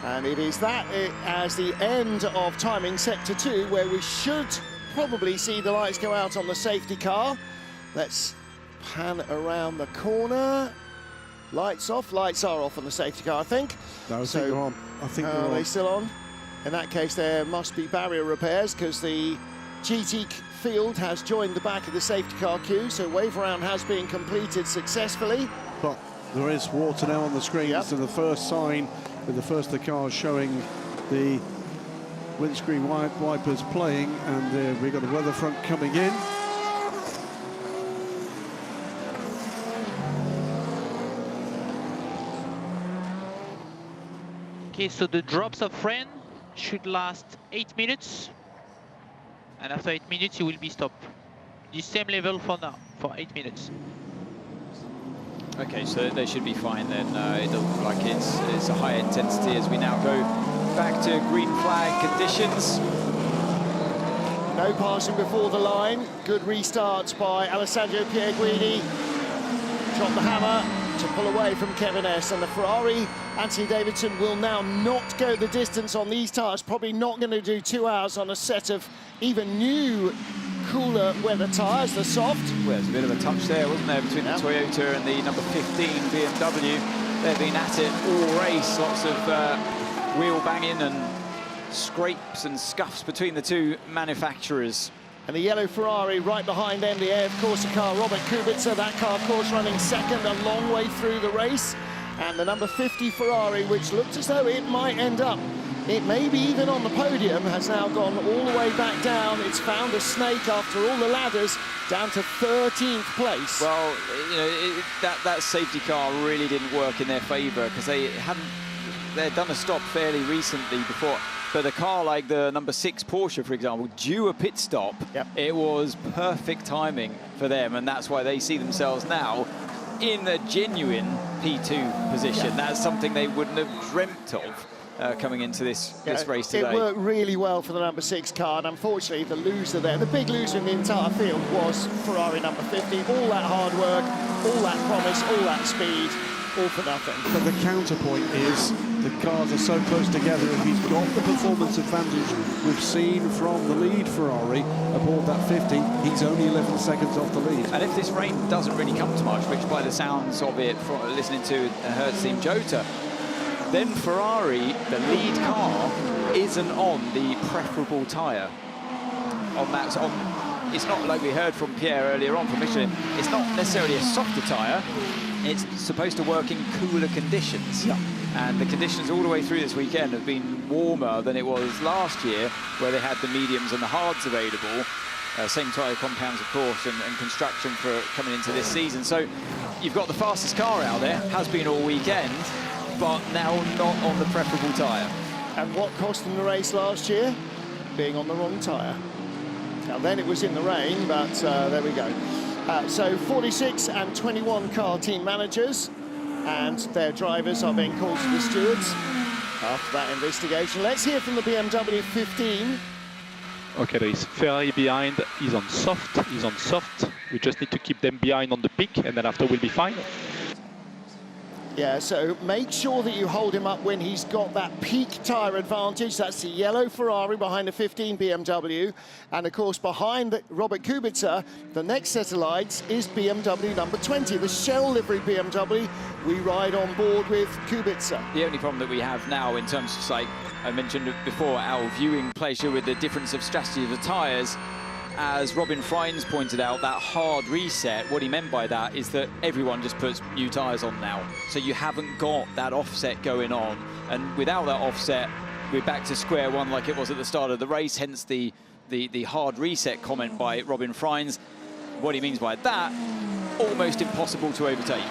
And it is that as the end of timing sector 2, where we should probably see the lights go out on the safety car. Let's pan around the corner. Lights off. Lights are off on the safety car, I think. No, I think they're on. I think they're on. Are they still on? In that case, there must be barrier repairs, because the GT field has joined the back of the safety car queue, so wave around has been completed successfully. But there is water now on the screen, so the first sign with the first of the cars showing the windscreen wipers playing, and we've got a weather front coming in. Okay, so the drops of rain should last 8 minutes, and after 8 minutes you will be stopped. The same level for now, for 8 minutes. Okay, so they should be fine then. It looks like it's a high intensity as we now go back to green flag conditions. No passing before the line. Good restart by Alessandro Pierguidi. Drop the hammer to pull away from Kevin S. And the Ferrari, Anthony Davidson, will now not go the distance on these tyres. Probably not going to do 2 hours on a set of even new cooler weather tyres, the soft. Well, there's a bit of a touch there, wasn't there, between the Toyota and the number 15 BMW. They've been at it all race, lots of wheel banging and scrapes and scuffs between the two manufacturers. And the yellow Ferrari right behind them, the of course, car, Robert Kubica, that car, of course, running second a long way through the race. And the number 50 Ferrari, which looked as though it might end up, it may be even on the podium, has now gone all the way back down. It's found a snake after all the ladders, down to 13th place. Well, you know, that safety car really didn't work in their favour, because they'd done a stop fairly recently before. But a car like the number 6 Porsche, for example, due a pit stop, it was perfect timing for them, and that's why they see themselves now in a genuine P2 position. That's something they wouldn't have dreamt of coming into this race today. It worked really well for the number 6 car, and unfortunately the loser there, the big loser in the entire field, was Ferrari number 50. All that hard work, all that promise, all that speed, all for nothing. But the counterpoint is the cars are so close together, and he's got the performance advantage we've seen from the lead Ferrari aboard that 50. He's only 11 seconds off the lead. And if this rain doesn't really come to much, which by the sounds of it, from listening to Hertz Team Jota, then Ferrari, the lead car, isn't on the preferable tyre. It's not like we heard from Pierre earlier on from Michelin. It's not necessarily a softer tyre. It's supposed to work in cooler conditions. And the conditions all the way through this weekend have been warmer than it was last year, where they had the mediums and the hards available. Same tyre compounds, of course, and construction for coming into this season. So you've got the fastest car out there, has been all weekend, but now not on the preferable tyre. And what cost them the race last year? Being on the wrong tyre. Now then it was in the rain, but there we go. So 46 and 21 car team managers and their drivers are being called to the stewards after that investigation. Let's hear from the BMW 15. Okay, there is Ferrari behind. He's on soft. We just need to keep them behind on the peak, and then after we'll be fine. Yeah, so make sure that you hold him up when he's got that peak tyre advantage. That's the yellow Ferrari behind the 15 BMW. And of course, behind Robert Kubica, the next set of lights is BMW number 20, the shell livery BMW. We ride on board with Kubica. The only problem that we have now in terms of, like I mentioned before, our viewing pleasure with the difference of strategy of the tyres, as Robin Freins pointed out, that hard reset, what he meant by that is that everyone just puts new tyres on now. So you haven't got that offset going on. And without that offset, we're back to square one like it was at the start of the race, hence the hard reset comment by Robin Freins. What he means by that, almost impossible to overtake.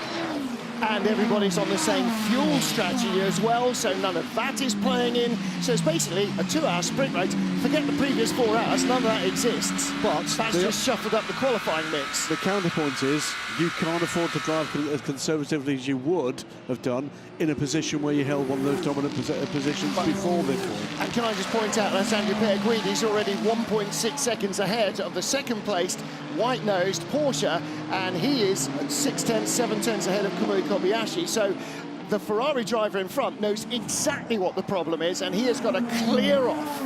And everybody's on the same fuel strategy as well, so none of that is playing in. So it's basically a 2-hour sprint race. Forget the previous 4 hours, none of that exists. But that's just shuffled up the qualifying mix. The counterpoint is you can't afford to drive as conservatively as you would have done in a position where you held one of those dominant positions before this one. And can I just point out that Andrew Pierguidi's already 1.6 seconds ahead of the second-placed white-nosed Porsche, and he is 6/10, 7/10 ahead of Kamui Kobayashi. So the Ferrari driver in front knows exactly what the problem is, and he has got to clear off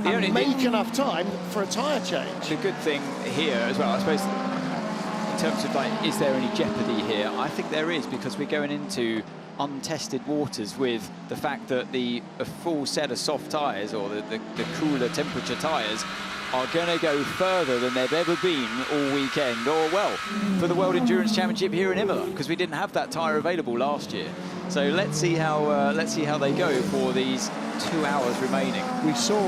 and make enough time for a tyre change. The good thing here as well, I suppose, in terms of, like, is there any jeopardy here? I think there is, because we're going into untested waters with the fact that a full set of soft tyres, or the cooler temperature tyres, are going to go further than they've ever been all weekend, or well, for the World Endurance Championship here in Imola, because we didn't have that tyre available last year. So let's see how they go for these 2 hours remaining. We saw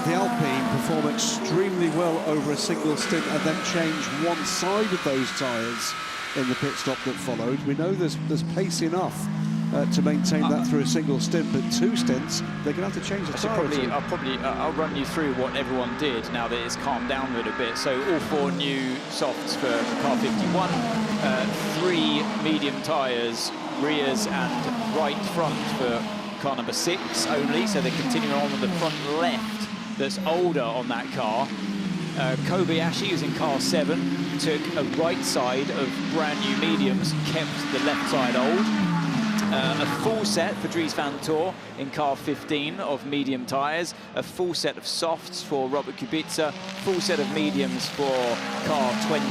the Alpine perform extremely well over a single stint and then change one side of those tyres in the pit stop that followed. We know there's pace enough to maintain that through a single stint, but 2 stints, they're going to have to change the tyre. I'll run you through what everyone did now that it's calmed down a little bit. So all 4 new softs for car 51, 3 medium tyres, rears and right front for car number 6 only, so they're continuing on with the front left that's older on that car. Kobayashi, who's in car 7, took a right side of brand new mediums, kept the left side old. A full set for Dries van Tor in car 15 of medium tyres, a full set of softs for Robert Kubica, full set of mediums for car 20.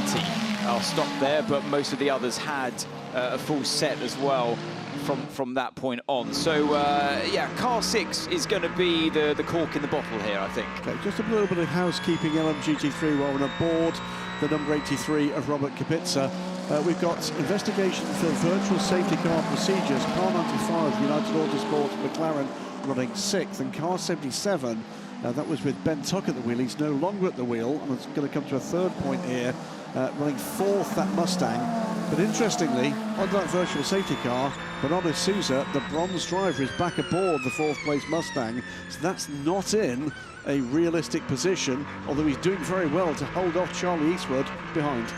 I'll stop there, but most of the others had a full set as well from that point on. So, yeah, car 6 is going to be the cork in the bottle here, I think. Okay, just a little bit of housekeeping LMGT3 while we're aboard the number 83 of Robert Kubica. We've got investigation for virtual safety car procedures. Car 95, United Autosport McLaren, running 6th, and car 77, that was with Ben Tuck at the wheel. He's no longer at the wheel, and it's going to come to a third point here, running 4th, that Mustang. But interestingly, on that virtual safety car, Bernardo Souza, the bronze driver, is back aboard the 4th place Mustang, so that's not in a realistic position, although he's doing very well to hold off Charlie Eastwood behind.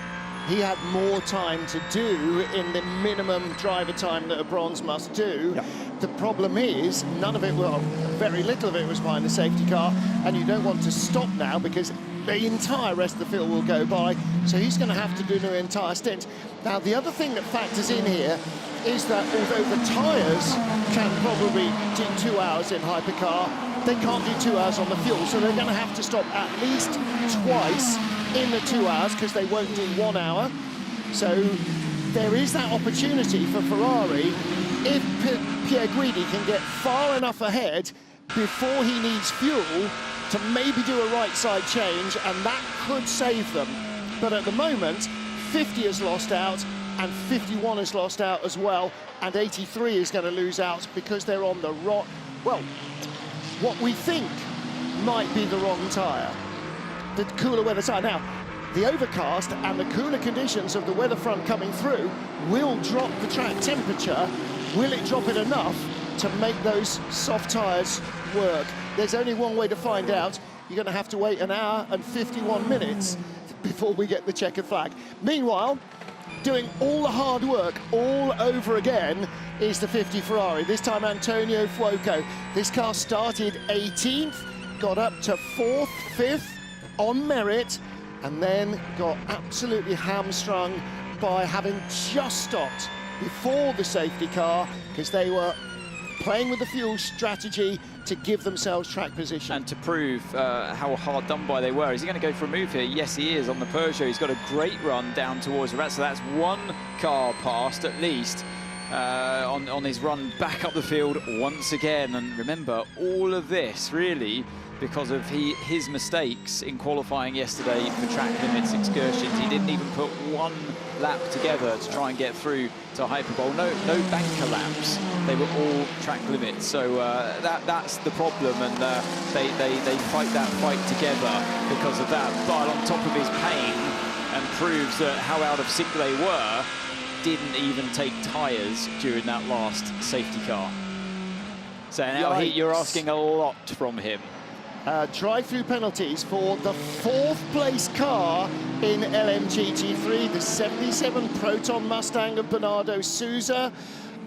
He had more time to do in the minimum driver time that a bronze must do. Yep. The problem is, none of it, well, very little of it was behind the safety car, and you don't want to stop now because the entire rest of the field will go by, so he's going to have to do an entire stint. Now, the other thing that factors in here is that although the tyres can probably do 2 hours in hypercar, they can't do 2 hours on the fuel, so they're going to have to stop at least twice in the 2 hours because they won't do 1 hour. So there is that opportunity for Ferrari if Pierre Guidi can get far enough ahead before he needs fuel to maybe do a right side change, and that could save them. But at the moment, 50 has lost out and 51 has lost out as well, and 83 is going to lose out because they're on the well, what we think might be the wrong tyre, the cooler weather tyre. Now, the overcast and the cooler conditions of the weather front coming through will drop the track temperature. Will it drop it enough to make those soft tyres work? There's only one way to find out. You're going to have to wait 1 hour and 51 minutes before we get the checkered flag. Meanwhile, doing all the hard work all over again is the 50 Ferrari. This time Antonio Fuoco. This car started 18th, got up to 4th, 5th on merit, and then got absolutely hamstrung by having just stopped before the safety car because they were playing with the fuel strategy to give themselves track position. And to prove how hard done by they were. Is he going to go for a move here? Yes, he is on the Peugeot. He's got a great run down towards the rat, so that's 1 car past at least on his run back up the field once again. And remember, all of this really because of his mistakes in qualifying yesterday for track limits excursions. He didn't even put 1 lap together to try and get through to Hyperbole. No banker laps. They were all track limits. So that's the problem, and they fight that fight together because of that. But on top of his pain, and proves that how out of sync they were, didn't even take tyres during that last safety car. So now you're asking a lot from him. Drive-through penalties for the 4th place car in LMGT3, the 77 Proton Mustang of Bernardo Souza,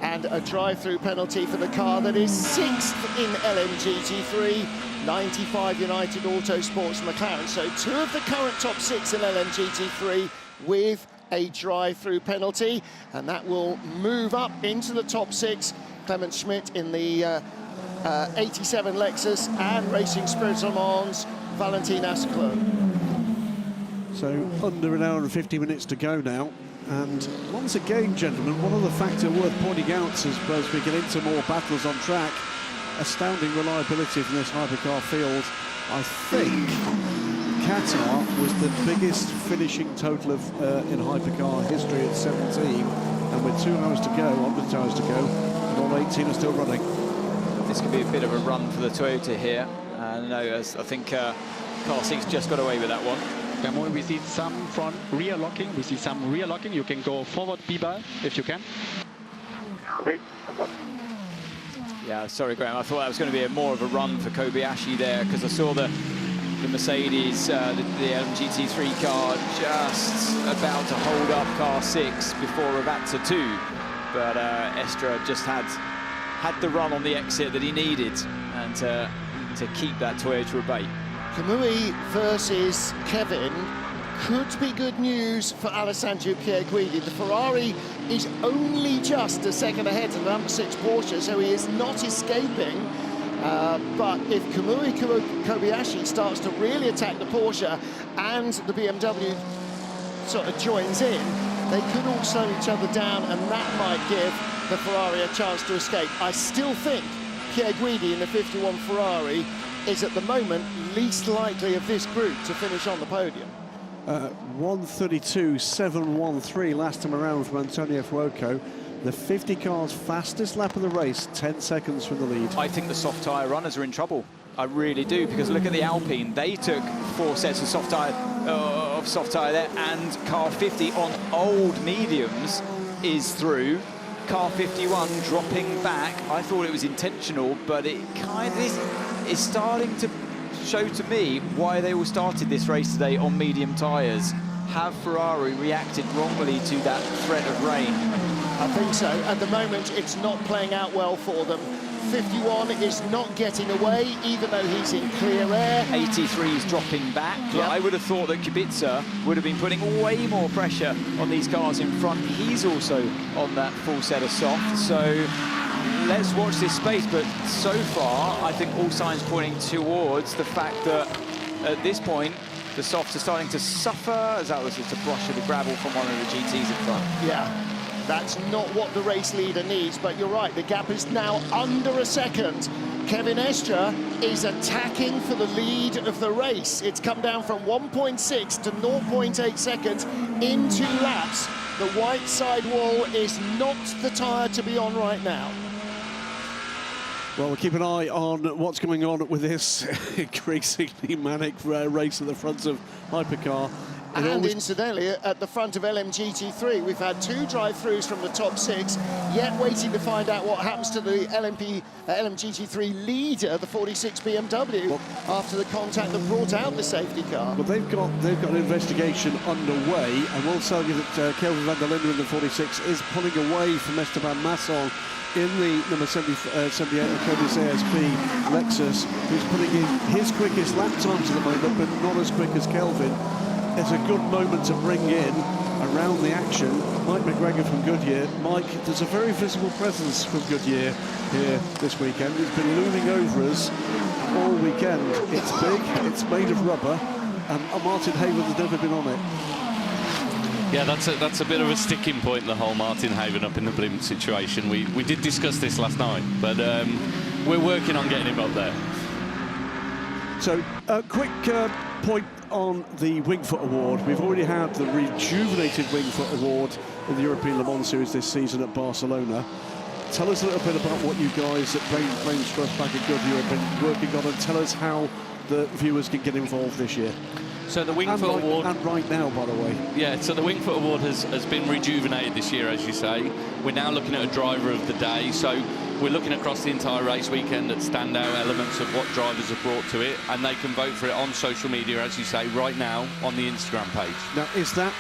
and a drive-through penalty for the car that is 6th in LMGT3, 95 United Autosports McLaren. So 2 of the current top 6 in LMGT3 with a drive-through penalty, and that will move up into the top 6. Clement Schmidt in the 87 Lexus, and Racing Spirit Le Mans, Valentin Ascleur. So under 1 hour and 50 minutes to go now, and once again, gentlemen, one other factor worth pointing out as we get into more battles on track, astounding reliability from this hypercar field. I think Qatar was the biggest finishing total of in hypercar history at 17, and with 2 hours to go, 100 hours to go, and all 18 are still running. This could be a bit of a run for the Toyota here. I think car 6 just got away with that one. Gamon, we see some front rear locking. We see some rear locking. You can go forward B-bar if you can. Yeah, sorry, Graham. I thought that was going to be more of a run for Kobayashi there, because I saw the Mercedes, the LMGT3 car just about to hold up car 6 before Ravazza 2. But Estra just had the run on the exit that he needed, and to keep that Toyota at bay. Kamui versus Kevin. could be good news for Alessandro Pierguidi. The Ferrari is only just a second ahead of the number 6 Porsche, so he is not escaping. But if Kamui Kobayashi starts to really attack the Porsche and the BMW sort of joins in, they could all slow each other down, and that might give the Ferrari a chance to escape. I still think Pierguidi in the 51 Ferrari is at the moment least likely of this group to finish on the podium. 1:32.713 last time around from Antonio Fuoco. The 50 car's fastest lap of the race, 10 seconds from the lead. I think the soft tyre runners are in trouble. I really do, because look at the Alpine. They took 4 sets of soft tyre there, and car 50 on old mediums is through. Car 51 dropping back. I thought it was intentional, but it kind of is starting to show to me why they all started this race today on medium tyres. Have Ferrari reacted wrongly to that threat of rain? I think so. At the moment, it's not playing out well for them. 51 is not getting away, even though he's in clear air. 83 is dropping back. Yep. I would have thought that Kubica would have been putting way more pressure on these cars in front. He's also on that full set of soft, so let's watch this space. But so far, I think all signs pointing towards the fact that at this point, the softs are starting to suffer, as that was just a brush of the gravel from one of the GTs in front. Yeah. That's not what the race leader needs, but you're right, the gap is now under a second. Kevin Estre is attacking for the lead of the race. It's come down from 1.6 to 0.8 seconds in 2 laps. The white sidewall is not the tyre to be on right now. Well, we'll keep an eye on what's going on with this increasingly manic race at the front of Hypercar. And incidentally, at the front of LMGT3, we've had 2 drive-throughs from the top 6, yet waiting to find out what happens to the LMGT3 leader, the 46 BMW, after the contact that brought out the safety car. Well, they've got an investigation underway, and we'll tell you that Kelvin van der Linde in the 46 is pulling away from Esteban Masson in the number 78 Mercedes ASP Lexus, who's putting in his quickest lap times at the moment, but not as quick as Kelvin. It's a good moment to bring in, around the action, Mike McGregor from Goodyear. Mike, there's a very visible presence from Goodyear here this weekend. It's been looming over us all weekend. It's big, it's made of rubber, and Martin Haven has never been on it. Yeah, that's a bit of a sticking point, the whole Martin Haven up in the blimp situation. We did discuss this last night, but we're working on getting him up there. So, a quick point on the Wingfoot Award. We've already had the rejuvenated Wingfoot Award in the European Le Mans Series this season at Barcelona. Tell us a little bit about what you guys at Brains Trust back at Goodyear have been working on, and tell us how the viewers can get involved this year. So the Wingfoot Award... And right now, by the way. Yeah, so the Wingfoot Award has been rejuvenated this year, as you say. We're now looking at a driver of the day, so we're looking across the entire race weekend at standout elements of what drivers have brought to it, and they can vote for it on social media, as you say, right now on the Instagram page. Now, is that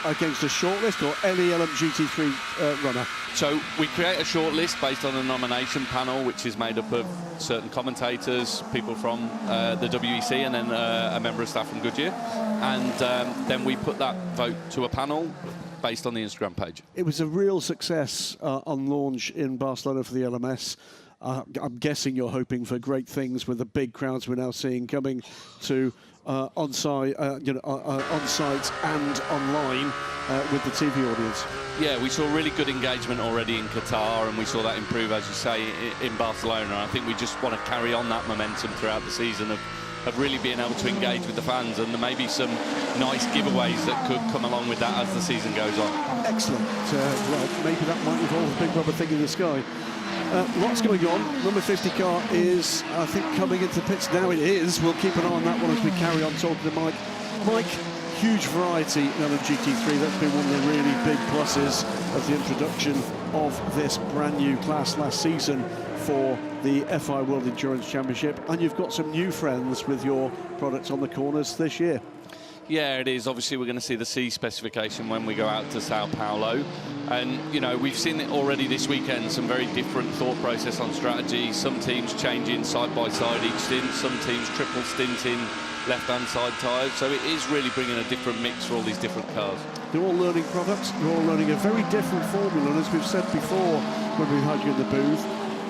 against a shortlist or any LMGT3 runner? So we create a shortlist based on a nomination panel, which is made up of certain commentators, people from the WEC, and then a member of staff from Goodyear. And then we put that vote to a panel based on the Instagram page. It was a real success on launch in Barcelona for the LMS. I'm guessing you're hoping for great things with the big crowds we're now seeing coming to on-site and online with the TV audience. Yeah, we saw really good engagement already in Qatar, and we saw that improve, as you say, in Barcelona. I think we just want to carry on that momentum throughout the season of really being able to engage with the fans, and there may be some nice giveaways that could come along with that as the season goes on. Excellent. Well, maybe that might involve a big rubber thing in the sky. Lots going on. Number 50 car is, I think, coming into the pits now. It is. We'll keep an eye on that one as we carry on talking to Mike. Mike, huge variety in LMGT3. That's been one of the really big pluses of the introduction of this brand new class last season for the FI World Endurance Championship. And you've got some new friends with your products on the corners this year. Yeah, it is. Obviously, we're going to see the C specification when we go out to Sao Paulo. And, you know, we've seen it already this weekend, some very different thought process on strategy. Some teams changing side by side each stint, some teams triple stinting left-hand side tyres. So it is really bringing a different mix for all these different cars. They're all learning products. They're all learning a very different formula. And as we've said before when we've had you in the booth,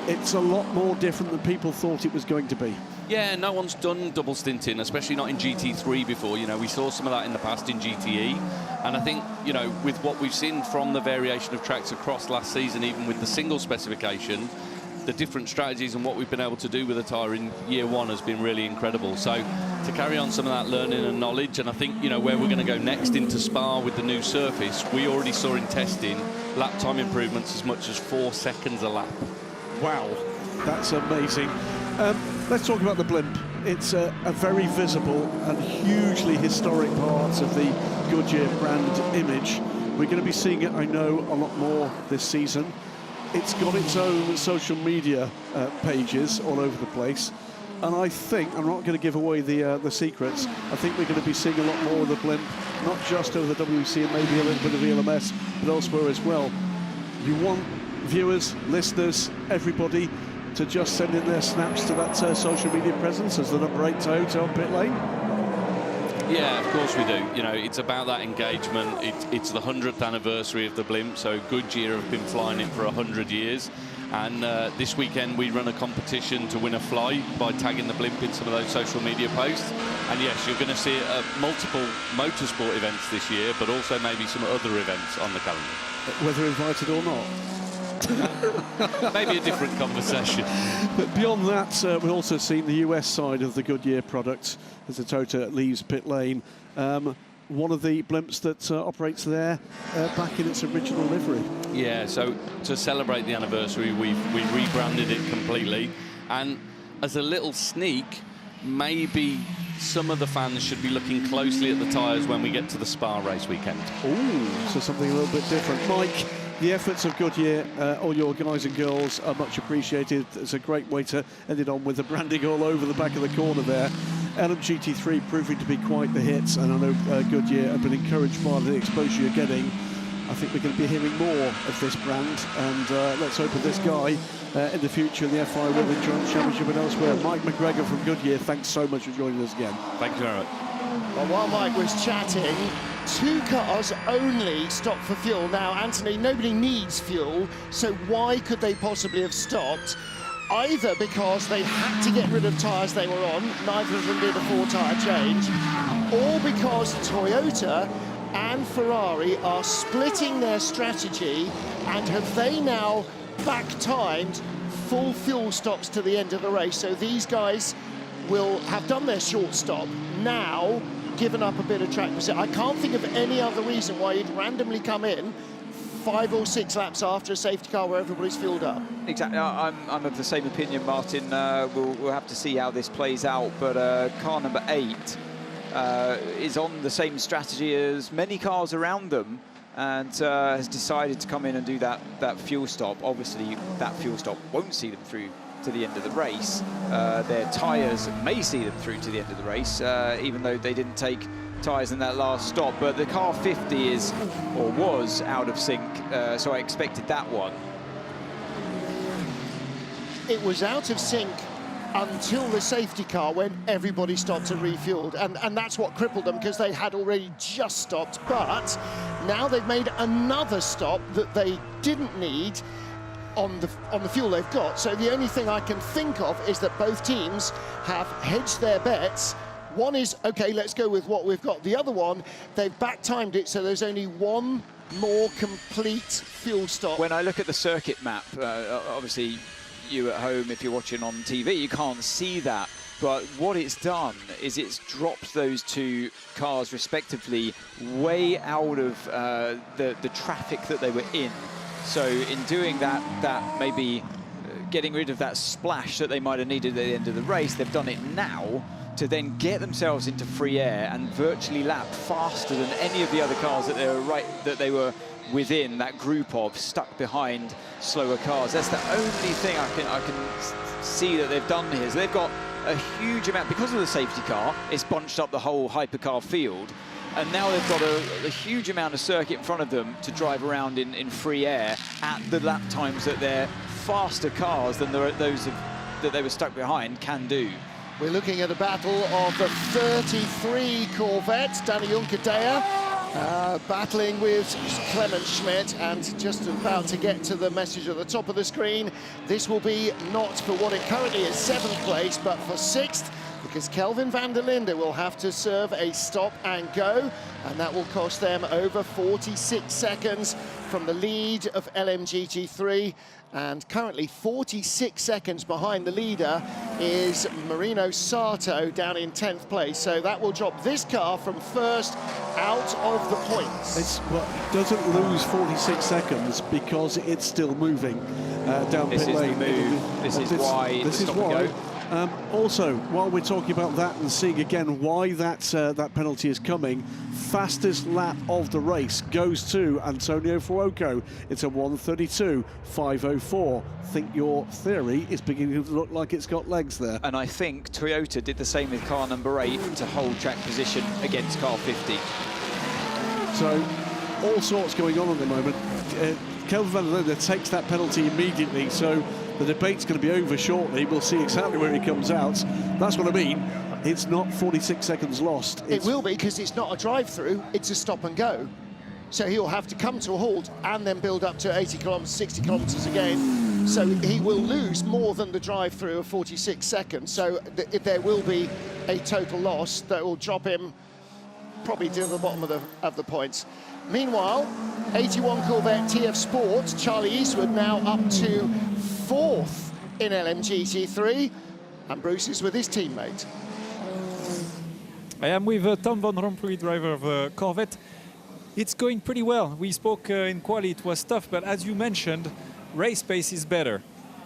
it's a lot more different than people thought it was going to be. Yeah, no one's done double stinting, especially not in GT3 before. You know, we saw some of that in the past in GTE. And I think, you know, with what we've seen from the variation of tracks across last season, even with the single specification, the different strategies and what we've been able to do with the tyre in year one has been really incredible. So to carry on some of that learning and knowledge, and I think, you know, where we're going to go next into Spa with the new surface, we already saw in testing lap time improvements as much as 4 seconds a lap. Wow, that's amazing. Let's talk about the blimp. It's a very visible and hugely historic part of the Goodyear brand image. We're going to be seeing it, I know, a lot more this season. It's got its own social media pages all over the place. And I think, I'm not going to give away the secrets, I think we're going to be seeing a lot more of the blimp, not just over the WC and maybe a little bit of ELMS, but elsewhere as well. You want viewers, listeners, everybody to just send in their snaps to that social media presence as the number 8 Toyota on pit lane? Yeah, of course we do. You know, it's about that engagement. It's the 100th anniversary of the blimp, so Goodyear have been flying it for 100 years. And this weekend we run a competition to win a fly by tagging the blimp in some of those social media posts. And yes, you're going to see multiple motorsport events this year, but also maybe some other events on the calendar. Whether invited or not. Maybe a different conversation. But beyond that, we've also seen the US side of the Goodyear product as the Toyota leaves pit lane. One of the blimps that operates there back in its original livery. Yeah, so to celebrate the anniversary, we rebranded it completely. And as a little sneak, maybe some of the fans should be looking closely at the tyres when we get to the Spa race weekend. Ooh, so something a little bit different. Mike, the efforts of Goodyear, all your guys and girls, are much appreciated. It's a great way to end it on with the branding all over the back of the corner there. LMGT3 proving to be quite the hit, and I know Goodyear have been encouraged by the exposure you're getting. I think we're going to be hearing more of this brand, and let's hope with this guy in the future in the FI World Endurance Championship and elsewhere. Mike McGregor from Goodyear, thanks so much for joining us again. Thank you very much. Well, while Mike was chatting, 2 cars only stopped for fuel. Now, Anthony, nobody needs fuel, so why could they possibly have stopped? Either because they had to get rid of tyres they were on, neither of them did a 4-tyre change, or because Toyota and Ferrari are splitting their strategy, and have they now back-timed full fuel stops to the end of the race. So these guys will have done their short stop, now given up a bit of track position. I can't think of any other reason why you'd randomly come in 5 or 6 laps after a safety car where everybody's fueled up. Exactly, I'm of the same opinion, Martin. We'll have to see how this plays out, but car number 8 is on the same strategy as many cars around them, and has decided to come in and do that fuel stop. Obviously, that fuel stop won't see them through to the end of the race. Their tyres may see them through to the end of the race, even though they didn't take tyres in that last stop. But the car 50 is, or was, out of sync, so I expected that one. It was out of sync until the safety car when everybody stopped and refueled, and that's what crippled them, because they had already just stopped. But now they've made another stop that they didn't need on the fuel they've got. So the only thing I can think of is that both teams have hedged their bets. One is, okay, let's go with what we've got. The other one, they've back-timed it, so there's only one more complete fuel stop. When I look at the circuit map, obviously you at home, if you're watching on TV, you can't see that. But what it's done is it's dropped those 2 cars respectively way out of the traffic that they were in. So in doing that maybe getting rid of that splash that they might have needed at the end of the race, they've done it now to then get themselves into free air and virtually lap faster than any of the other cars that they were within that group of, stuck behind slower cars. That's the only thing I can see that they've done here. So they've got a huge amount, because of the safety car, it's bunched up the whole hypercar field. And now they've got a huge amount of circuit in front of them to drive around in free air at the lap times that their faster cars than those that they were stuck behind can do. We're looking at a battle of the 33 Corvette, Danny Junkadea, battling with Clement Schmidt, and just about to get to the message at the top of the screen. This will be not for what it currently is 7th place, but for 6th, because Kelvin van der Linde will have to serve a stop and go, and that will cost them over 46 seconds from the lead of LMGT3. And currently 46 seconds behind the leader is Marino Sato down in 10th place. So that will drop this car from first out of the points. Well, it doesn't lose 46 seconds because it's still moving down pit lane. This is why. This is why. Also, while we're talking about that and seeing again why that penalty is coming, fastest lap of the race goes to Antonio Fuoco. It's a 1:32.504. Think your theory is beginning to look like it's got legs there. And I think Toyota did the same with car number 8 to hold track position against car 50. So, all sorts going on at the moment. Kelvin van der Linde takes that penalty immediately, so the debate's going to be over shortly. We'll see exactly where he comes out. That's what I mean. It's not 46 seconds lost. It will be, because it's not a drive-through, it's a stop and go. So he'll have to come to a halt and then build up to 80 kilometres, 60 kilometres again. So he will lose more than the drive-through of 46 seconds. So there will be a total loss that will drop him probably to the bottom of the points. Meanwhile, 81 Corvette TF Sport, Charlie Eastwood now up to 4th in LMGT3, and Bruce is with his teammate. I am with Tom Van Rompuy, driver of Corvette. It's going pretty well. We spoke in quali, it was tough, but as you mentioned, race pace is better.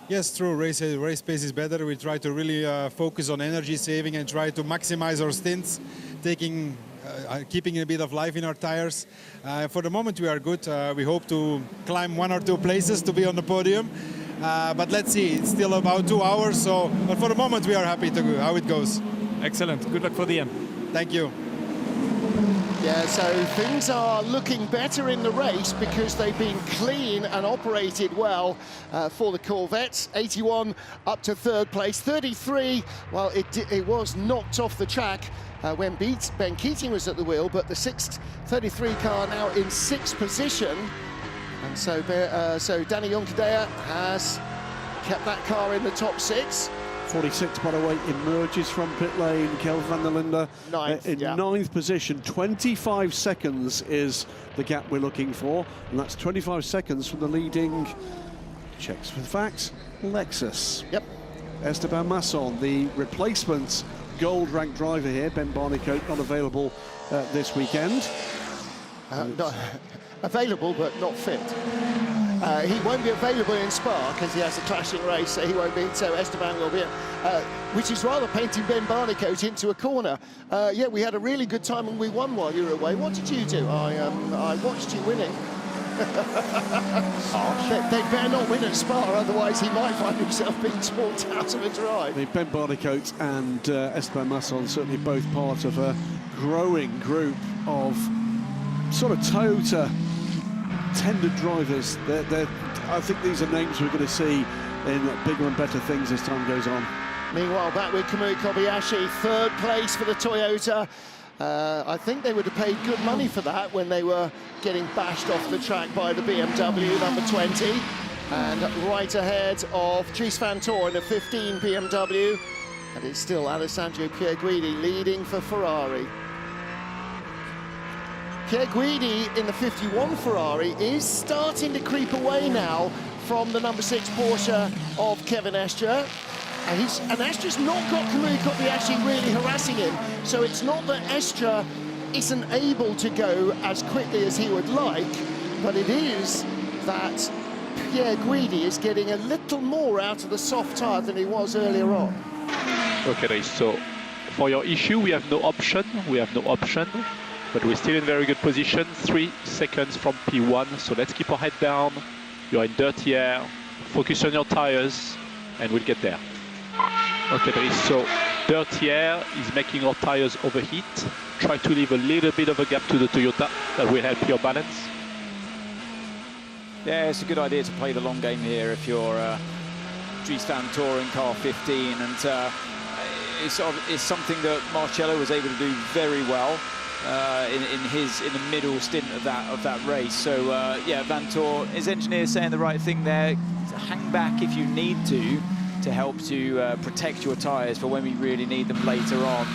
Yes, true. Race pace is better. We try to really focus on energy saving and try to maximize our stints, keeping a bit of life in our tires. For the moment, we are good. We hope to climb 1 or 2 places to be on the podium. But let's see. It's still about 2 hours. But for the moment, we are happy to how it goes. Excellent. Good luck for the end. Thank you. Yeah, so things are looking better in the race because they've been clean and operated well for the Corvettes. 81 up to 3rd place. 33, well, it was knocked off the track when Ben Keating was at the wheel, but the 633 car now in 6th position. And so Danny Junkadea has kept that car in the top 6. 46, by the way, emerges from pit lane. Kelvin van der Linde in 9th position. 25 seconds is the gap we're looking for, and that's 25 seconds from the leading, checks for the facts, Lexus. Yep. Esteban Masson, the replacement gold-ranked driver here. Ben Barnicoat not available this weekend. Not available, but not fit. He won't be available in Spa because he has a clashing race, so he won't be. So Esteban will be, which is rather painting Ben Barnicoat into a corner. Yeah, we had a really good time and we won while you were away. What did you do? I watched you winning. They better not win at Spa, otherwise he might find himself being talked out of a drive. I mean, Ben Barnicoat and Esteban Masson certainly both part of a growing group of sort of Toyota tender drivers. I think these are names we're going to see in bigger and better things as time goes on. Meanwhile, back with Kamui Kobayashi, 3rd place for the Toyota. I think they would have paid good money for that when they were getting bashed off the track by the BMW number 20. And right ahead of Dries van Toor in the 15 BMW. And it's still Alessandro Pierguidi leading for Ferrari. Pierguidi in the 51 Ferrari is starting to creep away now from the number 6 Porsche of Kevin Estre. And Estre's not got Kamui Kobayashi really harassing him, so it's not that Estre isn't able to go as quickly as he would like, but it is that Pierguidi is getting a little more out of the soft tyre than he was earlier on. Okay, so for your issue, we have no option. But we're still in very good position, 3 seconds from P1, so let's keep our head down. You're in dirty air, focus on your tires, and we'll get there. Okay, so dirty air is making our tires overheat. Try to leave a little bit of a gap to the Toyota, that will help your balance. Yeah, it's a good idea to play the long game here if you're Dries van Toor in car 15, and is something that Marcello was able to do very well in the middle stint of that race. So yeah, Vantor, his engineer saying the right thing there. Hang back if you need to help to protect your tyres for when we really need them later on.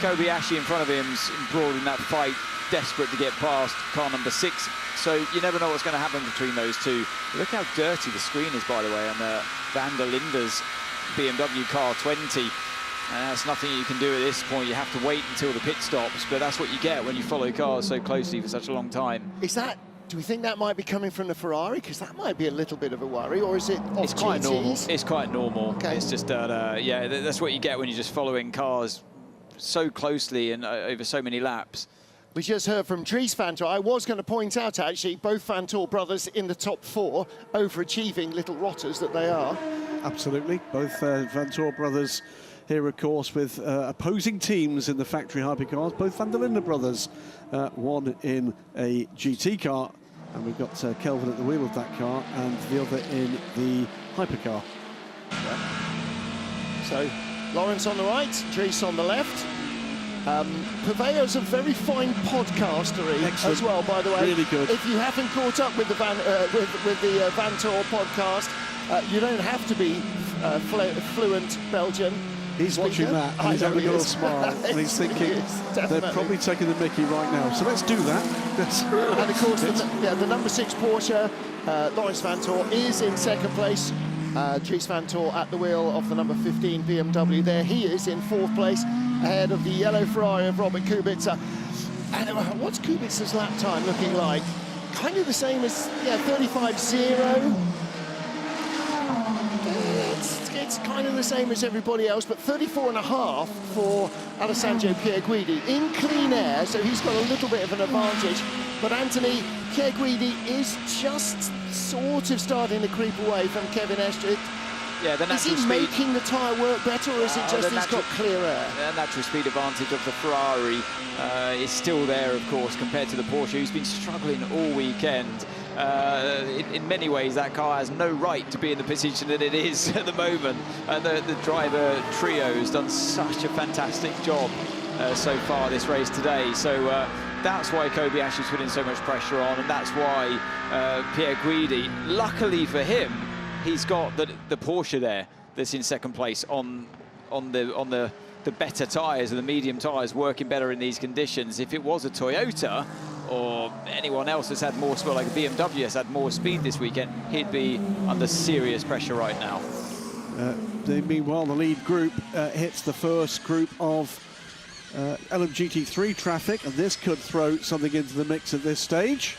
Kobayashi in front of him, embroiled in that fight, desperate to get past car number 6. So you never know what's going to happen between those two. Look how dirty the screen is, by the way, on Van der Linde's BMW car 20. That's nothing you can do at this point. You have to wait until the pit stops, but that's what you get when you follow cars so closely for such a long time. Do we think that might be coming from the Ferrari? Because that might be a little bit of a worry, or is it off It's quite GTs? normal. It's quite normal. Okay. It's just that, yeah, that's what you get when you're just following cars so closely and over so many laps. We just heard from Dries Vantor. I was going to point out, actually, both Vantor brothers in the top 4, overachieving little rotters that they are. Absolutely. Both Vantor brothers here, of course, with opposing teams in the factory hypercars. Both Van der Linde brothers, one in a GT car, and we've got Kelvin at the wheel of that car, and the other in the hypercar. Yeah. So, Lawrence on the right, Dries on the left. Purveyor's a very fine podcaster as well, by the way. Really good. If you haven't caught up with the Vantor podcast, you don't have to be fluent Belgian. He's watching that, and he's having a little smile, and he's thinking, they're probably taking the mickey right now, so let's do that. And of course, the number 6 Porsche, Lawrence Vantor, is in second place. Dries Vantor at the wheel of the number 15 BMW there. He is in 4th place, ahead of the yellow Ferrari of Robert Kubica. And what's Kubica's lap time looking like? Kind of the same as, 35.0. It's kind of the same as everybody else, but 34.5 for Alessandro Pierguidi in clean air, so he's got a little bit of an advantage. But Anthony, Pierguidi is just sort of starting to creep away from Kevin Estre. Yeah, the natural is he making the tyre work better, or is it just he's got clear air? The natural speed advantage of the Ferrari is still there, of course, compared to the Porsche, who's been struggling all weekend. In many ways, that car has no right to be in the position that it is at the moment. And the driver trio has done such a fantastic job so far this race today. So that's why Kobayashi's putting so much pressure on, and that's why Pierguidi, luckily for him, he's got the Porsche there that's in second place on the better tyres, and the medium tyres working better in these conditions. If it was a Toyota or anyone else that's had more speed, like a BMW has had more speed this weekend, he'd be under serious pressure right now. Meanwhile, the lead group hits the first group of LMGT3 traffic, and this could throw something into the mix at this stage.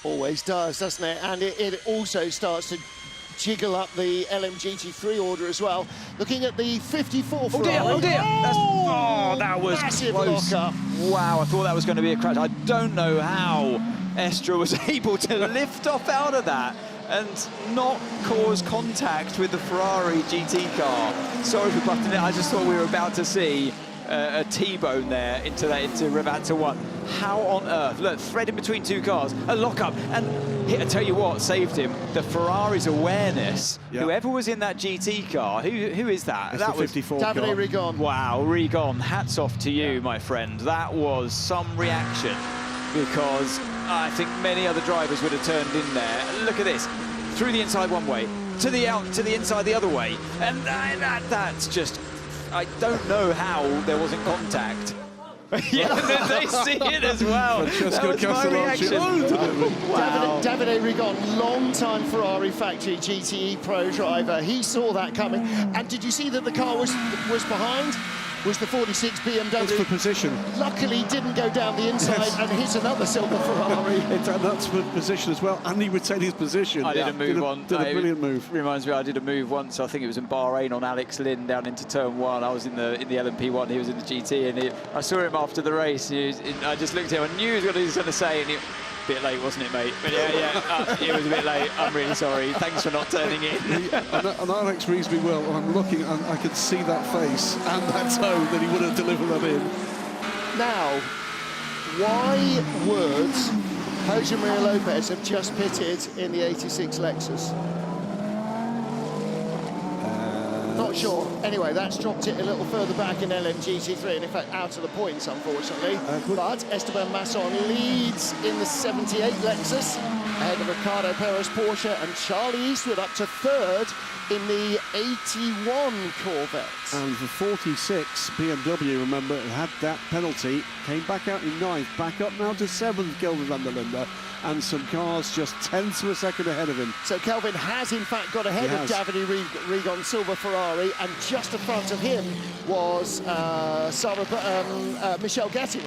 Always does, doesn't it? And it also starts to jiggle up the LMGT3 order as well. Looking at the 54 Ferrari. Oh dear! That was massive close. lock-up. Wow, I thought that was going to be a crash. I don't know how Estre was able to lift off out of that and not cause contact with the Ferrari GT car. Sorry for butting it. I just thought we were about to see a T-bone there into Revanta 1. How on earth? Look, thread in between two cars, a lock-up, and I tell you what saved him, the Ferrari's awareness. Yep. Whoever was in that GT car, who is that? That was 54 Davide Rigon. Wow, Rigon, hats off to you, my friend. That was some reaction, because I think many other drivers would have turned in there. Look at this, through the inside one way, to the inside the other way, and that's just, I don't know how there wasn't contact. Yeah, they see it as well. That was my reaction. Wow. Davide Rigon, long-time Ferrari factory GTE Pro driver. He saw that coming. And did you see that the car was behind? Was the 46 BMW. That's for position. Luckily, didn't go down the inside and hit another silver Ferrari. That's for position as well, and he retained his position. I did a move did a brilliant move. Reminds me, I did a move once. I think it was in Bahrain on Alex Lynn down into turn 1. I was in the LMP1. He was in the GT, and I saw him after the race. I just looked at him. I knew what he was going to say, and a bit late, wasn't it, mate? But it was a bit late. I'm really sorry. Thanks for not turning in. And Alex reads me well. I'm looking, and I could see that face and that tone that he would have delivered that in. Now, why would Jose Maria Lopez have just pitted in the 86 Lexus? not sure. Anyway, that's dropped it a little further back in LMGT3, and in fact out of the points, unfortunately. But Esteban Masson leads in the 78 Lexus, ahead of Ricardo Perez Porsche, and Charlie Eastwood up to third in the 81 Corvette. And the 46 BMW, remember, had that penalty, came back out in ninth, back up now to seventh, Kelvin van der Linde, and some cars just tenths of a second ahead of him. So Kelvin has in fact got ahead of Davide Rigon Silver Ferrari, and just in front of him was Michel Gatting,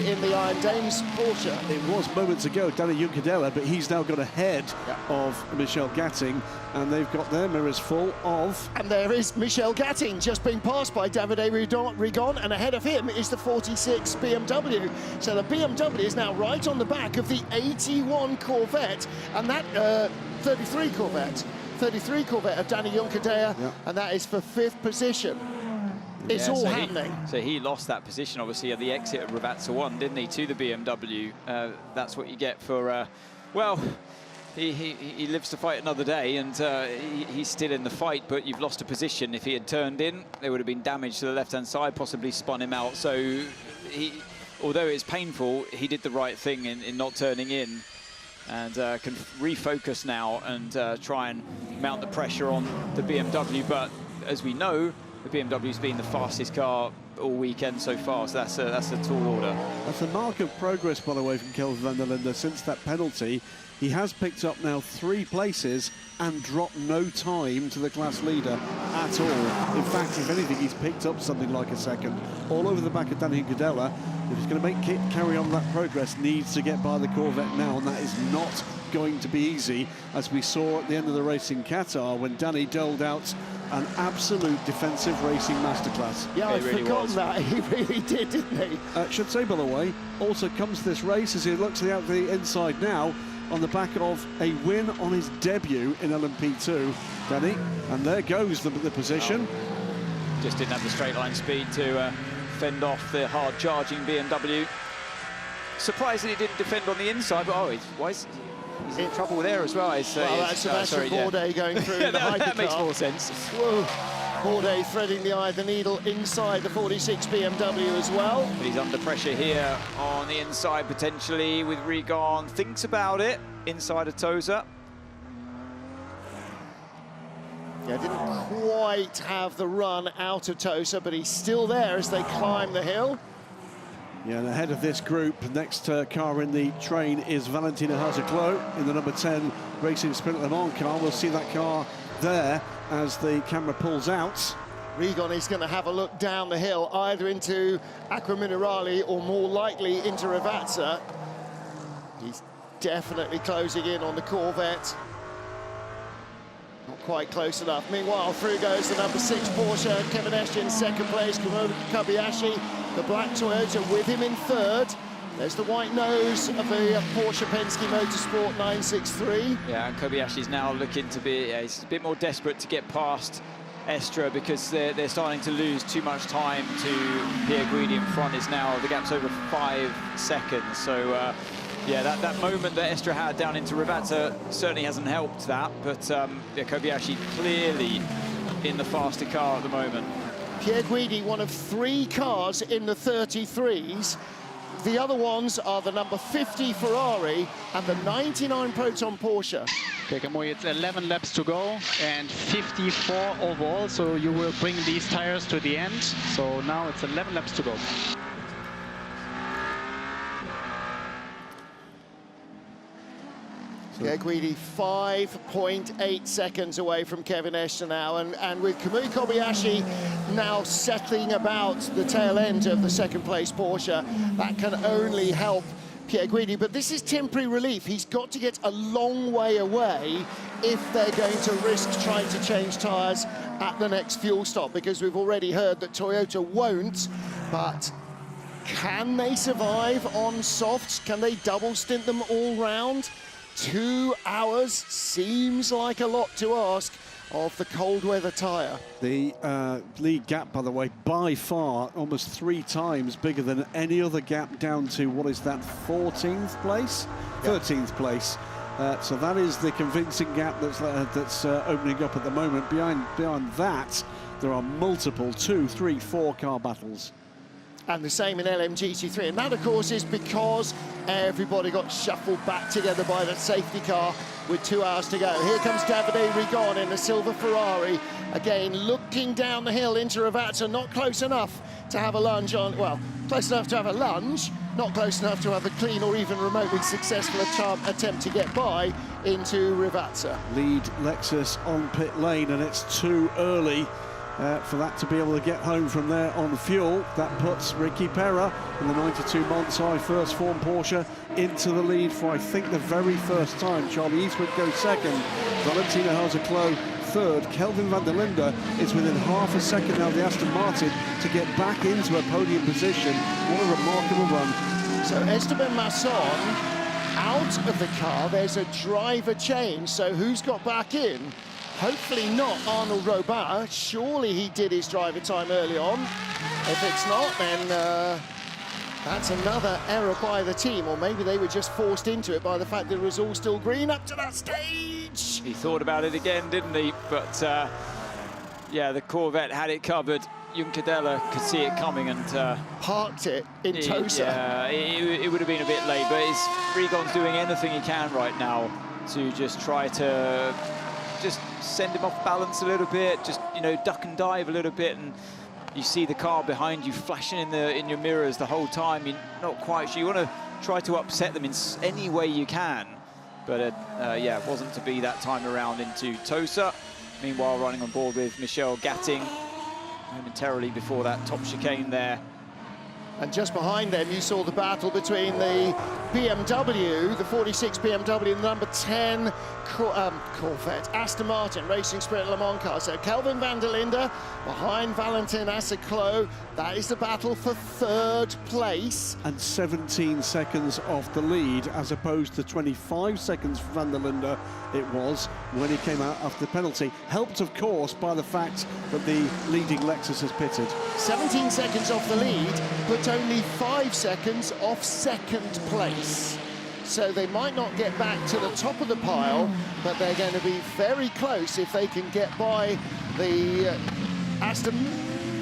in the Iron Dames Porsche. It was moments ago Danny Juncadella, but he's now got ahead of Michel Gatting, and they've got their mirrors full of... And there is Michel Gatting, just being passed by Davide Rigon, and ahead of him is the 46 BMW. So the BMW is now right on the back of the 81 Corvette, and that 33 Corvette of Danny Juncadella, and that is for 5th position. It's all happening. So he lost that position, obviously, at the exit of Ravazza 1, didn't he, to the BMW. That's what you get for, well, he lives to fight another day, and he's still in the fight, but you've lost a position. If he had turned in, there would have been damage to the left-hand side, possibly spun him out. So although it's painful, he did the right thing in not turning in, and can refocus now and try and mount the pressure on the BMW. But as we know, the BMW's been the fastest car all weekend so far, so that's a tall order. That's a mark of progress, by the way, from Kelvin van der Linde since that penalty. He has picked up now 3 places and dropped no time to the class leader at all. In fact, if anything, he's picked up something like a second. All over the back of Danny Juncadella. If he's going to make Kit carry on that progress, needs to get by the Corvette now, and that is not going to be easy, as we saw at the end of the race in Qatar, when Danny doled out an absolute defensive racing masterclass. Yeah, I'd forgotten that. He really did, didn't he? Should say, by the way, also comes to this race as he looks out the inside now, on the back of a win on his debut in LMP2, Danny, and there goes the position. Just didn't have the straight line speed to fend off the hard charging BMW. Surprised that he didn't defend on the inside, but he's in trouble there as well. That's Sebastian Bourdais going through the hypercar. That makes more sense. Whoa. Bourdais threading the eye of the needle inside the 46 BMW as well. But he's under pressure here on the inside, potentially, with Rigon. Thinks about it inside of Tosa. Yeah, didn't quite have the run out of Tosa, but he's still there as they climb the hill. Yeah, and ahead of this group, next car in the train is Valentina Hazzaclo in the number 10 Racing Sprint Le Mans car. We'll see that car there as the camera pulls out. Rigon is going to have a look down the hill, either into Acqua Minerale or more likely into Ravazza. He's definitely closing in on the Corvette. Not quite close enough. Meanwhile, through goes the number 6 Porsche. Kevin Estre in second place. Kobayashi, the black Toyota, with him in third. There's the white nose of the Porsche Penske Motorsport 963. Yeah, and Kobayashi's now looking to be he's a bit more desperate to get past Estre, because they're starting to lose too much time to Pierre Guidi in front. Is now the gap's over 5 seconds. So yeah, that moment that Estre had down into Ravazza certainly hasn't helped that. But Kobayashi clearly in the faster car at the moment. Pierre Guidi, one of 3 cars in the 33s. The other ones are the number 50 Ferrari and the 99 Proton Porsche. Okay, Kamui, it's 11 laps to go and 54 overall, so you will bring these tires to the end. So now it's 11 laps to go. Yeah, Guidi 5.8 seconds away from Kevin Estre now, and with Kamui Kobayashi now settling about the tail end of the second place Porsche, that can only help Pierre Guidi. But this is temporary relief. He's got to get a long way away if they're going to risk trying to change tyres at the next fuel stop, because we've already heard that Toyota won't. But can they survive on softs? Can they double stint them all round? 2 hours seems like a lot to ask of the cold weather tyre. The lead gap, by the way, by far almost 3 times bigger than any other gap down to, what is that, 14th place? 13th place. So that is the convincing gap that's opening up at the moment. Behind that, there are multiple 2, 3, 4 car battles. And the same in LMGT3. And that, of course, is because everybody got shuffled back together by that safety car with 2 hours to go. Here comes Davide Rigon in the silver Ferrari. Again, looking down the hill into Ravazza, not close enough to have a lunge on, well, close enough to have a lunge, not close enough to have a clean or even remotely successful attempt to get by into Ravazza. Lead Lexus on pit lane, and it's too early for that to be able to get home from there on fuel. That puts Ricky Perra in the 92 Montsai first form Porsche into the lead for, I think, the very first time. Charlie Eastwood goes second, Valentino Haase-Clos third. Kelvin van der Linde is within half a second now of the Aston Martin to get back into a podium position. What a remarkable run. So Esteban Masson out of the car. There's a driver change, so who's got back in? Hopefully not Arnold Robert. Surely he did his driver time early on. If it's not, then that's another error by the team, or maybe they were just forced into it by the fact that it was all still green up to that stage. He thought about it again, didn't he? But yeah, the Corvette had it covered. Juncadella could see it coming and parked it in Tosa. Yeah, it would have been a bit late, but Rigon's doing anything he can right now to just try to just send him off balance a little bit, just, you know, duck and dive a little bit, and you see the car behind you flashing in your mirrors the whole time. You're not quite sure. You want to try to upset them in any way you can, but yeah, it wasn't to be that time around into Tosa. Meanwhile, running on board with Michel Gatting momentarily before that top chicane there. And just behind them, you saw the battle between the BMW, the 46 BMW, and the number 10 Corvette, Aston Martin Racing Spirit Le Mans car. So Kelvin van der Linde behind Valentin Haase-Clos. That is the battle for third place. And 17 seconds off the lead, as opposed to 25 seconds for van der Linde it was when he came out after the penalty. Helped, of course, by the fact that the leading Lexus has pitted. 17 seconds off the lead, but only 5 seconds off second place. So they might not get back to the top of the pile, but they're going to be very close if they can get by the Aston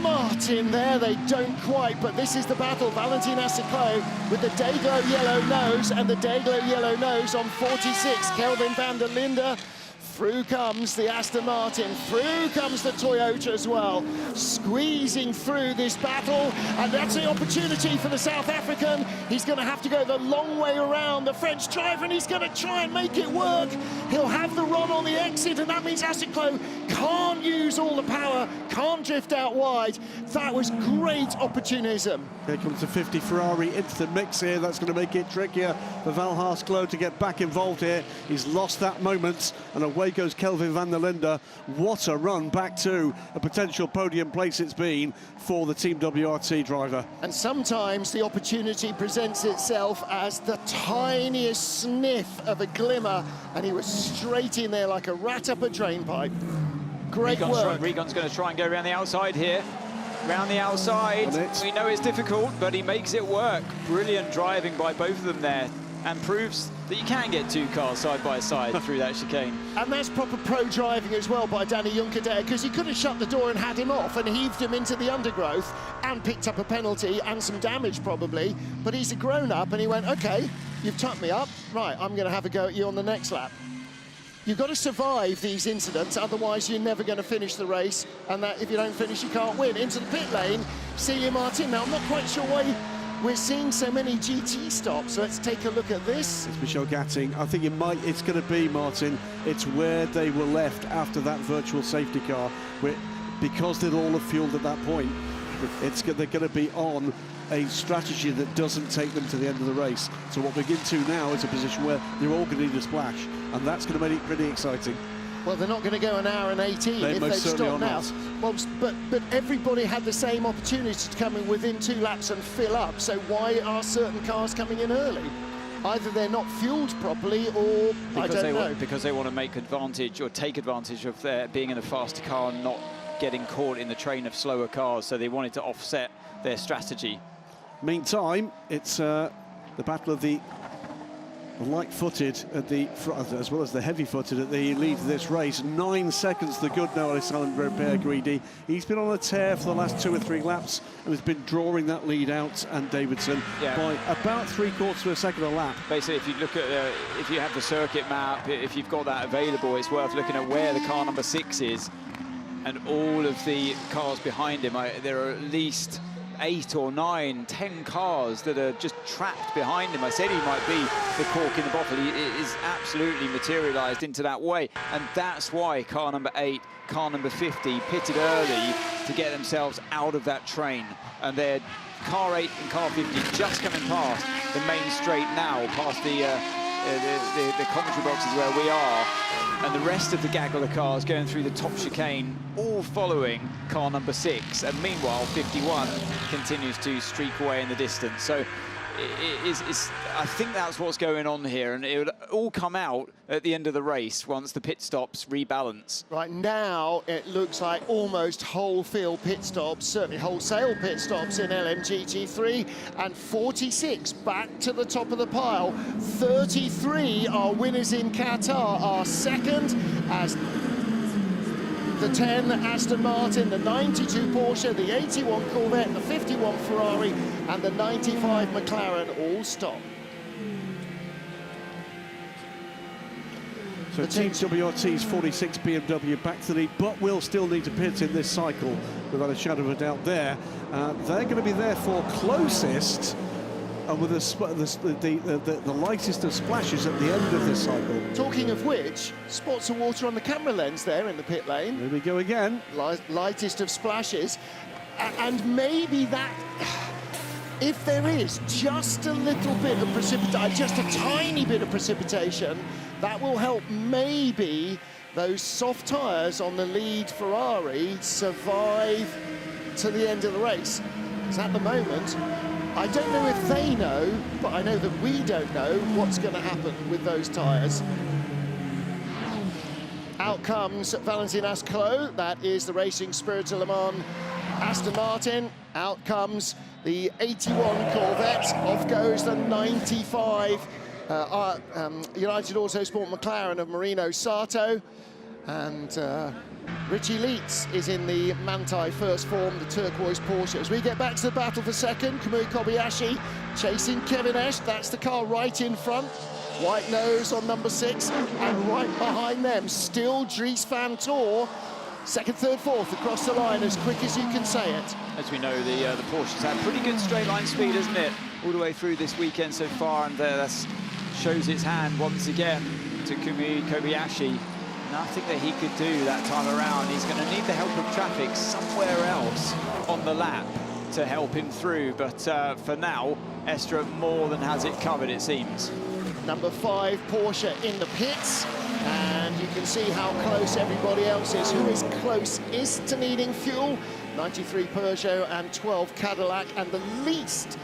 Martin there. They don't quite, but this is the battle. Valentin Haase-Clos with the Dayglow yellow nose, and the Dayglow yellow nose on 46. Kelvin van der Linde. Through comes the Aston Martin, through comes the Toyota as well, squeezing through this battle, and that's the opportunity for the South African. He's going to have to go the long way around the French driver, and he's going to try and make it work. He'll have the run on the exit, and that means Haase-Clos can't use all the power, can't drift out wide. That was great opportunism. Here comes the 50 Ferrari into the mix here. That's going to make it trickier for Val Haase-Clos to get back involved here. He's lost that moment, and away goes Kelvin van der Linde. What a run back to a potential podium place it's been for the Team WRT driver. And sometimes the opportunity presents itself as the tiniest sniff of a glimmer, and he was straight in there like a rat up a drain pipe. Great work. Rigon's going to try and go around the outside here. Round the outside. We know it's difficult, but he makes it work. Brilliant driving by both of them there, and proves that you can get 2 cars side by side through that chicane. And that's proper pro driving as well by Danny Juncadella, because he could have shut the door and had him off and heaved him into the undergrowth and picked up a penalty and some damage probably, but he's a grown-up and he went, okay, you've tucked me up, right, I'm going to have a go at you on the next lap. You've got to survive these incidents, otherwise you're never going to finish the race, and that if you don't finish, you can't win. Into the pit lane, Celia Martin. Now, I'm not quite sure why we're seeing so many GT stops, so let's take a look at this. It's Michel Gatting. I think it's going to be, Martin, it's where they were left after that virtual safety car, because they'd all have fueled at that point. They're going to be on a strategy that doesn't take them to the end of the race. So what we're into now is a position where they're all going to need a splash, and that's going to make it pretty exciting. Well, they're not going to go an hour and 18 if they stop now. Well, but everybody had the same opportunity to come in within 2 laps and fill up. So why are certain cars coming in early? Either they're not fueled properly, or I don't know. Because they want to make advantage or take advantage of their being in a faster car and not getting caught in the train of slower cars. So they wanted to offset their strategy. Meantime, it's the battle of the light-footed at the front, as well as the heavy-footed at the lead of this race. 9 seconds the good now, Alessandro Pierguidi. He's been on a tear for the last 2 or 3 laps and has been drawing that lead out, and Davidson, by about 3/4 of a second a lap. Basically, if you look at, if you have the circuit map, if you've got that available, it's worth looking at where the car number 6 is, and all of the cars behind him. There are at least 8 or 9, 10 cars that are just trapped behind him. I said he might be the cork in the bottle. He is absolutely materialised into that way, and that's why car number 8, car number 50 pitted early to get themselves out of that train. And they're car 8 and car 50 just coming past the main straight now, past the commentary boxes where we are, and the rest of the gaggle of cars going through the top chicane, all following car number 6, and meanwhile 51 continues to streak away in the distance. So I think that's what's going on here, and it would all come out at the end of the race once the pit stops rebalance. Right now, it looks like almost whole field pit stops, certainly wholesale pit stops in LMGT3, and 46 back to the top of the pile. 33 are winners in Qatar, are second, as the 10 Aston Martin, the 92 Porsche, the 81 Corvette, the 51 Ferrari, and the 95 McLaren all stop. So Team WRT's 46 BMW back to the lead, but will still need to pit in this cycle, without a shadow of a doubt there. They're going to be there for closest, and with the lightest of splashes at the end of this cycle. Talking of which, spots of water on the camera lens there in the pit lane. There we go again. Lightest of splashes. And maybe that, if there is just a little bit of precipitation, just a tiny bit of precipitation, that will help maybe those soft tyres on the lead Ferrari survive to the end of the race. Because at the moment, I don't know if they know, but I know that we don't know what's going to happen with those tyres. Out comes Valentin Asclot, that is the Racing Spirit of Le Mans Aston Martin. Out comes the 81 Corvette, off goes the 95 United Autosport McLaren of Marino Sato, and Richie Leitz is in the Manthey first form, the turquoise Porsche. As we get back to the battle for second, Kamui Kobayashi chasing Kevin Esch. That's the car right in front. White nose on number 6, and right behind them, still Dries van Tor. Second, third, fourth across the line, as quick as you can say it. As we know, the Porsche's had pretty good straight line speed, hasn't it? All the way through this weekend so far, and that shows its hand once again to Kamui Kobayashi. Nothing that he could do that time around. He's going to need the help of traffic somewhere else on the lap to help him through. But for now, Estra more than has it covered, it seems. Number 5 Porsche in the pits, and you can see how close everybody else is. Who is closest to needing fuel? 93 Peugeot and 12 Cadillac, and the least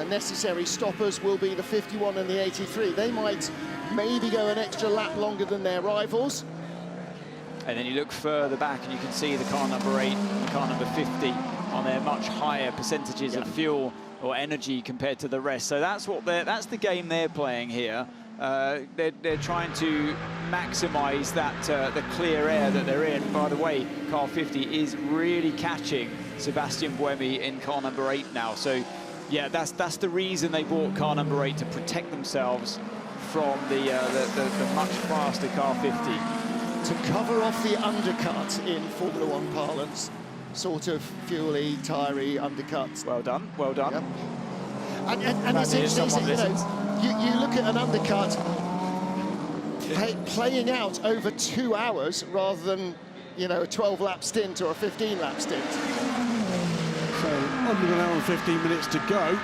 necessary stoppers will be the 51 and the 83. They might maybe go an extra lap longer than their rivals. And then you look further back and you can see the car number 8 and car number 50 on their much higher percentages of fuel or energy compared to the rest. So that's that's the game they're playing here. They're trying to maximise that the clear air that they're in. By the way, car 50 is really catching Sebastian Buemi in car number 8 now. So yeah, that's the reason they bought car number 8, to protect themselves from the much faster car 50. To cover off the undercut in Formula 1 parlance, sort of fuel-y, tyre-y undercuts. Well done, well done. Yep. And it's interesting, you look at an undercut playing out over 2 hours rather than, a 12-lap stint or a 15-lap stint. So under an hour and 15 minutes to go.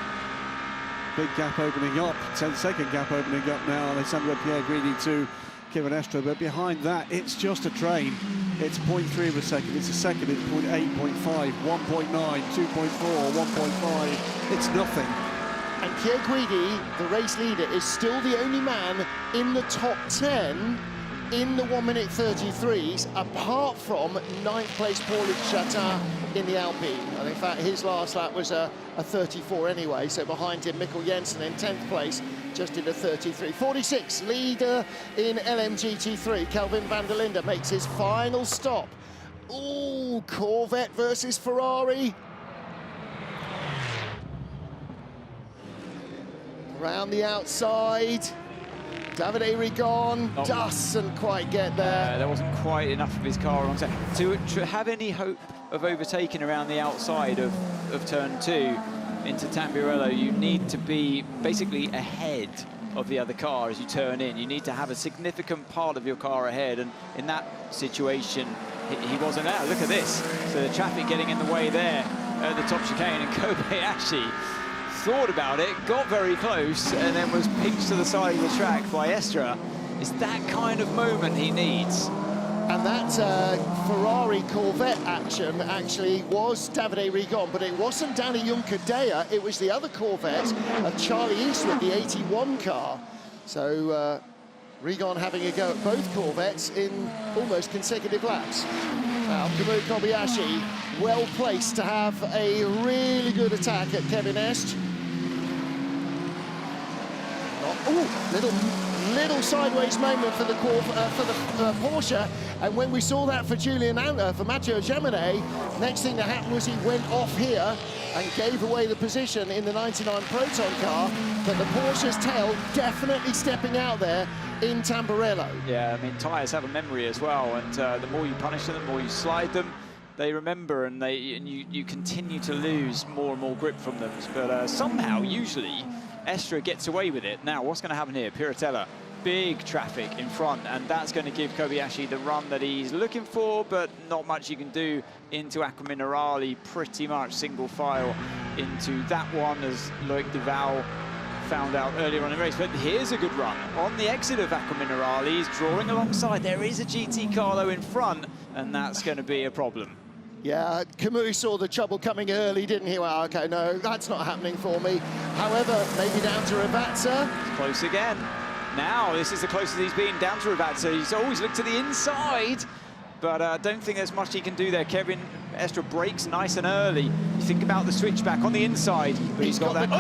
Big gap opening up, 10-second gap opening up now. Alessandro Pierguidi to Kevin Estra, but behind that, it's just a train. It's 0.3 of a second, it's a second, it's 0.8, 0.5, 1.9, 2.4, 1.5. It's nothing. And Pierguidi, the race leader, is still the only man in the top 10 in the 1:33s, apart from 9th place Paul Chatin in the Alpine. And in fact, his last lap was a 34 anyway, so behind him, Mikkel Jensen in 10th place, just in a 33.46. Leader in LMGT3, Kelvin van der Linde, makes his final stop. Ooh, Corvette versus Ferrari. Around the outside, Davide Rigon doesn't quite get there. There wasn't quite enough of his car alongside. To have any hope of overtaking around the outside of turn 2 into Tamburello, you need to be basically ahead of the other car as you turn in. You need to have a significant part of your car ahead, and in that situation, he wasn't there. Look at this. So the traffic getting in the way there at the top chicane, and Kobayashi thought about it, got very close, and then was pinched to the side of the track by Estra. It's that kind of moment he needs. And that Ferrari Corvette action actually was Davide Rigon, but it wasn't Danny Juncadella, it was the other Corvette of Charlie Eastwood, the 81 car. So Rigon having a go at both Corvettes in almost consecutive laps. Now, Kamui Kobayashi, well placed to have a really good attack at Kevin Est. Little sideways moment for the Porsche, and when we saw that for for Matteo Gemini, next thing that happened was he went off here and gave away the position in the 99 Proton car, but the Porsche's tail definitely stepping out there in Tamburello. Yeah, I mean, tyres have a memory as well, and the more you punish them, the more you slide them, they remember, and you continue to lose more and more grip from them. But somehow, usually, Estra gets away with it. Now, what's going to happen here? Piratella, big traffic in front, and that's going to give Kobayashi the run that he's looking for, but not much you can do into Aquaminerali, pretty much single file into that one, as Loic Duval found out earlier on in the race. But here's a good run. On the exit of Aquaminerali, he's drawing alongside. There is a GT car, though, in front, and that's going to be a problem. Yeah, Kamui saw the trouble coming early, didn't he? Well, okay, no, that's not happening for me. However, maybe down to Ravazza. It's close again. Now, this is the closest he's been down to Ravazza. He's always looked to the inside, but I don't think there's much he can do there. Kevin Estra brakes nice and early. You think about the switchback on the inside, but he's got that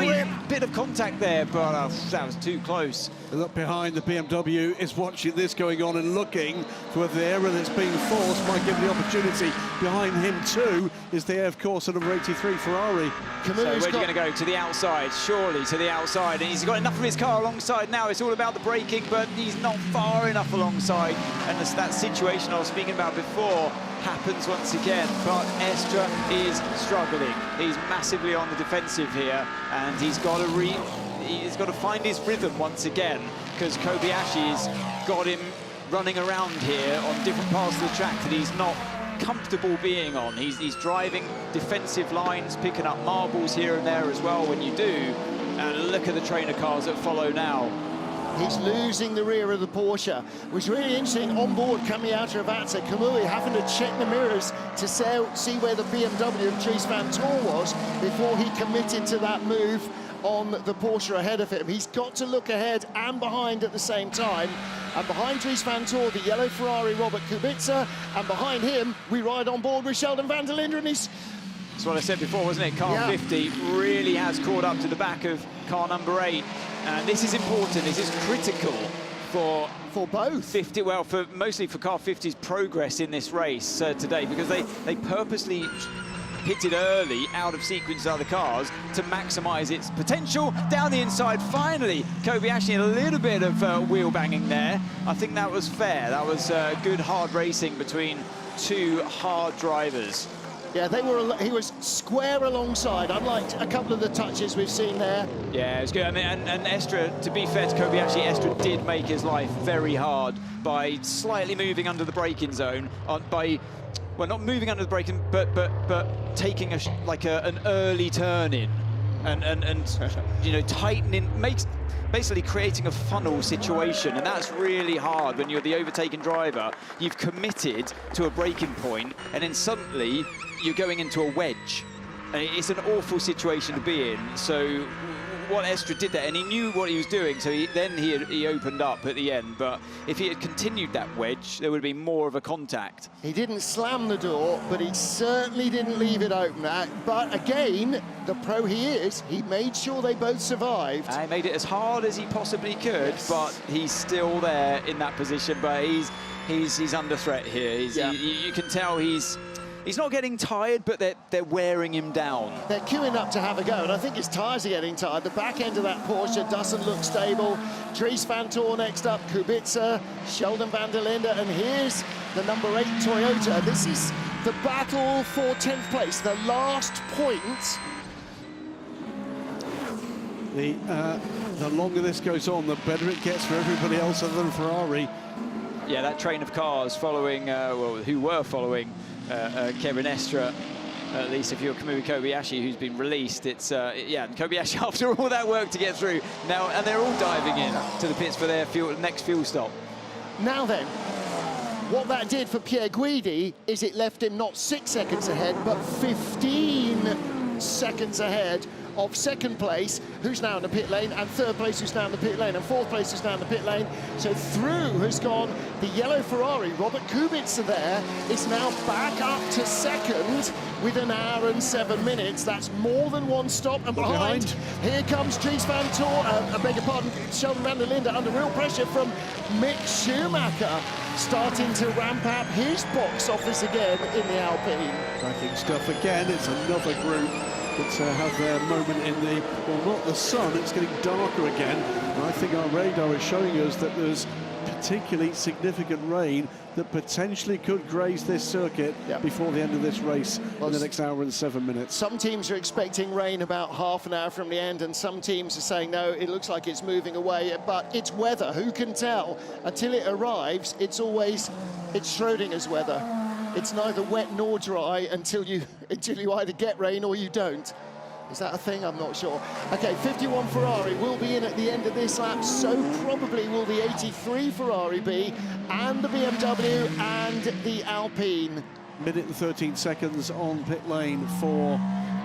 bit of contact there, but that was too close. The look behind, the BMW is watching this going on and looking for the error that's being forced, might give the opportunity. Behind him too is there, of course, the number 83 Ferrari. So where's he going to go? To the outside, surely to the outside. And he's got enough of his car alongside now. It's all about the braking, but he's not far enough alongside. And that situation I was speaking about before happens once again. But Estra is struggling. He's massively on the defensive here, and he's got to find his rhythm once again, because Kobayashi's got him running around here on different parts of the track that he's not comfortable being on. He's driving defensive lines, picking up marbles here and there as well when you do. And look at the trainer cars that follow now. He's losing the rear of the Porsche. It was really interesting on board coming out of Ravazza. Kamui having to check the mirrors to see where the BMW of Dries Van Toor was before he committed to that move on the Porsche ahead of him. He's got to look ahead and behind at the same time. And behind Dries Van Toor, the yellow Ferrari, Robert Kubica. And behind him, we ride on board with Sheldon van der Linde, and he's... That's what I said before, wasn't it? Car 50 really has caught up to the back of car number 8. And this is important, this is critical for both 50, well, mostly for car 50's progress in this race today, because they purposely pitted early out of sequence of other cars to maximize its potential. Down the inside, finally, Kobayashi, a little bit of wheel banging there. I think that was fair. That was good hard racing between two hard drivers. Yeah, he was square alongside, unlike a couple of the touches we've seen there. Yeah, it was good. I mean, and Estra, to be fair to Kobayashi, Estra did make his life very hard by slightly moving under the braking zone, well, not moving under the braking, but taking an early turn in, and you know, tightening, basically creating a funnel situation, and that's really hard when you're the overtaken driver. You've committed to a braking point, and then suddenly you're going into a wedge. And it's an awful situation to be in. So what Estre did there, and he knew what he was doing, so he opened up at the end. But if he had continued that wedge, there would have been more of a contact. He didn't slam the door, but he certainly didn't leave it open. But again, the pro he is, he made sure they both survived. He made it as hard as he possibly could, but he's still there in that position. But he's under threat here. You can tell he's not getting tired, but they're wearing him down. They're queuing up to have a go, and I think his tyres are getting tired. The back end of that Porsche doesn't look stable. Dries Van Tor next up, Kubica, Sheldon van der Linde, and here's the number 8 Toyota. This is the battle for 10th place, the last point. The longer this goes on, the better it gets for everybody else other than Ferrari. Yeah, that train of cars following, who were following Kevin Estre, at least if you're Kamui Kobayashi, who's been released. It's Kobayashi, after all that work to get through now, and they're all diving in to the pits for their next fuel stop. Now then, what that did for Pierre Guidi is it left him not 6 seconds ahead, but 15 seconds ahead of second place, who's now in the pit lane, and third place, who's now in the pit lane, and fourth place, who's now in the pit lane. So through has gone the yellow Ferrari. Robert Kubica there is now back up to second with 1 hour and 7 minutes. That's more than one stop. And behind, here comes Dries Van Tor, I beg your pardon, Sheldon van der Linde, under real pressure from Mick Schumacher, starting to ramp up his box office again in the Alpine. Cracking stuff again. It's another group that have their moment in the, well, not the sun, it's getting darker again. And I think our radar is showing us that there's particularly significant rain that potentially could graze this circuit before the end of this race in the next hour and 7 minutes. Some teams are expecting rain about half an hour from the end, and some teams are saying, no, it looks like it's moving away, but it's weather, who can tell? Until it arrives, it's Schrodinger's weather. It's neither wet nor dry until you either get rain or you don't. Is that a thing? I'm not sure. Okay, 51 Ferrari will be in at the end of this lap, so probably will the 83 Ferrari be, and the BMW and the Alpine. Minute and 13 seconds on pit lane for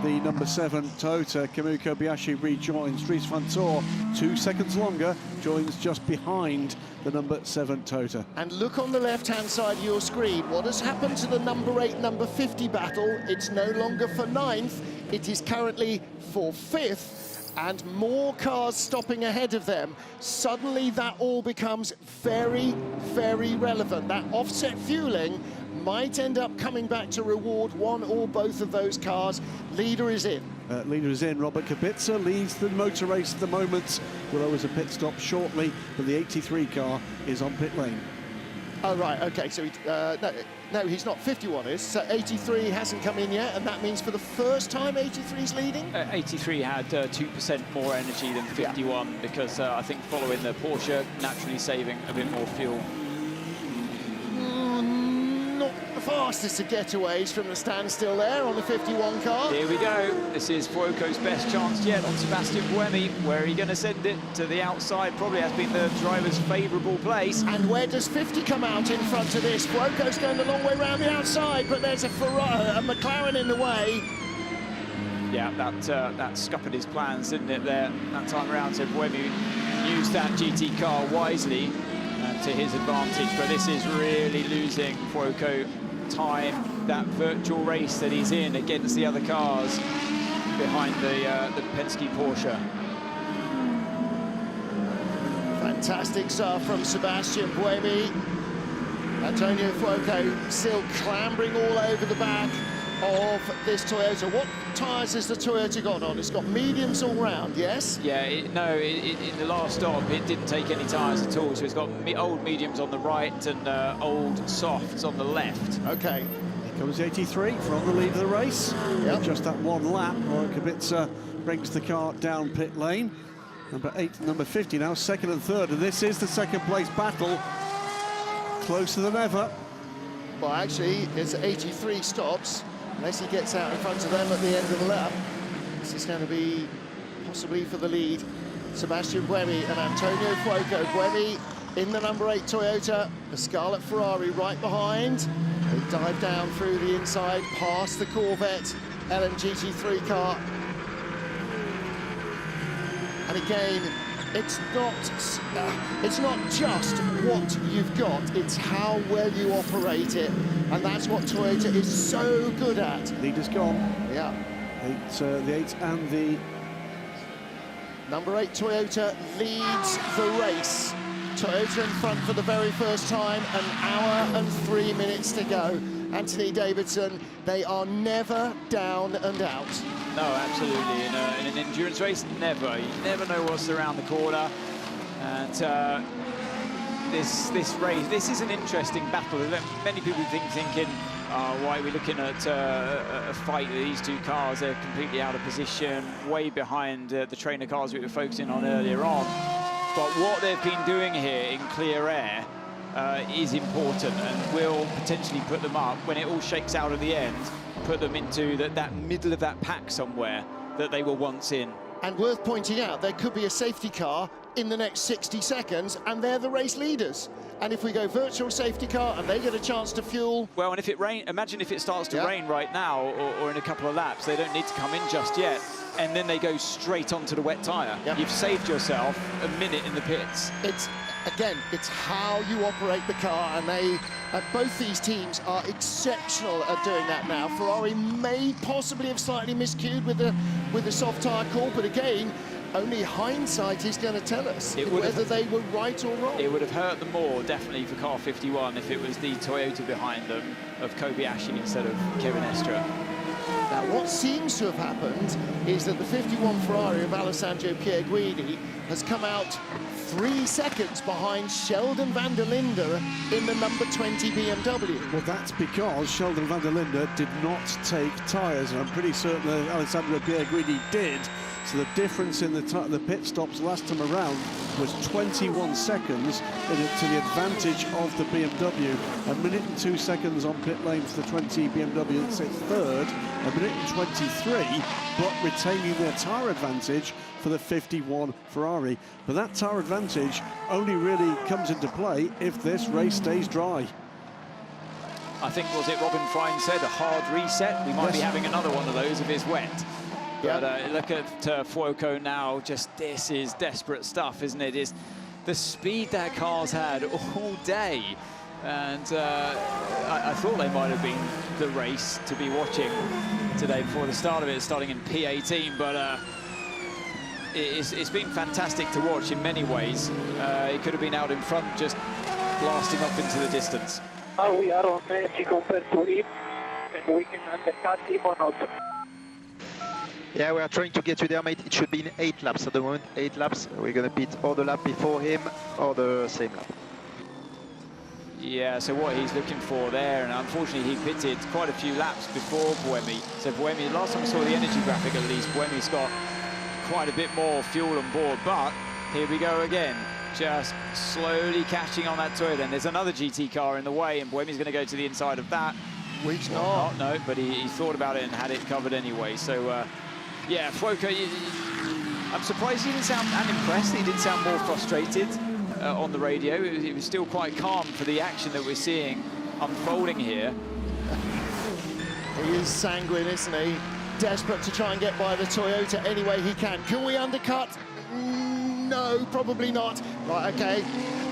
the number 7 Toyota. Kamui Kobayashi rejoins. Dries Van Tor, 2 seconds longer, joins just behind the number 7 Toyota. And look on the left-hand side of your screen. What has happened to the number 8, number 50 battle? It's no longer for 9th. It is currently for 5th, and more cars stopping ahead of them. Suddenly that all becomes very, very relevant. That offset fueling might end up coming back to reward one or both of those cars. Leader is in. Leader is in. Robert Kubica leads the motor race at the moment. Will always a pit stop shortly, but the 83 car is on pit lane. Oh, right, okay, so no, he's not. 51 is, so 83 hasn't come in yet, and that means for the first time 83's leading? 83 had 2% more energy than 51, because I think following the Porsche, naturally saving a bit more fuel. Not the fastest of getaways from the standstill there on the 51 car. Here we go. This is Fuoco's best chance yet on Sebastian Buemi. Where are you going to send it? To the outside, probably has been the driver's favourable place. And where does 50 come out in front of this? Fuoco's going a long way around the outside, but there's a McLaren in the way. Yeah, that scuppered his plans, didn't it, there, that time around. So Buemi used that GT car wisely to his advantage, but this is really losing Fuoco time, that virtual race that he's in against the other cars behind the Penske Porsche. Fantastic start from Sebastian Buemi. Antonio Fuoco still clambering all over the back of this Toyota. What tyres has the Toyota got on? It's got mediums all round, yes? Yeah, in the last stop, it didn't take any tyres at all, so it's got old mediums on the right and old softs on the left. Okay. Here comes 83 from the lead of the race. Yep. Just that one lap, Robert Kubica brings the car down pit lane. Number 8, number 50 now, second and third, and this is the second place battle. Closer than ever. Well, actually, it's 83 stops. Unless he gets out in front of them at the end of the lap. This is going to be possibly for the lead. Sebastian Buemi and Antonio Fuoco. Buemi in the number 8 Toyota, the Scarlet Ferrari right behind. They dive down through the inside, past the Corvette, LMGT3 car. And again, it's not just what you've got, it's how well you operate it. And that's what Toyota is so good at. Leader's gone. Yeah. The 8 and the... Number 8 Toyota leads the race. Toyota in front for the very first time, 1 hour and 3 minutes to go. Anthony Davidson, they are never down and out. No, absolutely. In an endurance race, never. You never know what's around the corner. And this race, this is an interesting battle. Many people thinking, why are we looking at a fight with these two cars? They're completely out of position, way behind the trainer cars we were focusing on earlier on. But what they've been doing here in clear air is important and will potentially put them up when it all shakes out at the end, put them into that middle of that pack somewhere that they were once in. And worth pointing out, there could be a safety car in the next 60 seconds, and they're the race leaders. And if we go virtual safety car and they get a chance to fuel... Well, and if it rain, imagine if it starts to rain right now or in a couple of laps, they don't need to come in just yet. And then they go straight onto the wet tyre. You've saved yourself a minute in the pits. Again, it's how you operate the car, and both these teams are exceptional at doing that now. Ferrari may possibly have slightly miscued with the soft tyre call, but again, only hindsight is going to tell us whether they were right or wrong. It would have hurt them more, definitely, for car 51 if it was the Toyota behind them of Kobayashi instead of Kevin Estre. Now, what seems to have happened is that the 51 Ferrari of Alessandro Pierguidi has come out 3 seconds behind Sheldon van der Linde in the number 20 BMW. Well, that's because Sheldon van der Linde did not take tyres, and I'm pretty certain that Alessandro Pierguidi did. So the difference in the pit stops last time around was 21 seconds to the advantage of the BMW. 1 minute and 2 seconds on pit lane for the 20 BMW that sits third, 1 minute and 23, but retaining their tyre advantage for the 51 Ferrari. But that tyre advantage only really comes into play if this race stays dry. I think, was it Robin Fine said, a hard reset? We might be having another one of those if it's wet. But look at Fuoco now, this is desperate stuff, isn't it? It's the speed that car's had all day. And I thought they might have been the race to be watching today before the start of it, starting in P18. But it's been fantastic to watch in many ways. It could have been out in front, just blasting off into the distance. We are on energy compared to him, and we can undercut him or not. Yeah, we are trying to get you there, mate. It should be in 8 laps at the moment. 8 laps. We're going to pit or the lap before him or the same lap. Yeah, so what he's looking for there, and unfortunately he pitted quite a few laps before Buemi. So Buemi, last time I saw the energy graphic at least, Buemi's got quite a bit more fuel on board, but here we go again. Just slowly catching on that Toyota. And there's another GT car in the way, and Buemi's going to go to the inside of that. Which not. No, but he thought about it and had it covered anyway. So, yeah, Fuoco, I'm surprised he didn't sound, and impressed, he didn't sound more frustrated on the radio. It was still quite calm for the action that we're seeing unfolding here. He is sanguine, isn't he? Desperate to try and get by the Toyota any way he can. Can we undercut? No, probably not. Right, okay.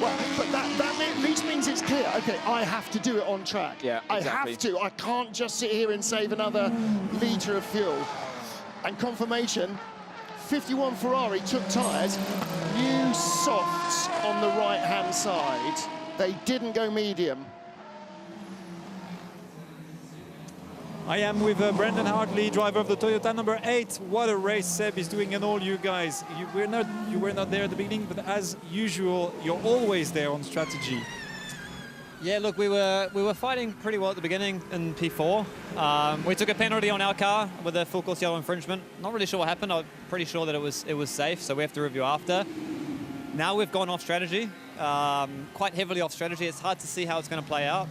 Well, but that at least means it's clear. Okay, I have to do it on track. Yeah, exactly. I have to. I can't just sit here and save another litre of fuel. And confirmation, 51 Ferrari took tyres, new softs on the right-hand side. They didn't go medium. I am with Brendan Hartley, driver of the Toyota number 8. What a race Seb is doing, and all you guys. You were not there at the beginning, but as usual, you're always there on strategy. Yeah, look, we were fighting pretty well at the beginning in P4. We took a penalty on our car with a full course yellow infringement. Not really sure what happened. I'm pretty sure that it was safe, so we have to review after. Now we've gone off strategy, quite heavily off strategy. It's hard to see how it's going to play out.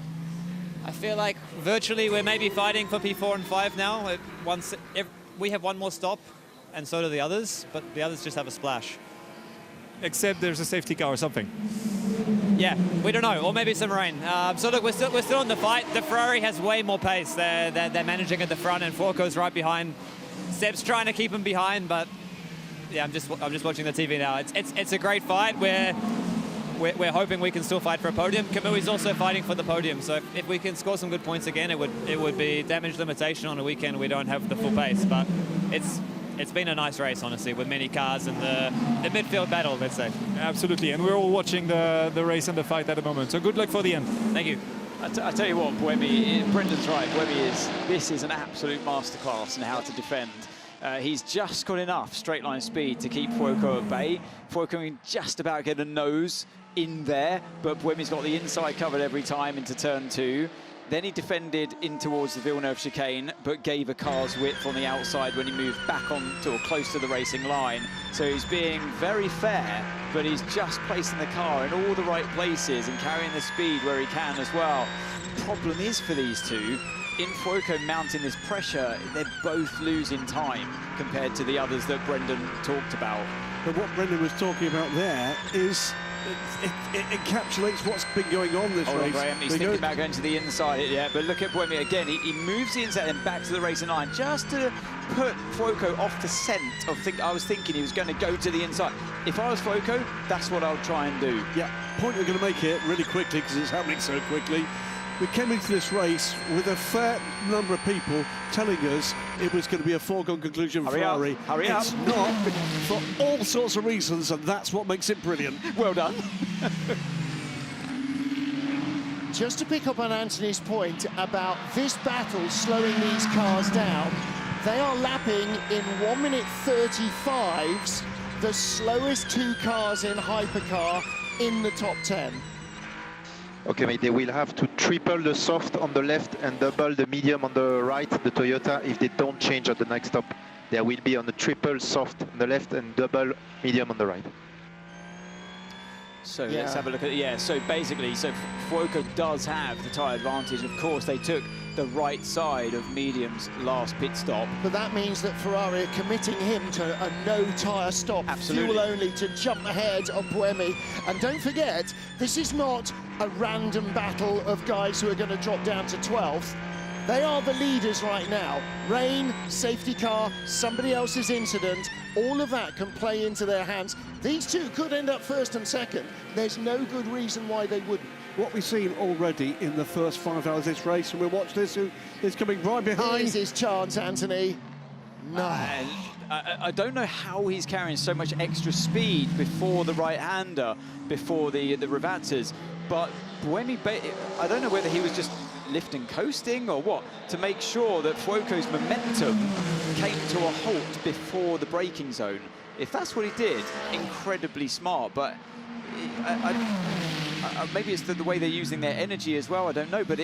I feel like virtually we're maybe fighting for P4 and 5 now. We have one more stop, and so do the others, but the others just have a splash. Except there's a safety car or something. Yeah, we don't know, or maybe some rain. So look, we're still in the fight. The Ferrari has way more pace. They're managing at the front, and Foucault's right behind. Seb's trying to keep him behind, but yeah, I'm just watching the TV now. It's a great fight. We're hoping we can still fight for a podium. Kamui's also fighting for the podium, so if we can score some good points again, it would be damage limitation on a weekend we don't have the full pace. But it's been a nice race, honestly, with many cars and the midfield battle, let's say. Absolutely, and we're all watching the race and the fight at the moment. So good luck for the end. Thank you. I tell you what, Brendan's right. This is an absolute masterclass in how to defend. He's just got enough straight line speed to keep Foucault at bay. Foucault can just about get a nose in there, but Buemi's got the inside covered every time into turn 2. Then he defended in towards the Villeneuve chicane, but gave a car's width on the outside when he moved back on to or close to the racing line. So he's being very fair, but he's just placing the car in all the right places and carrying the speed where he can as well. Problem is for these two, in Foucault mounting this pressure, they're both losing time compared to the others that Brendan talked about. But what Brendan was talking about there is it encapsulates what's been going on this race. Graham, he's thinking about going to the inside, yeah, but look at Buemi again. He moves the inside and back to the racing line just to put Foucault off the scent of I was thinking he was going to go to the inside. If I was Foucault, that's what I would try and do. Yeah, point we're going to make here really quickly because it's happening so quickly. We came into this race with a fair number of people telling us it was going to be a foregone conclusion for Ferrari. Hurry up. It's not, for all sorts of reasons, and that's what makes it brilliant. Well done. Just to pick up on Anthony's point about this battle slowing these cars down, they are lapping in 1 minute 35s, the slowest 2 cars in hypercar in the top 10. Okay, mate, they will have to triple the soft on the left and double the medium on the right, the Toyota, if they don't change at the next stop. There will be on the triple soft on the left and double medium on the right. So let's have a look at so basically, Foucault does have the tyre advantage. Of course, they took the right side of medium's last pit stop. But that means that Ferrari are committing him to a no tyre stop, fuel only, to jump ahead of Buemi. And don't forget, this is not a random battle of guys who are going to drop down to 12th. They are the leaders right now. Rain, safety car, somebody else's incident, all of that can play into their hands. These two could end up first and second. There's no good reason why they wouldn't. What we've seen already in the first 5 hours of this race, and we'll watch this, who is coming right behind. Here's his chance, Anthony. No. I don't know how he's carrying so much extra speed before the right-hander, before the Ravazzas, but Buemi, I don't know whether he was just lifting coasting or what, to make sure that Foucault's momentum came to a halt before the braking zone. If that's what he did, incredibly smart, but maybe it's the way they're using their energy as well, I don't know, but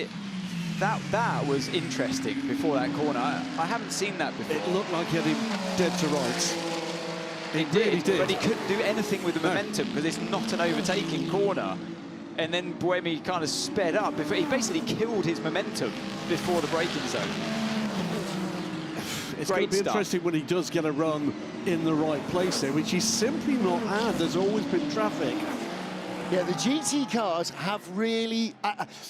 that was interesting before that corner. I haven't seen that before. It looked like he had him dead to rights. It really did, but he couldn't do anything with the momentum because it's not an overtaking corner. And then Buemi kind of sped up. He basically killed his momentum before the braking zone. It's going to be interesting when he does get a run in the right place there, which he's simply not had. There's always been traffic. Yeah, the GT cars have really,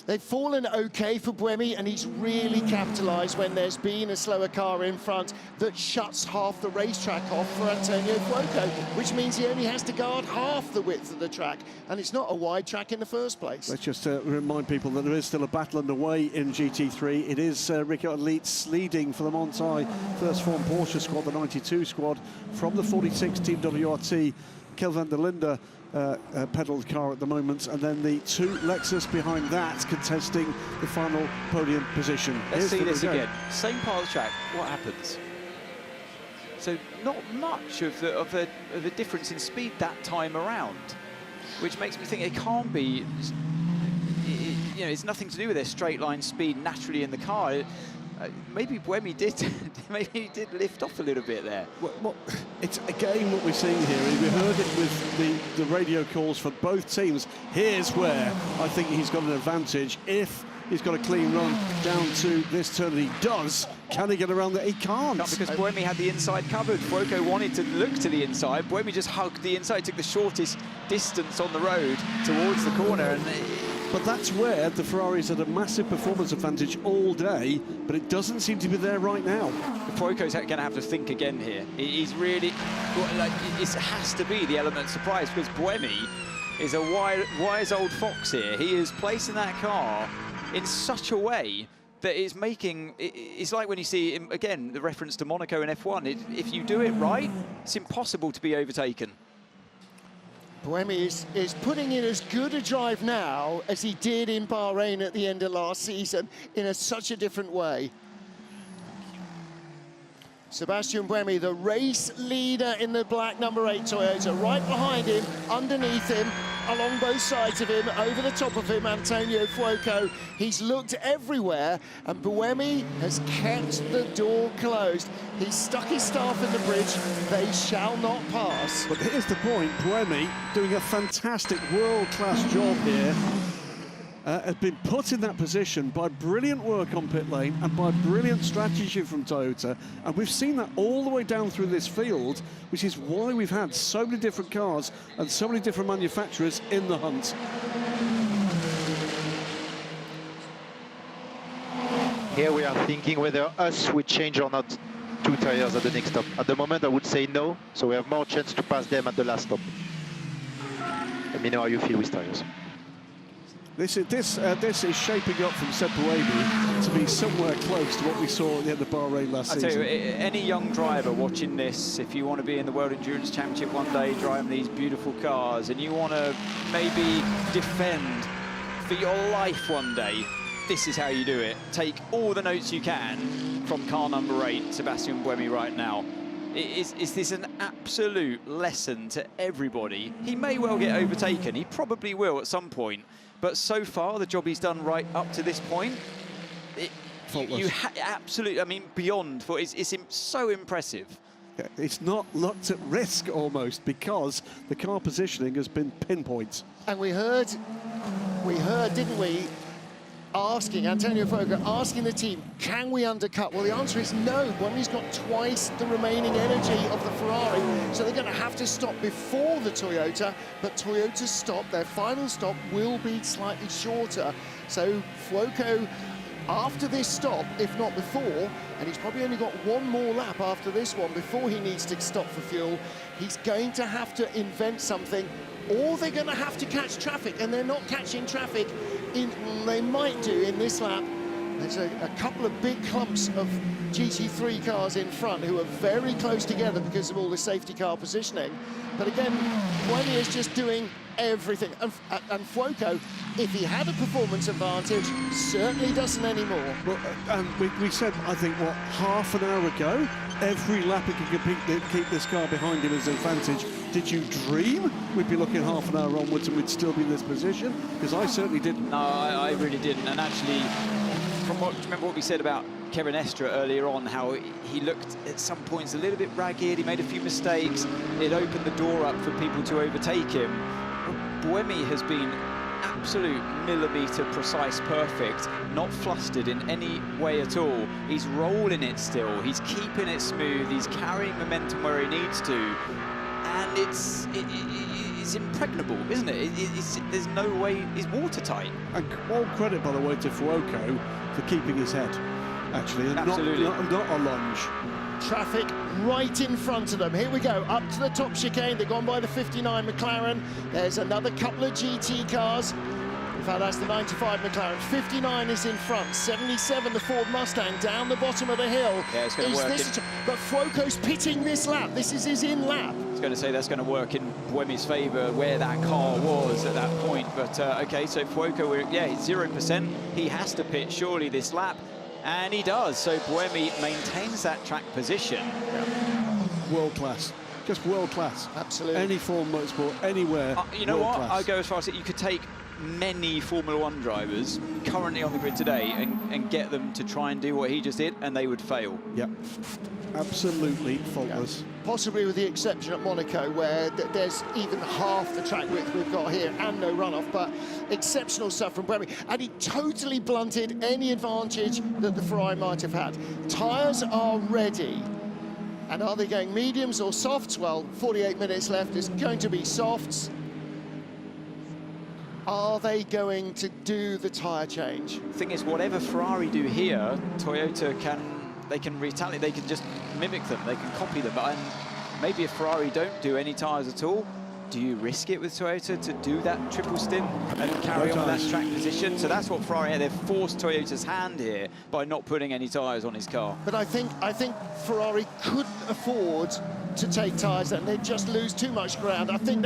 they've fallen okay for Buemi, and he's really capitalised when there's been a slower car in front that shuts half the racetrack off for Antonio Foucault, which means he only has to guard half the width of the track, and it's not a wide track in the first place. Let's just remind people that there is still a battle underway in GT3. It is Ricardo Leitz leading for the Montai First Form Porsche squad, the 92 squad, from the 46 Team WRT, Kelvin de Linde, pedalled car at the moment, and then the 2 Lexus behind that contesting the final podium position. Let's see this again. Same part of the track. What happens? So not much of the difference in speed that time around, which makes me think it can't be. You know, it's nothing to do with their straight line speed naturally in the car. Maybe Buemi did. Maybe he did lift off a little bit there. Well, it's again what we're seeing here. We heard it with the radio calls for both teams. Here's where I think he's got an advantage. If he's got a clean run down to this turn, and he does. Can he get around that? He can't. Because Buemi had the inside covered. Fuoco wanted to look to the inside. Buemi just hugged the inside, took the shortest distance on the road towards the corner. And but that's where the Ferraris had a massive performance advantage all day, but it doesn't seem to be there right now. Fuoco's going to have to think again here. He's really, like, it has to be the element of surprise, because Buemi is a wise old fox here. He is placing that car in such a way that is making, it's like when you see, again, the reference to Monaco and F1, if you do it right, it's impossible to be overtaken. Buemi is putting in as good a drive now as he did in Bahrain at the end of last season in such a different way. Sebastian Buemi, the race leader in the black number 8 Toyota, right behind him, underneath him, along both sides of him, over the top of him, Antonio Fuoco. He's looked everywhere, and Buemi has kept the door closed. He's stuck his staff in the bridge. They shall not pass. But here's the point, Buemi doing a fantastic world-class job here. Has been put in that position by brilliant work on pit lane and by brilliant strategy from Toyota, and we've seen that all the way down through this field, which is why we've had so many different cars and so many different manufacturers in the hunt. Here we are thinking whether us would change or not 2 tires at the next stop. At the moment I would say no, so we have more chance to pass them at the last stop. Let me know how you feel with tires. This is shaping up from Seb Buemi to be somewhere close to what we saw at the end of Bahrain last season. I tell you, any young driver watching this, if you want to be in the World Endurance Championship one day, driving these beautiful cars, and you want to maybe defend for your life one day, this is how you do it. Take all the notes you can from car number 8, Sebastian Buemi, right now. Is this an absolute lesson to everybody? He may well get overtaken. He probably will at some point. But so far, the job he's done right up to this point, absolutely, I mean, beyond. It's so impressive. It's not looked at risk almost, because the car positioning has been pinpoint. And we heard, didn't we, Antonio Fuoco asking the team, can we undercut? Well, the answer is no. Buemi's got twice the remaining energy of the Ferrari, so they're going to have to stop before the Toyota, but Toyota's stop, their final stop, will be slightly shorter. So Fuoco, after this stop, if not before, and he's probably only got one more lap after this one before he needs to stop for fuel, he's going to have to invent something, or they're going to have to catch traffic, and they're not catching traffic. They might do in this lap. There's a couple of big clumps of GT3 cars in front who are very close together because of all the safety car positioning. But again, Buemi is just doing everything. And Fuoco, if he had a performance advantage, certainly doesn't anymore. Well, we said, I think, what, half an hour ago, every lap he can keep this car behind him as an advantage. Did you dream we'd be looking half an hour onwards and we'd still be in this position? Because I certainly didn't. No, I really didn't. And actually, remember what we said about Kevin Estre earlier on, how he looked at some points a little bit ragged, he made a few mistakes, it opened the door up for people to overtake him. Buemi has been absolute millimetre precise perfect, not flustered in any way at all. He's rolling it still, he's keeping it smooth, he's carrying momentum where he needs to, and it's impregnable, isn't it? There's no way, it's watertight. And all credit, by the way, to Fuoco for keeping his head, actually, and not a lunge. Traffic right in front of them. Here we go, up to the top chicane. They've gone by the 59 McLaren. There's another couple of GT cars. In fact, that's the 95 McLaren. 59 is in front. 77, the Ford Mustang, down the bottom of the hill. Yeah, it's going to work. But Fuoco's pitting this lap. This is his in lap. I was going to say that's going to work in Buemi's favour where that car was at that point. But OK, so Fuoco, it's 0%. He has to pit surely this lap. And he does. So Buemi maintains that track position. Yeah. World class. Just world class. Absolutely. Any form of motorsport, anywhere. You know what? Class. I'll go as far as you could take many Formula One drivers currently on the grid today and get them to try and do what he just did, and they would fail. Yep, absolutely faultless. Yeah. Possibly with the exception at Monaco, where there's even half the track width we've got here and no runoff, but exceptional stuff from Buemi. And he totally blunted any advantage that the Ferrari might have had. Tyres are ready. And are they going mediums or softs? Well, 48 minutes left. It's going to be softs. Are they going to do the tyre change? The thing is, whatever Ferrari do here, Toyota they can retaliate, they can just mimic them, they can copy them. And maybe if Ferrari don't do any tyres at all, do you risk it with Toyota to do that triple stint and carry on that track position? So that's what Ferrari, they've forced Toyota's hand here by not putting any tyres on his car. But I think Ferrari couldn't afford to take tyres and they'd just lose too much ground. I think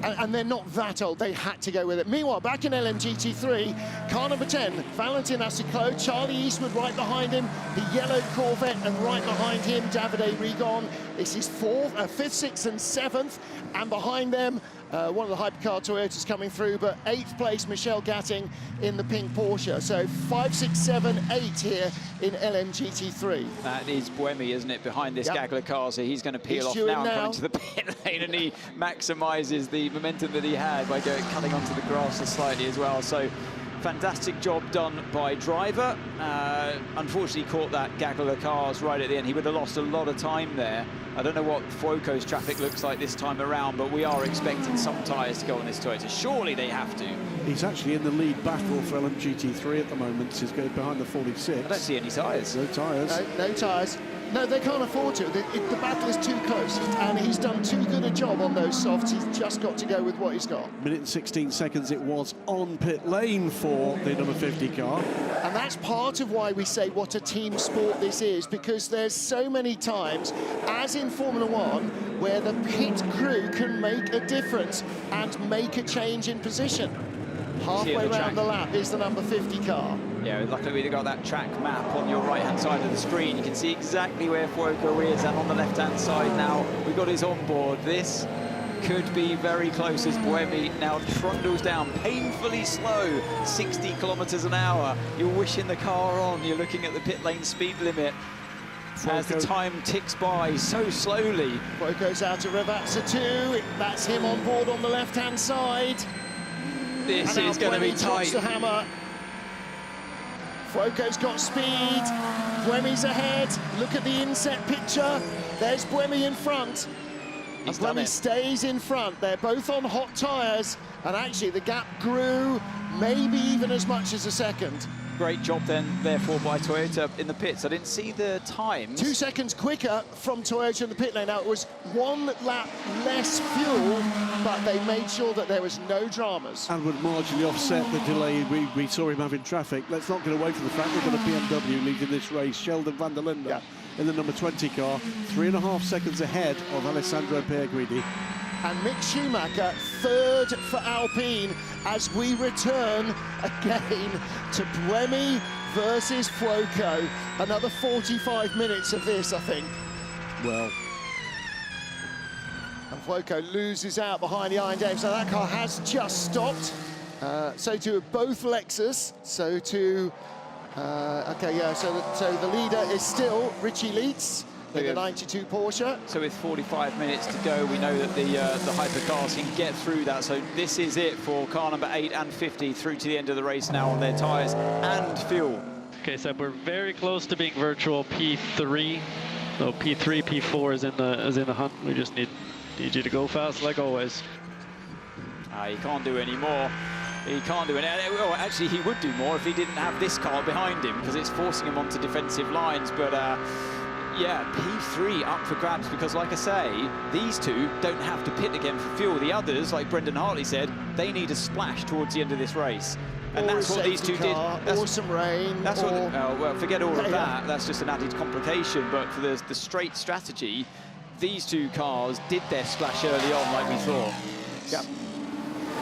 and they're not that old, they had to go with it. Meanwhile, back in LMGT3, car number 10, Valentin Aciclo, Charlie Eastwood right behind him, the yellow Corvette, and right behind him, Davide Rigon. This is 4th, 5th, 6th and 7th, and behind them, one of the hypercar Toyotas coming through, but 8th place, Michel Gatting in the pink Porsche. So 5, 6, 7, 8 here in LMGT3. That is Buemi, isn't it, behind this Gagler car, so he's going to peel off now and come into the pit lane, and he maximises the momentum that he had by cutting onto the grass slightly as well. So fantastic job done by driver. Unfortunately caught that Gagler cars right at the end. He would have lost a lot of time there. I don't know what Fuoco's traffic looks like this time around, but we are expecting some tyres to go on this Toyota. Surely they have to. He's actually in the lead battle for LMGT3 at the moment. He's going behind the 46. I don't see any tyres. No tyres. No tyres. No, they can't afford to. The battle is too close, and he's done too good a job on those softs. He's just got to go with what he's got. Minute and 16 seconds it was on pit lane for the number 50 car. And that's part of why we say what a team sport this is, because there's so many times, as in Formula One, where the pit crew can make a difference and make a change in position. Halfway around the lap is the number 50 car. Yeah, luckily we've got that track map on your right-hand side of the screen. You can see exactly where Fuoco is, and on the left-hand side now, we've got his onboard. This could be very close as Buemi now trundles down, painfully slow, 60 kilometers an hour. You're wishing the car on, you're looking at the pit lane speed limit. As the time ticks by so slowly. Fuoco's out of Ravazza 2, that's him on board on the left-hand side. This is going to be tight. The hammer. Fuoco's got speed, Buemi's ahead. Look at the inset picture. There's Buemi in front. And Buemi stays in front. They're both on hot tyres, and actually the gap grew maybe even as much as a second. Great job then, therefore, by Toyota in the pits. I didn't see the times. 2 seconds quicker from Toyota in the pit lane. Now, it was 1 lap less fuel, but they made sure that there was no dramas. And would marginally offset the delay we saw him having traffic. Let's not get away from the fact we've got a BMW leading this race. Sheldon van der Linde in the number 20 car, 3.5 seconds ahead of Alessandro Pierguidi. And Mick Schumacher, 3rd for Alpine, as we return again to Buemi versus Fuoco. Another 45 minutes of this, I think. Well. And Fuoco loses out behind the Iron Dame, so that car has just stopped. So too have both Lexus. So too, so the leader is still Richie Leitz in the 92 Porsche. So with 45 minutes to go, we know that the hypercars can get through that. So this is it for car number 8 and 50 through to the end of the race now on their tyres and fuel. Okay, so we're very close to being virtual P3. So P3, P4 is in the hunt. We just need you to go fast like always. He can't do any more. He can't do it. Well, actually, he would do more if he didn't have this car behind him, because it's forcing him onto defensive lines. But yeah, P3 up for grabs, because like I say, these two don't have to pit again for fuel. The others, like Brendan Hartley said, they need a splash towards the end of this race. And that's what these two did. Or some rain. That's what. Well, forget all of that. That's just an added complication. But for the straight strategy, these two cars did their splash early on, like we thought. Yep.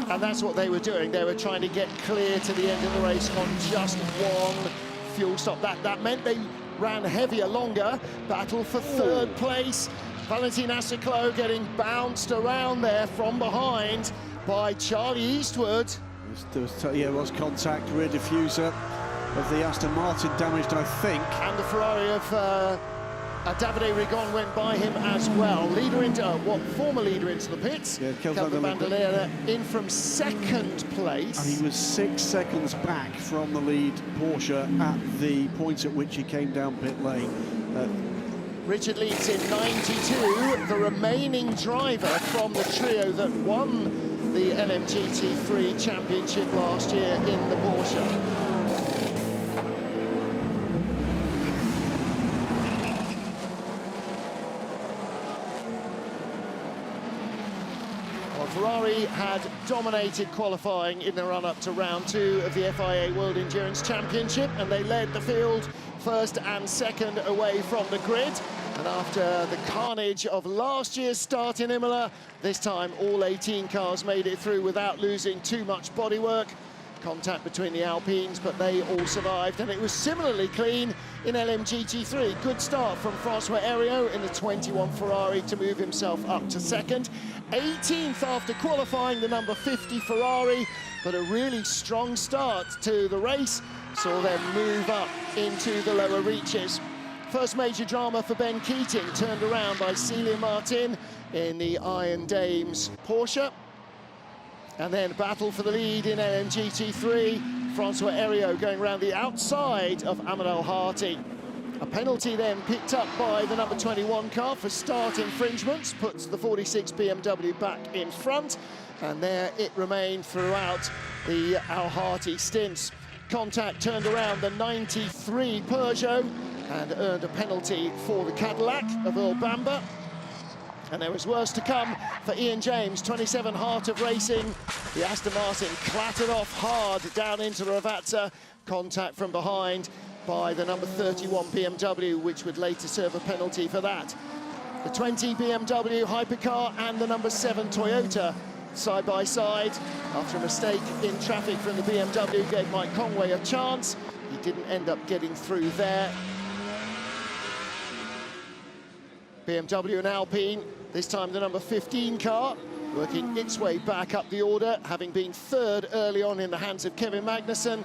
And that's what they were doing. They were trying to get clear to the end of the race on just one fuel stop. That meant they ran heavier, longer. Battle for 3rd place. Valentin Aciclo getting bounced around there from behind by Charlie Eastwood. There was contact, rear diffuser of the Aston Martin damaged, I think. And the Ferrari of Davide Rigon went by him as well. Leader into former leader into the pits. Yeah, Kelvin Vanderleer in from second place. And he was 6 seconds back from the lead Porsche at the point at which he came down pit lane. Richard leads in 92, the remaining driver from the trio that won the LMGT3 championship last year in the Porsche. Well, Ferrari had dominated qualifying in the run-up to round 2 of the FIA World Endurance Championship, and they led the field first and second away from the grid. And after the carnage of last year's start in Imola, this time all 18 cars made it through without losing too much bodywork. Contact between the Alpines, but they all survived, and it was similarly clean in LMGT3. Good start from Francois Heriot in the 21 Ferrari to move himself up to second. 18th after qualifying, the number 50 Ferrari, but a really strong start to the race saw them move up into the lower reaches. First major drama for Ben Keating, turned around by Celia Martin in the Iron Dames Porsche. And then battle for the lead in LMGT3. Francois Heriot going around the outside of Ahmed Al-Hati. A penalty then picked up by the number 21 car for start infringements, puts the 46 BMW back in front, and there it remained throughout the Al-Hati stints. Contact turned around the 93 Peugeot and earned a penalty for the Cadillac of Earl Bamber. And there was worse to come for Ian James, 27 Heart of Racing. The Aston Martin clattered off hard down into the Ravazza. Contact from behind by the number 31 BMW, which would later serve a penalty for that. The 20 BMW hypercar and the number 7 Toyota side by side. After a mistake in traffic from the BMW gave Mike Conway a chance. He didn't end up getting through there. BMW and Alpine, this time the number 15 car, working its way back up the order, having been third early on in the hands of Kevin Magnussen,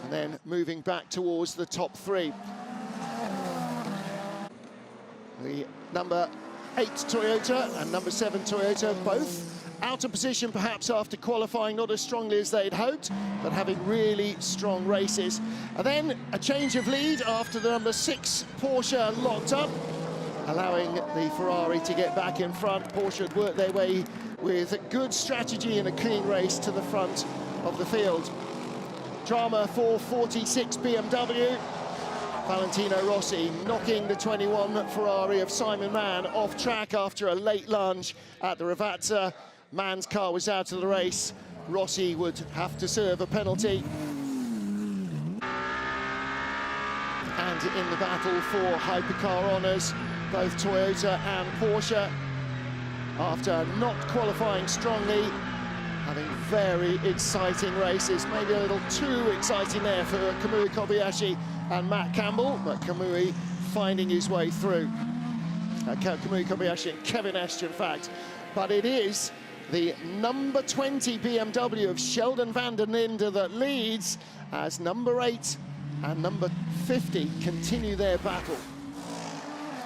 and then moving back towards the top 3. The number 8 Toyota and number 7 Toyota, both out of position perhaps after qualifying, not as strongly as they'd hoped, but having really strong races. And then a change of lead after the number 6 Porsche locked up, allowing the Ferrari to get back in front. Porsche had worked their way with a good strategy and a clean race to the front of the field. Drama for 46 BMW. Valentino Rossi knocking the 21 Ferrari of Simon Mann off track after a late lunge at the Ravazza. Mann's car was out of the race. Rossi would have to serve a penalty. And in the battle for hypercar honours, both Toyota and Porsche, after not qualifying strongly, having very exciting races, maybe a little too exciting there for Kamui Kobayashi and Matt Campbell, but Kamui finding his way through. Kamui Kobayashi and Kevin Estre, in fact. But it is the number 20 BMW of Sheldon van der Linde that leads, as number 8 and number 50 continue their battle.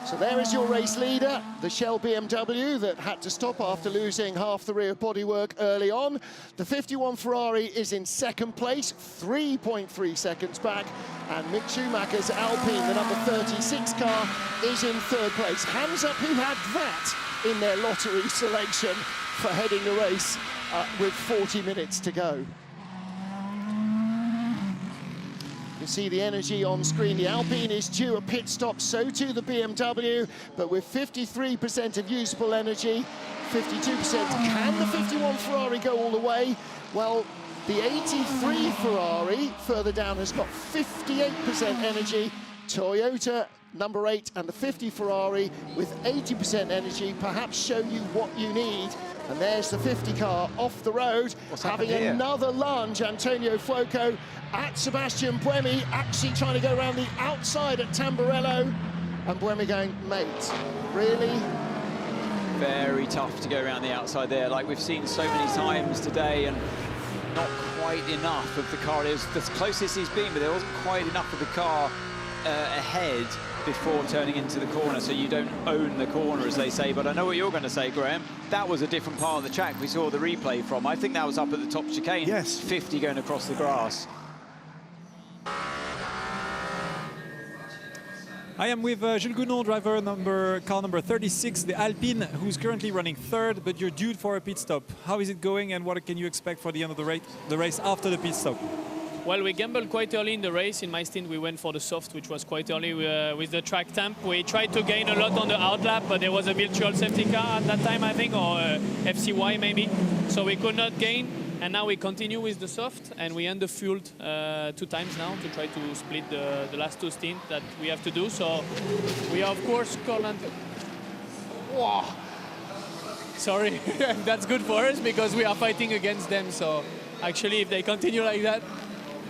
So there is your race leader, the Shell BMW that had to stop after losing half the rear bodywork early on. The 51 Ferrari is in second place, 3.3 seconds back, and Mick Schumacher's Alpine, the number 36 car, is in third place. Hands up who had that in their lottery selection for heading the race with 40 minutes to go. You see the energy on screen. The Alpine is due a pit stop, so too the BMW, but with 53% of usable energy, 52%. Can the 51 Ferrari go all the way? Well, the 83 Ferrari further down has got 58% energy. Toyota, number 8, and the 50 Ferrari with 80% energy perhaps show you what you need. And there's the 50 car off the road, having another lunge. Antonio Fuoco at Sebastian Buemi, actually trying to go around the outside at Tamburello. And Buemi going, mate, really? Very tough to go around the outside there, like we've seen so many times today, and not quite enough of the car. It was the closest he's been, but there wasn't quite enough of the car ahead before turning into the corner, so you don't own the corner, as they say. But I know what you're going to say, Graham. That was a different part of the track we saw the replay from. I think that was up at the top chicane. Yes. 50 going across the grass. I am with Jules Gounon, car number 36, the Alpine, who's currently running third, but you're due for a pit stop. How is it going, and what can you expect for the end of the race after the pit stop? Well, we gambled quite early in the race. In my stint, we went for the soft, which was quite early with the track temp. We tried to gain a lot on the outlap, but there was a virtual safety car at that time, I think, or FCY maybe. So we could not gain. And now we continue with the soft, and we underfueled 2 times now to try to split the last 2 stints that we have to do. So we are, of course, current. Wow. Sorry, that's good for us because we are fighting against them. So actually, if they continue like that.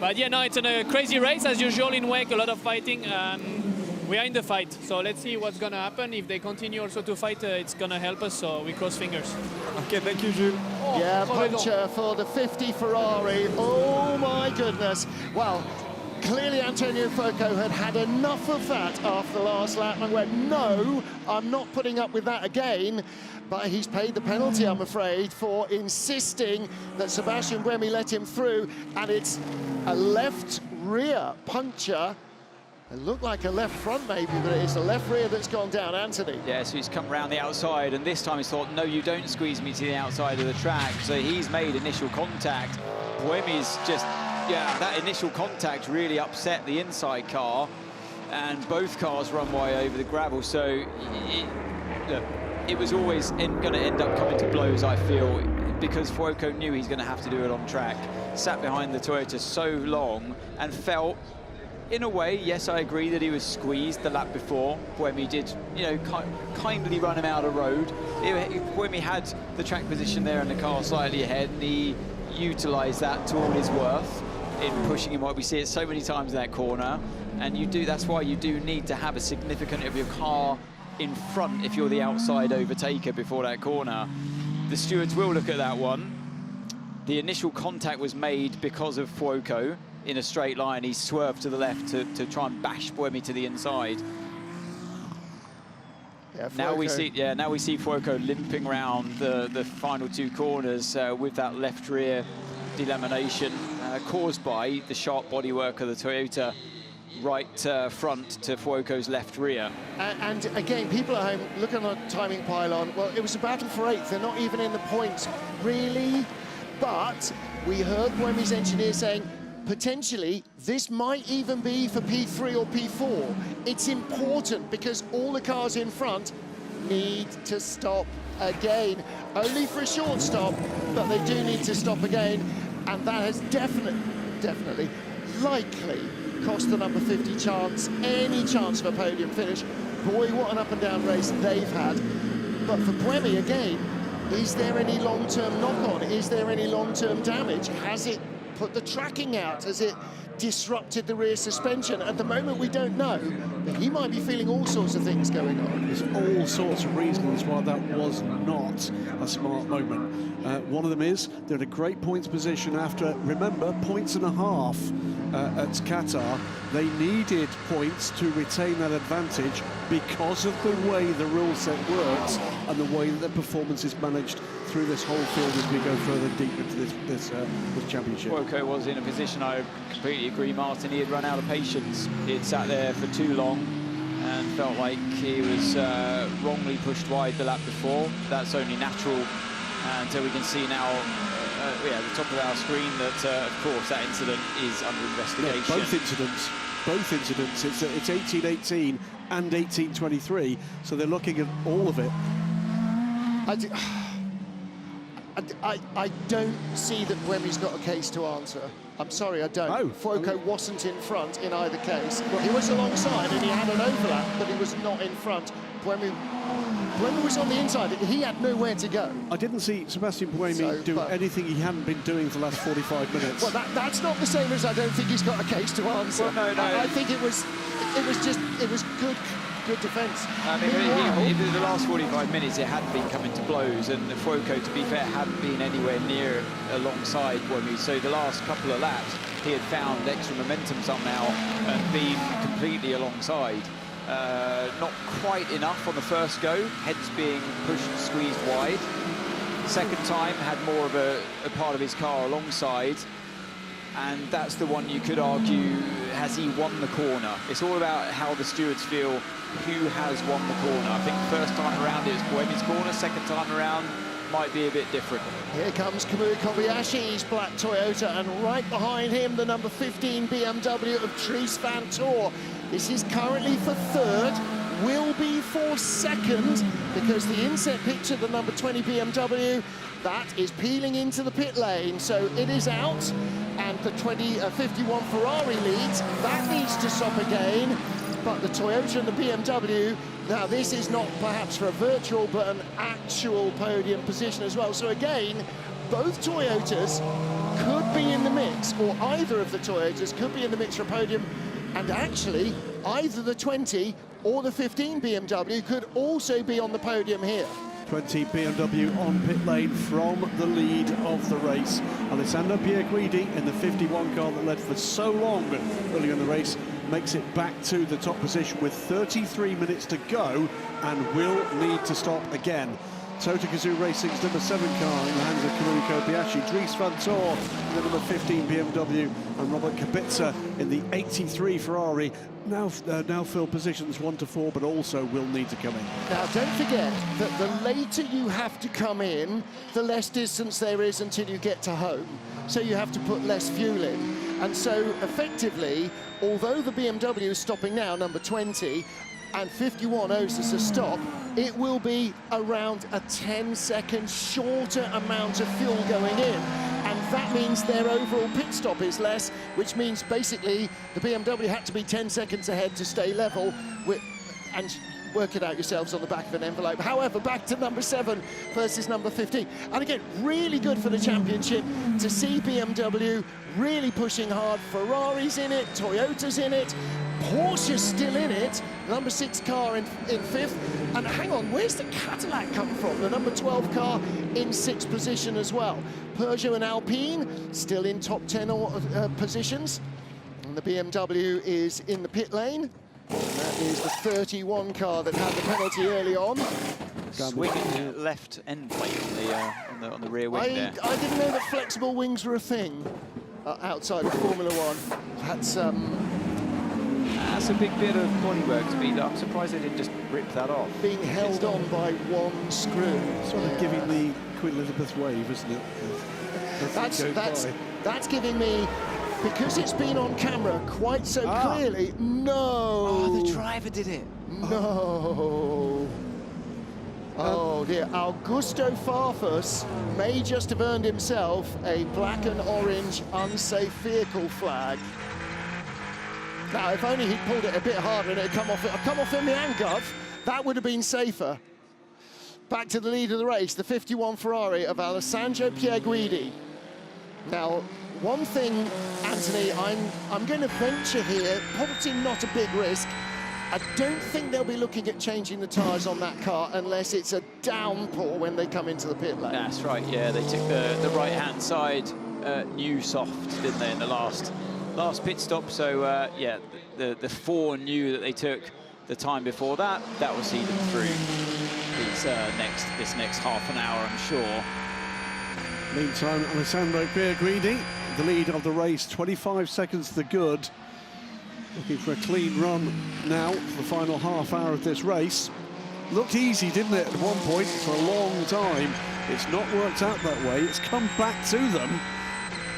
But yeah, no, it's a crazy race as usual in WEC, a lot of fighting. We are in the fight, so let's see what's going to happen. If they continue also to fight, it's going to help us, so we cross fingers. Okay, thank you, Jules. Oh, yeah, puncture for the 50 Ferrari. Oh, my goodness. Well, clearly Antonio Fuoco had had enough of that after the last lap and went, no, I'm not putting up with that again. But he's paid the penalty, I'm afraid, for insisting that Sebastian Buemi let him through, and it's a left rear puncture. It looked like a left front maybe, but it's a left rear that's gone down, Anthony. Yeah, so he's come around the outside, and this time he's thought, no, you don't squeeze me to the outside of the track. So he's made initial contact. Buemi's just, yeah, that initial contact really upset the inside car, and both cars run way over the gravel. So look, it was always going to end up coming to blows, I feel, because Fuoco knew he's going to have to do it on track. Sat behind the Toyota so long and felt, in a way, yes, I agree that he was squeezed the lap before. Buemi did, you know, kindly run him out of road. Buemi had the track position there and the car slightly ahead, and he utilised that to all his worth in pushing him. We see it so many times in that corner, and that's why you do need to have a significant of your car in front if you're the outside overtaker before that corner. The stewards will look at that one. The initial contact was made because of Fuoco in a straight line. He swerved to the left to try and bash Buemi to the inside. Yeah, now we see Fuoco limping around the final 2 corners with that left rear delamination caused by the sharp bodywork of the Toyota right front to Fuoco's left rear. And again, people at home looking on the timing pylon, well, it was a battle for 8th. They're not even in the points, really. But we heard Buemi's engineer saying, potentially, this might even be for P3 or P4. It's important because all the cars in front need to stop again. Only for a short stop, but they do need to stop again. And that has definitely, likely cost the number 50 chance, any chance of a podium finish. Boy, what an up and down race they've had. But for Buemi, again, is there any long-term knock-on? Is there any long-term damage? Has it put the tracking out? Has it disrupted the rear suspension? At the moment, we don't know, but he might be feeling all sorts of things going on. There's all sorts of reasons why that was not a smart moment. One of them is they're in a great points position after, remember, 1.5 points at Qatar. They needed points to retain that advantage because of the way the rule set works and the way that the performance is managed through this whole field as we go further deep into this championship. Fuoco was in a position, I completely agree, Martin. He had run out of patience. He had sat there for too long and felt like he was wrongly pushed wide the lap before. That's only natural until we can see now at the top of our screen that, of course, that incident is under investigation. Yeah, both incidents. It's 18-18 and 18-23, so they're looking at all of it. I don't see that Buemi's got a case to answer. I'm sorry, I don't. No. Fuoco wasn't in front in either case. He was alongside and he had an overlap, but he was not in front. Buemi was on the inside. He had nowhere to go. I didn't see Sebastian Buemi do anything he hadn't been doing for the last 45 minutes. Well, that's not the same as I don't think he's got a case to answer. Well, no. I think it was good good defence. I mean, in the last 45 minutes, it hadn't been coming to blows, and Fuoco, to be fair, hadn't been anywhere near alongside Wemi. So the last couple of laps, he had found extra momentum somehow and been completely alongside. Not quite enough on the first go, hence being pushed, squeezed wide. Second time, had more of a part of his car alongside. And that's the one you could argue, has he won the corner? It's all about how the stewards feel who has won the corner. I think first time around it was Buemi's corner, second time around might be a bit different. Here comes Kamui Kobayashi's black Toyota, and right behind him, the number 15 BMW of Dries van Tor. This is currently for third, will be for second, because the inset picture, the number 20 BMW, that is peeling into the pit lane, so it is out. And the 51 Ferrari leads. That needs to stop again. But the Toyota and the BMW, now this is not perhaps for a virtual, but an actual podium position as well. So again, both Toyotas could be in the mix, or either of the Toyotas could be in the mix for a podium. And actually, either the 20 or the 15 BMW could also be on the podium here. 20 BMW on pit lane from the lead of the race. Alessandro Pierguidi in the 51 car that led for so long early in the race makes it back to the top position with 33 minutes to go and will need to stop again. Toyota Gazoo Racing's number 7 car in the hands of Kamui Kobayashi, Dries van Tor in the number 15 BMW, and Robert Kubica in the 83 Ferrari. Now fill positions 1 to 4, but also will need to come in. Now, don't forget that the later you have to come in, the less distance there is until you get to home. So you have to put less fuel in. And so, effectively, although the BMW is stopping now, number 20, and 51 owes us a stop, it will be around a 10-second shorter amount of fuel going in. And that means their overall pit stop is less, which means basically the BMW had to be 10 seconds ahead to stay level, and work it out yourselves on the back of an envelope. However, back to number 7 versus number 15. And again, really good for the championship to see BMW really pushing hard. Ferrari's in it, Toyota's in it, Porsche's still in it, number 6 car in 5th. And hang on, where's the Cadillac come from? The number 12 car in 6th position as well. Peugeot and Alpine still in top 10 positions. And the BMW is in the pit lane. And that is the 31 car that had the penalty early on. Swinging left end plate on the rear wing there. I didn't know that flexible wings were a thing outside of Formula One. That's a big bit of bodywork speed. I'm surprised they didn't just rip that off. Being held on by one screw. Sort of giving the Queen Elizabeth wave, isn't it? That's giving me, because it's been on camera quite so clearly. No. Oh, the driver did it. No. Oh dear, Augusto Farfus may just have earned himself a black and orange unsafe vehicle flag. Now, if only he'd pulled it a bit harder and it'd come off in the handcuff, that would have been safer. Back to the lead of the race, the 51 Ferrari of Alessandro Pierguidi. Now, one thing, Anthony, I'm going to venture here, probably not a big risk. I don't think they'll be looking at changing the tyres on that car unless it's a downpour when they come into the pit lane. That's right, yeah, they took the right-hand side new soft, didn't they, in the last pit stop. So, yeah, the 4 new that they took the time before that will see them through this next half an hour, I'm sure. Meantime, Alessandro Pierguidi, the lead of the race, 25 seconds to the good. Looking for a clean run now for the final half hour of this race. Looked easy, didn't it, at one point for a long time. It's not worked out that way. It's come back to them.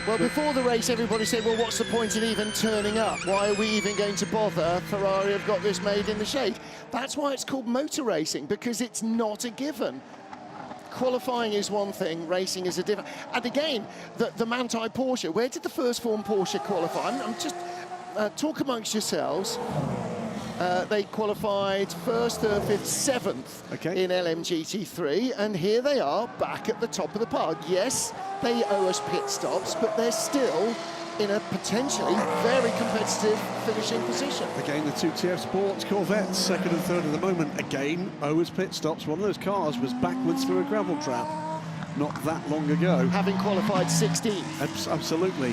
Well, before the race, everybody said, well, what's the point in even turning up? Why are we even going to bother? Ferrari have got this made in the shade. That's why it's called motor racing, because it's not a given. Qualifying is one thing, racing is a different. And again, the Manthey Porsche, where did the first form Porsche qualify? I'm just talk amongst yourselves. They qualified 1st, 3rd, 5th, 7th in LMGT3, and here they are back at the top of the pile. Yes, they owe us pit stops, but they're still in a potentially very competitive finishing position. Again, the two TF Sports Corvettes, second and third at the moment. Again, Owen's pit stops. One of those cars was backwards through a gravel trap not that long ago. Having qualified 16th. Absolutely.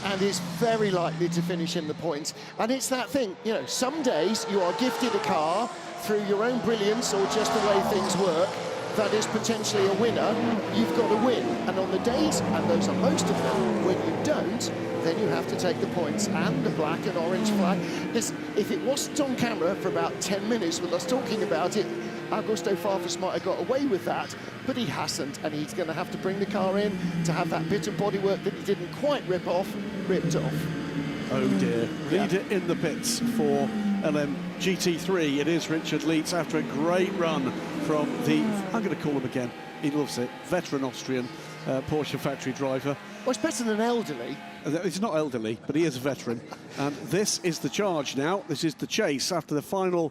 And is very likely to finish in the points. And it's that thing, you know, some days you are gifted a car through your own brilliance or just the way things work that is potentially a winner. You've got to win. And on the days, and those are most of them, when you don't, then you have to take the points and the black and orange flag. Listen, if it wasn't on camera for about 10 minutes with us talking about it, Augusto Farfus might have got away with that, but he hasn't, and he's going to have to bring the car in to have that bit of bodywork that he didn't quite ripped off. Oh dear. Leader in the pits for LM GT3. It is Richard Leitz after a great run from the, I'm going to call him again, he loves it, veteran Austrian Porsche factory driver. Well, it's better than elderly. He's not elderly, but he is a veteran. And this is the charge now. This is the chase after the final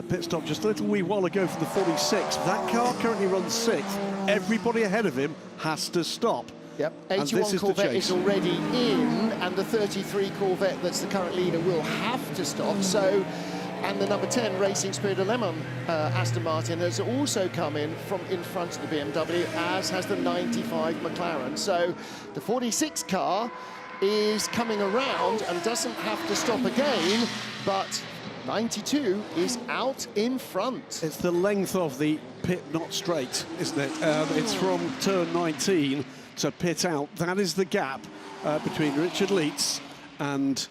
pit stop just a little wee while ago for the 46. That car currently runs 6th. Everybody ahead of him has to stop. Yep, 81 Corvette is already in, and the 33 Corvette that's the current leader will have to stop. So, and the number 10 Racing Spirit of Lemon, Aston Martin, has also come in from in front of the BMW, as has the 95 McLaren. So the 46 car is coming around and doesn't have to stop again, but 92 is out in front. It's the length of the pit not straight, isn't it? It's from turn 19 to pit out. That is the gap between Richard Leitz and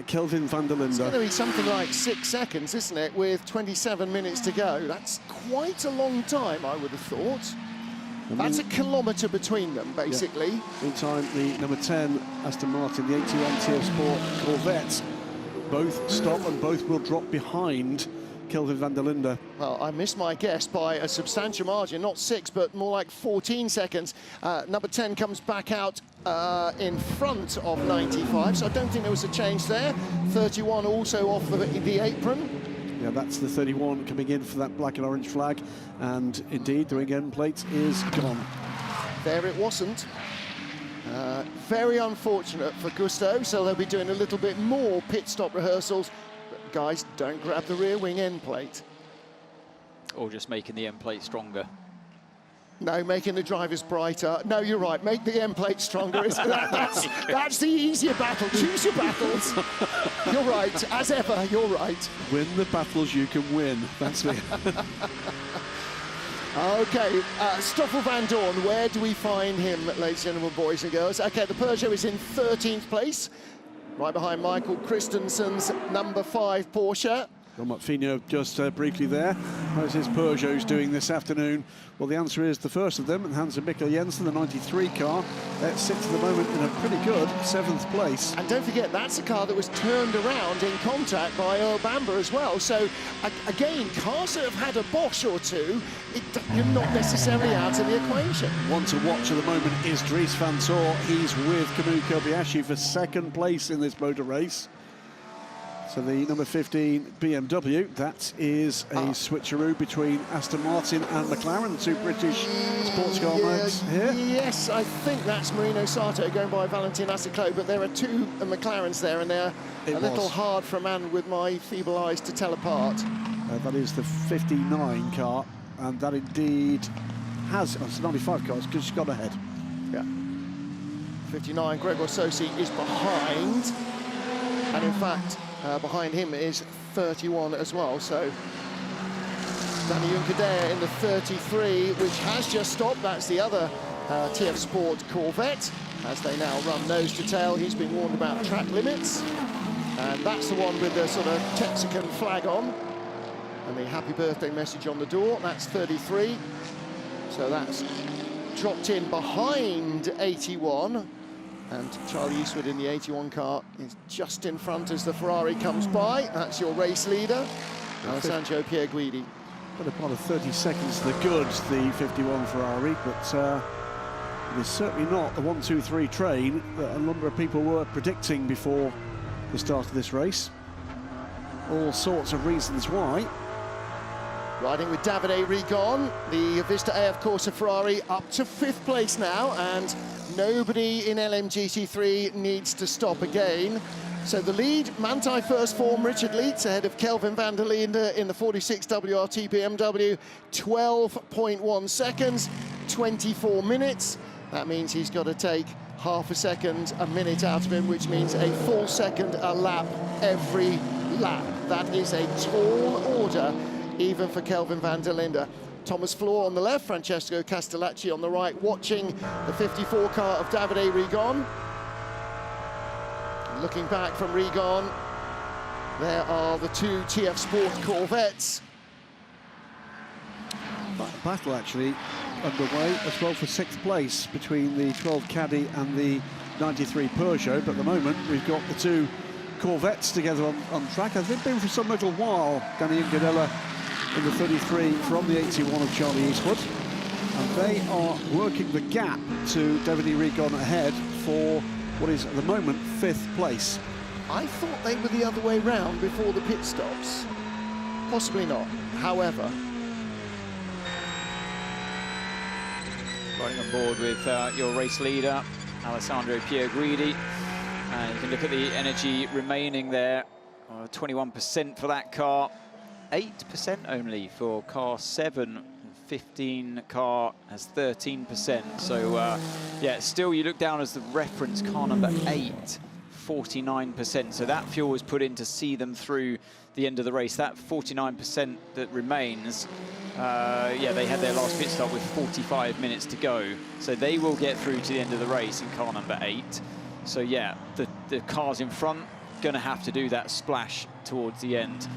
Kelvin van der Linde. It's going to be something like 6 seconds, isn't it, with 27 minutes to go. That's quite a long time, I would have thought. That's a kilometre between them, basically. Yeah. Meantime, the number 10 Aston Martin, the 81 TF Sport Corvette, both stop and both will drop behind Kelvin van der Linde. Well, I missed my guess by a substantial margin, not 6, but more like 14 seconds. Number 10 comes back out in front of 95, so I don't think there was a change there. 31 also off the apron. Yeah, that's the 31 coming in for that black and orange flag, and indeed the wing end plate is gone. There it wasn't. Very unfortunate for Gusto, so they'll be doing a little bit more pit stop rehearsals. But guys, don't grab the rear wing end plate. Or just making the end plate stronger. No, making the drivers brighter. No, you're right, make the end plate stronger. That's the easier battle. Choose your battles. You're right, as ever, you're right. Win the battles you can win. That's me. Okay, Stoffel van Dorn, where do we find him, ladies and gentlemen, boys and girls? Okay, the Peugeot is in 13th place, right behind Michael Christensen's number 5 Porsche. John McPhino just briefly there. How's his Peugeots doing this afternoon? Well, the answer is the first of them, Hans Mikkel Jensen, the 93 car. That sits at the moment in a pretty good 7th place. And don't forget, that's a car that was turned around in contact by Earl Bamber as well. So, again, cars that have had a Bosch or two, you're not necessarily out of the equation. One to watch at the moment is Dries van Tor. He's with Kamui Kobayashi for 2nd place in this motor race. So the number 15 BMW, that is a switcheroo between Aston Martin and McLaren, two British sports car brands here. Yes, I think that's Marino Sato going by Valentin Asiclo, but there are 2 McLarens there, and they're a little hard for a man with my feeble eyes to tell apart. That is the 59 car, and that indeed has, it's the 95 car, it's just gone ahead. Yeah. 59, Gregor Sosi is behind, and in fact, behind him is 31 as well, so Danny Junkadea in the 33, which has just stopped. That's the other TF Sport Corvette, as they now run nose to tail. He's been warned about track limits, and that's the one with the sort of Texican flag on and the happy birthday message on the door. That's 33, so that's dropped in behind 81. And Charlie Eastwood in the 81 car is just in front as the Ferrari comes by. That's your race leader, Alessandro Pierguidi. Got about 30 seconds to the good, the 51 Ferrari, but it is certainly not the 1-2-3 train that a number of people were predicting before the start of this race. All sorts of reasons why. Riding with Davide Rigon, the Vista AF Corsa Ferrari up to 5th place now, and nobody in LMGT3 needs to stop again. So the lead, Manthey first form, Richard Leeds ahead of Kelvin van der Linde in the 46 WRT BMW, 12.1 seconds, 24 minutes. That means he's got to take half a second, a minute out of him, which means a full second a lap every lap. That is a tall order, even for Kelvin van der Linde. Thomas Floor on the left, Francesco Castellacci on the right, watching the 54 car of Davide Rigon. Looking back from Rigon, there are the two TF Sport Corvettes. Battle actually underway as well for 6th place between the 12 Caddy and the 93 Peugeot, but at the moment we've got the two Corvettes together on track, as they've been for some little while. Danny Ingadella in the 33 from the 81 of Charlie Eastwood, and they are working the gap to Davide Rigon ahead for what is at the moment 5th place. I thought they were the other way round before the pit stops. Possibly not, however. Riding on board with your race leader, Alessandro Pierguidi. And you can look at the energy remaining there. 21% for that car, 8% only for car 7. 15 car has 13%. So yeah, still you look down as the reference car number 8, 49%. So that fuel was put in to see them through the end of the race. That 49% that remains, yeah, they had their last pit stop with 45 minutes to go. So they will get through to the end of the race in car number 8. So yeah, the cars in front gonna have to do that splash towards the end,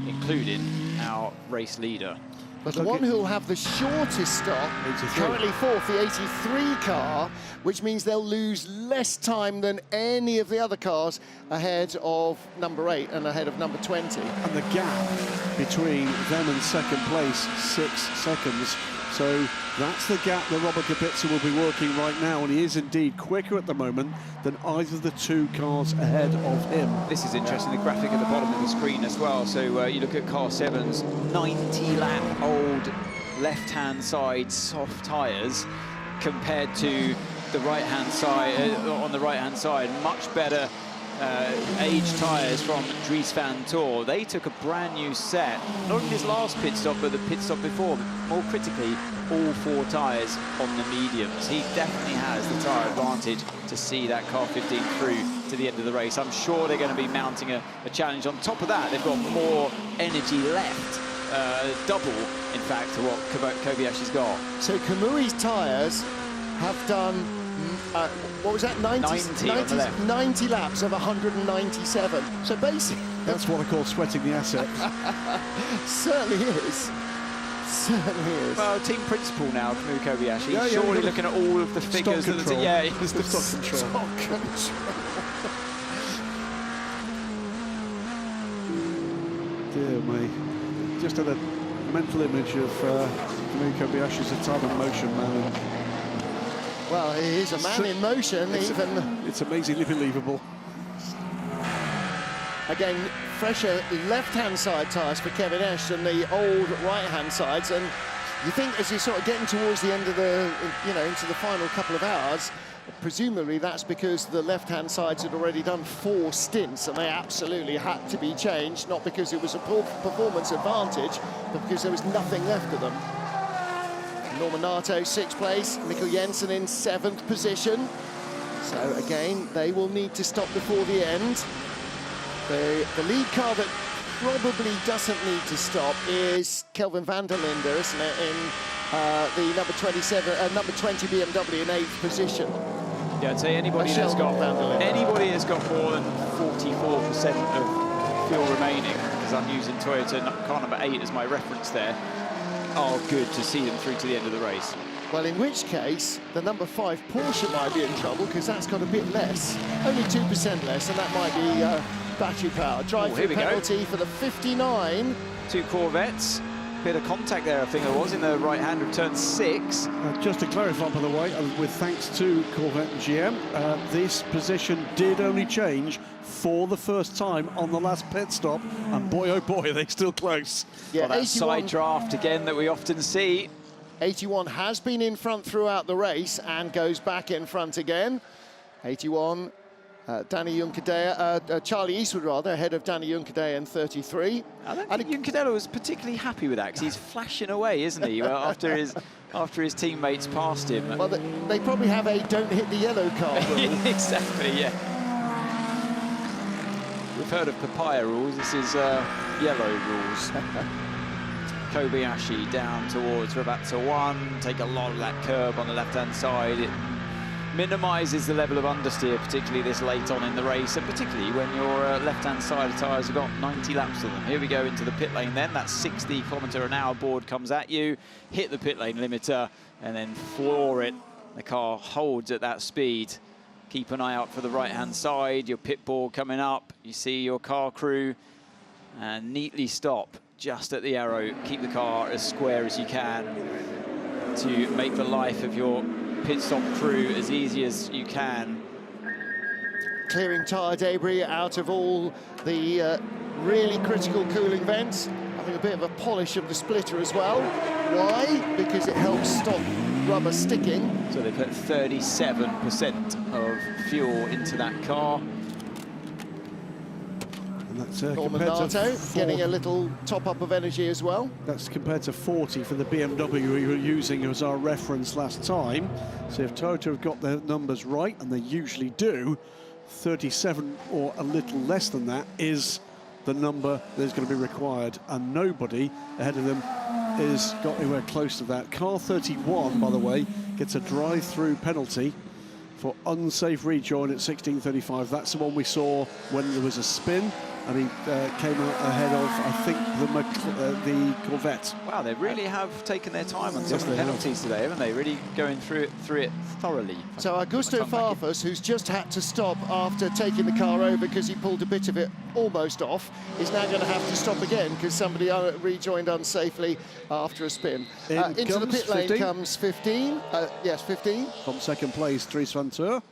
including our race leader. But the one who'll have the shortest stop, currently 4th, the 83 car, which means they'll lose less time than any of the other cars ahead of number 8 and ahead of number 20. And the gap between them and 2nd place, 6 seconds. So that's the gap that Robert Kubica will be working right now, and he is indeed quicker at the moment than either of the two cars ahead of him. This is interesting, the graphic at the bottom of the screen as well. So you look at car 7's 90-lap old left-hand side soft tyres compared to the right-hand side, on the right-hand side, much better aged tyres from Dries van Tor. They took a brand new set, not in his last pit stop, but the pit stop before, but more critically, all 4 tyres on the mediums. He definitely has the tyre advantage to see that car 15 through to the end of the race. I'm sure they're going to be mounting a challenge. On top of that, they've got more energy left, double, in fact, to what Kobayashi's got. So Kamui's tyres have done what was that, 90 laps of 197. So basically... That's what I call sweating the asset. Certainly is. Certainly is. Well, team principal now, Kamui Kobayashi. Yeah, surely looking at all of the figures. Stock control. Yeah, it's the stock control. Stock control. Dear me. Just had a mental image of Kamui Kobayashi as a time in motion man. Well, he is a man in motion, It's amazingly believable. Again, fresher left-hand side tyres for Kevin Esch than the old right-hand sides, and you think as you're sort of getting towards the end of the, into the final couple of hours, presumably that's because the left-hand sides had already done 4 stints and they absolutely had to be changed, not because it was a performance advantage, but because there was nothing left of them. Norman Nato, 6th place, Mikkel Jensen in 7th position. So again, they will need to stop before the end. The lead car that probably doesn't need to stop is Kelvin van der Linde, isn't it, in the number 20 BMW in 8th position. Yeah, I'd say anybody that's got more than 44% of fuel remaining, because I'm using Toyota car number 8 as my reference there, are good to see them through to the end of the race. Well, in which case, the number 5 Porsche might be in trouble, because that's got a bit less, only 2% less, and that might be battery power. Drive-through penalty for the 59. 2 Corvettes. bit of contact there, I think there was, in the right hand of turn 6. Just to clarify, by the way, with thanks to Corvette and GM, this position did only change for the first time on the last pit stop, and boy, oh boy, are they still close. Yeah, well, that side draft again that we often see. 81 has been in front throughout the race and goes back in front again. 81, Danny Juncadella, Charlie Eastwood rather, ahead of Danny Juncadella in 33. I don't think Juncadella was particularly happy with that, because he's flashing away, isn't he, after his teammates passed him. Well, they probably have a don't hit the yellow card rule. Exactly, yeah. We've heard of papaya rules, this is yellow rules. Kobayashi down towards Rabatza 1, take a lot of that curb on the left-hand side. It minimises the level of understeer, particularly this late on in the race, and particularly when your left-hand side of tyres have got 90 laps to them. Here we go into the pit lane then. That 60 km/h board comes at you, hit the pit lane limiter, and then floor it. The car holds at that speed. Keep an eye out for the right-hand side, your pit board coming up. You see your car crew, and neatly stop just at the arrow. Keep the car as square as you can to make the life of your pit stop crew as easy as you can. Clearing tyre debris out of all the really critical cooling vents. Having a bit of a polish of the splitter as well. Why? Because it helps stop rubber sticking. So they put 37% of fuel into that car. And that's Norman compared to Nato getting a little top-up of energy as well. That's compared to 40 for the BMW we were using as our reference last time. So if Toyota have got their numbers right, and they usually do, 37 or a little less than that is the number that is going to be required, and nobody ahead of them is got anywhere close to that. Car 31, by the way, gets a drive-through penalty for unsafe rejoin at 16:35. That's the one we saw when there was a spin, and he came out ahead of, I think, the Corvette. Wow, they really have taken their time on some of the penalties today, haven't they? Really going through it thoroughly. So Augusto Farfus, who's just had to stop after taking the car over because he pulled a bit of it almost off, is now going to have to stop again because somebody rejoined unsafely after a spin. Into the pit lane 15. comes 15. Yes, 15. From second place, Dries van Teur.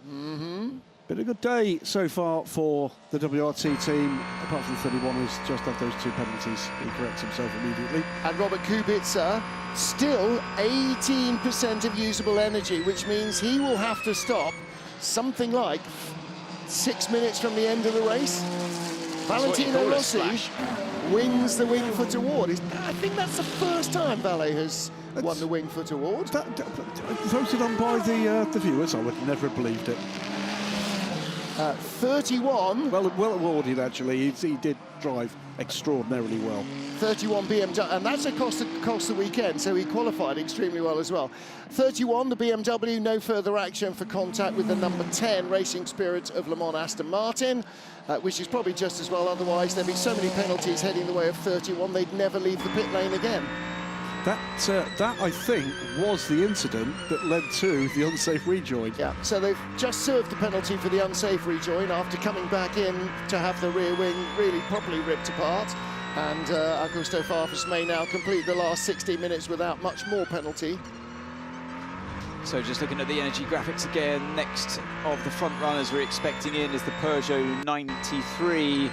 Been a good day so far for the WRT team, apart from 31 who's just had those 2 penalties. He corrects himself immediately. And Robert Kubica, still 18% of usable energy, which means he will have to stop something like 6 minutes from the end of the race. Valentino Rossi wins the Wingfoot Award. I think that's the first time Valet has won the Wingfoot Award. Voted on by the viewers, I would never have believed it. 31. Well awarded, actually. He did drive extraordinarily well. 31 BMW, and that's across the weekend, so he qualified extremely well as well. 31, the BMW, no further action for contact with the number 10 Racing Spirit of Le Mans Aston Martin, which is probably just as well. Otherwise, there'd be so many penalties heading the way of 31, they'd never leave the pit lane again. That I think, was the incident that led to the unsafe rejoin. Yeah, so they've just served the penalty for the unsafe rejoin after coming back in to have the rear wing really properly ripped apart. And Augusto Farfus may now complete the last 60 minutes without much more penalty. So just looking at the energy graphics again, next of the front runners we're expecting in is the Peugeot 93,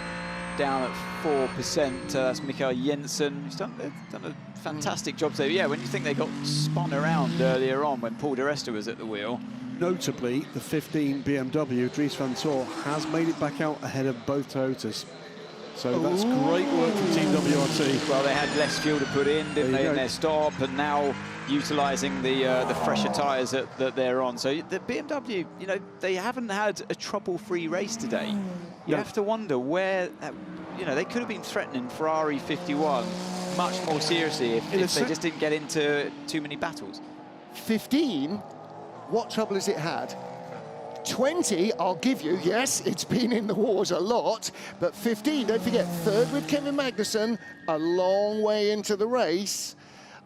down at 4%. That's Mikael Jensen, who's done a fantastic job there. Yeah, when you think they got spun around earlier on when Paul di Resta was at the wheel. Notably, the 15 BMW, Dries van Teur, has made it back out ahead of both Toyotas. So that's great work from Team WRT. Well, they had less fuel to put in, didn't they, in their stop, and now utilising the fresher tyres that they're on. So the BMW, you know, they haven't had a trouble-free race today. You have to wonder where, you know, they could have been threatening Ferrari 51 much more seriously if they just didn't get into too many battles. 15, what trouble has it had? 20, I'll give you, yes, it's been in the wars a lot, but 15, don't forget, third with Kevin Magnussen, a long way into the race.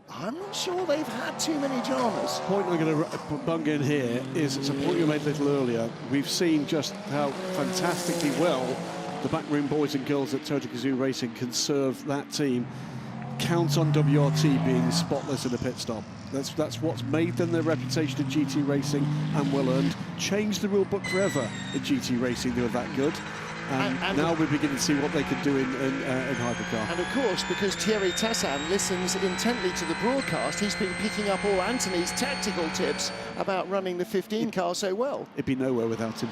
I'm not sure they've had too many dramas. The point I'm going to bung in here is, it's a point you made a little earlier. We've seen just how fantastically well the backroom boys and girls at Toyota Gazoo Racing can serve that team. count on WRT being spotless in a pit stop. That's what's made them their reputation in GT racing, and well earned. Changed the rule book forever in GT racing. They were that good. And now we're beginning to see what they can do in hypercar. And of course, because Thierry Tassan listens intently to the broadcast, he's been picking up all Anthony's tactical tips about running the 15 car so well. It'd be nowhere without him.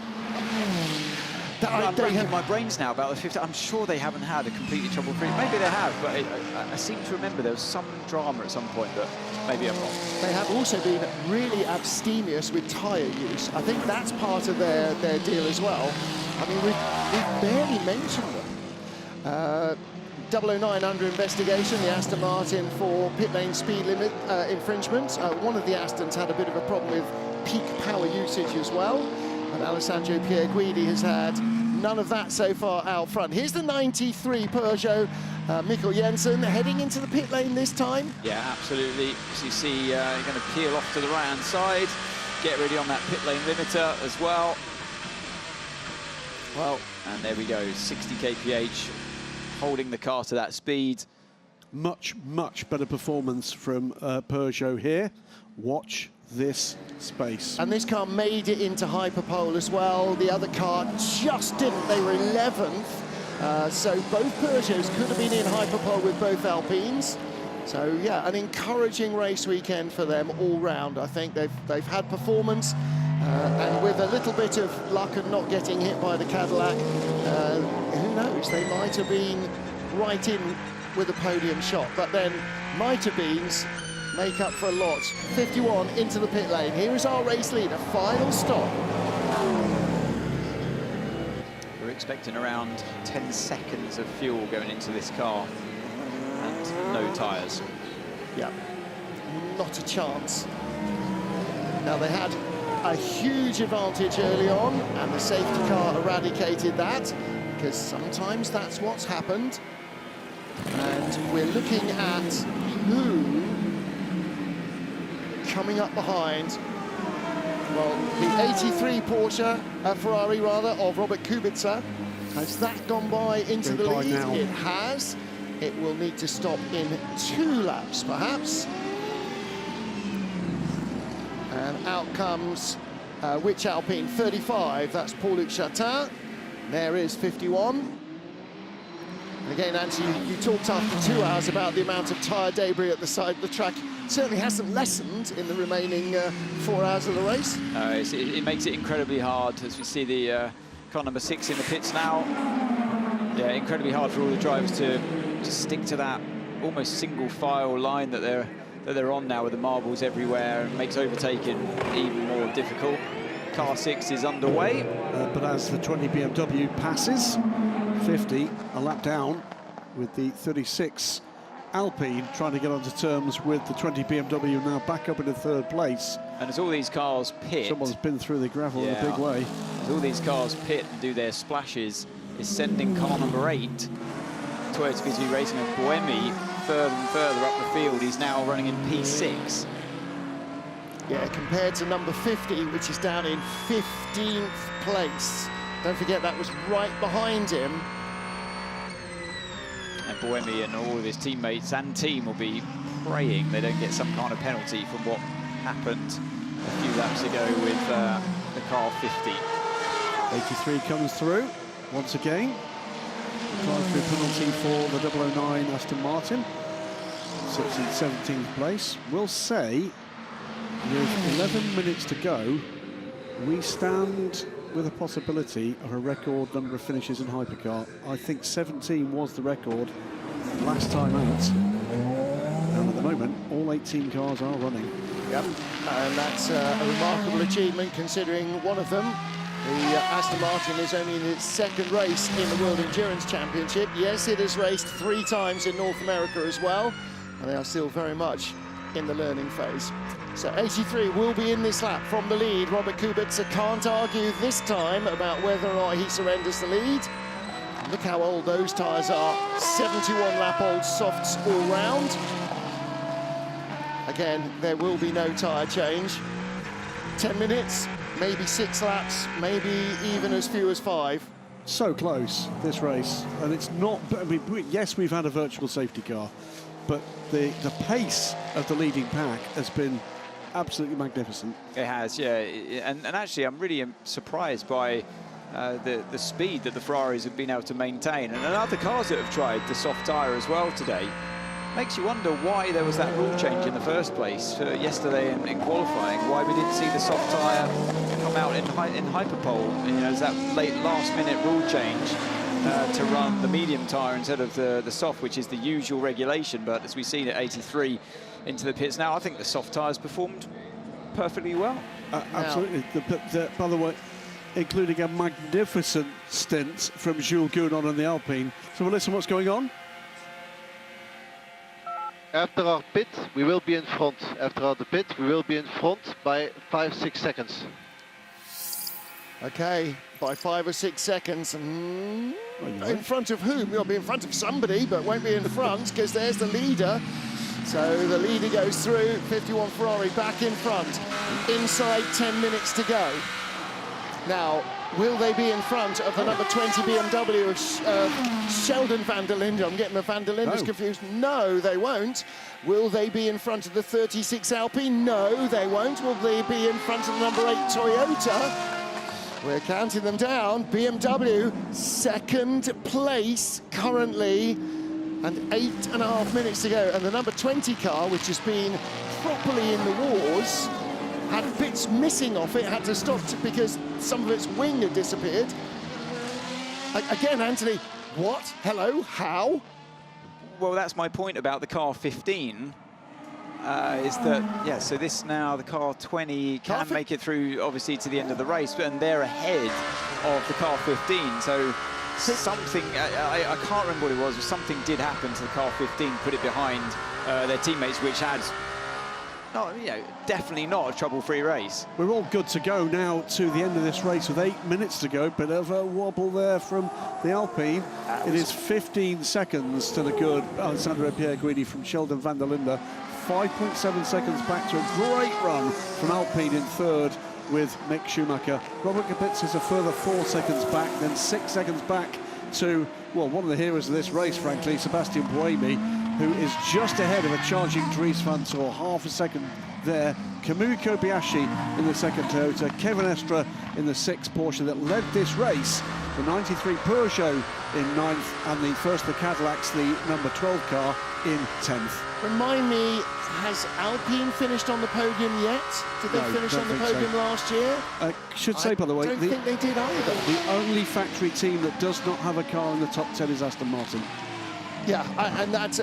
I'm racking my brains now about the 50. I'm sure they haven't had a completely trouble-free. Maybe they have, but I seem to remember there was some drama at some point, but maybe I'm wrong. They have also been really abstemious with tyre use. I think that's part of their deal as well. I mean, we've barely mentioned them. 009 under investigation, the Aston Martin, for pit lane speed limit infringement. One of the Astons had a bit of a problem with peak power usage as well. And Alessandro Pierguidi has had none of that so far out front. Here's the 93 Peugeot, Mikkel Jensen, heading into the pit lane this time. Yeah, absolutely. As you see, you're going to peel off to the right-hand side, get ready on that pit lane limiter as well. Well, and there we go, 60 kph, holding the car to that speed. Much, much better performance from Peugeot here. Watch this space. And this car made it into hyperpole as well. The other car just didn't. They were 11th. So both Peugeots could have been in hyperpole with both Alpines. So yeah, an encouraging race weekend for them all round. I think they've had performance, and with a little bit of luck and not getting hit by the Cadillac, who knows, they might have been right in with a podium shot, but then might have beens make up for a lot. 51 into the pit lane. Here is our race leader, final stop. We're expecting around 10 seconds of fuel going into this car and no tyres. Yeah, not a chance. Now, they had a huge advantage early on, and the safety car eradicated that, because sometimes that's what's happened. And we're looking at who coming up behind. Well, the 83 Porsche, Ferrari rather, of Robert Kubica. Has that gone by into the lead? Now. It has. It will need to stop in 2 laps, perhaps. And out comes which Alpine? 35. That's Paul-Luc Chatin. There is 51. And again, Nancy, you talked after 2 hours about the amount of tyre debris at the side of the track. Certainly hasn't lessened in the remaining 4 hours of the race. It makes it incredibly hard, as we see the car number 6 in the pits now. Yeah, incredibly hard for all the drivers to stick to that almost single file line that they're on now, with the marbles everywhere, and makes overtaking even more difficult. Car 6 is underway. But as the 20 BMW passes 50, a lap down, with the 36 Alpine trying to get onto terms with the 20 BMW, now back up into 3rd place. And as all these cars pit... Someone's been through the gravel in a big way. As all these cars pit and do their splashes, is sending car number 8, Toyota Gazoo Racing of Buemi, further and further up the field. He's now running in P6. Yeah, compared to number 50, which is down in 15th place. Don't forget that was right behind him. And Buemi and all of his teammates and team will be praying they don't get some kind of penalty from what happened a few laps ago with the car 50. 83 comes through once again. Drive-through penalty for the 009 Aston Martin. Sits in 17th place. We'll say, with 11 minutes to go, we stand with a possibility of a record number of finishes in hypercar. I think 17 was the record last time out. And at the moment, all 18 cars are running. Yep, and that's a remarkable achievement, considering one of them, the Aston Martin, is only in its 2nd race in the World Endurance Championship. Yes, it has raced 3 times in North America as well, and they are still very much in the learning phase. So 83 will be in this lap from the lead. Robert Kubica can't argue this time about whether or not he surrenders the lead. Look how old those tyres are. 71 lap old softs all round. Again, there will be no tyre change. 10 minutes, maybe 6 laps, maybe even as few as 5. So close, this race. And it's not, I mean, yes, we've had a virtual safety car, but the pace of the leading pack has been absolutely magnificent. It has, yeah. And actually, I'm really surprised by the speed that the Ferraris have been able to maintain. And other cars that have tried the soft tyre as well today. Makes you wonder why there was that rule change in the first place for yesterday in qualifying. Why we didn't see the soft tyre come out in hyperpole. You know, is that late last-minute rule change to run the medium tyre instead of the soft, which is the usual regulation. But as we've seen at 83 into the pits now, I think the soft tyres performed perfectly well. Absolutely. By the way, including a magnificent stint from Jules Gounon on the Alpine. So we'll listen what's going on. After our pit, we will be in front. After the pit, we will be in front by 5-6 seconds. Okay, by 5 or 6 seconds. In front of whom? You'll be in front of somebody, but won't be in front because there's the leader. So the leader goes through, 51 Ferrari back in front. Inside 10 minutes to go. Now, will they be in front of the number 20 BMW of Sheldon van der Linde? I'm getting the van der Lindes confused. No, they won't. Will they be in front of the 36 Alpine? No, they won't. Will they be in front of the number 8 Toyota? We're counting them down. BMW, second place currently, and 8.5 minutes to go. And the number 20 car, which has been properly in the wars, had bits missing off it, had to stop because some of its wing had disappeared. Again, Anthony, what? Hello? How? Well, that's my point about the car 15. Is that, yeah, so this now, the car 20 can make it through, obviously, to the end of the race, and they're ahead of the car 15. So something, I can't remember what it was, but something did happen to the car 15, put it behind their teammates, which had, definitely not a trouble-free race. We're all good to go now to the end of this race with 8 minutes to go. Bit of a wobble there from the Alpine. It is 15 seconds to the good Alessandro Pierre Guidi from Sheldon van der Linde. 5.7 seconds back to a great run from Alpine in third with Mick Schumacher. Robert Kubica is a further 4 seconds back, then 6 seconds back to, well, one of the heroes of this race, frankly, Sebastian Buemi, who is just ahead of a charging Dries van Tor, half a second there. Kamui Kobayashi in the second Toyota, Kevin Estre in the 6 Porsche that led this race, the 93 Peugeot in 9th, and the first of the Cadillacs, the number 12 car, in 10th. Remind me, has Alpine finished on the podium yet? Did they finish on the podium last year? I should say, by the way, I don't think they did either. The only factory team that does not have a car in the top 10 is Aston Martin. Yeah, and that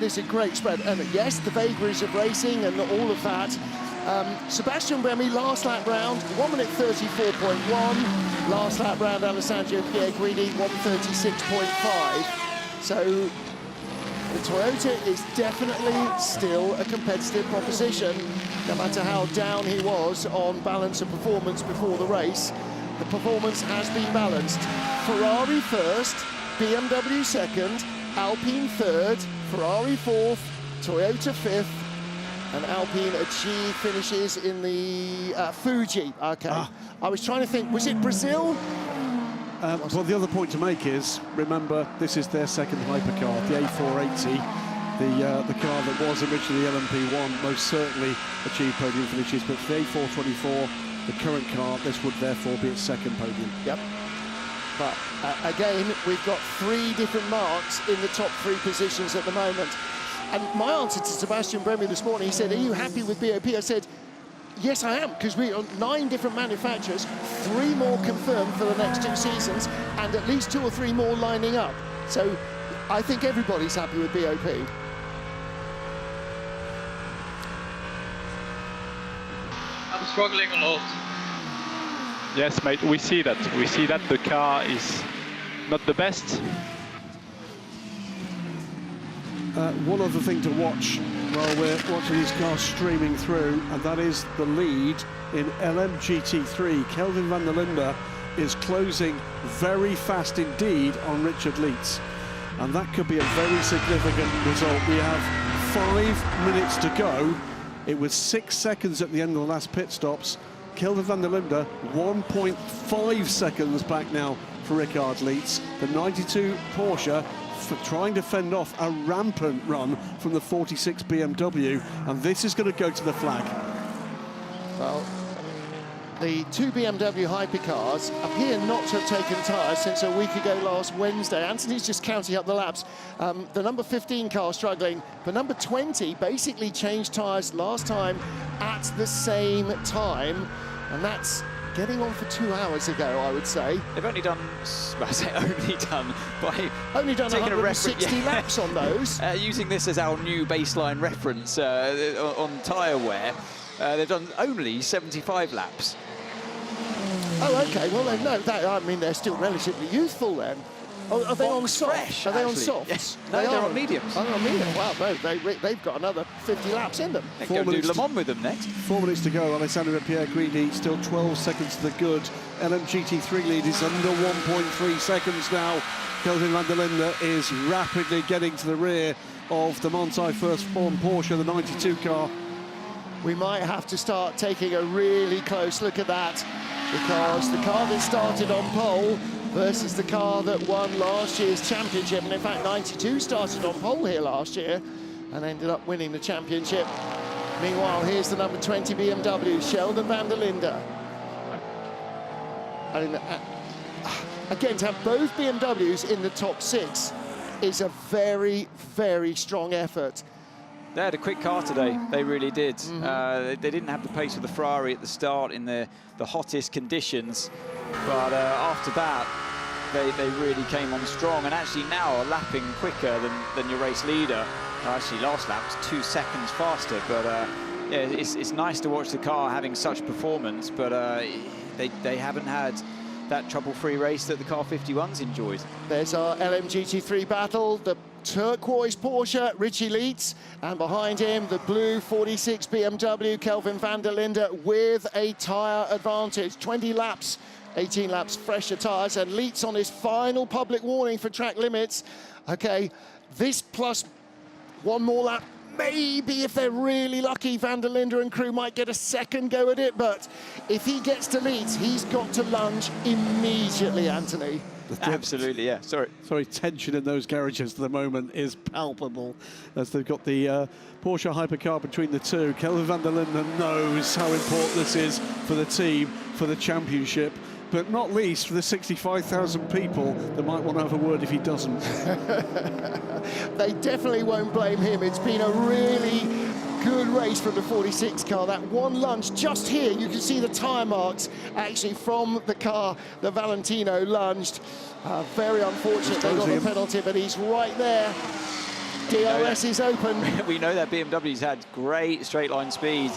is a great spread. And yes, the vagaries of racing and all of that. Sebastian Buemi, last lap round, 1 minute 34.1. Last lap round, Alessandro Pierre Guidi, 1:36.5. So the Toyota is definitely still a competitive proposition, no matter how down he was on balance of performance before the race. The performance has been balanced. Ferrari first, BMW second, Alpine third, Ferrari fourth, Toyota fifth, and Alpine achieve finishes in the Fuji. Okay, I was trying to think, was it Brazil? Well, the other point to make is, remember, this is their second hypercar, the A480, the car that was originally LMP1, most certainly achieved podium finishes, but for the A424, the current car, this would therefore be its second podium. Yep. But again, we've got 3 different marks in the top 3 positions at the moment. And my answer to Sebastian Buemi this morning, he said, are you happy with BOP? I said, yes, I am, because we are 9 different manufacturers, 3 more confirmed for the next 2 seasons, and at least 2 or 3 more lining up. So I think everybody's happy with BOP. I'm struggling a lot. Yes, mate, we see that. We see that the car is not the best. One other thing to watch while we're watching these cars streaming through, and that is the lead in LMGT3. Kelvin van der Linde is closing very fast indeed on Richard Lietz, and that could be a very significant result. We have 5 minutes to go. It was 6 seconds at the end of the last pit stops. Kelvin van der Linde 1.5 seconds back now for Richard Lietz. The 92 Porsche trying to fend off a rampant run from the 46 BMW, and this is going to go to the flag. Well, the two BMW hypercars appear not to have taken tyres since a week ago last Wednesday. Anthony's just counting up the laps. The number 15 car struggling, but number 20 basically changed tyres last time at the same time, and that's getting on for 2 hours ago, I would say. They've only done, well, I say only done, by only done taking 160 laps on those. Using this as our new baseline reference on tyre wear, they've done only 75 laps. Oh, okay. Well, no, I mean, they're still relatively youthful then. Oh, are they on softs? Are they on softs? No, they're on mediums. Oh, on medium. Wow, no, they've got another 50 laps in them. They can go do Le Mans with them next. 4 minutes to go. Alessandro Pierre Guidi still 12 seconds to the good. LMGT3 lead is under 1.3 seconds now. Kelvin van der Linde is rapidly getting to the rear of the Monti First Form Porsche, the 92 car. We might have to start taking a really close look at that, because the car that started on pole versus the car that won last year's championship, and in fact 92 started on pole here last year and ended up winning the championship. Meanwhile, here's the number 20 BMW, Sheldon van der Linde. And again, to have both BMWs in the top 6 is a very, very strong effort. They had a quick car today, they really did. They didn't have the pace of the Ferrari at the start in the hottest conditions, but after that, they really came on strong, and actually now are lapping quicker than your race leader. Actually, last lap was 2 seconds faster, but yeah, it's nice to watch the car having such performance, but they haven't had that trouble-free race that the car 51's enjoyed. There's our LMGT3 battle, the turquoise Porsche, Richie Leitz, and behind him, the blue 46 BMW, Kelvin van der Linde, with a tyre advantage. 20 laps, 18 laps fresher tyres, and Leitz on his final public warning for track limits. Okay, this plus one more lap, maybe if they're really lucky, van der Linde and crew might get a second go at it, but if he gets to Leitz, he's got to lunge immediately, Anthony. Absolutely, yeah, sorry. Tension in those garages at the moment is palpable, as they've got the Porsche hypercar between the two. Kelvin van der Linde knows how important this is for the team, for the championship, but not least for the 65,000 people that might want to have a word if he doesn't. They definitely won't blame him. It's been a really good race from the 46 car. That one lunge just here, you can see the tyre marks actually from the car that Valentino lunged. Very unfortunate they got the penalty, but he's right there. DRS is open. We know that BMW's had great straight line speed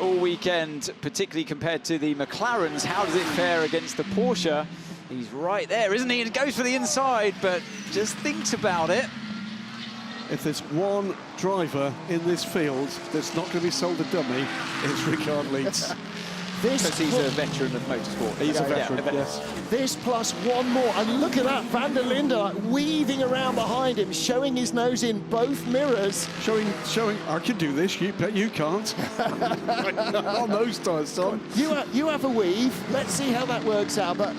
all weekend, particularly compared to the McLarens. How does it fare against the Porsche? He's right there, isn't he? It goes for the inside, but just thinks about it. If there's one driver in this field that's not going to be sold a dummy, it's Ricard Leitz. Because he's a veteran of motorsport. He's a veteran, yes. This plus one more, and look at that, van der Linde like weaving around behind him, showing his nose in both mirrors. Showing, I can do this, you bet you can't. On those tyres, Tom. You have a weave, let's see how that works out, but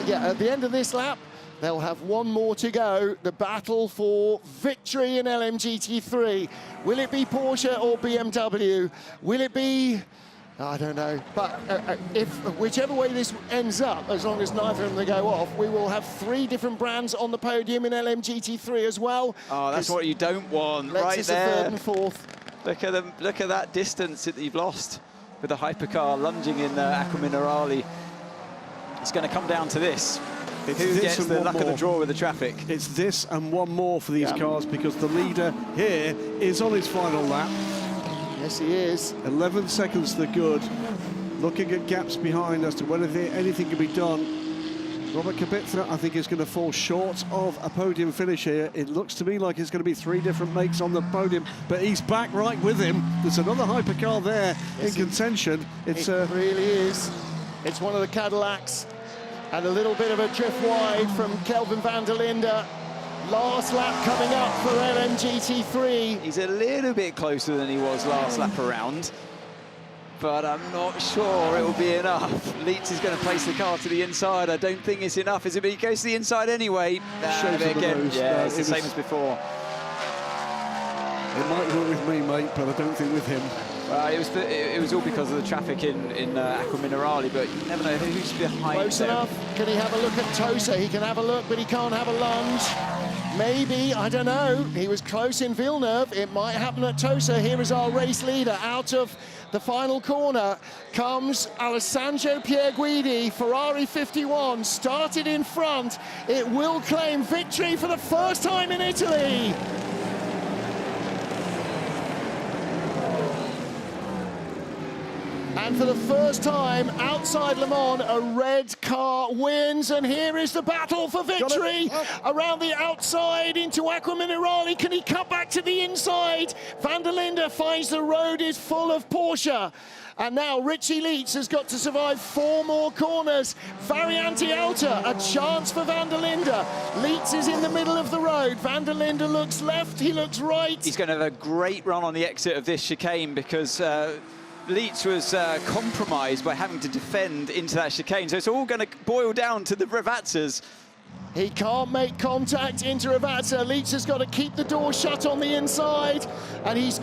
yeah, at the end of this lap, they'll have one more to go. The battle for victory in LMGT3. Will it be Porsche or BMW? Will it be... I don't know, but whichever way this ends up, as long as neither of them go off, we will have 3 different brands on the podium in LMGT3 as well. Oh, that's what you don't want, right Lexus there. 3rd and 4th. Look at them. Look at that distance that you've lost with the hypercar lunging in Acqua Minerale. It's going to come down to this. Who gets the luck of the draw with the traffic? It's this and one more for these cars, because the leader here is on his final lap. Yes, he is. 11 seconds to the good. Looking at gaps behind as to whether anything can be done. Robert Kubica, I think, is going to fall short of a podium finish here. It looks to me like it's going to be 3 different makes on the podium, but he's back right with him. There's another hypercar there in contention. It really is. It's one of the Cadillacs, and a little bit of a drift wide from Kelvin van der Linde. Last lap coming up for LMGT3. He's a little bit closer than he was last lap around. but I'm not sure it will be enough. Leitz is going to place the car to the inside. I don't think it's enough, is it? But he goes to the inside anyway. Again, yeah, it's the same as before. It might work with me, mate, but I don't think with him. It was all because of the traffic in Acqua Minerale, but you never know who's behind. Close enough. Can he have a look at Tosa? He can have a look, but he can't have a lunge. Maybe, I don't know. He was close in Villeneuve. It might happen at Tosa. Here is our race leader. Out of the final corner comes Alessandro Pierguidi. Ferrari 51 started in front. It will claim victory for the first time in Italy. And for the first time outside Le Mans, a red car wins. And here is the battle for victory. Around the outside into Acqua Minerale. Can he cut back to the inside? Van der Linde finds the road is full of Porsche. And now Richie Leitz has got to survive 4 more corners. Variante Alta, a chance for Van der Linde. Leitz is in the middle of the road. Van der Linde looks left, he looks right. He's going to have a great run on the exit of this chicane because Leitz was compromised by having to defend into that chicane. So it's all going to boil down to the Ravazzas. He can't make contact into Ravazza. Leitz has got to keep the door shut on the inside. And he's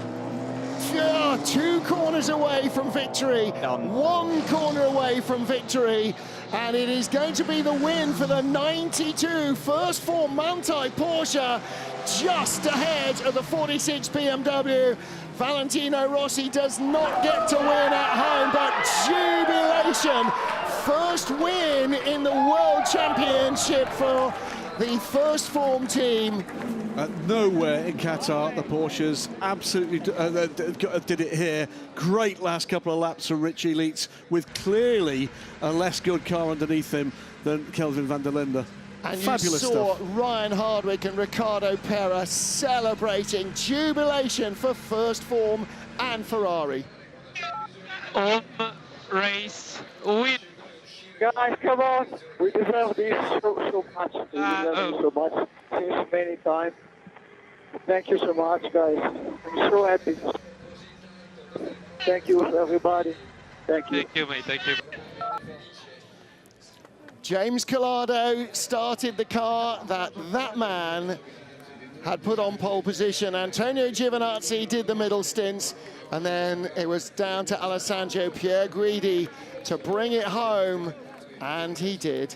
2 corners away from victory. 1 corner away from victory. And it is going to be the win for the 92 first form Manthey Porsche, just ahead of the 46 BMW. Valentino Rossi does not get to win at home, but jubilation. First win in the World Championship for the first form team. Nowhere in Qatar, the Porsches absolutely did it here. Great last couple of laps from Richie Leitz, with clearly a less good car underneath him than Kelvin van der Linde. And Fabulous you saw stuff. Ryan Hardwick and Ricardo Pera celebrating jubilation for first form and Ferrari. Race win. Guys, come on. We deserve this so much. We deserve this so much. Since many times. Thank you so much, guys. I'm so happy. Thank you, everybody. Thank you. Thank you, mate. Thank you. James Collado started the car that man had put on pole position. Antonio Giovinazzi did the middle stints, and then it was down to Alessandro Pierguidi to bring it home, and he did.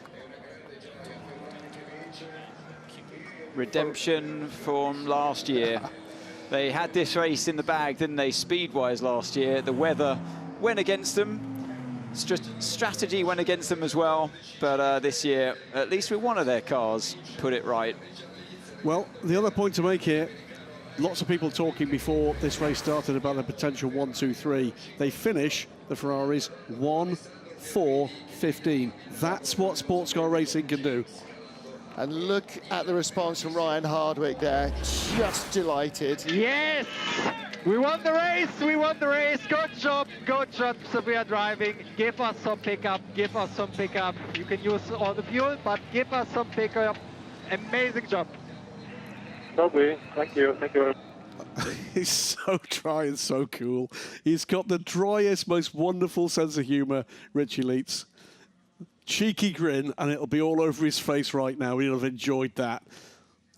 Redemption from last year. They had this race in the bag, didn't they, speed-wise last year. The weather went against them. Strategy went against them as well, but this year, at least with one of their cars, put it right. Well, the other point to make here, lots of people talking before this race started about the potential 1, 2, 3. They finish, the Ferraris, 1, 4, 15. That's what sports car racing can do. And look at the response from Ryan Hardwick there, just delighted. Yes! We won the race, we won the race. Good job, so we are driving. Give us some pickup, give us some pickup. You can use all the fuel, but give us some pickup. Amazing job. Lovely, thank you. He's so dry and so cool. He's got the driest, most wonderful sense of humour, Richie Leitz. Cheeky grin, and it'll be all over his face right now. He'll have enjoyed that.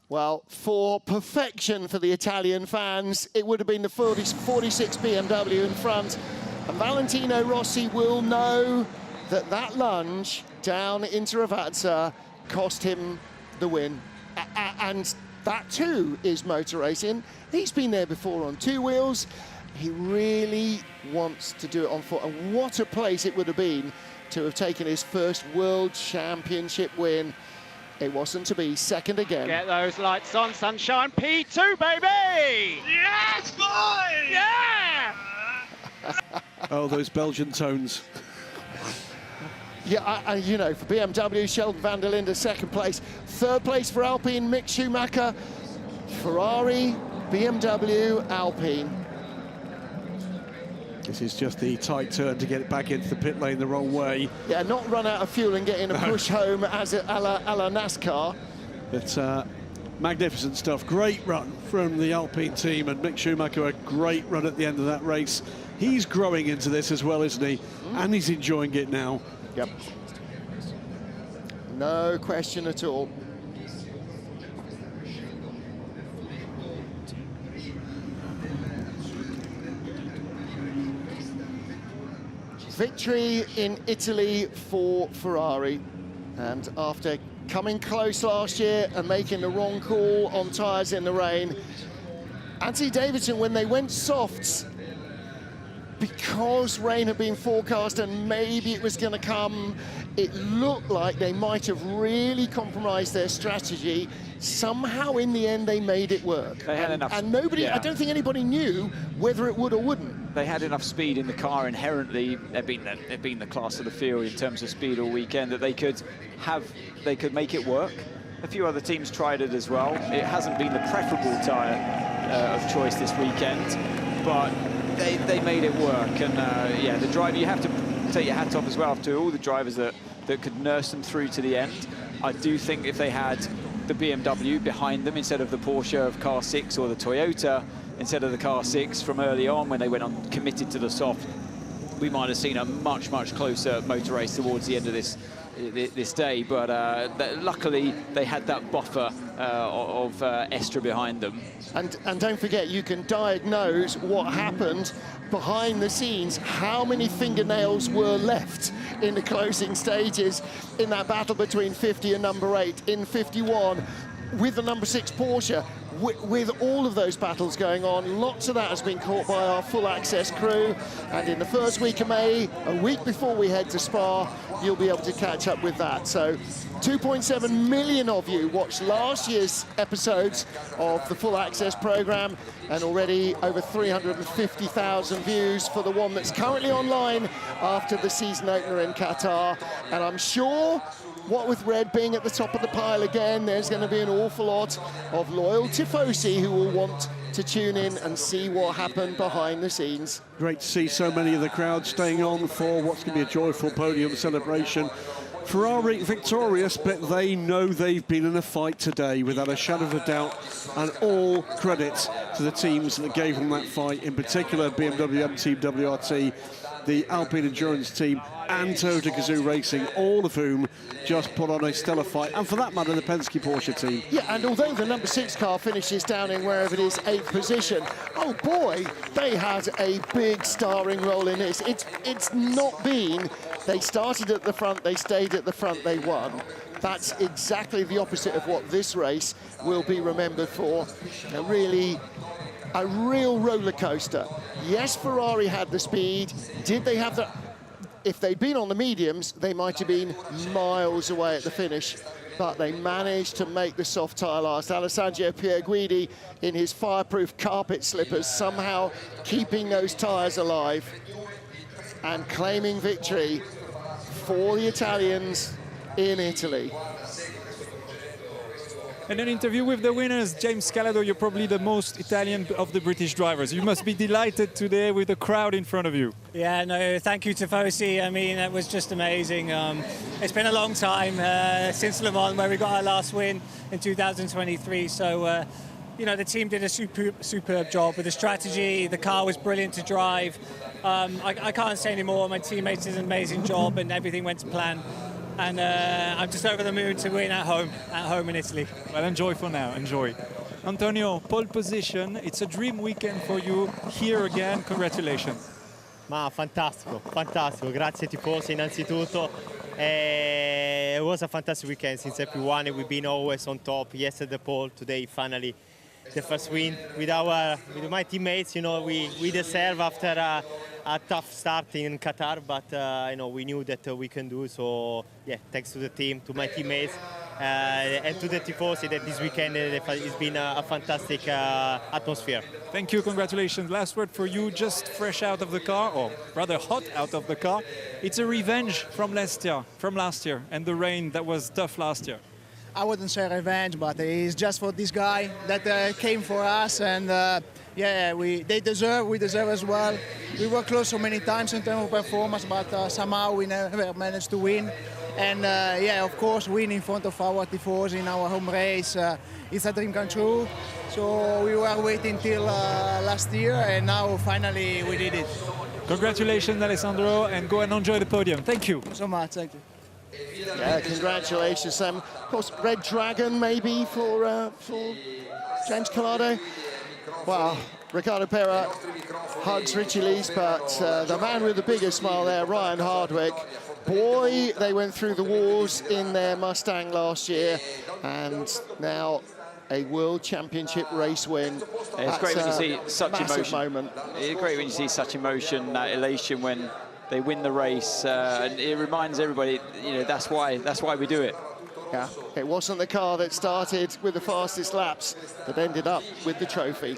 Well, for perfection for the Italian fans, it would have been the 46 BMW in front. And Valentino Rossi will know that that lunge down into Ravazza cost him the win. And that too is motor racing. He's been there before on 2 wheels. He really wants to do it on foot. And what a place it would have been to have taken his first World Championship win. It wasn't to be. Second again. Get those lights on, sunshine. P2, baby! Yes, boys! Yeah! Oh, those Belgian tones. Yeah, you know, for BMW, Sheldon van der Linde, second place. Third place for Alpine, Mick Schumacher. Ferrari, BMW, Alpine. This is just the tight turn to get it back into the pit lane the wrong way. Yeah, not run out of fuel and get in a push home as a la NASCAR. But magnificent stuff. Great run from the Alpine team, and Mick Schumacher, a great run at the end of that race. He's growing into this as well, isn't he? And he's enjoying it now. Yep. No question at all. Victory in Italy for Ferrari, and after coming close last year and making the wrong call on tyres in the rain, Anthony Davidson, when they went softs, because rain had been forecast and maybe it was going to come, it looked like they might have really compromised their strategy. Somehow in the end they made it work. They had enough. And nobody, I don't think anybody knew whether it would or wouldn't. They had enough speed in the car inherently. They've been the class of the field in terms of speed all weekend, that they could make it work. A few other teams tried it as well. It hasn't been the preferable tyre of choice this weekend, but they made it work. And yeah, the driver, you have to take your hat off as well to all the drivers that could nurse them through to the end. I do think if they had the BMW behind them instead of the Porsche of car 6 or the Toyota instead of the car 6 from early on when they went on committed to the soft, we might have seen a much closer motor race towards the end of this day. But luckily they had that buffer of Estra behind them. And don't forget, you can diagnose what happened behind the scenes, how many fingernails were left in the closing stages in that battle between 50 and number 8 in 51 with the number 6 Porsche. With all of those battles going on, lots of that has been caught by our full access crew. And in the first week of May, a week before we head to Spa, you'll be able to catch up with that. So 2.7 million of you watched last year's episodes of the full access program, and already over 350,000 views for the one that's currently online after the season opener in Qatar. And I'm sure, what with Red being at the top of the pile again, there's going to be an awful lot of loyal tifosi who will want to tune in and see what happened behind the scenes. Great to see so many of the crowd staying on for what's going to be a joyful podium celebration. Ferrari victorious, but they know they've been in a fight today without a shadow of a doubt, and all credit to the teams that gave them that fight, in particular BMW M Team WRT, the Alpine Endurance team and Toyota Gazoo Racing, all of whom just put on a stellar fight, and for that matter the Penske Porsche team. Yeah, and although the number 6 car finishes down in wherever it is, 8th position, oh boy, they had a big starring role in this. It's not been, they started at the front, they stayed at the front, they won. That's exactly the opposite of what this race will be remembered for. A real roller coaster. Yes, Ferrari had the speed. Did they have the... If they'd been on the mediums, they might have been miles away at the finish, but they managed to make the soft tyre last. Alessandro Pierguidi in his fireproof carpet slippers, somehow keeping those tyres alive and claiming victory for the Italians in Italy. And an interview with the winners, James Calado, you're probably the most Italian of the British drivers. You must be delighted today with the crowd in front of you. Yeah, no, thank you, Tifosi. I mean, it was just amazing. It's been a long time since Le Mans, where we got our last win in 2023. So, you know, the team did a superb job with the strategy. The car was brilliant to drive. I can't say any more. My teammates did an amazing job, and everything went to plan. And I'm just over the moon to win at home in Italy. Well, enjoy for now, enjoy. Antonio, pole position, it's a dream weekend for you here again, congratulations. Ma fantastico, grazie tifosi innanzitutto. It was a fantastic weekend since FP1, we've been always on top. Yesterday the pole, today finally the first win. With my teammates, you know, we deserve after a tough start in Qatar, but you know, we knew that we can do so. Yeah, thanks to the team, to my teammates, and to the tifosi that this weekend it's been a fantastic atmosphere. Thank you, congratulations. Last word for you, just fresh out of the car, or rather hot out of the car. It's a revenge from last year, and the rain that was tough last year. I wouldn't say revenge, but it's just for this guy that came for us, and yeah, we deserve as well. We were close so many times in terms of performance, but somehow we never managed to win. And yeah, of course, win in front of our tifosi in our home race, it's a dream come true. So we were waiting till last year, and now finally we did it. Congratulations, Alessandro, and go and enjoy the podium. Thank you. So much, thank you. Yeah, congratulations, Sam. Of course, Red Dragon maybe for James Collado. Wow, Ricardo Pera hugs Richie Lees, but the man with the biggest smile there, Ryan Hardwick. Boy, they went through the walls in their Mustang last year, and now a World Championship race win. It's great when you see such emotion. Moment. It's great when you see such emotion, that elation when they win the race, and it reminds everybody, you know, that's why we do it. Yeah, it wasn't the car that started with the fastest laps that ended up with the trophy.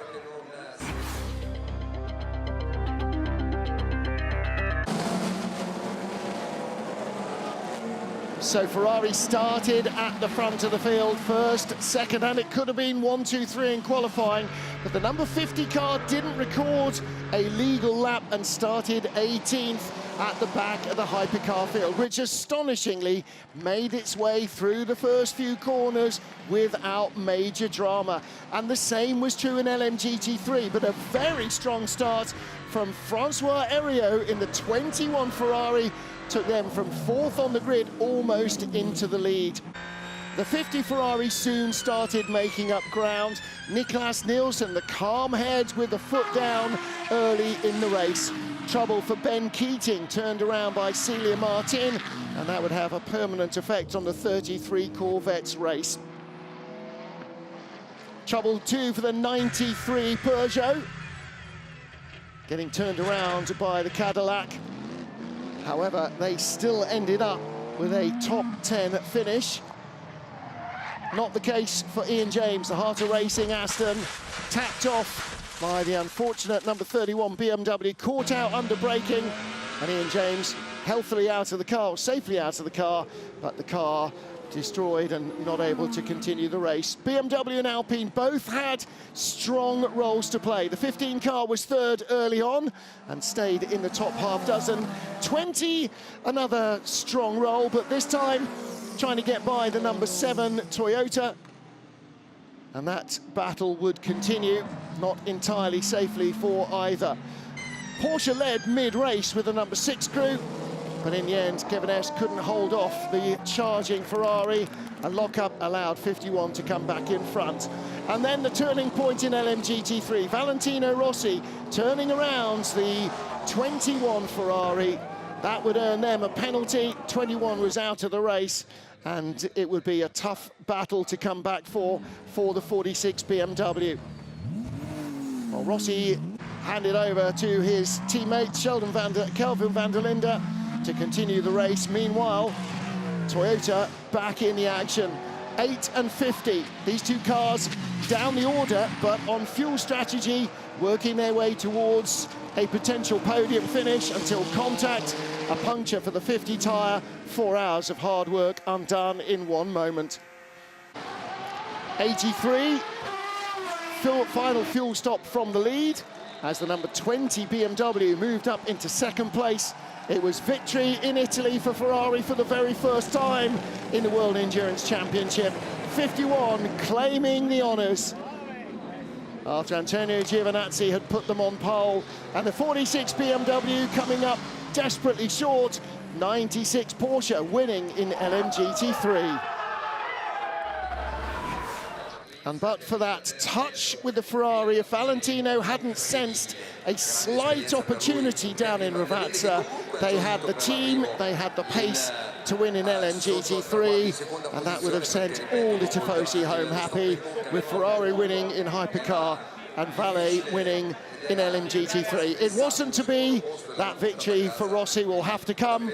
So Ferrari started at the front of the field first, second, and it could have been 1, 2, 3 in qualifying, but the number 50 car didn't record a legal lap and started 18th at the back of the hypercar field, which astonishingly made its way through the first few corners without major drama. And the same was true in LMGT3, but a very strong start from Francois Heriot in the 21 Ferrari took them from 4th on the grid almost into the lead. The 50 Ferrari soon started making up ground. Nicolas Nielsen, the calm head with the foot down early in the race. Trouble for Ben Keating, turned around by Celia Martin, and that would have a permanent effect on the 33 Corvettes race. Trouble too for the 93 Peugeot, getting turned around by the Cadillac. However, they still ended up with a top 10 finish. Not the case for Ian James, the Heart of Racing Aston, tapped off by the unfortunate number 31 BMW, caught out under braking, and Ian James healthily out of the car, safely out of the car, but the car destroyed and not able to continue the race. BMW and Alpine both had strong roles to play. The 15 car was third early on and stayed in the top half dozen. 20, another strong role, but this time trying to get by the number 7 Toyota. And that battle would continue, not entirely safely for either. Porsche led mid-race with the number 6 crew, but in the end, Kevin S couldn't hold off the charging Ferrari. A lock-up allowed 51 to come back in front. And then the turning point in LMGT3, Valentino Rossi turning around the 21 Ferrari. That would earn them a penalty. 21 was out of the race, and it would be a tough battle to come back for the 46 BMW. Well, Rossi handed over to his teammate Kelvin van der Linde to continue the race. Meanwhile, Toyota back in the action. 8 and 50. These two cars down the order, but on fuel strategy, working their way towards a potential podium finish until contact, a puncture for the 50 tyre, 4 hours of hard work undone in one moment. 83, final fuel stop from the lead as the number 20 BMW moved up into second place. It was victory in Italy for Ferrari for the very first time in the World Endurance Championship. 51 claiming the honours after Antonio Giovinazzi had put them on pole. And the 46 BMW coming up desperately short. 96 Porsche winning in LMGT3. And but for that touch with the Ferrari, if Valentino hadn't sensed a slight opportunity down in Ravazza, they had the team, they had the pace to win in LMGT3, and that would have sent all the Tifosi home happy, with Ferrari winning in Hypercar and Valle winning in LMGT3. It wasn't to be. That victory for Rossi will have to come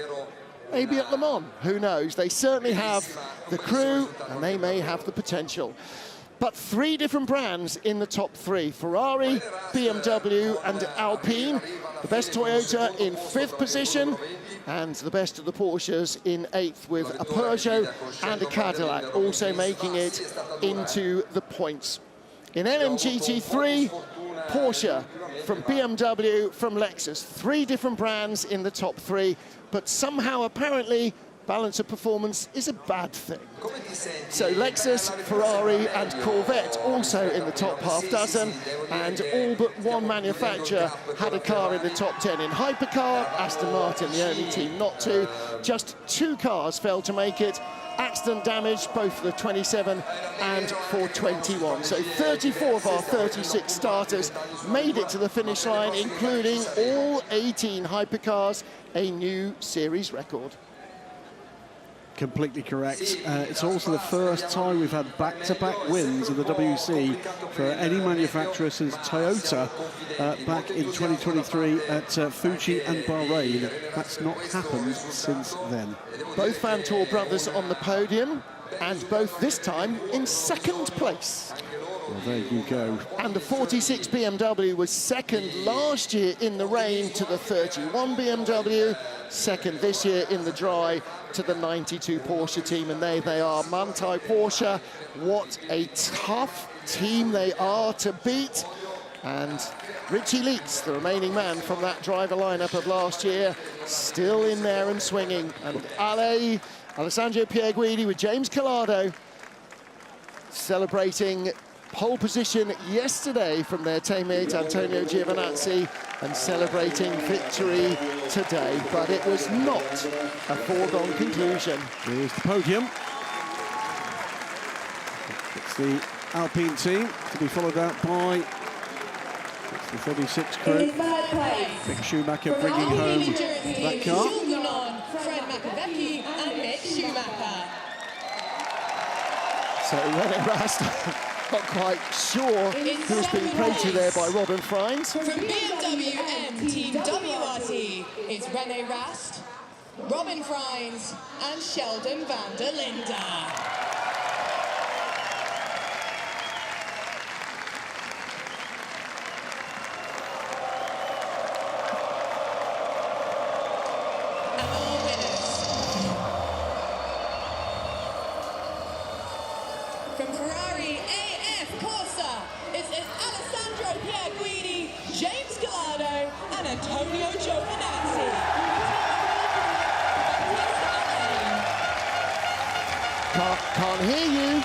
maybe at Le Mans, who knows? They certainly have the crew, and they may have the potential. But 3 different brands in the top 3. Ferrari, BMW and Alpine. The best Toyota in 5th position, and the best of the Porsches in 8th, with a Peugeot and a Cadillac also making it into the points. In LMGT3, Porsche from BMW, from Lexus. 3 different brands in the top 3, but somehow apparently balance of performance is a bad thing. So Lexus, Ferrari and Corvette also in the top half dozen, and all but one manufacturer had a car in the top 10. In hypercar, Aston Martin, the only team not to. Just 2 cars failed to make it. Accident damage, both for the 27 and for 21. So 34 of our 36 starters made it to the finish line, including all 18 hypercars, a new series record. Completely correct. It's also the first time we've had back-to-back wins in the WC for any manufacturer since Toyota back in 2023 at Fuji and Bahrain. That's not happened since then. Both Vanthoor brothers on the podium, and both this time in 2nd place. Well, there you go. And the 46 BMW was 2nd last year in the rain to the 31 BMW, 2nd this year in the dry to the 92 Porsche team, and there they are, Manthey Porsche. What a tough team they are to beat. And Richie Leakes, the remaining man from that driver lineup of last year, still in there and swinging. And Alessandro Pierguidi with James Collado celebrating pole position yesterday from their teammate Antonio Giovinazzi, and celebrating victory today. But it was not a foregone conclusion. Here's the podium. It's the Alpine team to be followed out by the 36 crew. Mick Schumacher bringing home that car. Fred McAvecchi and Mick Schumacher. So René Rast, not quite sure who's being prayed to there by Robin Freins. From BMW and Team WRT, it's René Rast, Robin Freins and Sheldon van der Linde. From Ferrari AF Corsa, it's Alessandro Pierguidi, James Collado, and Antonio Giovinazzi. Can't hear you.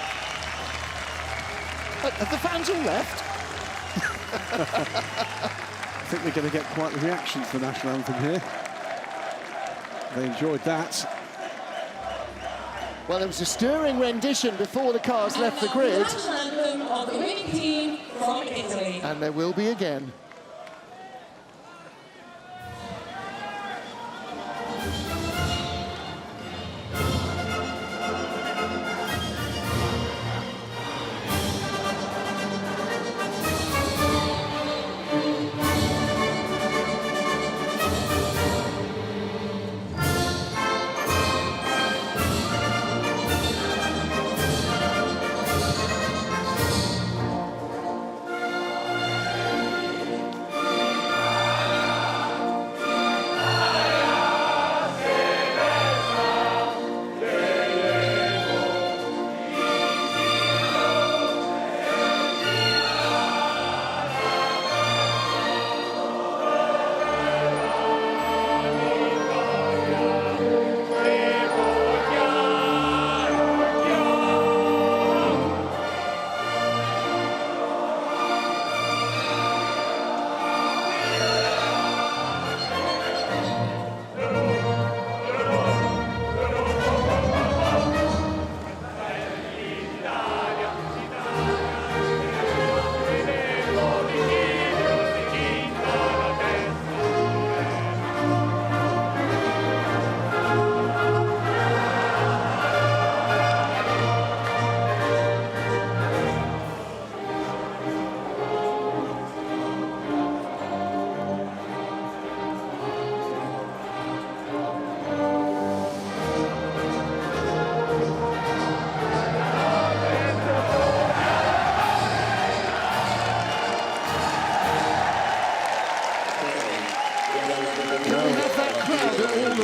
Have the fans all left? I think they're going to get quite the reaction to the national anthem here. They enjoyed that. Well, there was a stirring rendition before the cars left the grid. National anthem of the winning team from Italy. And there will be again.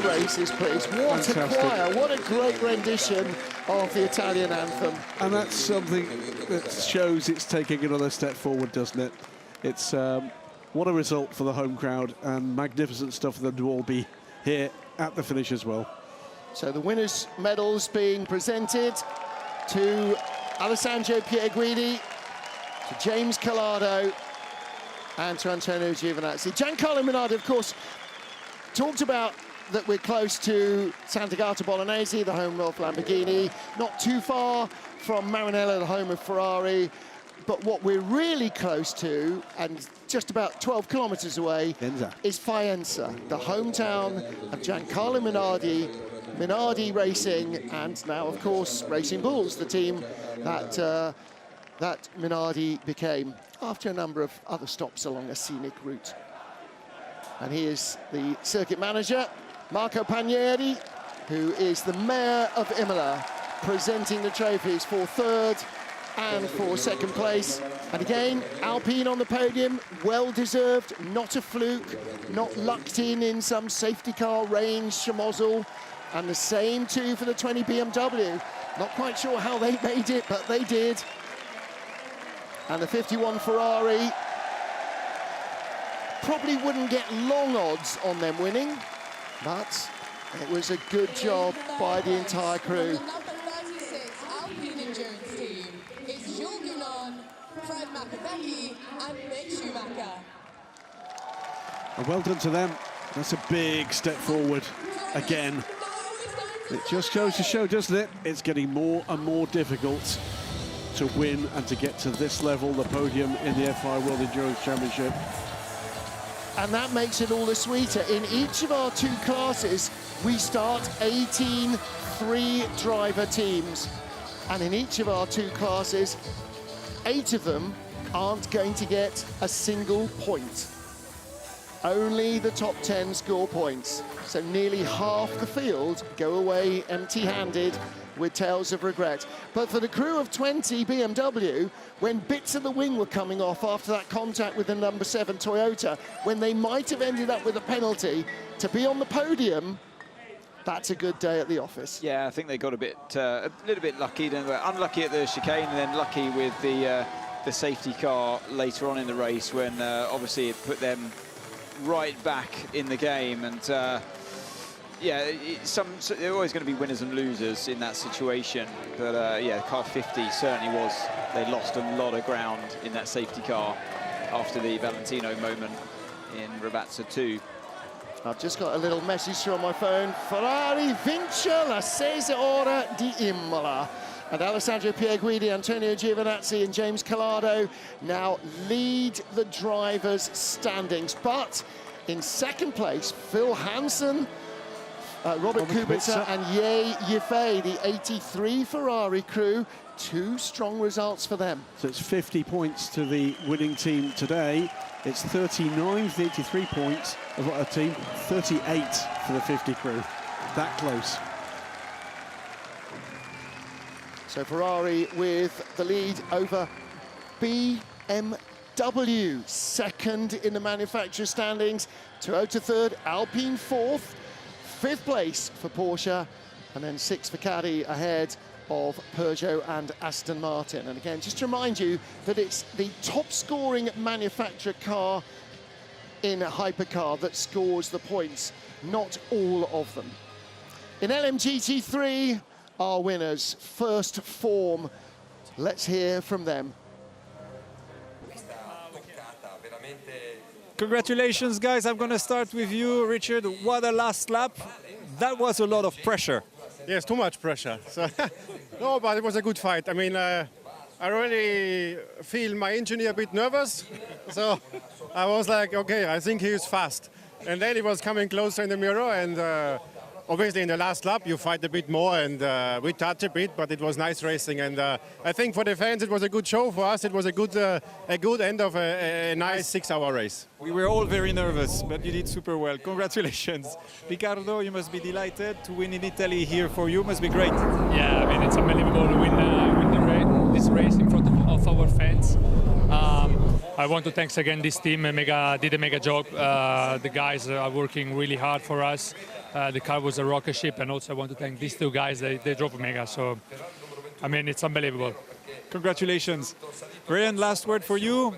Races, please. What Fantastic. A choir, what a great rendition of the Italian anthem. And that's something that shows it's taking another step forward, doesn't it? It's what a result for the home crowd, and magnificent stuff for them to all be here at the finish as well. So the winners' medals being presented to Alessandro Pierguidi, to James Collado, and to Antonio Giovinazzi. Giancarlo Minardi, of course, talked about that we're close to Sant'Agata Bolognese, the home of Lamborghini, not too far from Maranello, the home of Ferrari. But what we're really close to, and just about 12 kilometers away, is Faenza, the hometown of Giancarlo Minardi, Minardi Racing, and now, of course, Racing Bulls, the team that that Minardi became after a number of other stops along a scenic route. And he is the circuit manager, Marco Panieri, who is the mayor of Imola, presenting the trophies for third and for second place. And again, Alpine on the podium, well-deserved, not a fluke, not lucked in some safety car range, schmozzle. And the same too for the 20 BMW. Not quite sure how they made it, but they did. And the 51 Ferrari probably wouldn't get long odds on them winning, but it was a good job by the entire crew. Number 36 Alpine Endurance Team is Jules Gounon, Fred Macavecchi, and Mick Schumacher. And well done to them. That's a big step forward again. It just goes to show, doesn't it? It's getting more and more difficult to win and to get to this level, the podium in the FI World Endurance Championship. And that makes it all the sweeter. In each of our two classes, we start 18 three-driver teams. And in each of our two classes, 8 of them aren't going to get a single point. Only the top 10 score points. So nearly half the field go away empty-handed with tales of regret. But for the crew of 20 BMW, when bits of the wing were coming off after that contact with the number 7 Toyota, when they might have ended up with a penalty, to be on the podium, that's a good day at the office. Yeah, I think they got a little bit lucky. They were unlucky at the chicane, and then lucky with the safety car later on in the race, when obviously it put them right back in the game. And yeah, there are always going to be winners and losers in that situation. But yeah, car 50 certainly was. They lost a lot of ground in that safety car after the Valentino moment in Ravazza 2. I've just got a little message through on my phone. Ferrari vince la 6 ora di Imola. And Alessandro Pierguidi, Antonio Giovinazzi and James Collado now lead the drivers' standings. But in second place, Phil Hansen, Robert Kubica and Ye Yifei, the 83 Ferrari crew. 2 strong results for them. So it's 50 points to the winning team today. It's 39 for the 83 points of our team, 38 for the 50 crew. That close. So Ferrari with the lead over BMW, second in the manufacturer standings. Toyota third, Alpine fourth, 5th place for Porsche, and then 6th for Caddy ahead of Peugeot and Aston Martin. And again, just to remind you that it's the top scoring manufacturer car in a hypercar that scores the points, not all of them. In LMGT3, our winners, First Form. Let's hear from them. Congratulations, guys. I'm going to start with you, Richard. What a last lap. That was a lot of pressure. Yes, too much pressure. So no, but it was a good fight. I mean, I really feel my engineer a bit nervous. So I was like, okay, I think he is fast. And then he was coming closer in the mirror, and obviously in the last lap you fight a bit more, and we touch a bit, but it was nice racing. And I think for the fans it was a good show. For us it was a good end of a nice 6-hour race. We were all very nervous, but you did super well. Congratulations. Ricardo, you must be delighted to win in Italy here for you. Must be great. Yeah, I mean, it's unbelievable to win this race in front of our fans. I want to thank again this team. Did a mega job. The guys are working really hard for us. The car was a rocket ship, and also I want to thank these 2 guys. They drove mega, so I mean, it's unbelievable. Congratulations. Ryan, last word for you.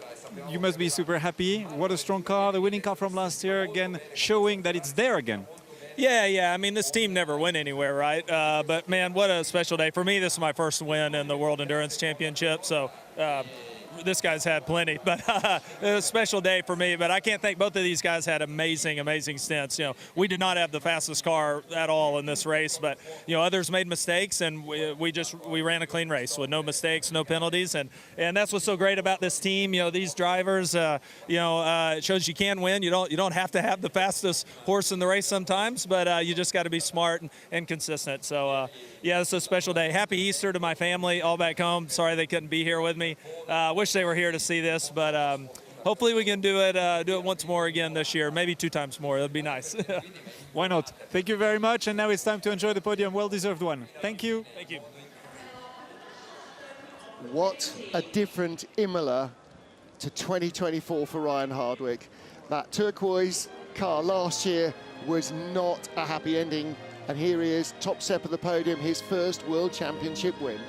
You must be super happy. What a strong car, the winning car from last year, again showing that it's there again. Yeah. I mean, this team never went anywhere, right? But, man, what a special day. For me, this is my first win in the World Endurance Championship, so this guy's had plenty. But it was a special day for me. But I can't think both of these guys had amazing stints. You know, we did not have the fastest car at all in this race, but, you know, others made mistakes, and we ran a clean race with no mistakes, no penalties. And that's what's so great about this team. You know, these drivers, it shows you can win. You don't have to have the fastest horse in the race sometimes, but you just got to be smart and consistent. So, yeah, it's a special day. Happy Easter to my family all back home. Sorry they couldn't be here with me. Wish they were here to see this, but hopefully we can do it once more again this year, maybe 2 times more. That'd be nice. Why not? Thank you very much, and now it's time to enjoy the podium. Well-deserved one. Thank you. Thank you. What a different Imola to 2024 for Ryan Hardwick. That turquoise car last year was not a happy ending, and here he is, top step of the podium, his first World Championship win.